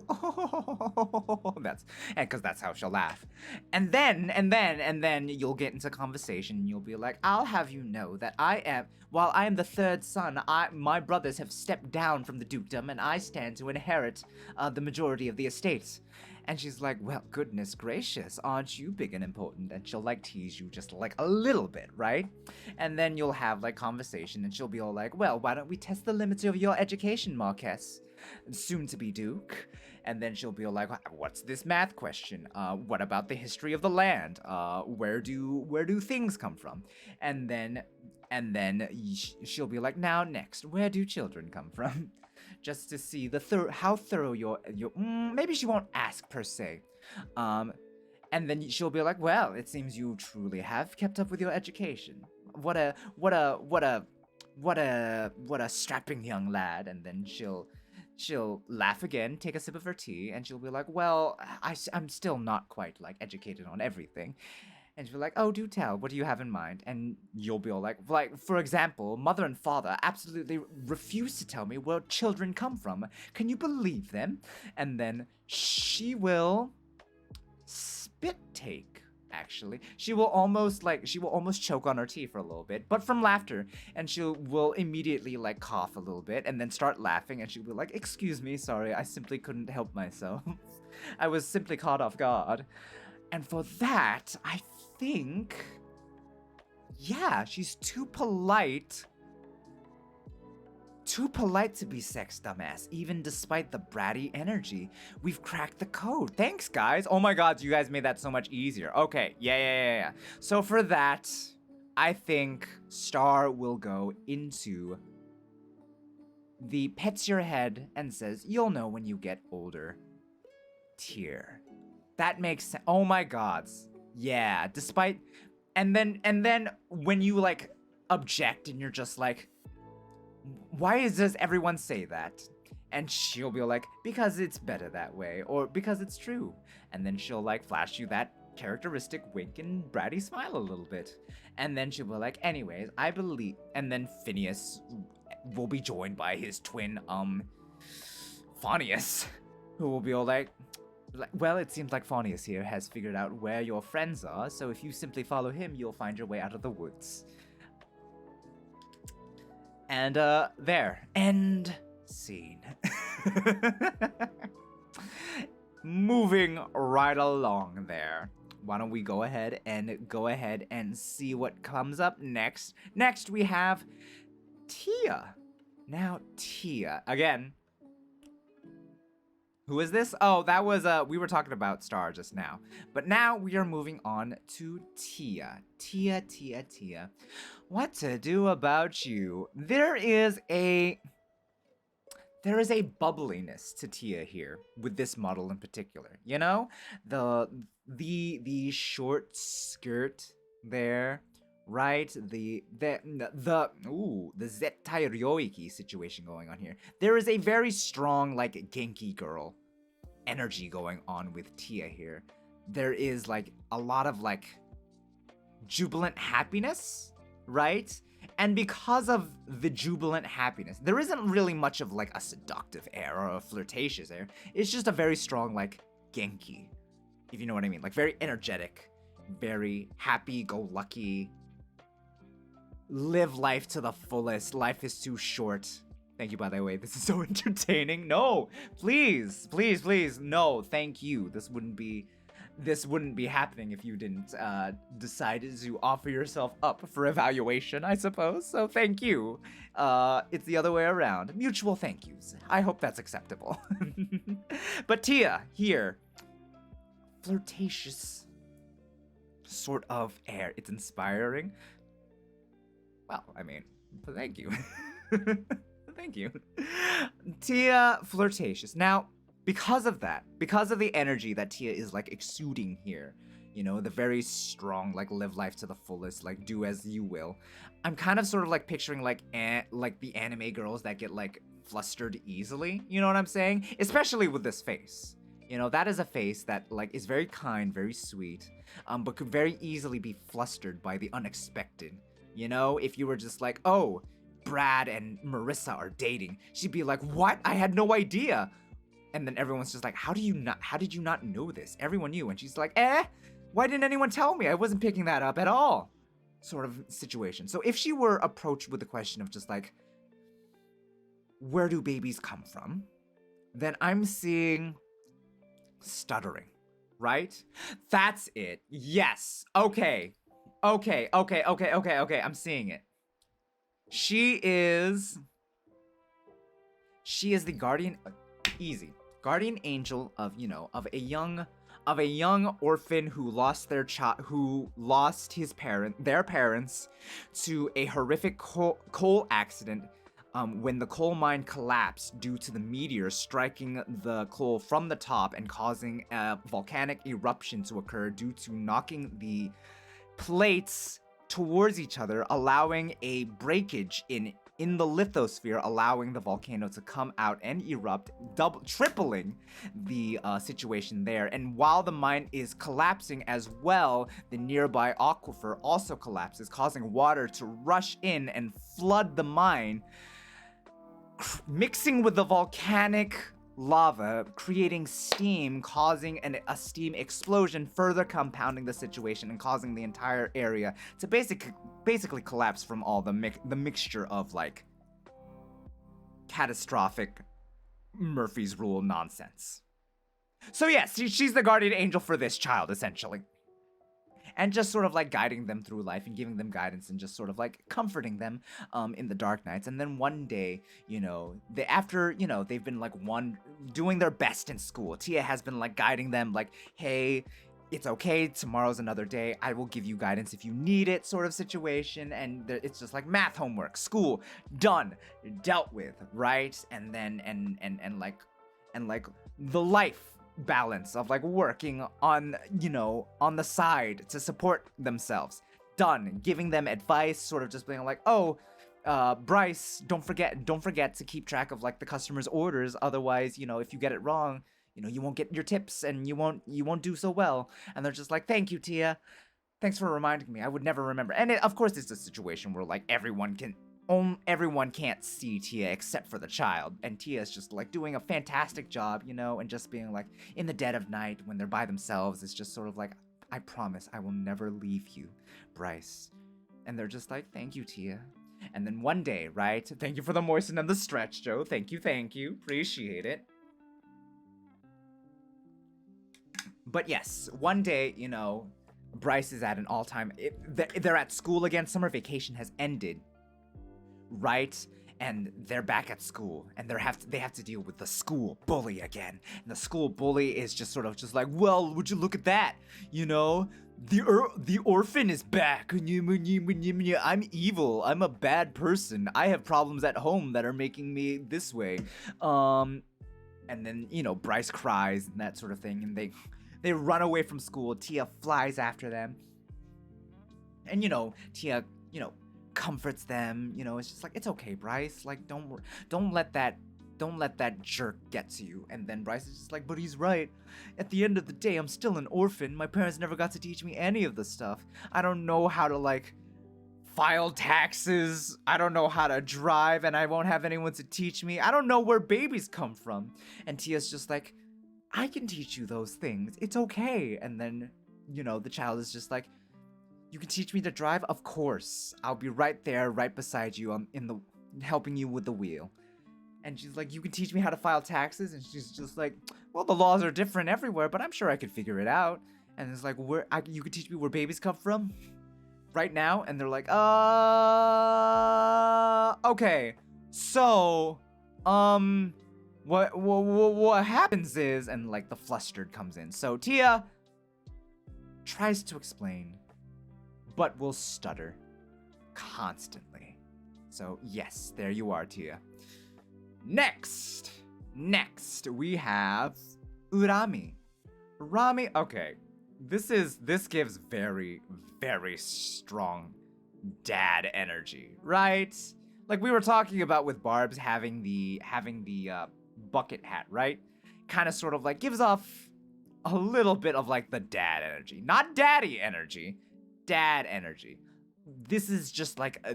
Because that's how she'll laugh. And then you'll get into conversation, and you'll be like, I'll have you know that while I am the third son, my brothers have stepped down from the dukedom, and I stand to inherit the majority of the estates. And she's like, well, goodness gracious, aren't you big and important? And she'll like tease you just like a little bit, right? And then you'll have like conversation, and she'll be all like, well, why don't we test the limits of your education, Marquess, soon to be Duke? And then she'll be all like, what's this math question? What about the history of the land? Where do things come from? And then she'll be like, now next, where do children come from? Just to see how thorough your maybe she won't ask per se, and then she'll be like, well, it seems you truly have kept up with your education. What a strapping young lad. And then she'll laugh again, take a sip of her tea, and she'll be like, well, I'm still not quite like educated on everything. And she'll be like, oh, do tell, what do you have in mind? And you'll be all like, for example, mother and father absolutely refuse to tell me where children come from. Can you believe them? And then she will spit take, actually. She will almost choke on her tea for a little bit, but from laughter. And she will immediately like cough a little bit, and then start laughing, and she'll be like, excuse me, sorry, I simply couldn't help myself. I was simply caught off guard. And for that, I think, yeah, she's too polite Too polite to be sex, dumbass, even despite the bratty energy. We've cracked the code. Thanks, guys. Oh my god, you guys made that so much easier. Okay, yeah. So for that, I think Star will go into the pets your head and says, "You'll know when you get older." Tier. That makes sense. Oh my gods. Yeah, despite and then when you like object and you're just like, why does everyone say that? And she'll be like, because it's better that way, or because it's true. And then she'll like flash you that characteristic wink and bratty smile a little bit. And then she'll be like, anyways, I believe. And then Phineas will be joined by his twin, Phineas, who will be all like, well, it seems like Phineas here has figured out where your friends are, so if you simply follow him, you'll find your way out of the woods. And, there. End scene. Moving right along there. Why don't we go ahead and see what comes up next. Next, we have Tia. Now, Tia. Again, who is this? Oh, that was, we were talking about Star just now. But now we are moving on to Tia. Tia. What to do about you? There is a bubbliness to Tia here with this model in particular. You know? The short skirt there, right? The Zettai Ryoiki situation going on here. There is a very strong, like, Genki girl energy going on with Tia here. There is, like, a lot of, like, jubilant happiness, right? And because of the jubilant happiness, there isn't really much of, like, a seductive air or a flirtatious air. It's just a very strong, like, Genki, if you know what I mean. Like, very energetic, very happy-go-lucky, live life to the fullest. Life is too short. Thank you, by the way. This is so entertaining. No, please, no, thank you. This wouldn't be happening if you didn't decide to offer yourself up for evaluation, I suppose. So thank you. It's the other way around. Mutual thank yous. I hope that's acceptable. But Tia, here, flirtatious sort of air. It's inspiring. Well, I mean, thank you. Thank you. Tia, flirtatious. Now, because of that, because of the energy that Tia is, like, exuding here, you know, the very strong, like, live life to the fullest, like, do as you will, I'm kind of sort of, like, picturing, like, the anime girls that get, like, flustered easily, you know what I'm saying? Especially with this face. You know, that is a face that, like, is very kind, very sweet, but could very easily be flustered by the unexpected. You know, if you were just like, oh, Brad and Marissa are dating, she'd be like, what? I had no idea. And then everyone's just like, how did you not know this? Everyone knew. And she's like, why didn't anyone tell me? I wasn't picking that up at all. Sort of situation. So if she were approached with the question of just like, where do babies come from? Then I'm seeing stuttering, right? That's it. Yes. Okay. I'm seeing it. She is the guardian, guardian angel of, you know, of a young orphan who lost their their parents to a horrific coal accident when the coal mine collapsed due to the meteor striking the coal from the top and causing a volcanic eruption to occur due to knocking the plates towards each other, allowing a breakage in the lithosphere, allowing the volcano to come out and erupt, tripling the situation there. And while the mine is collapsing as well, the nearby aquifer also collapses, causing water to rush in and flood the mine, mixing with the volcanic lava, creating steam, causing a steam explosion, further compounding the situation and causing the entire area to basically collapse from all the mixture of, like, catastrophic Murphy's Rule nonsense. So yes, she's the guardian angel for this child, essentially. and just sort of like guiding them through life and giving them guidance and just sort of like comforting them in the dark nights. And then one day, after they've been like doing their best in school, Tia has been like guiding them like, hey, it's okay, tomorrow's another day, I will give you guidance if you need it, sort of situation. And it's just like math homework, school, done, dealt with, right? And then and like the life balance of like working on on the side to support themselves, done. Giving them advice, sort of just being like, oh, Bryce, don't forget to keep track of like the customer's orders, otherwise if you get it wrong, you won't get your tips and you won't do so well. And they're just like, thank you, Tia, thanks for reminding me, I would never remember. And of course it's a situation where like everyone can't see Tia except for the child, and Tia is just like doing a fantastic job, and just being like, in the dead of night when they're by themselves, it's just sort of like, I promise I will never leave you, Bryce. And they're just like, thank you, Tia. And then one day, right? Thank you for the moisten and the stretch, Joe. Thank you. Appreciate it. But yes, one day, Bryce is at an all-time... They're at school again. Summer vacation has ended, right? And they're back at school, and they have to deal with the school bully again. And the school bully is just sort of just like, well, would you look at that? The orphan is back. I'm evil. I'm a bad person. I have problems at home that are making me this way. And then, Bryce cries and that sort of thing, and they run away from school. Tia flies after them. And, Tia, comforts them. It's just like, it's okay, Bryce. Like, don't let that jerk get to you. And then Bryce is just like, but he's right. At the end of the day, I'm still an orphan. My parents never got to teach me any of the stuff. I don't know how to, like, file taxes. I don't know how to drive, and I won't have anyone to teach me. I don't know where babies come from. And Tia's just like, I can teach you those things. It's okay. And then, the child is just like, you can teach me to drive? Of course. I'll be right there, right beside you, helping you with the wheel. And she's like, you can teach me how to file taxes? And she's just like, well, the laws are different everywhere, but I'm sure I could figure it out. And it's like, you could teach me where babies come from? Right now? And they're like, okay. So, what happens is, and like the flustered comes in. So Tia tries to explain, but will stutter constantly. So yes, there you are, Tia. Next, we have Urami. Okay. This gives very, very strong dad energy, right? Like we were talking about with Barb's having the bucket hat, right? Kind of sort of like gives off a little bit of like the dad energy. Not daddy energy, dad energy. This is just like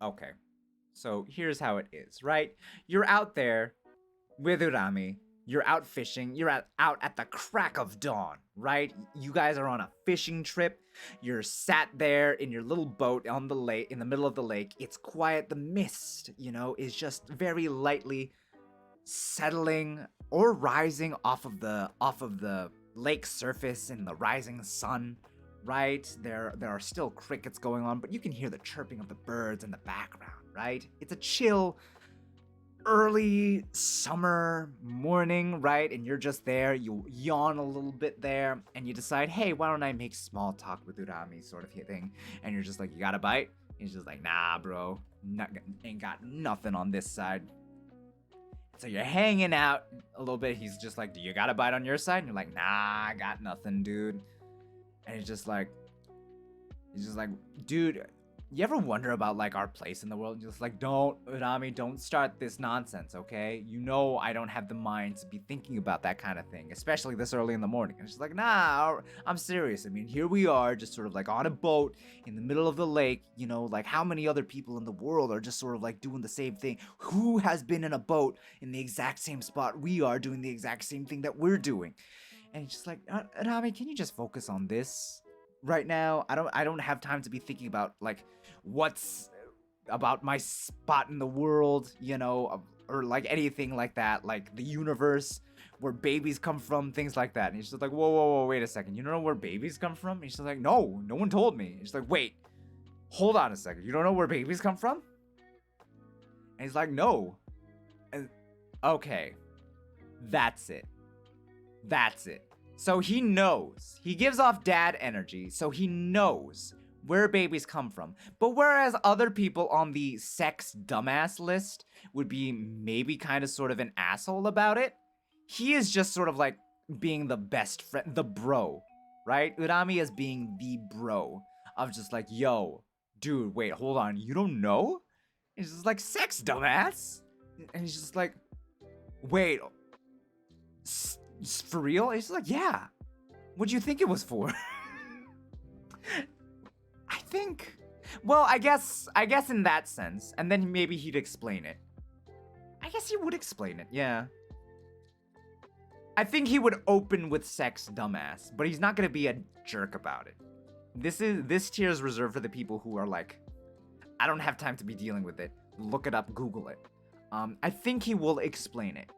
okay. So here's how it is, right? You're out there with Urami. You're out fishing. You're out at the crack of dawn, right? You guys are on a fishing trip. You're sat there in your little boat on the lake, in the middle of the lake. It's quiet. The mist, is just very lightly settling or rising off of the lake surface in the rising sun, right? There are still crickets going on, but you can hear the chirping of the birds in the background, right? It's a chill early summer morning, right? And you're just there, you yawn a little bit there, and you decide, hey, why don't I make small talk with Urami, sort of thing. And you're just like, you got a bite? And he's just like, nah, bro, ain't got nothing on this side. So you're hanging out a little bit. He's just like, do you got a bite on your side? And you're like, nah, I got nothing, dude. And he's just like, dude, you ever wonder about like our place in the world? Just like, Urami, don't start this nonsense, okay? I don't have the mind to be thinking about that kind of thing, especially this early in the morning. And she's like, nah, I'm serious. I mean, here we are, just sort of like on a boat in the middle of the lake, like how many other people in the world are just sort of like doing the same thing? Who has been in a boat in the exact same spot we are doing the exact same thing that we're doing? And he's just like, Urami, can you just focus on this right now? I don't have time to be thinking about like what's about my spot in the world, or like anything like that, like the universe where babies come from, things like that. And he's just like, whoa, whoa, whoa, wait a second. You don't know where babies come from? And he's just like, no, no one told me. He's like, wait, hold on a second. You don't know where babies come from? And he's like, no. And, okay, that's it. That's it. So he knows. He gives off dad energy, so he knows where babies come from. But whereas other people on the sex dumbass list would be maybe kind of sort of an asshole about it, he is just sort of like being the best friend, the bro, right? Urami is being the bro of just like, yo, dude, wait, hold on, you don't know? He's just like, sex dumbass? And he's just like, wait, for real? He's like, yeah. What'd you think it was for? I think, well, I guess in that sense, and then maybe he'd explain it. I guess he would explain it, yeah. I think he would open with sex dumbass, but he's not gonna be a jerk about it. This tier is reserved for the people who are like, I don't have time to be dealing with it. Look it up, Google it. I think he will explain it.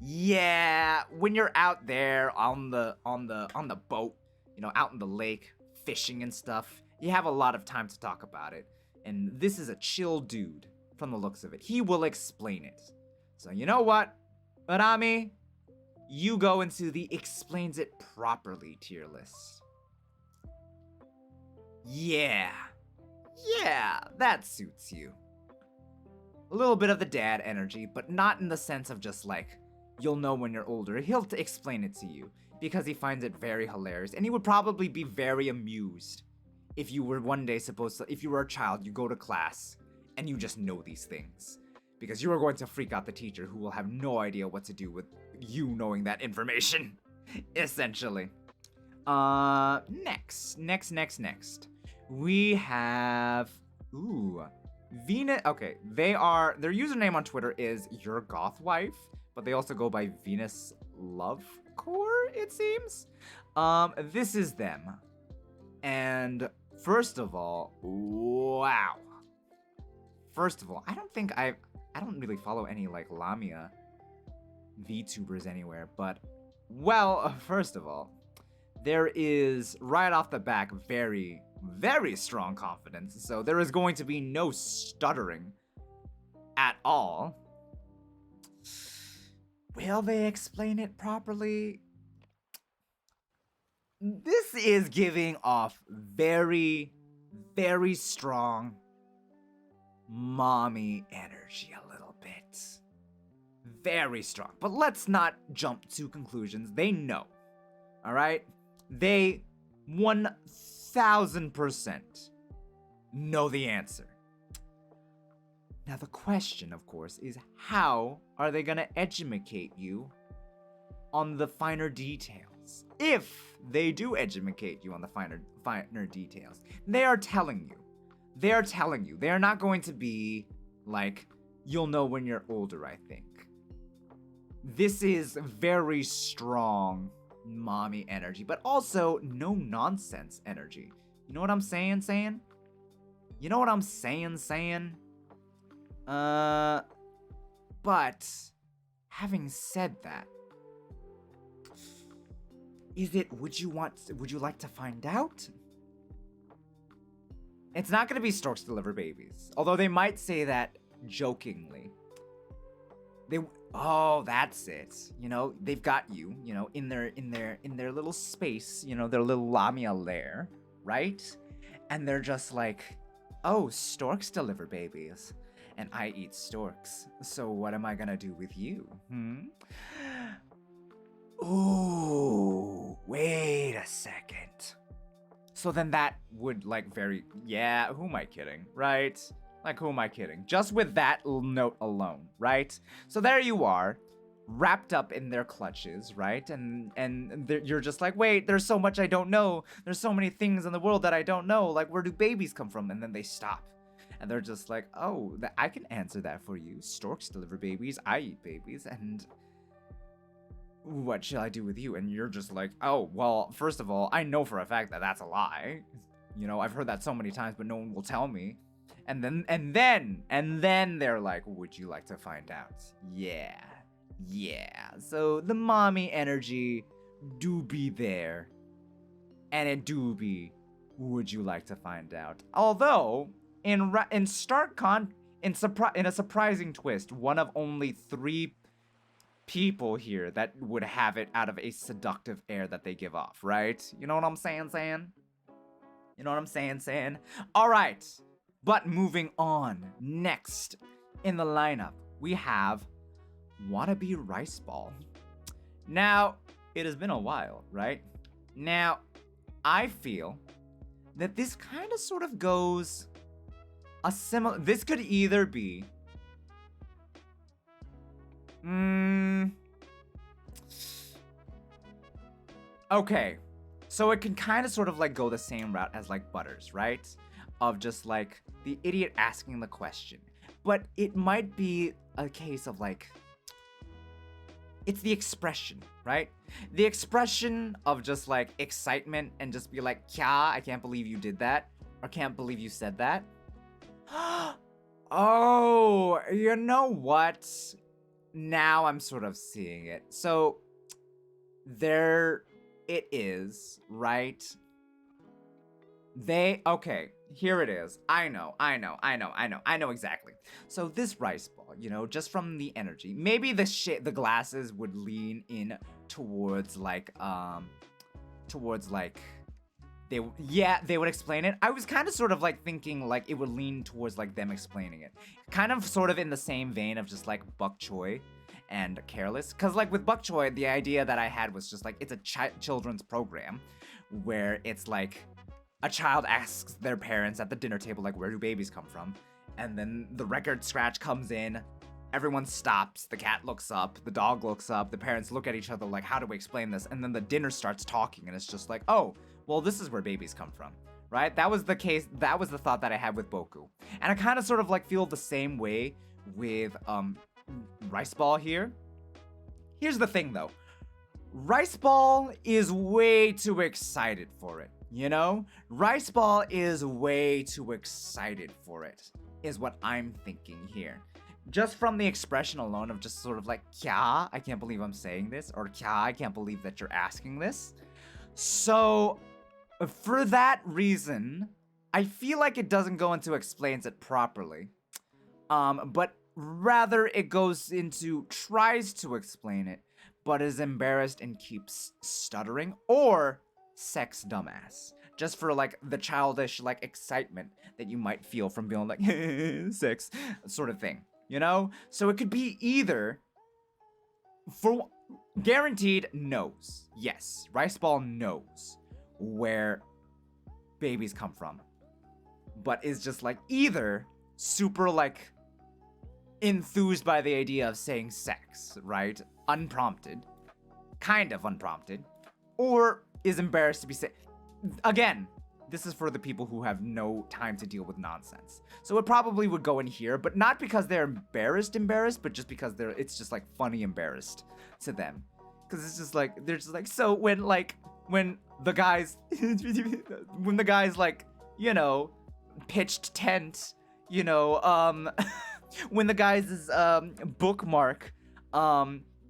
Yeah, when you're out there on the boat, you know, out in the lake, fishing and stuff, you have a lot of time to talk about it. And this is a chill dude from the looks of it. He will explain it. So you know what, Arami? You go into the explains it properly tier list. Yeah. Yeah, that suits you. A little bit of the dad energy, but not in the sense of just like, you'll know when you're older. He'll explain it to you because he finds it very hilarious. And he would probably be very amused if you were one day supposed to, if you were a child, you go to class and you just know these things. Because you are going to freak out the teacher who will have no idea what to do with you knowing that information. Essentially. Next. We have, Venus. Okay, their username on Twitter is Your Goth Wife, but they also go by Venus Lovecore, it seems. This is them. And first of all, wow. First of all, I don't really follow any like Lamia VTubers anywhere, but well, first of all, there is right off the back very, very strong confidence, so there is going to be no stuttering at all. Will they explain it properly? This is giving off very, very strong mommy energy a little bit. Very strong. But let's not jump to conclusions. They know. Alright? They 1000% know the answer. Now the question, of course, is how are they gonna educate you on the finer details? If they do educate you on the finer details, they are telling you. They are telling you. They are not going to be like, you'll know when you're older, I think. This is very strong mommy energy, but also no nonsense energy. You know what I'm saying? You know what I'm saying? But having said that, would you like to find out? It's not gonna be storks deliver babies, although they might say that jokingly. That's it. You know, they've got you, you know, in their little space, you know, their little Lamia lair, right? And they're just like, oh, storks deliver babies, and I eat storks. So what am I gonna do with you? Ooh, wait a second. So then that would who am I kidding, right? Like, who am I kidding? Just with that note alone, right? So there you are, wrapped up in their clutches, right? And you're just like, wait, there's so much I don't know. There's so many things in the world that I don't know. Like, where do babies come from? And then they stop. And they're just like, oh, I can answer that for you. Storks deliver babies. I eat babies. And what shall I do with you? And you're just like, oh, well, first of all, I know for a fact that that's a lie. You know, I've heard that so many times, but no one will tell me. And then they're like, would you like to find out? Yeah. So the mommy energy do be there. And it do be, would you like to find out? Although, in a surprising twist, one of only 3 people here that would have it out of a seductive air that they give off, right? You know what I'm saying? You know what I'm saying? All right. But moving on, next in the lineup, we have Wannabe Rice Ball. Now, it has been a while, right? Now, I feel that this kind of sort of goes a similar. This could either be. Okay. So it can kind of sort of like go the same route as like Butters, right? Of just like the idiot asking the question. But it might be a case of like. It's the expression, right? The expression of just like excitement and just be like, "Kya, I can't believe you did that," or "Can't believe you said that." Oh, you know what? Now I'm sort of seeing it. So there it is, right? Okay, here it is. I know exactly. So this rice ball, just from the energy, maybe the glasses would lean in towards like they would explain it. I was kind of sort of like thinking like it would lean towards like them explaining it. Kind of sort of in the same vein of just like Bok Choy and Careless. Cause like with Bok Choy, the idea that I had was just like it's a children's program where it's like a child asks their parents at the dinner table like, where do babies come from? And then the record scratch comes in. Everyone stops. The cat looks up. The dog looks up. The parents look at each other like, how do we explain this? And then the dinner starts talking and it's just like, oh, well, this is where babies come from, right? That was the case. That was the thought that I had with Boku. And I kind of sort of like feel the same way with Rice Ball here. Here's the thing though. Rice Ball is way too excited for it, Rice Ball is way too excited for it, is what I'm thinking here. Just from the expression alone of just sort of like, "Kya, I can't believe I'm saying this," or "Kya, I can't believe that you're asking this." So, for that reason, I feel like it doesn't go into explains it properly. But rather it goes into tries to explain it, but is embarrassed and keeps stuttering, or sex dumbass. Just for like the childish like excitement that you might feel from being like sex sort of thing, So it could be either for guaranteed knows. Yes, Rice Ball knows where babies come from. But is just like either super like enthused by the idea of saying sex, right? Unprompted. Kind of unprompted. Or is embarrassed to be said. Again, this is for the people who have no time to deal with nonsense. So it probably would go in here, but not because they're embarrassed, but just because it's just like funny embarrassed to them. Because it's just like, they're just like, so when the guys, like, pitched tent, when the guys' bookmark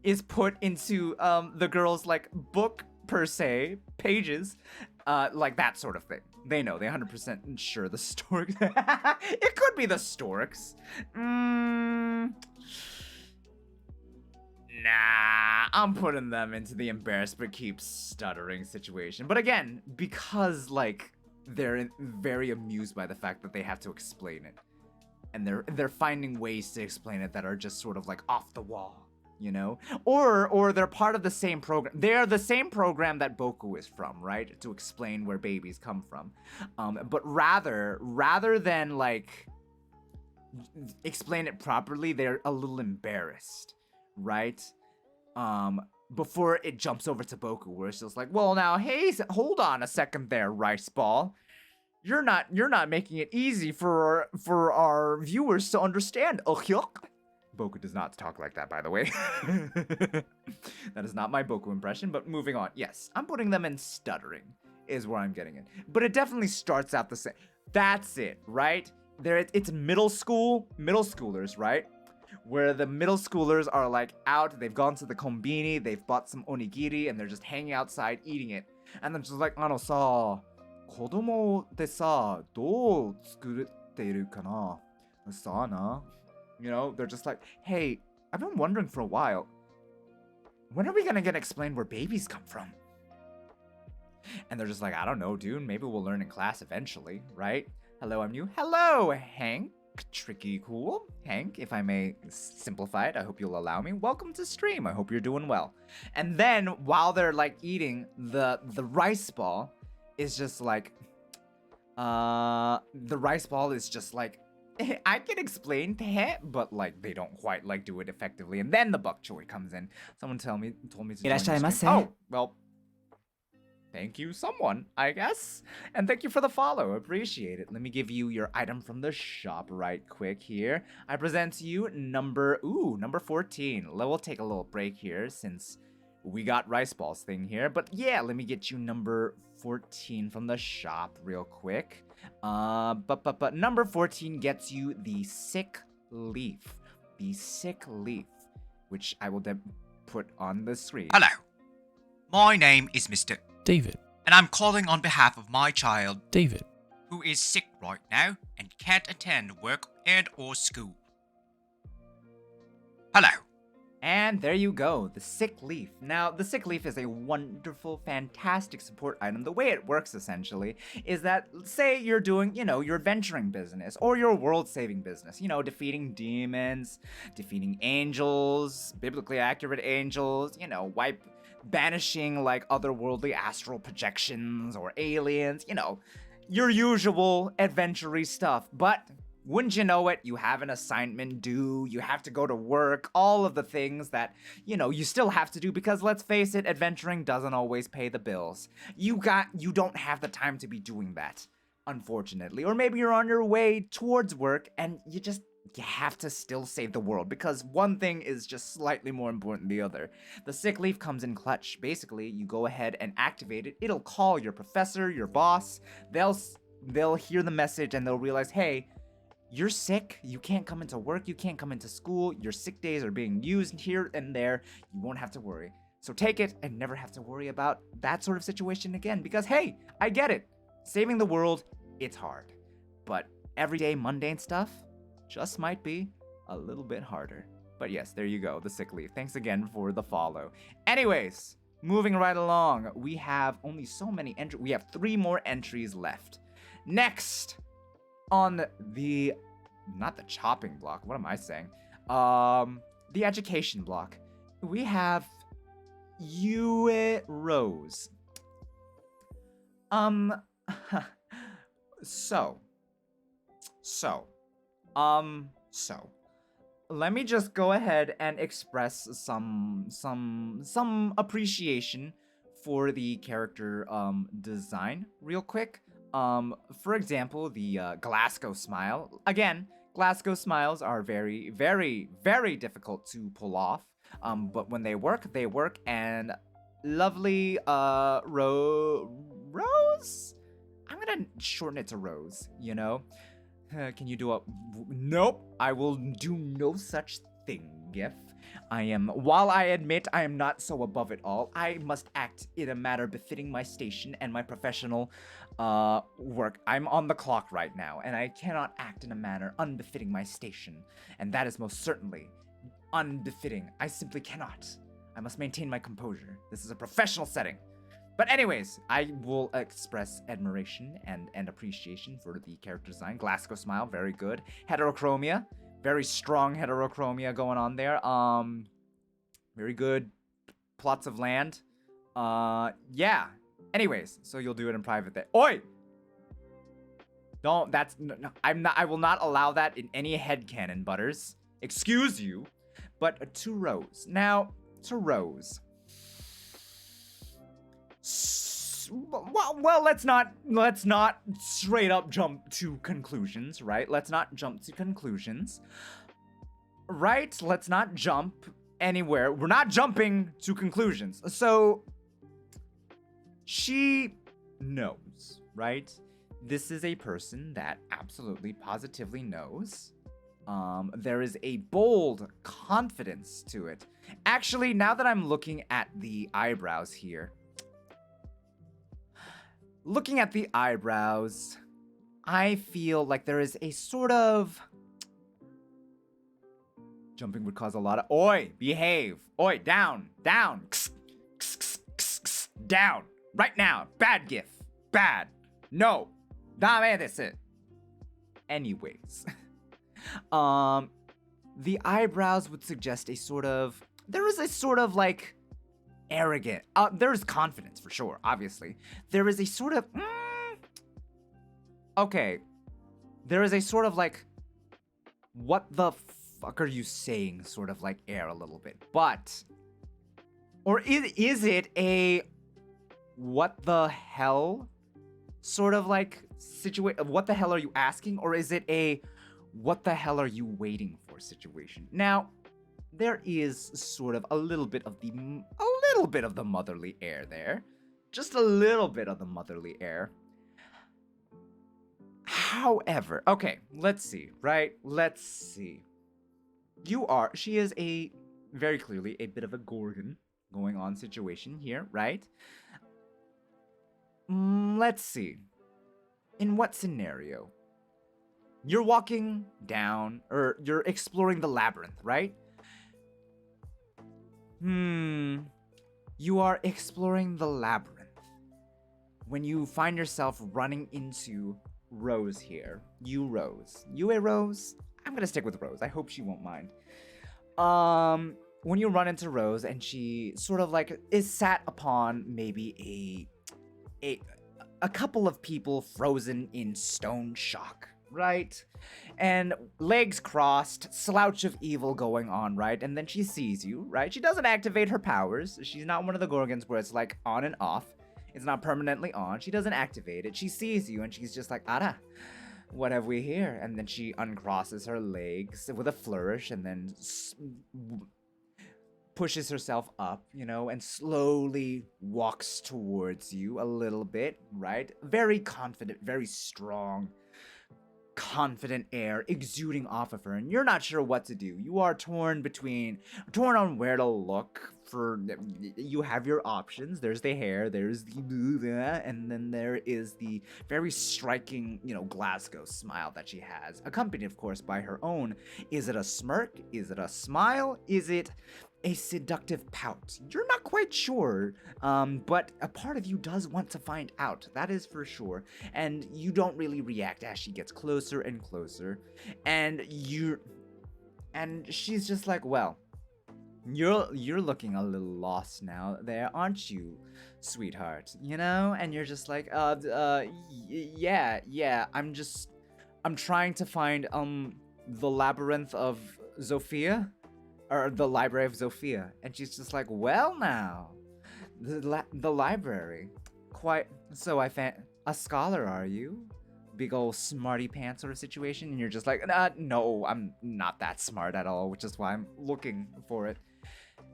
is put into the girls' like book per se pages, like that sort of thing. They know, they 100% sure the storks. It could be the storks. Nah, I'm putting them into the embarrassed but keep stuttering situation. But again, because like they're very amused by the fact that they have to explain it, and they're finding ways to explain it that are just sort of like off the wall. Or they're part of the same program. They're the same program that Boku is from, right? To explain where babies come from. But rather than like explain it properly, they're a little embarrassed, right? Before it jumps over to Boku, where it's just like, well, now, hey, hold on a second there, Rice Ball. You're not making it easy for our viewers to understand. Boku does not talk like that, by the way. That is not my Boku impression, but moving on. Yes, I'm putting them in stuttering, is where I'm getting it. But it definitely starts out the same. That's it, right? it's middle schoolers, right? Where the middle schoolers are like out, they've gone to the kombini, they've bought some onigiri, and they're just hanging outside eating it. And they're just like, さ、子供ってさ、どう作っているかな？さあな? You know, they're just like, hey, I've been wondering for a while, when are we gonna get explained where babies come from? And they're just like, I don't know, dude. Maybe we'll learn in class eventually, right? Hello, I'm new. Hello, Hank. Tricky cool. Hank, if I may simplify it, I hope you'll allow me. Welcome to stream. I hope you're doing well. And then while they're like eating, the rice ball is just like, the rice ball is just like, I can explain that, but like they don't quite like do it effectively. And then the bok choy comes in. Someone told me to join the stream. いらっしゃいませ。 Oh, well, thank you, someone, I guess. And thank you for the follow. Appreciate it. Let me give you your item from the shop right quick here. I present to you number 14. We'll take a little break here since we got rice balls thing here. But yeah, let me get you number 14 from the shop real quick. But number 14 gets you the sick leaf. The sick leaf, which I will then put on the screen. Hello. My name is Mr. David. And I'm calling on behalf of my child, David. who is sick right now and can't attend work and or school. Hello. And there you go, the sick leaf. Now, the sick leaf is a wonderful, fantastic support item. The way it works, essentially, is that, say you're doing, your adventuring business, or your world-saving business, defeating demons, defeating angels, biblically accurate angels, banishing, like, otherworldly astral projections, or aliens, your usual adventure-y stuff, but wouldn't you know it, you have an assignment due, you have to go to work, all of the things that, you still have to do because let's face it, adventuring doesn't always pay the bills. You don't have the time to be doing that, unfortunately. Or maybe you're on your way towards work and you have to still save the world because one thing is just slightly more important than the other. The sick leaf comes in clutch. Basically, you go ahead and activate it. It'll call your professor, your boss. They'll hear the message and they'll realize, hey, you're sick, you can't come into work, you can't come into school, your sick days are being used here and there, you won't have to worry. So take it and never have to worry about that sort of situation again because, hey, I get it. Saving the world, it's hard. But everyday mundane stuff just might be a little bit harder. But yes, there you go, the sick leaf. Thanks again for the follow. Anyways, moving right along, we have only so many entries. We have 3 more entries left. Next, on the, not the chopping block, what am I saying? The education block, we have Yue Rose. So, let me just go ahead and express some appreciation for the character design real quick. For example, the Glasgow smile. Again, Glasgow smiles are very, very, very difficult to pull off. But when they work, and lovely, Rose? I'm gonna shorten it to Rose, Can you do a... Nope, I will do no such thing, Gif. While I admit I am not so above it all, I must act in a manner befitting my station and my professional work. I'm on the clock right now, and I cannot act in a manner unbefitting my station. And that is most certainly unbefitting. I simply cannot. I must maintain my composure. This is a professional setting. But anyways, I will express admiration and appreciation for the character design. Glasgow smile, very good. Heterochromia. Very strong heterochromia going on there. Very good plots of land. Yeah. Anyways, so you'll do it in private there. Oi! Don't, no, I will not allow that in any headcanon, Butters. Excuse you. But to Rose. Now, to Rose. Well, let's not straight up jump to conclusions, right? Let's not jump to conclusions. Right? Let's not jump anywhere. We're not jumping to conclusions. So she knows, right? this is a person that absolutely positively knows. There is a bold confidence to it. Actually, now that I'm looking at the eyebrows here, I feel like there is a sort of... Jumping would cause a lot of... Oi, behave. Oi, down, down. Down. Right now. Bad gif. Bad. No. Dame desu. Anyways. The eyebrows would suggest a sort of... There is a sort of, like, arrogant... there's confidence, for sure, obviously. There is a sort of... Okay. There is a sort of, like... What the fuck are you saying sort of, like, air a little bit. But... Or is it a... What the hell? Sort of, like, situation... What the hell are you asking? Or is it a... What the hell are you waiting for situation? Now, there is sort of a little bit of the motherly air there. Just a little bit of the motherly air. However, okay, let's see, right? Let's see. She is a, very clearly, a bit of a Gorgon going on situation here, right? Let's see. In what scenario? You're walking down, or you're exploring the labyrinth, right? You are exploring the labyrinth when you find yourself running into Rose here. Rose. You a Rose? I'm gonna stick with Rose. I hope she won't mind. When you run into Rose and she sort of like is sat upon maybe a couple of people frozen in stone shock, right? And legs crossed, slouch of evil going on, right? And then she sees you, right? She doesn't activate her powers. She's not one of the Gorgons where it's like on and off. It's not permanently on. She doesn't activate it. She sees you and she's just like, Ara, what have we here? And then she uncrosses her legs with a flourish and then pushes herself up, and slowly walks towards you a little bit, right? Very confident, very strong, confident air exuding off of her, and you're not sure what to do. You are torn on where to look for. You have your options. There's the hair, there's the, and then there is the very striking, Glasgow smile that she has, accompanied, of course, by her own. Is it a smirk? Is it a smile? Is it a seductive pout? You're not quite sure, but a part of you does want to find out. That is for sure. And you don't really react as she gets closer and closer. And she's just like, well, you're looking a little lost now there, aren't you, sweetheart? And you're just like, yeah, I'm trying to find, the labyrinth of Zofia. Or the library of Zofia. And she's just like, well now, the library. Quite, so a scholar, are you? Big old smarty pants sort of situation. And you're just like, no, I'm not that smart at all, which is why I'm looking for it.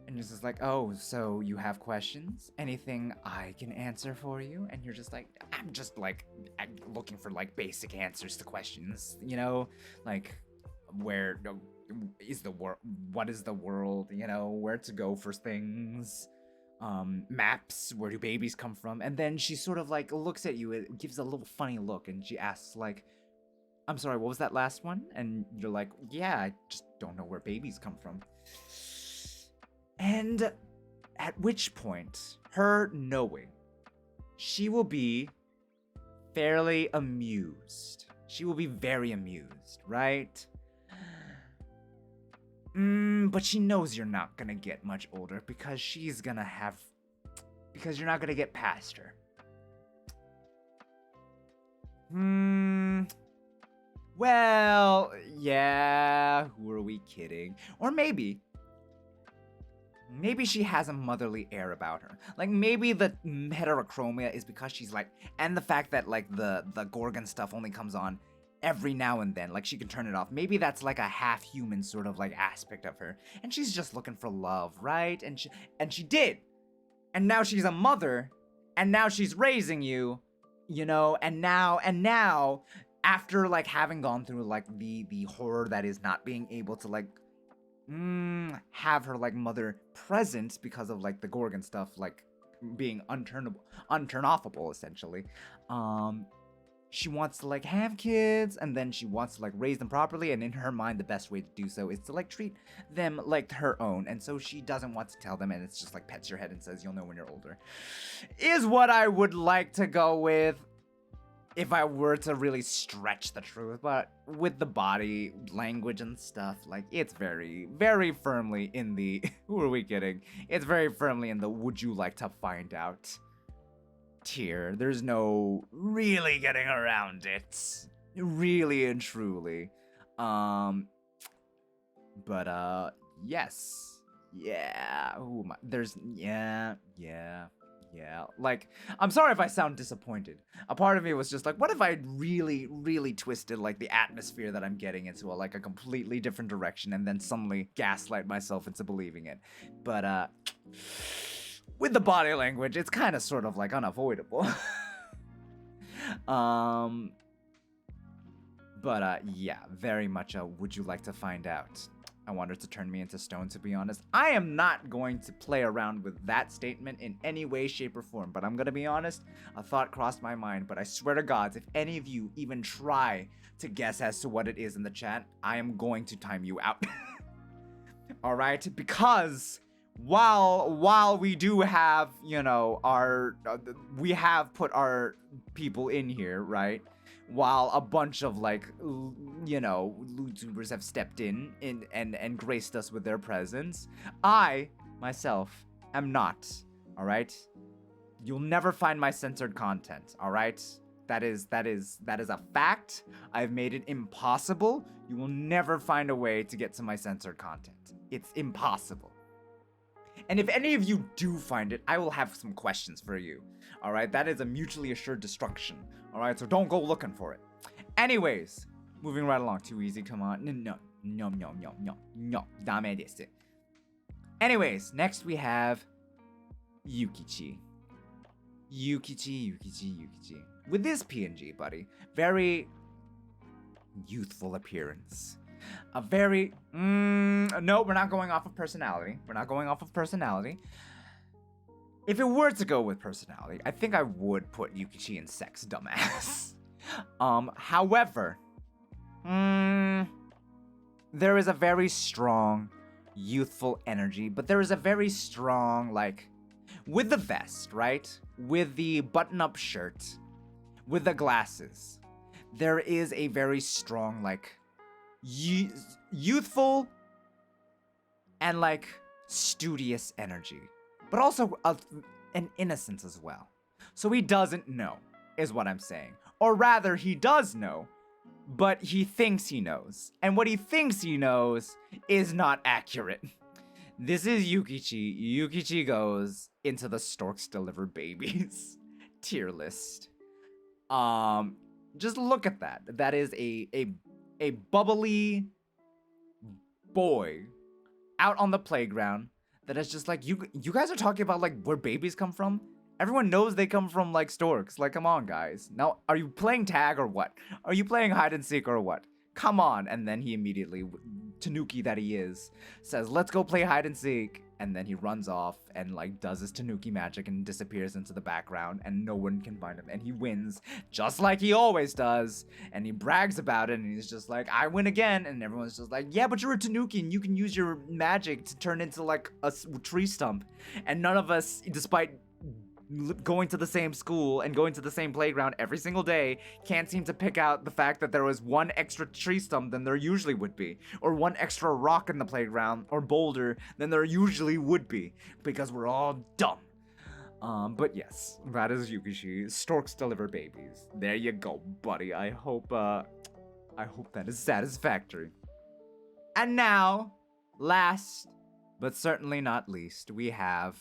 And you're just like, oh, so you have questions? Anything I can answer for you? And you're just like, I'm just like, looking for like basic answers to questions, like where what is the world, where to go for things, maps, where do babies come from? And then she sort of like looks at you, it gives a little funny look, and she asks like, I'm sorry, what was that last one? And you're like, yeah, I just don't know where babies come from. And at which point, her knowing, she will be fairly amused. She will be very amused, right? But she knows you're not gonna get much older because you're not gonna get past her. Well, yeah, who are we kidding? Or maybe she has a motherly air about her. Like, maybe the heterochromia is because she's like, and the fact that like the Gorgon stuff only comes on every now and then, like she can turn it off. Maybe that's like a half human sort of like aspect of her, and she's just looking for love, right? And she did, and now she's a mother, and now she's raising you. you know, and now after like having gone through like the horror that is not being able to like have her like mother present because of like the Gorgon stuff like being unturn offable essentially. um she wants to like have kids, and then she wants to like raise them properly, and in her mind the best way to do so is to like treat them like her own, and so she doesn't want to tell them, and it's just like pets your head and says you'll know when you're older, is what I would like to go with if I were to really stretch the truth. But with the body language and stuff, like it's very, very firmly in the who are we kidding? It's very firmly in the would you like to find out tier. There's no really getting around it. Really and truly. But yes. Yeah. Ooh, there's yeah. Like, I'm sorry if I sound disappointed. A part of me was just like, what if I really, really twisted like the atmosphere that I'm getting into like a completely different direction, and then suddenly gaslight myself into believing it. But with the body language, it's kind of sort of like unavoidable. um but yeah, very much a would you like to find out? I want her to turn me into stone, to be honest. I am not going to play around with that statement in any way, shape, or form, but I'm gonna be honest, a thought crossed my mind, but I swear to God, if any of you even try to guess as to what it is in the chat, I am going to time you out. Alright? Because while we do have, you know, our we have put our people in here, right? While a bunch of like you know, YouTubers have stepped in and graced us with their presence, I myself am not. All right? You'll never find my censored content, all right? That is a fact. I've made it impossible. You will never find a way to get to my censored content. It's impossible. And if any of you do find it, I will have some questions for you. All right? That is a mutually assured destruction. All right? So don't go looking for it. Anyways, moving right along. Too easy, come on. No. Dame desu. Anyways, next we have Yukichi. Yukichi. With this PNG, buddy, very youthful appearance. A very no, we're not going off of personality. If it were to go with personality, I think I would put Yukichi in sex, dumbass. However, there is a very strong youthful energy, but there is a very strong, like, with the vest, right? With the button-up shirt, with the glasses, there is a very strong, like, youthful and, like, studious energy, but also an innocence as well. So he doesn't know, is what I'm saying. Or rather, he does know, but he thinks he knows. And what he thinks he knows is not accurate. This is Yukichi. Yukichi goes into the Storks Deliver Babies tier list. Just look at that. That is a bubbly boy out on the playground that is just like, you guys are talking about like where babies come from? Everyone knows they come from like storks. Like, come on, guys. Now, are you playing tag or what? Are you playing hide and seek or what? Come on. And then he immediately, Tanuki that he is, says, let's go play hide and seek. And then he runs off and like does his Tanuki magic and disappears into the background, and no one can find him. And he wins just like he always does. And he brags about it, and he's just like, I win again. And everyone's just like, yeah, but you're a Tanuki and you can use your magic to turn into like a tree stump. And none of us, despite going to the same school and going to the same playground every single day, can't seem to pick out the fact that there was one extra tree stump than there usually would be, or one extra rock in the playground or boulder than there usually would be, because we're all dumb. But yes, that is Yukichi. Storks Deliver Babies. There you go, buddy. I hope that is satisfactory. And now, last but certainly not least, we have,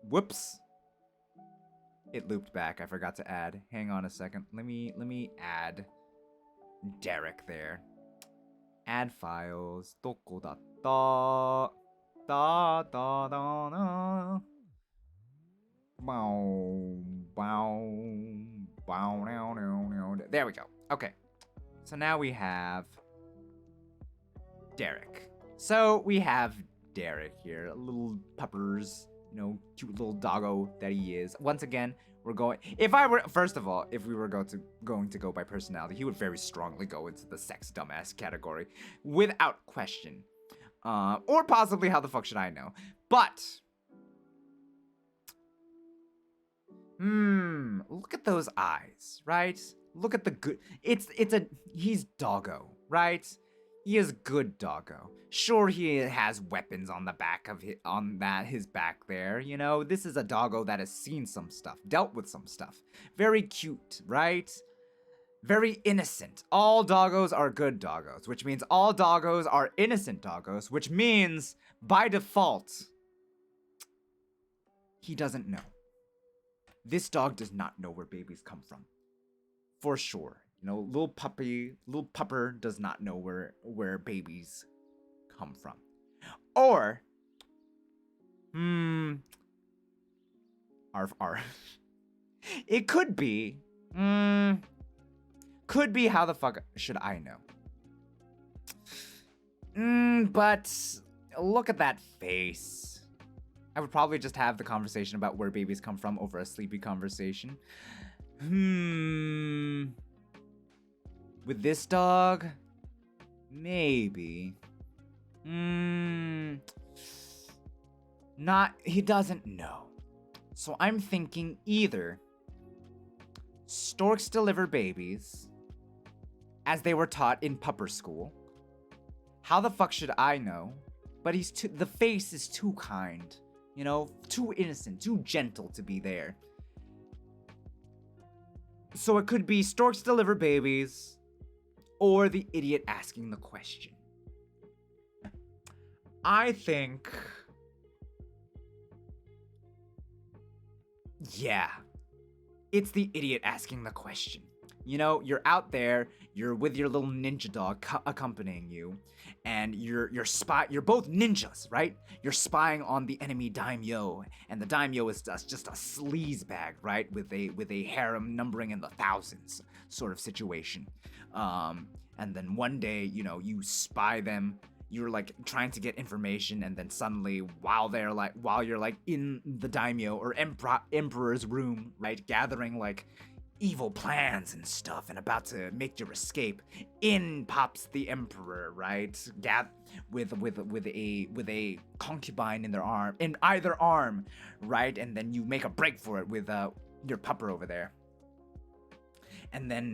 whoops, it looped back. I forgot to add. Hang on a second. Let me add Derek there. Add files. Doko datta? Da da da da. Bow bow There we go. Okay. So now we have Derek. So we have Derek here, little puppers, cute little doggo that he is. Once again, we're going. First of all, if we were going to go by personality, he would very strongly go into the sex dumbass category, without question. Or possibly how the fuck should I know? But look at those eyes, right? Look at the good. He's doggo, right? He is good doggo. Sure, he has weapons on the back of his back there. This is a doggo that has seen some stuff, dealt with some stuff. Very cute, right? Very innocent. All doggos are good doggos, which means all doggos are innocent doggos, which means by default, he doesn't know. This dog does not know where babies come from. For sure. Little pupper does not know where babies come from. Or, arf. It could be, how the fuck should I know? But look at that face. I would probably just have the conversation about where babies come from over a sleepy conversation. With this dog? Maybe. He doesn't know. So I'm thinking either storks deliver babies, as they were taught in pupper school. How the fuck should I know? But the face is too kind. Too innocent, too gentle to be there. So it could be storks deliver babies, or the idiot asking the question. I think, yeah, it's the idiot asking the question. You're out there, you're with your little ninja dog accompanying you, and you're both ninjas, right? You're spying on the enemy daimyo, and the daimyo is just a sleaze bag, right? With a harem numbering in the thousands sort of situation. And then one day, you spy them. You're trying to get information, and then suddenly, while you're in the daimyo or emperor's room, right, gathering evil plans and stuff, and about to make your escape, in pops the emperor, right? With a concubine in either arm, right? And then you make a break for it with your pupper over there. And then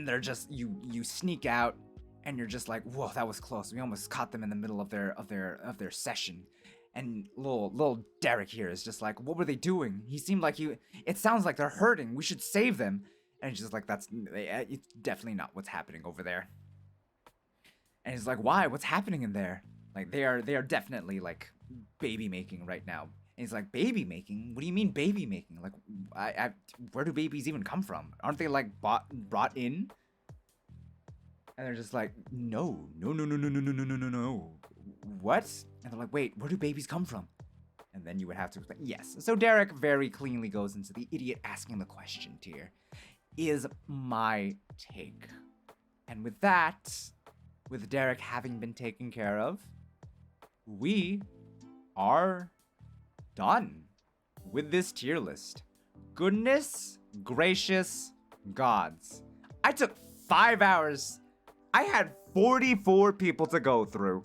they're just you sneak out, and you're just like, whoa, that was close. We almost caught them in the middle of their session. And little Derek here is just like, what were they doing? He seemed like it sounds like they're hurting. We should save them. And he's just like, it's definitely not what's happening over there. And he's like, why? What's happening in there? They are definitely baby making right now. And he's like, baby making? What do you mean baby making? Where do babies even come from? Aren't they brought in? And they're just like, no. What? And they're like, wait, where do babies come from? And then you would have to explain. Yes. So Derek very cleanly goes into the idiot asking the question tier, is my take. And with that, with Derek having been taken care of, we are done with this tier list. Goodness gracious gods. I took 5 hours. I had 44 people to go through.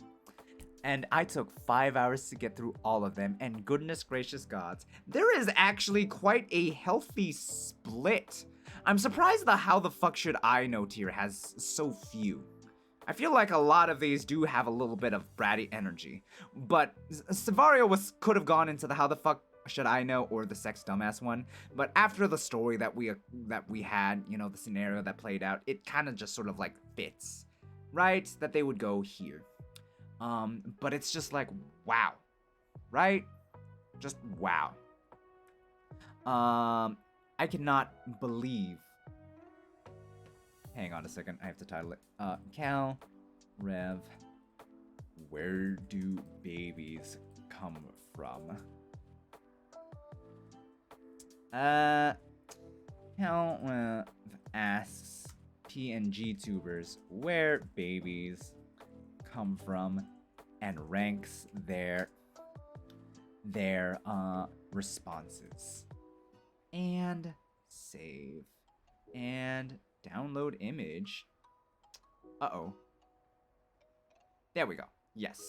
And I took 5 hours to get through all of them, and goodness gracious gods, there is actually quite a healthy split. I'm surprised the how the fuck should I know tier has so few. I feel like a lot of these do have a little bit of bratty energy, but Savario could have gone into the how the fuck should I know or the sex dumbass one, but after the story that we had, the scenario that played out, it kind of just sort of fits, right? That they would go here. But it's just wow, right? Just wow. I cannot believe. Hang on a second, I have to title it. Cal, Rev, where do babies come from? Count asks PNG tubers where babies come from and ranks their responses. And save. And download image. Uh-oh. There we go. Yes.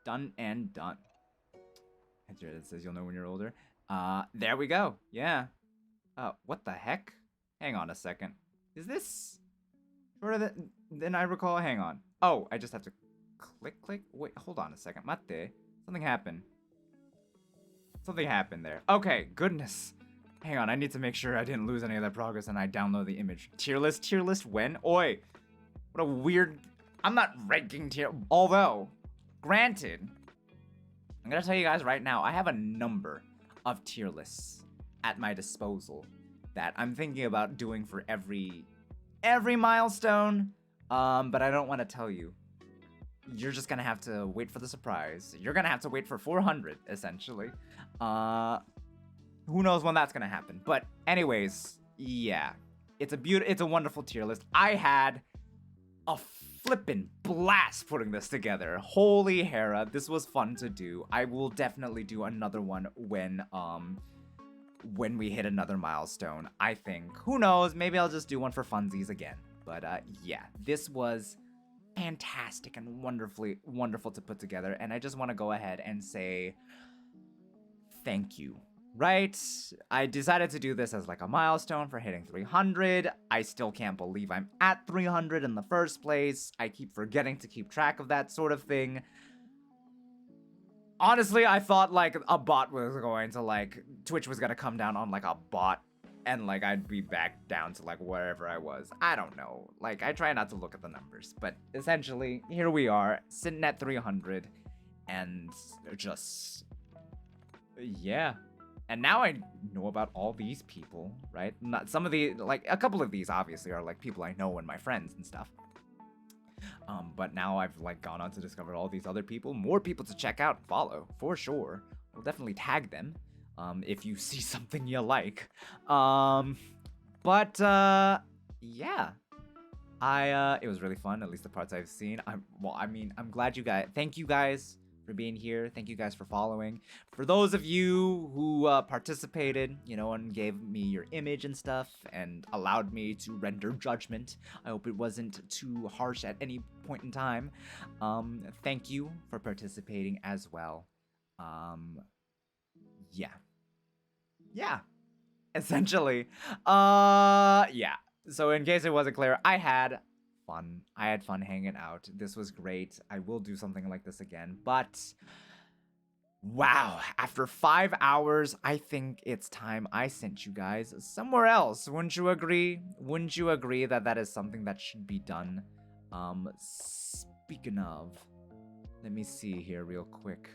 Done and done. It says you'll know when you're older. There we go. Yeah. What the heck? Hang on a second. Is this shorter than I recall? Hang on. Oh, I just have to click. Wait, hold on a second. Mate. Something happened. Something happened there. Okay, goodness. Hang on, I need to make sure I didn't lose any of that progress and I download the image. Tier list when? Oi! What a weird... I'm not ranking tier... Although, granted, I'm gonna tell you guys right now, I have a number of tier lists at my disposal that I'm thinking about doing for every milestone, but I don't want to tell you. You're just gonna have to wait for the surprise. You're gonna have to wait for 400, essentially. Who knows when that's gonna happen? But anyways, yeah, it's a wonderful tier list. I had a flippin' blast putting this together. Holy Hera, this was fun to do. I will definitely do another one when we hit another milestone. I think. Who knows? Maybe I'll just do one for funsies again. But yeah, this was fantastic and wonderful to put together, and I just want to go ahead and say thank you. Right? I decided to do this as like a milestone for hitting 300. I still can't believe I'm at 300 in the first place. I keep forgetting to keep track of that sort of thing. Honestly, I thought like a bot was going to like, Twitch was gonna come down on like a bot and like I'd be back down to like wherever I was. I don't know. Like I try not to look at the numbers, but essentially here we are sitting at 300 and just, yeah. And now I know about all these people, right? Not some of the, like, a couple of these obviously are like people I know and my friends and stuff. But now I've like gone on to discover all these other people, more people to check out and follow for sure. We'll definitely tag them, if you see something you like. But yeah. It was really fun, at least the parts I've seen. I'm glad you guys, thank you guys for being here. Thank you guys for following. For those of you who participated, you know, and gave me your image and stuff and allowed me to render judgment, I hope it wasn't too harsh at any point in time. Thank you for participating as well. Yeah. Essentially. Yeah. So in case it wasn't clear, I had fun. I had fun hanging out. This was great. I will do something like this again. But wow, after 5 hours, I think it's time I sent you guys somewhere else. Wouldn't you agree? Wouldn't you agree that that is something that should be done? Speaking of, let me see here real quick.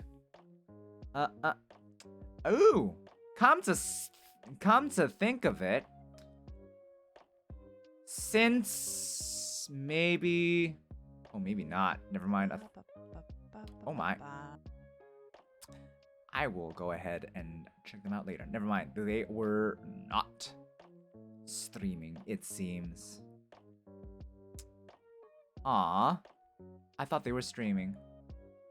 Ooh, come to think of it, since maybe, oh, maybe not. Never mind. Oh my. I will go ahead and check them out later. Never mind. They were not streaming, it seems. Aw. I thought they were streaming.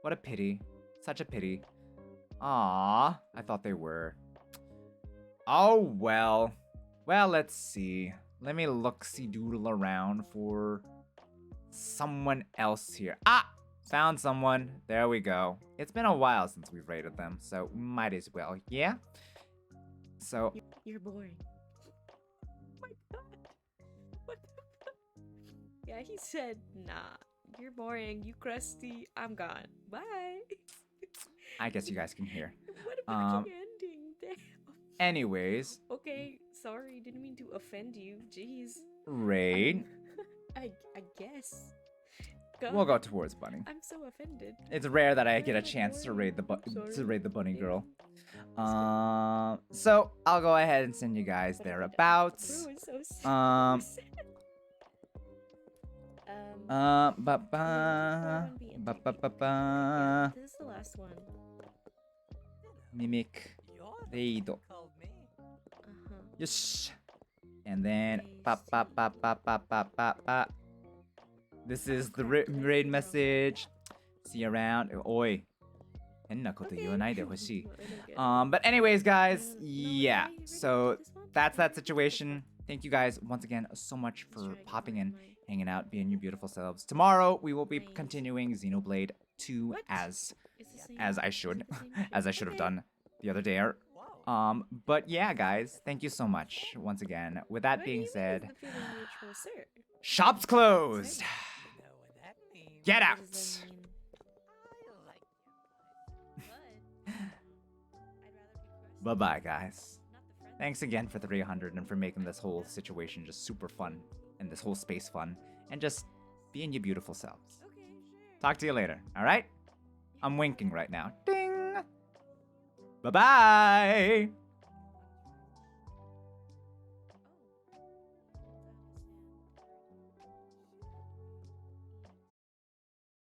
What a pity. Such a pity. Aw. I thought they were. Oh, well. Well, let's see. Let me look-see-doodle around for someone else here. Ah! Found someone. There we go. It's been a while since we've rated them, so might as well, yeah? So... You're boring. Oh my god. What the fuck? Yeah, he said, nah, you're boring, you crusty, I'm gone. Bye. I guess you guys can hear. What a fucking ending. Damn. Anyways. Okay, sorry, didn't mean to offend you. Jeez. Raid. I guess. We'll go towards Bunny. I'm so offended. It's rare that I get a chance to raid the bunny girl. So I'll go ahead and send you guys thereabouts. Bro, it's so sad. Yeah, this is the last one. Mimic. Raid. Yes. And then pop pop pop pop pop pop pop pop. This is the raid message. See you around. Oi. 変なこと言わないでほしい. But anyways, guys, yeah. So that's that situation. Thank you guys once again so much for popping in, hanging out, being your beautiful selves. Tomorrow we will be continuing Xenoblade 2 as I should have done the other day. But yeah, guys, thank you so much once again. With that being said, shop's closed. Get out. Bye-bye, guys. Thanks again for the 300 and for making this whole situation just super fun and this whole space fun and just being your beautiful selves. Talk to you later, all right? I'm winking right now. Ding! Bye-bye!